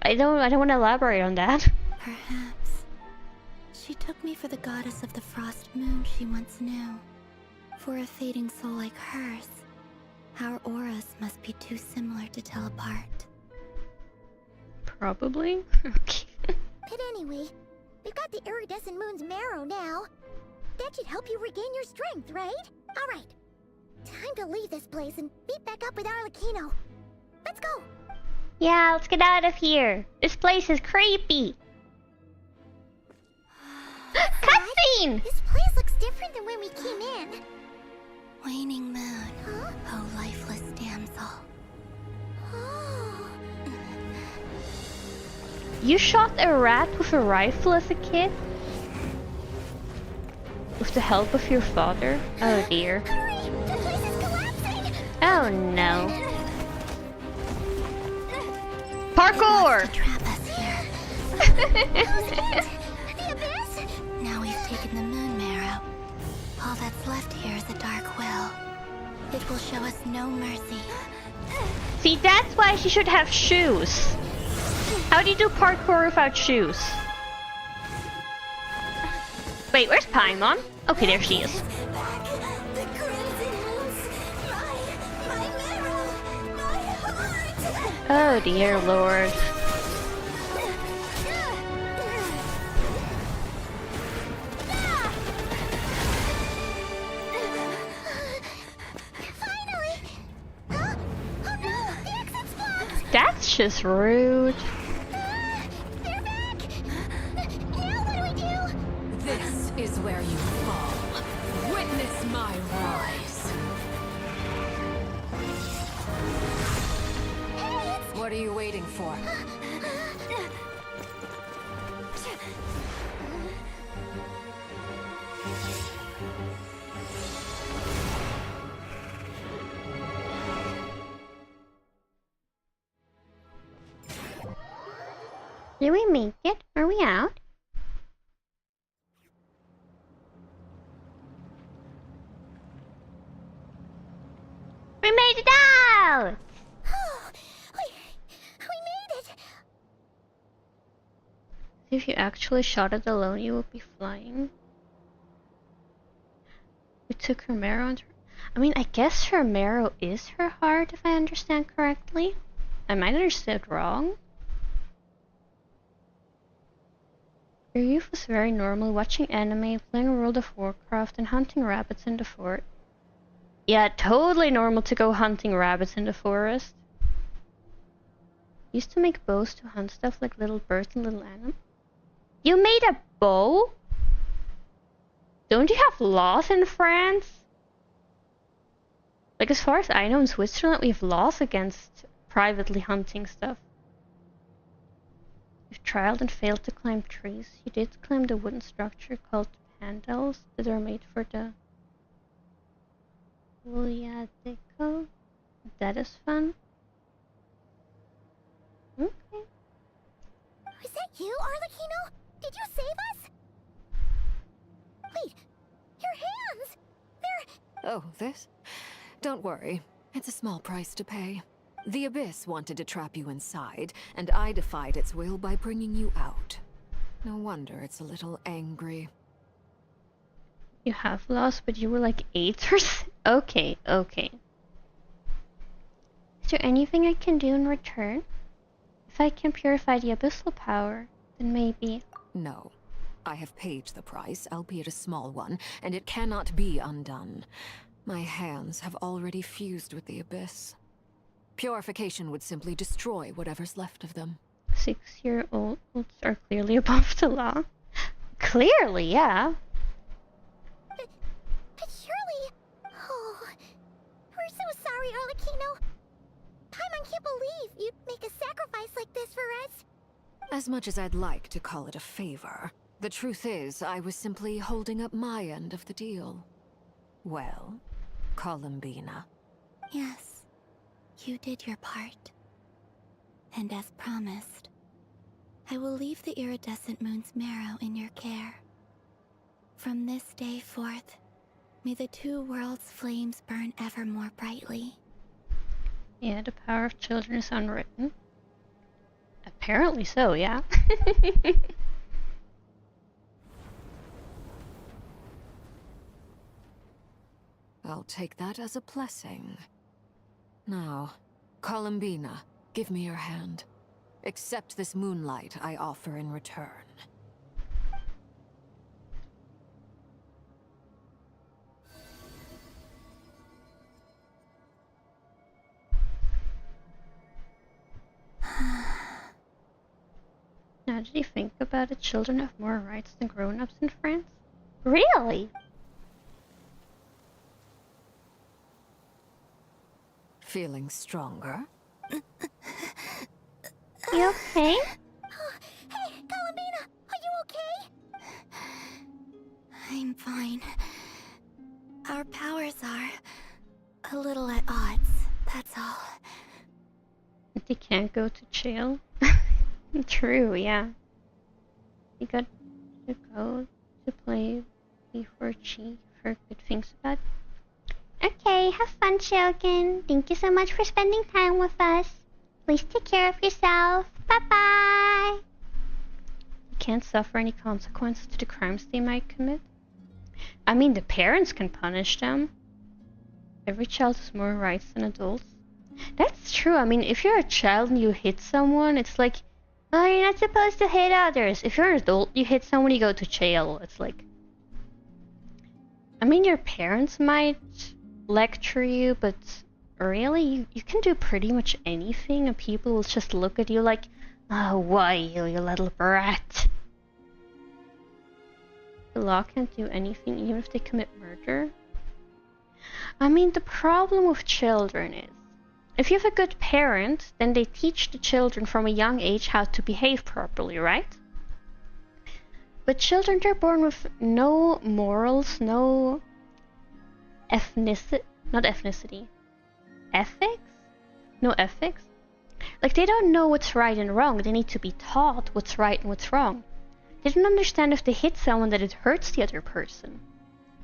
I don't want to elaborate on that.
Perhaps she took me for the goddess of the frost moon she once knew. For a fading soul like hers, our auras must be too similar to tell apart.
Probably.
But anyway, we've got the iridescent moon's marrow now. That should help you regain your strength, right? Alright. Time to leave this place and meet back up with Arlecchino. Let's go!
Yeah, let's get out of here. This place is creepy. Cutscene!
This place looks different than when we came in.
Waning moon.
Huh?
Oh, lifeless damsel.
Oh.
You shot a rat with a rifle as a kid? With the help of your father? Oh dear.
Hurry! The place is collapsing!
Oh no. Parkour!
Trap us here.
The abyss?
Now we've taken the moon marrow. All that's left here is a dark well. It will show us no mercy.
See, that's why she should have shoes. How do you do parkour without shoes? Wait, where's Paimon? Okay, there she is.
The crimson moons. My marrow. My heart.
Oh dear lord.
Finally! Huh? Oh no! The exit's blocked!
That's just rude.
They're back! Now what do we do?
This is where you fall. Witness my rise. What are you waiting for?
Did we make it? Are we out? We made it out!
We made it!
If you actually shot it alone, you would be flying. We took her marrow and I mean, I guess her marrow is her heart, if I understand correctly. I might understand wrong. Your youth was very normal, watching anime, playing World of Warcraft, and hunting rabbits in the forest. Yeah, totally normal to go hunting rabbits in the forest. Used to make bows to hunt stuff like little birds and little animals. You made a bow? Don't you have laws in France? Like, as far as I know, in Switzerland we have laws against privately hunting stuff. You've tried and failed to climb trees. You did climb the wooden structure called pandals that are made for the Deco. That is fun. Okay.
Is that you, Arlecchino? Did you save us? Wait, your hands! They're...
Oh, this? Don't worry. It's a small price to pay. The Abyss wanted to trap you inside, and I defied its will by bringing you out. No wonder it's a little angry.
You have lost, but you were like 8 or so. Okay, okay. Is there anything I can do in return? If I can purify the abyssal power, then maybe...
No. I have paid the price, albeit a small one, and it cannot be undone. My hands have already fused with the Abyss. Purification would simply destroy whatever's left of them.
6-year-olds are clearly above the law. Clearly, yeah.
But surely... Oh... We're so sorry, Arlecchino. Paimon can't believe you'd make a sacrifice like this for us.
As much as I'd like to call it a favor, the truth is I was simply holding up my end of the deal. Well, Columbina.
Yes, you did your part. And as promised, I will leave the iridescent moon's marrow in your care. From this day forth, may the two worlds' flames burn ever more brightly.
Yeah, the power of children is unwritten. Apparently so, yeah.
I'll take that as a blessing. Now, Columbina, give me your hand. Accept this moonlight I offer in return.
Now, did you think about it? Children have more rights than grown-ups in France? Really?
Feeling stronger?
You okay?
Hey, Columbina, are you okay?
I'm fine. Our powers are a little at odds, that's all.
They can't go to jail? True, yeah. You got to go to play before Chi for good things about. Okay, have fun, children. Thank you so much for spending time with us. Please take care of yourself. Bye-bye. You can't suffer any consequences to the crimes they might commit. I mean, the parents can punish them. Every child has more rights than adults. That's true. I mean, if you're a child and you hit someone, it's like, oh, you're not supposed to hit others. If you're an adult, you hit someone, you go to jail. It's like... I mean, your parents might lecture you, but really, you can do pretty much anything and people will just look at you like, oh, why you little brat? The law can't do anything even if they commit murder. I mean, the problem with children is, if you have a good parent, then they teach the children from a young age how to behave properly, right? But children, they're born with no morals, no ethics? No ethics? Like, they don't know what's right and wrong. They need to be taught what's right and what's wrong. They don't understand if they hit someone that it hurts the other person.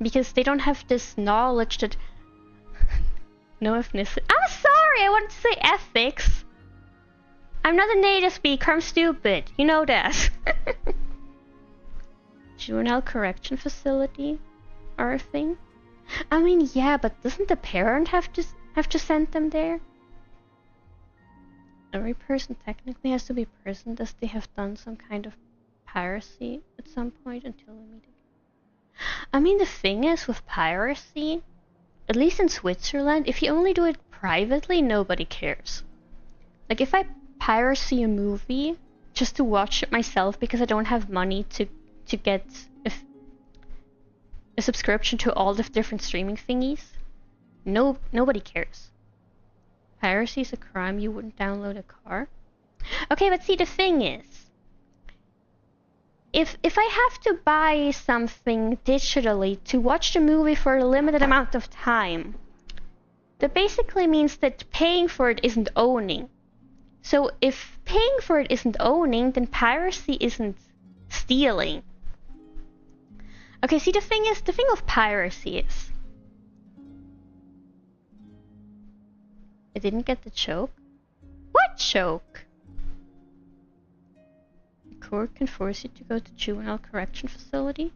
Because they don't have this knowledge that... no ethnicity. I'm sorry, I wanted to say ethics. I'm not a native speaker, I'm stupid. You know that. Juvenile correction facility are a thing? I mean, yeah, but doesn't the parent have to send them there? Every person technically has to be present as they have done some kind of piracy at some point until a meeting. I mean, the thing is with piracy, at least in Switzerland, if you only do it privately, nobody cares. Like, if I piracy a movie just to watch it myself because I don't have money to get a subscription to all the different streaming thingies, nobody cares. Piracy is a crime. You wouldn't download a car. Okay, but see, the thing is, if I have to buy something digitally to watch the movie for a limited amount of time, that basically means that paying for it isn't owning. So if paying for it isn't owning, then piracy isn't stealing. Okay, see, the thing of piracy is... I didn't get the joke. What joke? The court can force you to go to juvenile correction facility?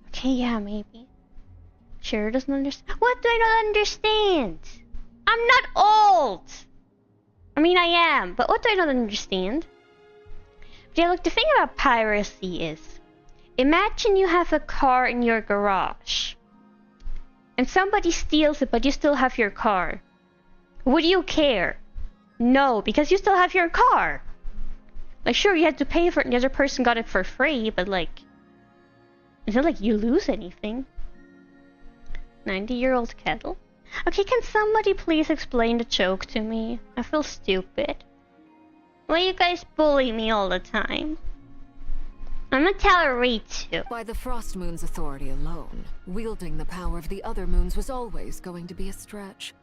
Okay, yeah, maybe. Shiro doesn't understand. What do I not understand? I'm not old! I mean, I am, but what do I not understand? But yeah, look, the thing about piracy is, imagine you have a car in your garage, and somebody steals it, but you still have your car. Would you care? No, because you still have your car. Like, sure, you had to pay for it and the other person got it for free, but like, it's not like you lose anything. 90-year-old kettle? Okay, can somebody please explain the joke to me? I feel stupid. Why you guys bully me all the time? I'm gonna tell her read too.
By the Frost Moon's authority alone, wielding the power of the other moons was always going to be a stretch.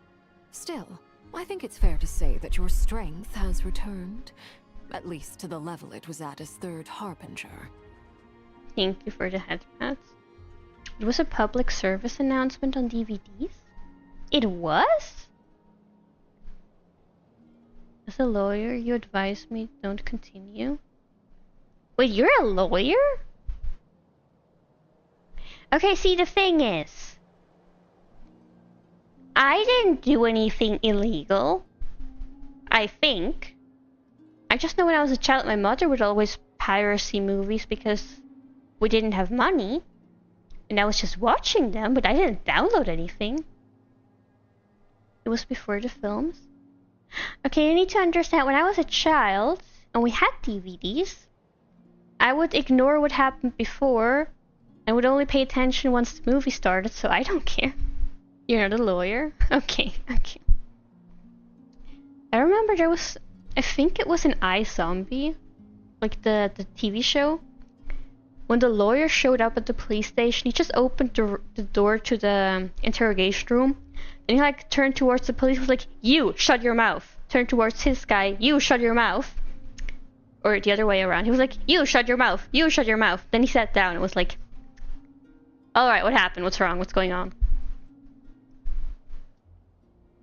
Still, I think it's fair to say that your strength has returned. At least to the level it was at as Third Harbinger.
Thank you for the headpats. It was a public service announcement on DVDs? It was? As a lawyer, you advised me don't continue. Wait, you're a lawyer? Okay, see, the thing is, I didn't do anything illegal. I think. I just know when I was a child, my mother would always piracy movies because we didn't have money. And I was just watching them, but I didn't download anything. It was before the films. Okay, you need to understand, when I was a child and we had DVDs, I would ignore what happened before and would only pay attention once the movie started, so I don't care. You're not a lawyer? Okay, okay. I remember there was, I think it was an iZombie, like the TV show. When the lawyer showed up at the police station, he just opened the door to the interrogation room. And he like turned towards the police, was like, "You, shut your mouth." Turned towards his guy, "You, shut your mouth." Or the other way around. He was like, "You, shut your mouth. You, shut your mouth." Then he sat down and was like, "Alright, what happened? What's wrong? What's going on?"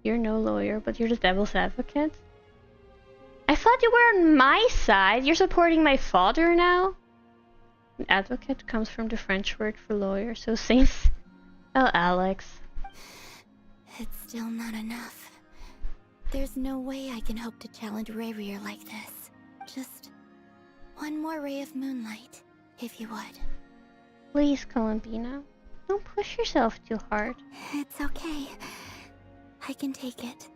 You're no lawyer, but you're the devil's advocate? I thought you were on my side. You're supporting my father now? An advocate comes from the French word for lawyer, so since... Oh, Alex.
It's still not enough. There's no way I can hope to challenge Rayrier like this. Just one more ray of moonlight, if you would.
Please, Columbina. Don't push yourself too hard.
It's okay. I can take it.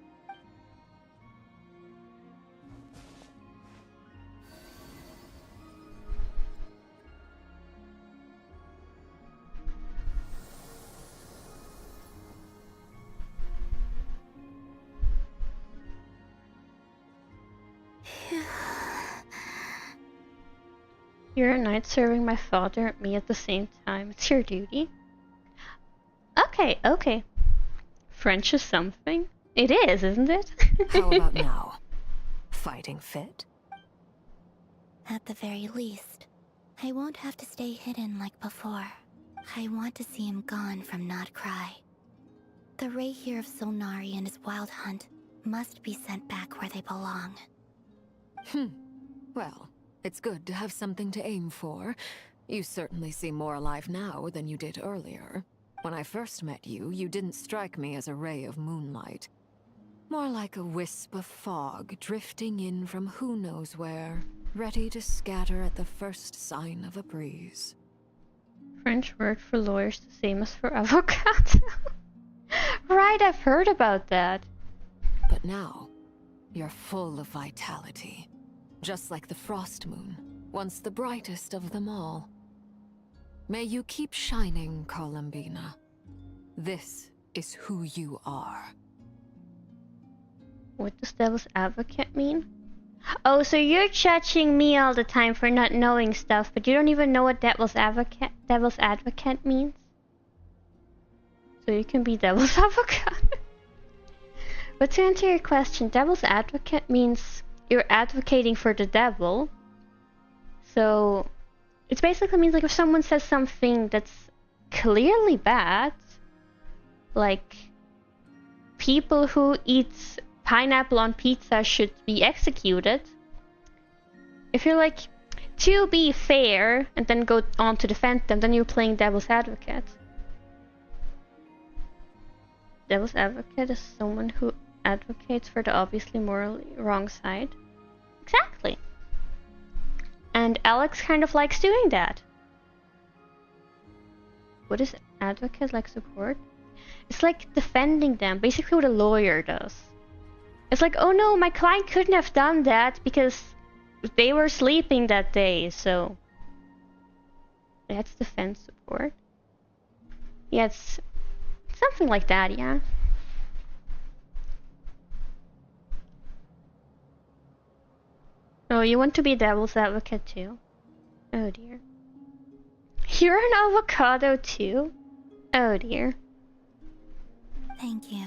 You're a knight serving my father and me at the same time. It's your duty. Okay, okay. French is something. It is, isn't it?
How about now? Fighting fit?
At the very least, I won't have to stay hidden like before. I want to see him gone from Not Cry. The ray here of Solnari and his wild hunt must be sent back where they belong.
Well, it's good to have something to aim for. You certainly seem more alive now than you did earlier. When I first met you, you didn't strike me as a ray of moonlight. More like a wisp of fog drifting in from who knows where, ready to scatter at the first sign of a breeze.
French word for lawyers the same as for avocado. Right, I've heard about that.
But now, you're full of vitality. Just like the frost moon, once the brightest of them all. May you keep shining, Columbina. This is who you are.
What does devil's advocate mean? Oh, so you're judging me all the time for not knowing stuff, but you don't even know what devil's advocate means? So you can be devil's advocate. But to answer your question, devil's advocate means you're advocating for the devil. So it basically means like if someone says something that's clearly bad, like people who eat pineapple on pizza should be executed. If you're like, to be fair, and then go on to defend them, then you're playing devil's advocate. Devil's advocate is someone who advocates for the obviously morally wrong side. Exactly. And Alex kind of likes doing that. What is advocate like support? It's like defending them, basically what a lawyer does. It's like, oh no, my client couldn't have done that because they were sleeping that day, so that's defense support. Yeah, it's something like that, yeah. Oh, you want to be devil's advocate too? Oh dear. You're an avocado too? Oh dear.
Thank you.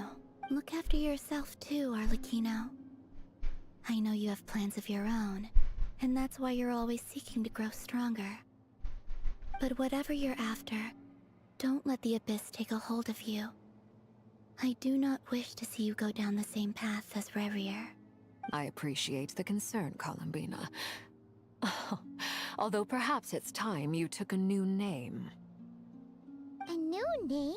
Look after yourself too, Arlecchino. I know you have plans of your own, and that's why you're always seeking to grow stronger. But whatever you're after, don't let the abyss take a hold of you. I do not wish to see you go down the same path as Revier.
I appreciate the concern, Columbina. Although perhaps it's time you took a new name.
A new name?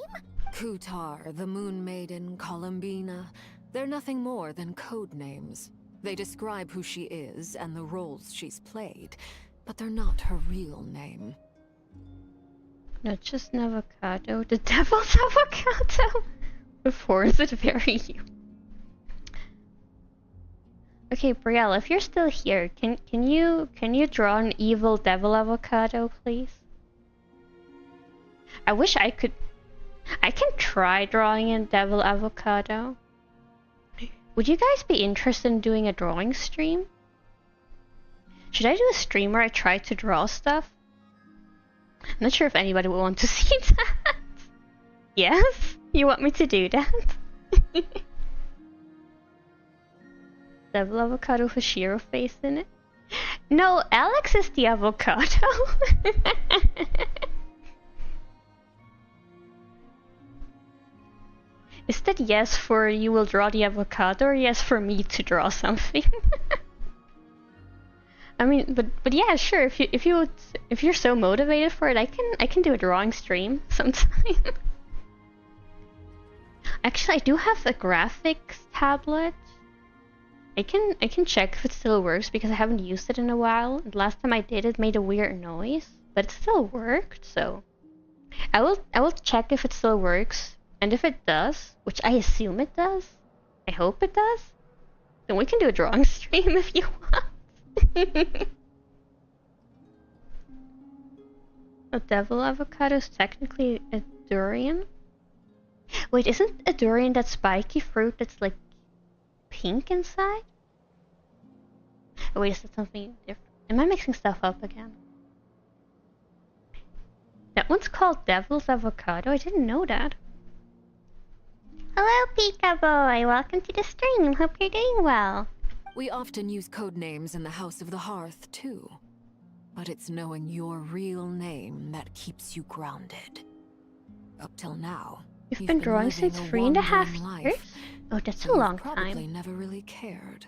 Kutar, the Moon Maiden, Columbina. They're nothing more than code names. They describe who she is and the roles she's played, but they're not her real name.
Not just an avocado, the devil's avocado! Before is it very you? Okay, Brielle, if you're still here, can you draw an evil devil avocado, please? I wish I could. I can try drawing a devil avocado. Would you guys be interested in doing a drawing stream? Should I do a stream where I try to draw stuff? I'm not sure if anybody would want to see that. Yes? You want me to do that? Devil avocado with a Shiro face in it? No, Alex is the avocado. Is that yes for you will draw the avocado or yes for me to draw something? I mean, but yeah, sure. If you're so motivated for it, I can do a drawing stream sometime. Actually, I do have a graphics tablet. I can check if it still works because I haven't used it in a while. And last time I did, it made a weird noise, but it still worked. So I will check if it still works, and if it does, which I assume it does, I hope it does, then we can do a drawing stream if you want. A devil avocado is technically a durian. Wait, isn't a durian that spiky fruit that's like pink inside? Oh, wait, is that something different? Am I mixing stuff up again? That one's called Devil's Avocado. I didn't know that.
Hello, Pika Boy. Welcome to the stream. Hope you're doing well.
We often use code names in the House of the Hearth, too. But it's knowing your real name that keeps you grounded. Up till now,
You've been drawing since 3.5 years? Oh, that's a long
probably
time.
Never really cared.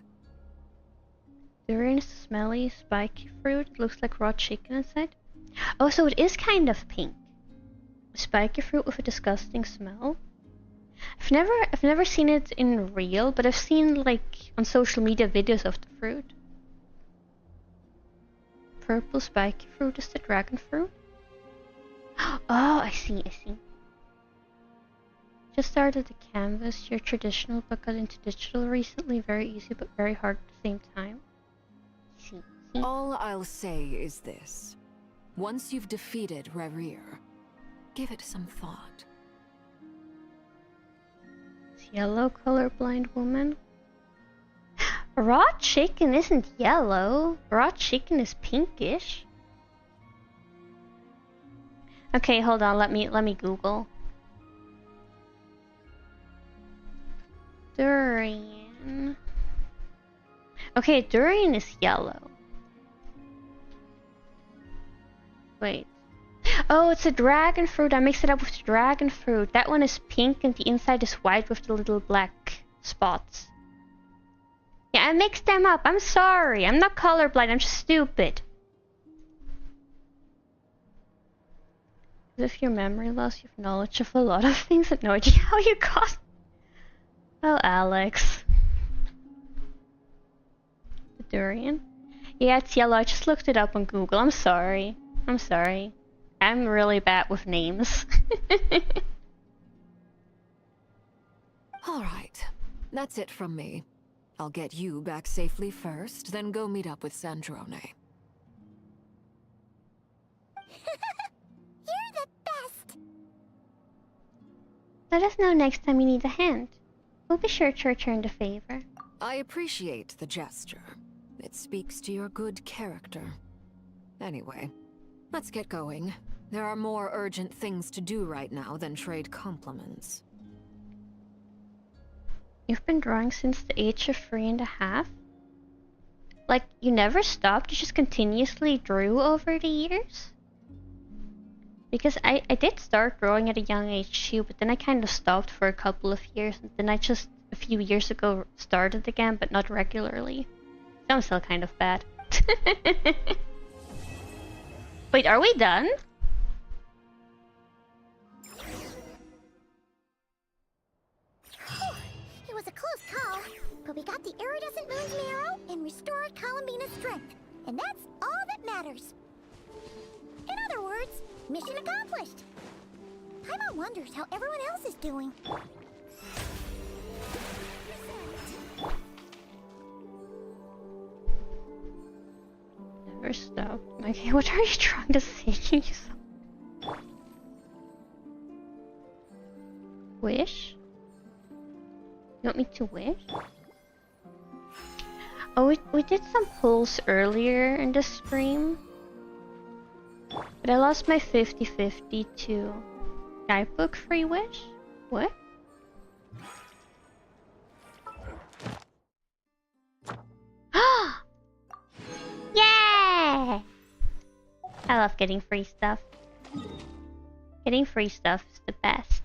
Durian is a smelly, spiky fruit. It looks like raw chicken inside. Oh, so it is kind of pink. Spiky fruit with a disgusting smell. I've never seen it in real, but I've seen like on social media videos of the fruit. Purple spiky fruit is the dragon fruit. Oh, I see. Just started the canvas, your traditional but got into digital recently. Very easy but very hard at the same time. See.
All I'll say is this. Once you've defeated Revier, give it some thought.
Yellow colorblind woman. Raw chicken isn't yellow. Raw chicken is pinkish. Okay, hold on. Let me Google. Durian. Okay, durian is yellow. Wait. Oh, it's a dragon fruit. I mixed it up with the dragon fruit. That one is pink and the inside is white with the little black spots. Yeah, I mixed them up. I'm sorry. I'm not colorblind. I'm just stupid. As if your memory loss, you have knowledge of a lot of things and no idea how you got. Oh, Alex. The durian? Yeah, it's yellow. I just looked it up on Google. I'm sorry. I'm really bad with names.
Alright, that's it from me. I'll get you back safely first, then go meet up with Sandrone.
You're the best!
Let us know next time you need a hand. We'll be sure to return the favor.
I appreciate the gesture. It speaks to your good character. Anyway, let's get going. There are more urgent things to do right now than trade compliments.
You've been drawing since the age of 3.5? Like, you never stopped, you just continuously drew over the years? Because I did start drawing at a young age too, but then I kind of stopped for a couple of years, and then I just, a few years ago, started again, but not regularly. So I'm still kind of bad. Wait, are we done?
It was a close call, but we got the iridescent moon's marrow and restored Columbina's strength. And that's all that matters. In other words, mission accomplished. Paimon wonders how everyone else is doing.
Never stopped. Okay, what are you trying to say? Wish? You want me to wish? Oh, we did some polls earlier in the stream. But I lost my 50-50 to guidebook free wish? What? Yeah! I love getting free stuff. Getting free stuff is the best.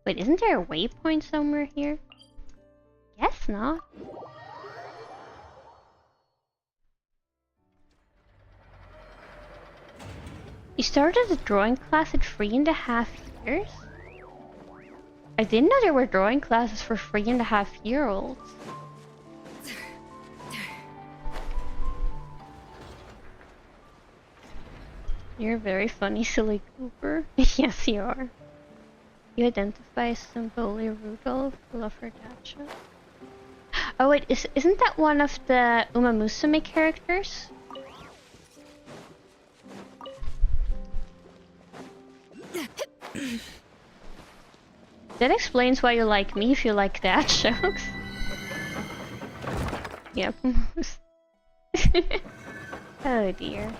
Wait, isn't there a waypoint somewhere here? Guess not. You started a drawing class at 3.5 years? I didn't know there were drawing classes for 3.5-year-olds. You're very funny, silly Cooper. Yes, you are. You identify as Symboli Rudolph, love her dacha. Oh wait, isn't that one of the Uma Musume characters? That explains why you like me if you like that jokes. Yep. Oh dear.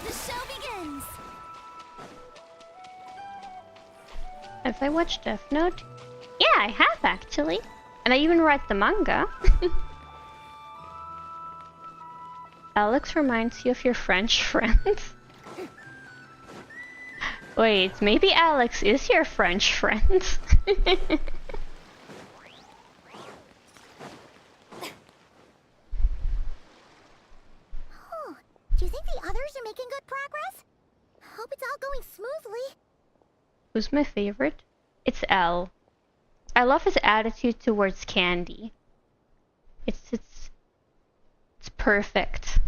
The show begins.
Have I watched Death Note? Yeah, I have actually. And I even read the manga. Alex reminds you of your French friends. Wait, maybe Alex is your French friend.
Oh, do you think the others are making good progress? Hope it's all going smoothly.
Who's my favorite? It's L. I love his attitude towards candy. It's perfect.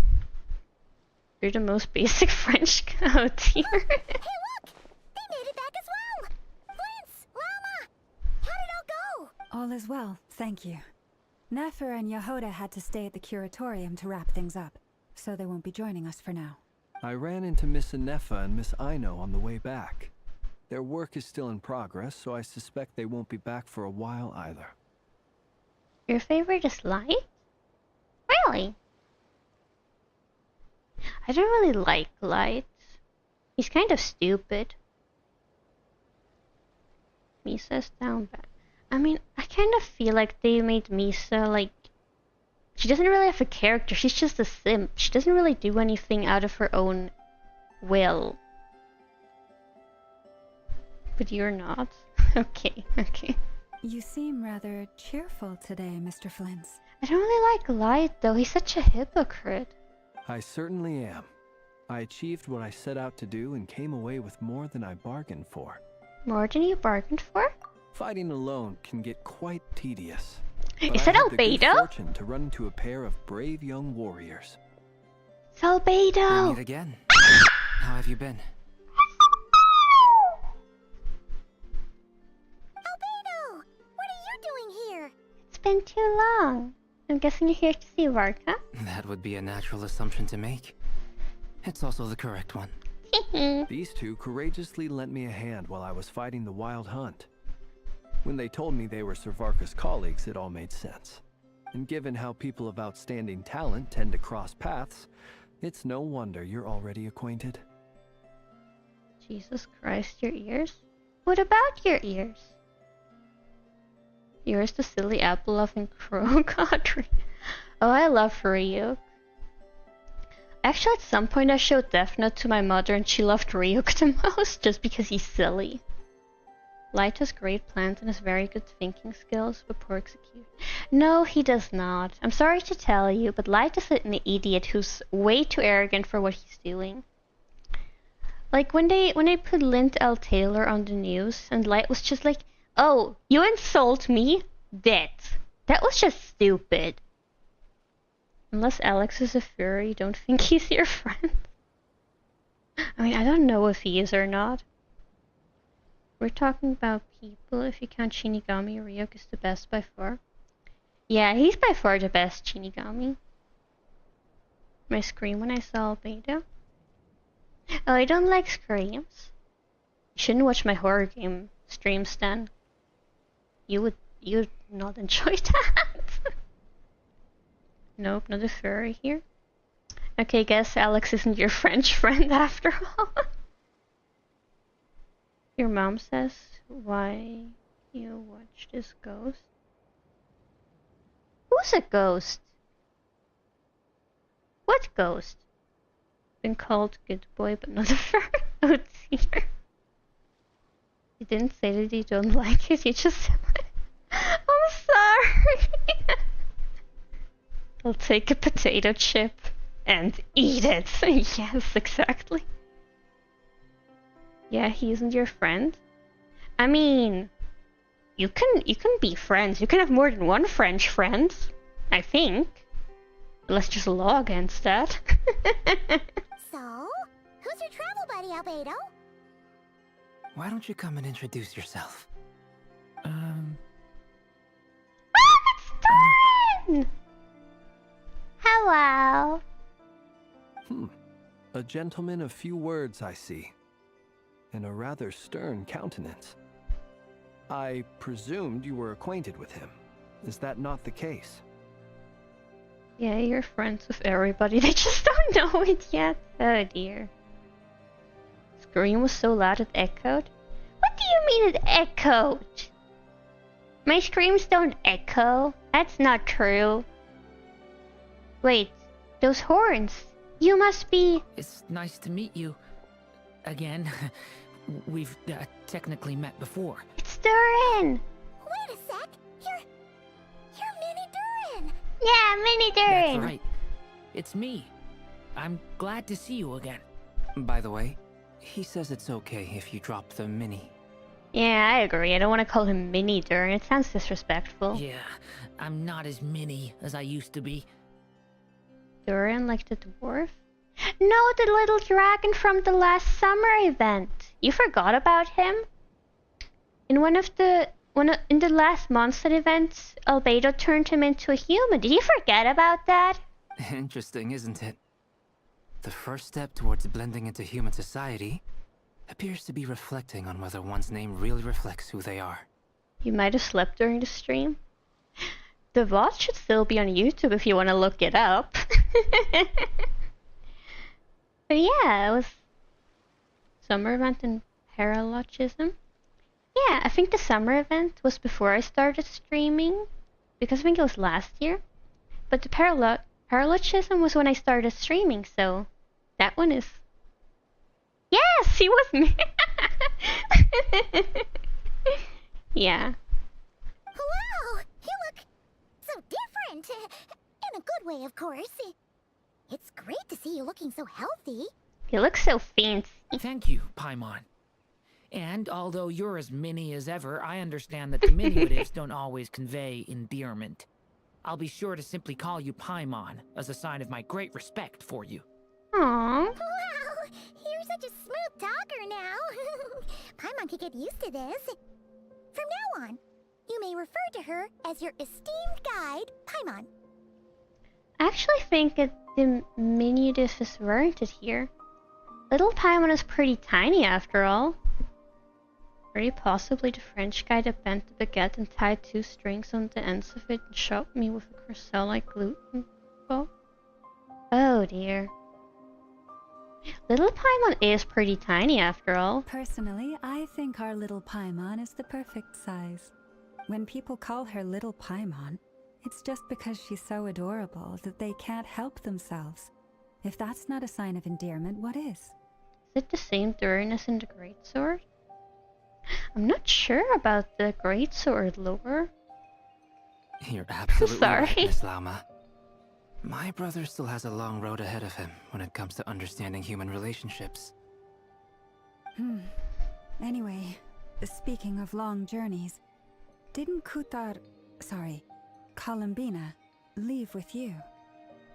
You're the most basic French cow dear.
Hey look! They made it back as well! Flintz! Llama! How did it all go?
All is well, thank you. Nefer and Yehoda had to stay at the curatorium to wrap things up, so they won't be joining us for now.
I ran into Miss Anefa and Miss Aino on the way back. Their work is still in progress, so I suspect they won't be back for a while either.
Your favorite is Light? Really? I don't really like Light. He's kind of stupid. Misa's down bad. I mean, I kind of feel like they made Misa like... She doesn't really have a character, she's just a simp. She doesn't really do anything out of her own will. But you're not. Okay, okay.
You seem rather cheerful today, Mr. Flintz.
I don't really like Light though, he's such a hypocrite.
I certainly am. I achieved what I set out to do and came away with more than I bargained for.
More than you bargained for?
Fighting alone can get quite tedious.
Is that
Albedo? I had the good
Albedo?
fortune to run into a pair of brave young warriors.
It's Albedo!
We meet again. How have you been?
Albedo! What are you doing here?
It's been too long. I'm guessing you're here to see Varka?
That would be a natural assumption to make. It's also the correct one.
These two courageously lent me a hand while I was fighting the wild hunt. When they told me they were Sir Varka's colleagues, it all made sense. And given how people of outstanding talent tend to cross paths, it's no wonder you're already acquainted.
Jesus Christ, your ears? What about your ears? Yours the silly apple-loving crow, Godry. Oh, I love Ryuk. Actually, at some point I showed Death Note to my mother and she loved Ryuk the most just because he's silly. Light has great plans and has very good thinking skills, but poor execution. No, he does not. I'm sorry to tell you, but Light is an idiot who's way too arrogant for what he's doing. Like when they put Lint L. Taylor on the news and Light was just like, oh, you insult me? That was just stupid. Unless Alex is a furry, you don't think he's your friend? I mean, I don't know if he is or not. We're talking about people. If you count Shinigami, Ryuk is the best by far. Yeah, he's by far the best Shinigami. My scream when I saw Albedo. Oh, I don't like screams. You shouldn't watch my horror game streams then. You'd not enjoy that. Nope, not a furry here. Okay, guess Alex isn't your French friend after all. Your mom says why you watch this ghost. Who's a ghost? What ghost? Been called good boy, but not a furry. Oh dear. You didn't say that you don't like it, you just said I'm sorry. I'll take a potato chip and eat it. Yes, exactly. Yeah, he isn't your friend. I mean, you can be friends. You can have more than one French friend, I think. Let's just law against that.
So, who's your travel buddy, Albedo?
Why don't you come and introduce yourself?
It's Doran! Hello.
A gentleman of few words, I see. And a rather stern countenance. I presumed you were acquainted with him. Is that not the case?
Yeah, you're friends with everybody. They just don't know it yet. Oh dear. Scream was so loud it echoed. What do you mean it echoed? My screams don't echo. That's not true. Wait, those horns. You must be...
It's nice to meet you. Again. We've technically met before.
It's Durin!
Wait a sec! You're Mini Durin!
Yeah, Mini Durin!
That's right. It's me. I'm glad to see you again.
By the way, he says it's okay if you drop the mini.
Yeah, I agree. I don't want to call him Mini Durin. It sounds disrespectful.
Yeah, I'm not as mini as I used to be.
Durin, like the dwarf? No, the little dragon from the last summer event. You forgot about him? In in the last Mondstadt event, Albedo turned him into a human. Did you forget about that?
Interesting, isn't it? The first step towards blending into human society appears to be reflecting on whether one's name really reflects who they are.
You might have slept during the stream. The VOD should still be on YouTube if you want to look it up. But yeah, it was summer event in paralogism. Yeah, I think the summer event was before I started streaming, because I think it was last year. But the paralogism was when I started streaming, so that one is... Yes, he was me! Yeah.
Wow! You look so different! In a good way, of course. It's great to see you looking so healthy.
You look so fancy.
Thank you, Paimon. And although you're as mini as ever, I understand that diminutives don't always convey endearment. I'll be sure to simply call you Paimon as a sign of my great respect for you.
Aww.
Wow! You're such a smooth talker now. Paimon could get used to this. From now on, you may refer to her as your esteemed guide, Paimon.
I actually think the diminutive is warranted here. Little Paimon is pretty tiny after all. Very possibly the French guy that bent the baguette and tied 2 strings on the ends of it and shoved me with a crochet like gluten. Oh dear. Little Paimon is pretty tiny after all.
Personally, I think our little Paimon is the perfect size. When people call her Little Paimon, it's just because she's so adorable that they can't help themselves. If that's not a sign of endearment, what is?
Is it the same Durin as in the Greatsword? I'm not sure about the Greatsword lore.
You're absolutely
Sorry.
right, Miss Lauma. My brother still has a long road ahead of him when it comes to understanding human relationships.
Anyway, speaking of long journeys, didn't Columbina, leave with you?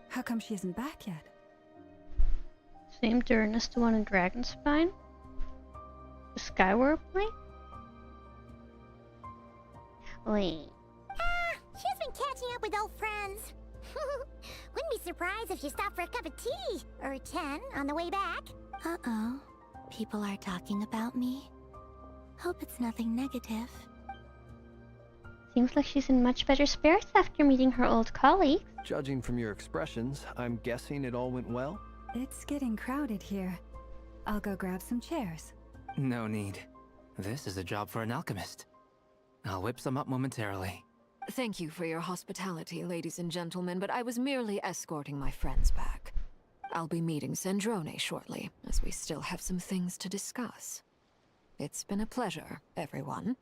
How come she isn't back yet?
Same Durin as the one in Dragonspine? The Skyward Blade? Wait.
She's been catching up with old friends. Wouldn't be surprised if she stopped for a cup of tea or 10 on the way back.
Uh-oh. People are talking about me. Hope it's nothing negative.
Seems like she's in much better spirits after meeting her old colleagues.
Judging from your expressions, I'm guessing it all went well?
It's getting crowded here. I'll go grab some chairs.
No need. This is a job for an alchemist. I'll whip some up momentarily.
Thank you for your hospitality, ladies and gentlemen, but I was merely escorting my friends back. I'll be meeting Sandrone shortly, as we still have some things to discuss. It's been a pleasure, everyone.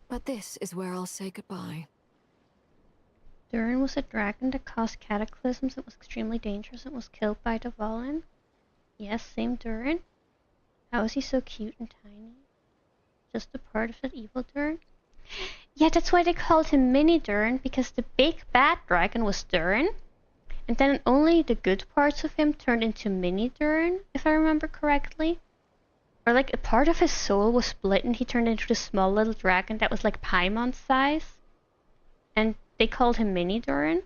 But this is where I'll say goodbye.
Durin was a dragon that caused cataclysms and was extremely dangerous and was killed by the Valen. Yes, same Durin. How is he so cute and tiny? Just a part of that evil Durin? Yeah, that's why they called him Mini Durin, because the big bad dragon was Durin. And then only the good parts of him turned into Mini Durin, if I remember correctly. Or like a part of his soul was split and he turned into the small little dragon that was like Paimon's size. And they called him Mini Durin.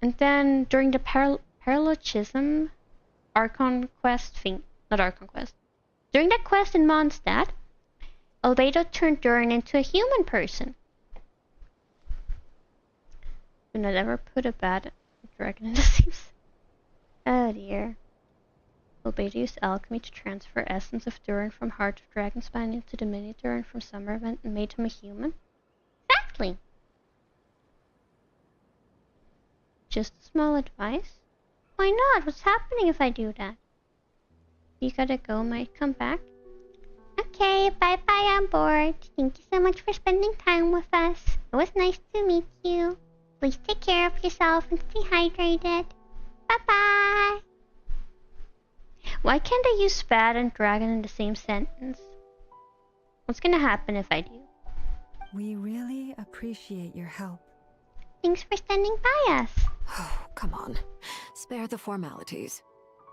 And then during the Paralogism Archon quest thing, not Archon quest. During that quest in Mondstadt, Albedo turned Durin into a human person. Do not ever put a bad dragon in the same set. Oh dear. Albedo used alchemy to transfer essence of Durin from Heart of Dragonspine into the Mini Durin from Summervent and made him a human? Exactly! Just a small advice? Why not? What's happening if I do that? You gotta go, might come back. Okay, bye-bye on board. Thank you so much for spending time with us. It was nice to meet you. Please take care of yourself and stay hydrated. Bye-bye! Why can't I use bad and dragon in the same sentence? What's gonna happen if I do?
We really appreciate your help.
Thanks for standing by us.
Oh, come on. Spare the formalities.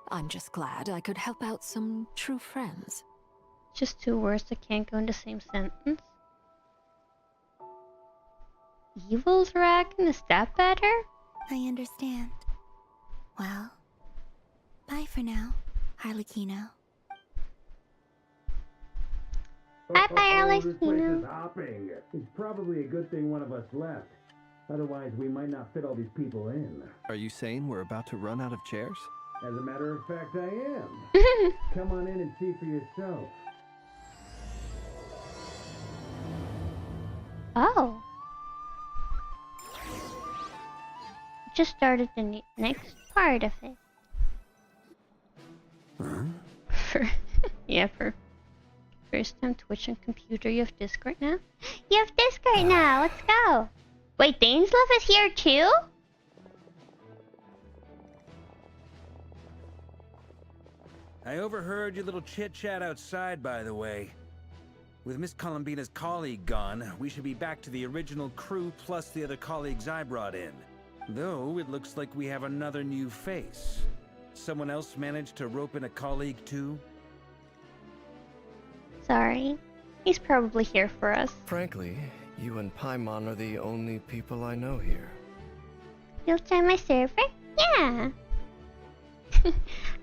I'm just glad I could help out some true friends.
Just 2 words that can't go in the same sentence. Evil dragon? Is that better?
I understand. Well, bye for now, Harlequino.
Bye-bye,
This place
Harlequino.
is hopping. It's probably a good thing one of us left. Otherwise, we might not fit all these people in.
Are you saying we're about to run out of chairs?
As a matter of fact, I am. Come on in and see for yourself.
Oh. Just started the next part of it.
Huh?
For first time Twitch and computer, you have Discord now? You have Discord now, let's go! Wait, Daneslove is here too?
I overheard your little chit-chat outside, by the way. With Miss Columbina's colleague gone, we should be back to the original crew plus the other colleagues I brought in. Though, it looks like we have another new face. Someone else managed to rope in a colleague too?
Sorry. He's probably here for us.
Frankly, you and Paimon are the only people I know here.
You'll join my server? Yeah!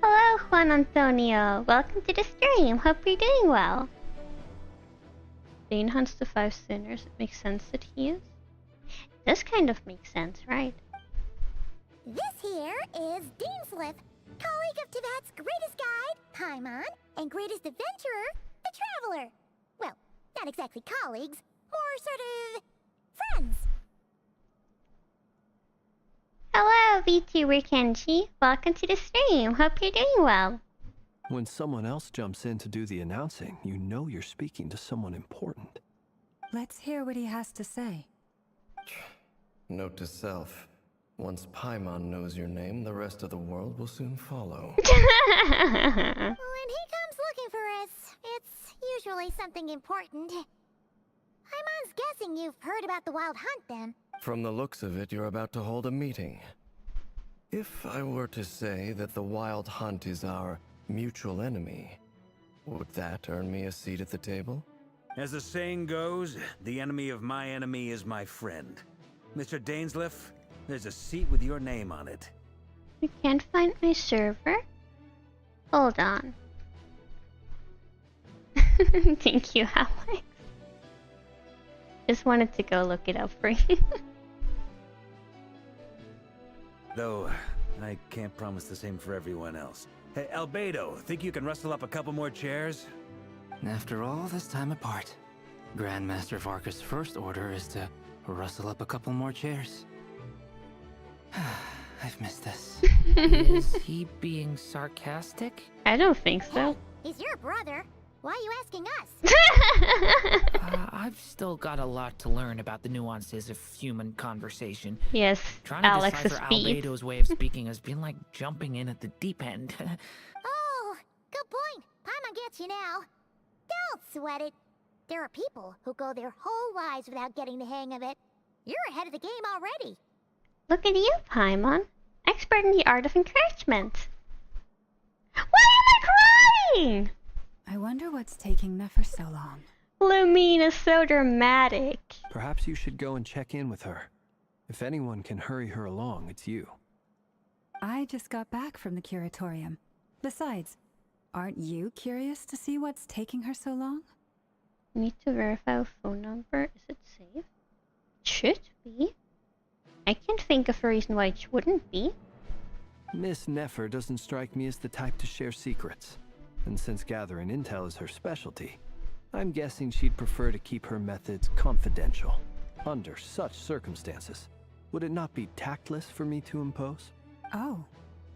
Hello, Juan Antonio. Welcome to the stream. Hope you're doing well. Dane hunts the 5 sinners, it makes sense that he is. This kind of makes sense, right?
This here is Deanslip, colleague of Tibet's greatest guide, Paimon, and greatest adventurer, the Traveler. Well, not exactly colleagues, more sort of friends.
Hello, VTuber Kenji. Welcome to the stream. Hope you're doing well.
When someone else jumps in to do the announcing, you know you're speaking to someone important.
Let's hear what he has to say.
Note to self. Once Paimon knows your name, the rest of the world will soon follow.
When he comes looking for us, it's usually something important. Paimon's guessing you've heard about the Wild Hunt, then.
From the looks of it, you're about to hold a meeting. If I were to say that the Wild Hunt is our mutual enemy, would that earn me a seat at the table?
As the saying goes, the enemy of my enemy is my friend. Mr. Dainsleif, there's a seat with your name on it.
You can't find my server? Hold on. Thank you, Alex. Just wanted to go look it up for you.
Though, I can't promise the same for everyone else. Hey, Albedo, think you can rustle up a couple more chairs?
After all this time apart, Grandmaster Varka's first order is to rustle up a couple more chairs. I've missed this.
Is he being sarcastic?
I don't think so.
He's your brother. Why are you asking us?
I've still got a lot to learn about the nuances of human conversation.
Yes,
Trying to
Alex's
decipher
speed.
Albedo's way of speaking has been like jumping in at the deep end.
Oh, good point. Paimon gets you now. Don't sweat it. There are people who go their whole lives without getting the hang of it. You're ahead of the game already.
Look at you, Paimon. Expert in the art of encouragement. Why am I crying?
I wonder what's taking Nefer so long.
Lumina's so dramatic.
Perhaps you should go and check in with her. If anyone can hurry her along, it's you.
I just got back from the curatorium. Besides, aren't you curious to see what's taking her so long?
Need to verify a phone number. Is it safe? It should be. I can't think of a reason why it wouldn't be.
Miss Nefer doesn't strike me as the type to share secrets. And since gathering intel is her specialty, I'm guessing she'd prefer to keep her methods confidential. Under such circumstances, would it not be tactless for me to impose?
Oh,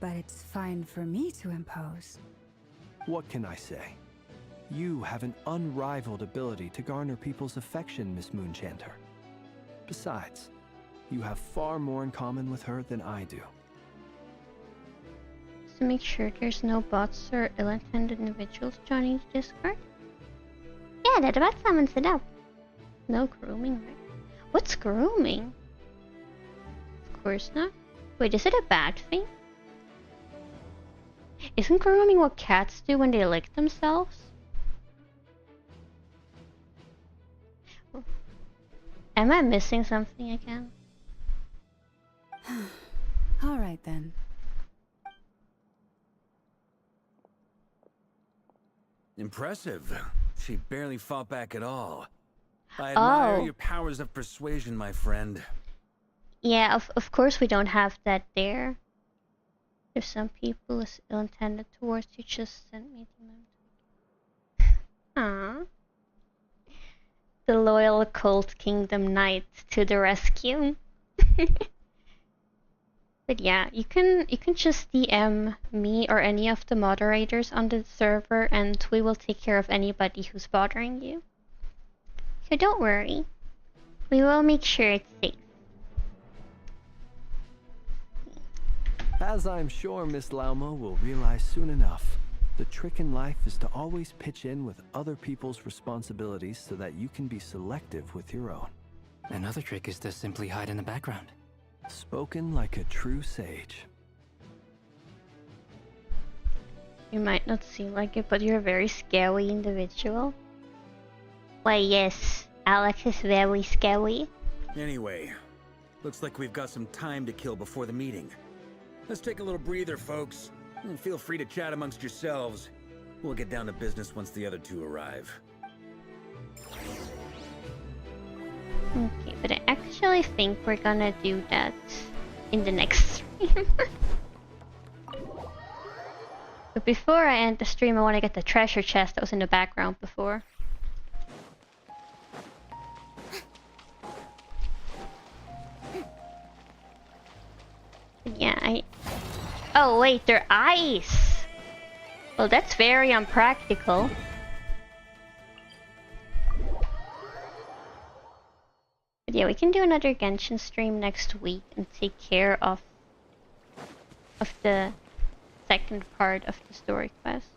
but it's fine for me to impose.
What can I say? You have an unrivaled ability to garner people's affection, Miss Moonchanter. Besides, you have far more in common with her than I do.
To make sure there's no bots or ill-intended individuals joining the Discord? Yeah, that about summons it up. No grooming, right? What's grooming? Of course not. Wait, is it a bad thing? Isn't grooming what cats do when they lick themselves? Am I missing something again?
All right then.
Impressive. She barely fought back at all. I admire
Oh.
your powers of persuasion, my friend.
Yeah, of course we don't have that there. If some people is ill-intended towards you, just send me the memo. Aww. The loyal Cold Kingdom Knight to the rescue. But yeah, you can just DM me or any of the moderators on the server and we will take care of anybody who's bothering you. So don't worry. We will make sure it's safe.
As I'm sure Miss Lauma will realize soon enough, the trick in life is to always pitch in with other people's responsibilities so that you can be selective with your own.
Another trick is to simply hide in the background.
Spoken like a true sage.
You might not seem like it, but you're a very scary individual. Why yes, Alex is very scary.
Anyway, looks like we've got some time to kill before the meeting. Let's take a little breather, folks. And feel free to chat amongst yourselves. We'll get down to business once the other two arrive.
Okay, but I actually think we're gonna do that in the next stream. But before I end the stream, I want to get the treasure chest that was in the background before. Yeah, Oh wait, they're ice! Well, that's very unpractical. But yeah, we can do another Genshin stream next week and take care of the second part of the story quest.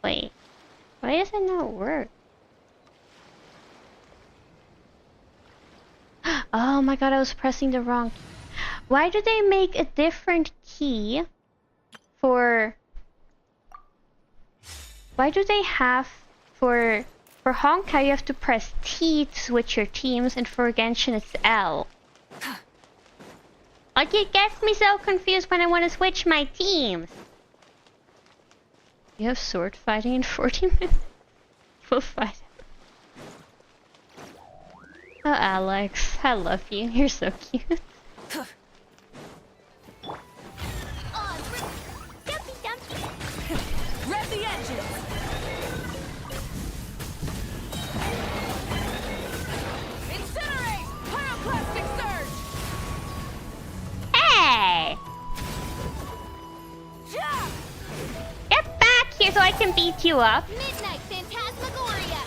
Wait, why does it not work? Oh my god, I was pressing the wrong key. Why do they make a different key for... Why do they have... For Honkai you have to press T to switch your teams, and for Genshin it's L. Like, it gets me so confused when I want to switch my teams. You have sword fighting in 40 minutes? We'll fight. Oh, Alex, I love you. You're so cute.
Rev the engine! Incinerate! Pyroclastic surge!
Hey! Get back here so I can beat you up.
Midnight Phantasmagoria!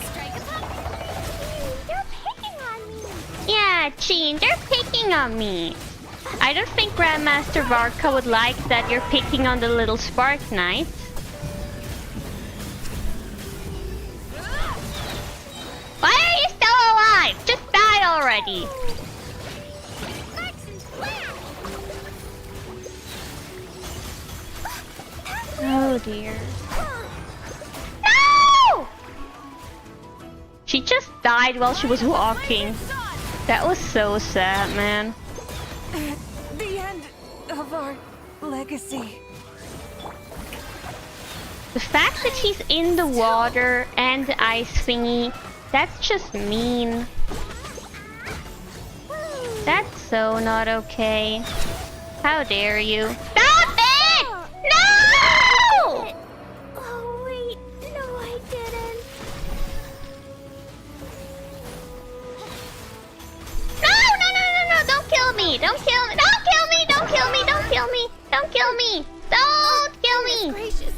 Strike a pop! They're picking on me!
Yeah, Gene, they're picking on me. I don't think Grandmaster Varka would like that you're picking on the little Spark Knights. Why are you still alive? Just die already. Oh dear. No! She just died while she was walking. That was so sad, man.
The end of our legacy.
The fact that she's in the water and the ice thingy, that's just mean. That's so not okay. How dare you? Stop it! No!
Oh, wait. No, I didn't.
No! Don't kill me! Don't kill me! Don't kill me! Don't kill me! Don't kill me! Don't kill me! Don't kill me!
Gracious.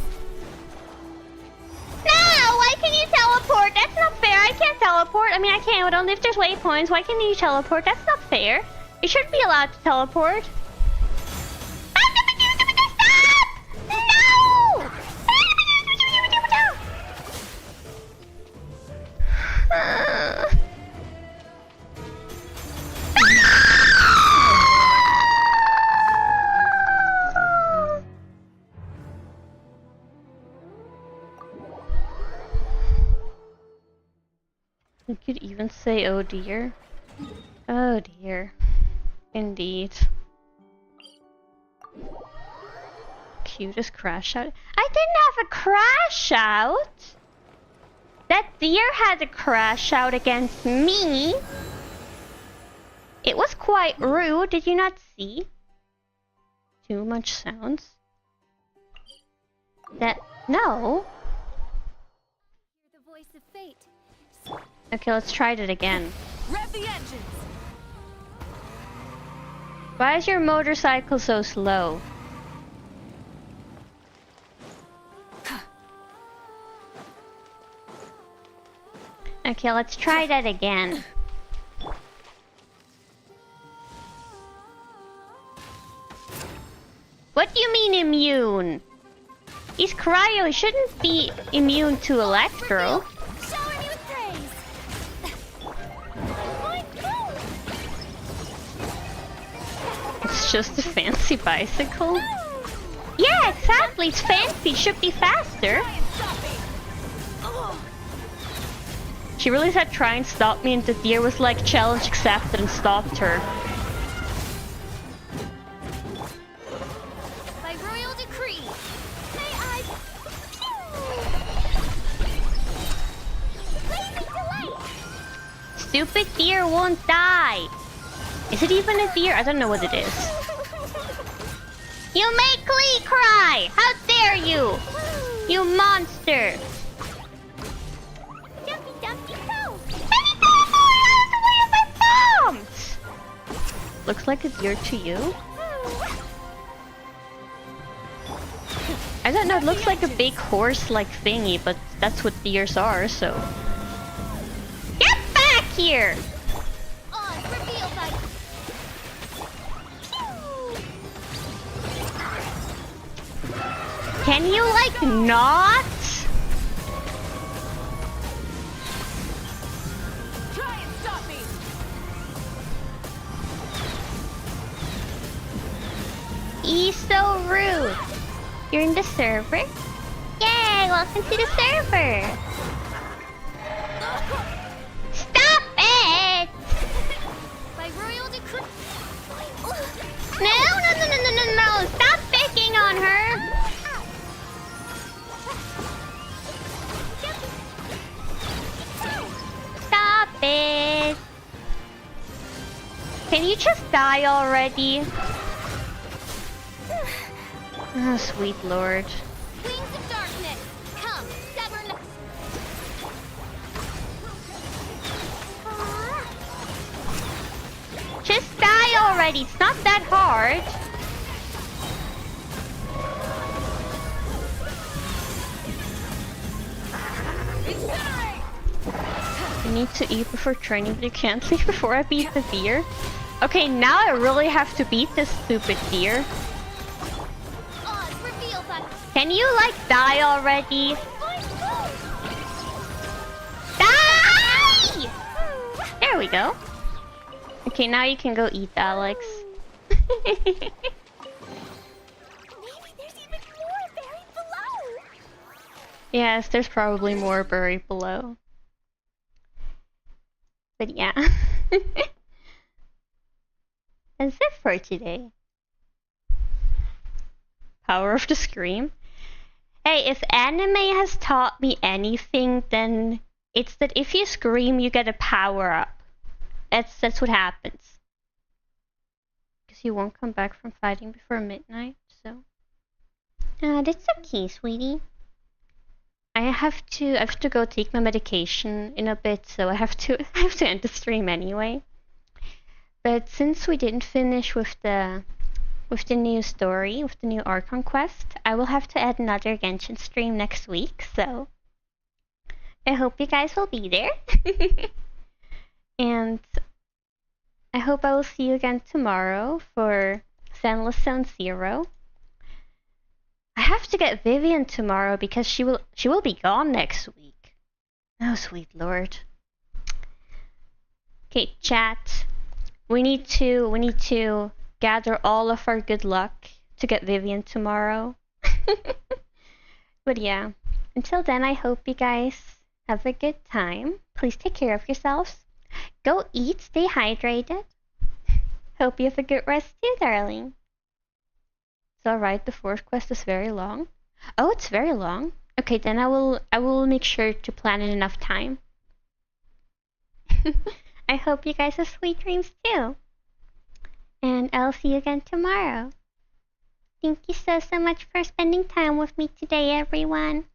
No! Why can you teleport? That's not fair. I can't teleport. I mean, I can, but only if there's waypoints. Why can't you teleport? That's not fair. You shouldn't be allowed to teleport. No! You could even say, oh dear. Oh dear. Indeed. Cutest crash out. I didn't have a crash out! That deer had a crash out against me! It was quite rude, did you not see? Too much sounds. No!
The voice of fate.
Okay, let's try it again.
Rev the engines!
Why is your motorcycle so slow? Okay, let's try that again. What do you mean immune? He's cryo, he shouldn't be immune to electro.
Shower me with praise.
It's just a fancy bicycle. Yeah, exactly, it's fancy, it should be faster. She really said try and stop me, and the deer was like challenge accepted and stopped her.
By royal decree, may I...
stupid deer won't die. Is it even a deer? I don't know what it is. You make Klee cry! How dare you! You monster!
Dumpy Dumpy go!
Bombs! Looks like a deer to you? I don't know, it looks like a big horse-like thingy, but that's what deers are, so... Get back here! Can you, like, not?
Try and stop me!
He's so rude. You're in the server? Yay! Welcome to the server! Stop it!
By royal decree.
No! Stop picking on her! Stop it! Can you just die already? Oh, sweet lord.
Wings of darkness, come, sever.
Just die already, it's not that hard. I need to eat before training, but you can't leave before I beat the deer. Okay, now I really have to beat this stupid deer. Can you, like, die already? Die! There we go. Okay, now you can go eat, Alex.
Maybe there's even more buried below.
Yes, there's probably more buried below. But yeah. That's it for today. Power of the Scream. Hey, if anime has taught me anything, then it's that if you scream, you get a power up. That's what happens. Because you won't come back from fighting before midnight, so. That's okay, sweetie. I have to go take my medication in a bit, so I have to end the stream anyway. But since we didn't finish with the new story, with the new Archon quest, I will have to add another Genshin stream next week, so I hope you guys will be there. And I hope I will see you again tomorrow for Zenless Zone Zero. I have to get Vivian tomorrow because she will be gone next week. Oh, sweet lord. Okay, chat. We need to gather all of our good luck to get Vivian tomorrow. But yeah, until then, I hope you guys have a good time. Please take care of yourselves. Go eat, stay hydrated. Hope you have a good rest too, darling. It's alright, the fourth quest is very long. Oh, it's very long. Okay, then I will make sure to plan in enough time. I hope you guys have sweet dreams too. And I'll see you again tomorrow. Thank you so much for spending time with me today, everyone.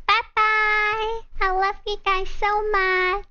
Bye bye! I love you guys so much.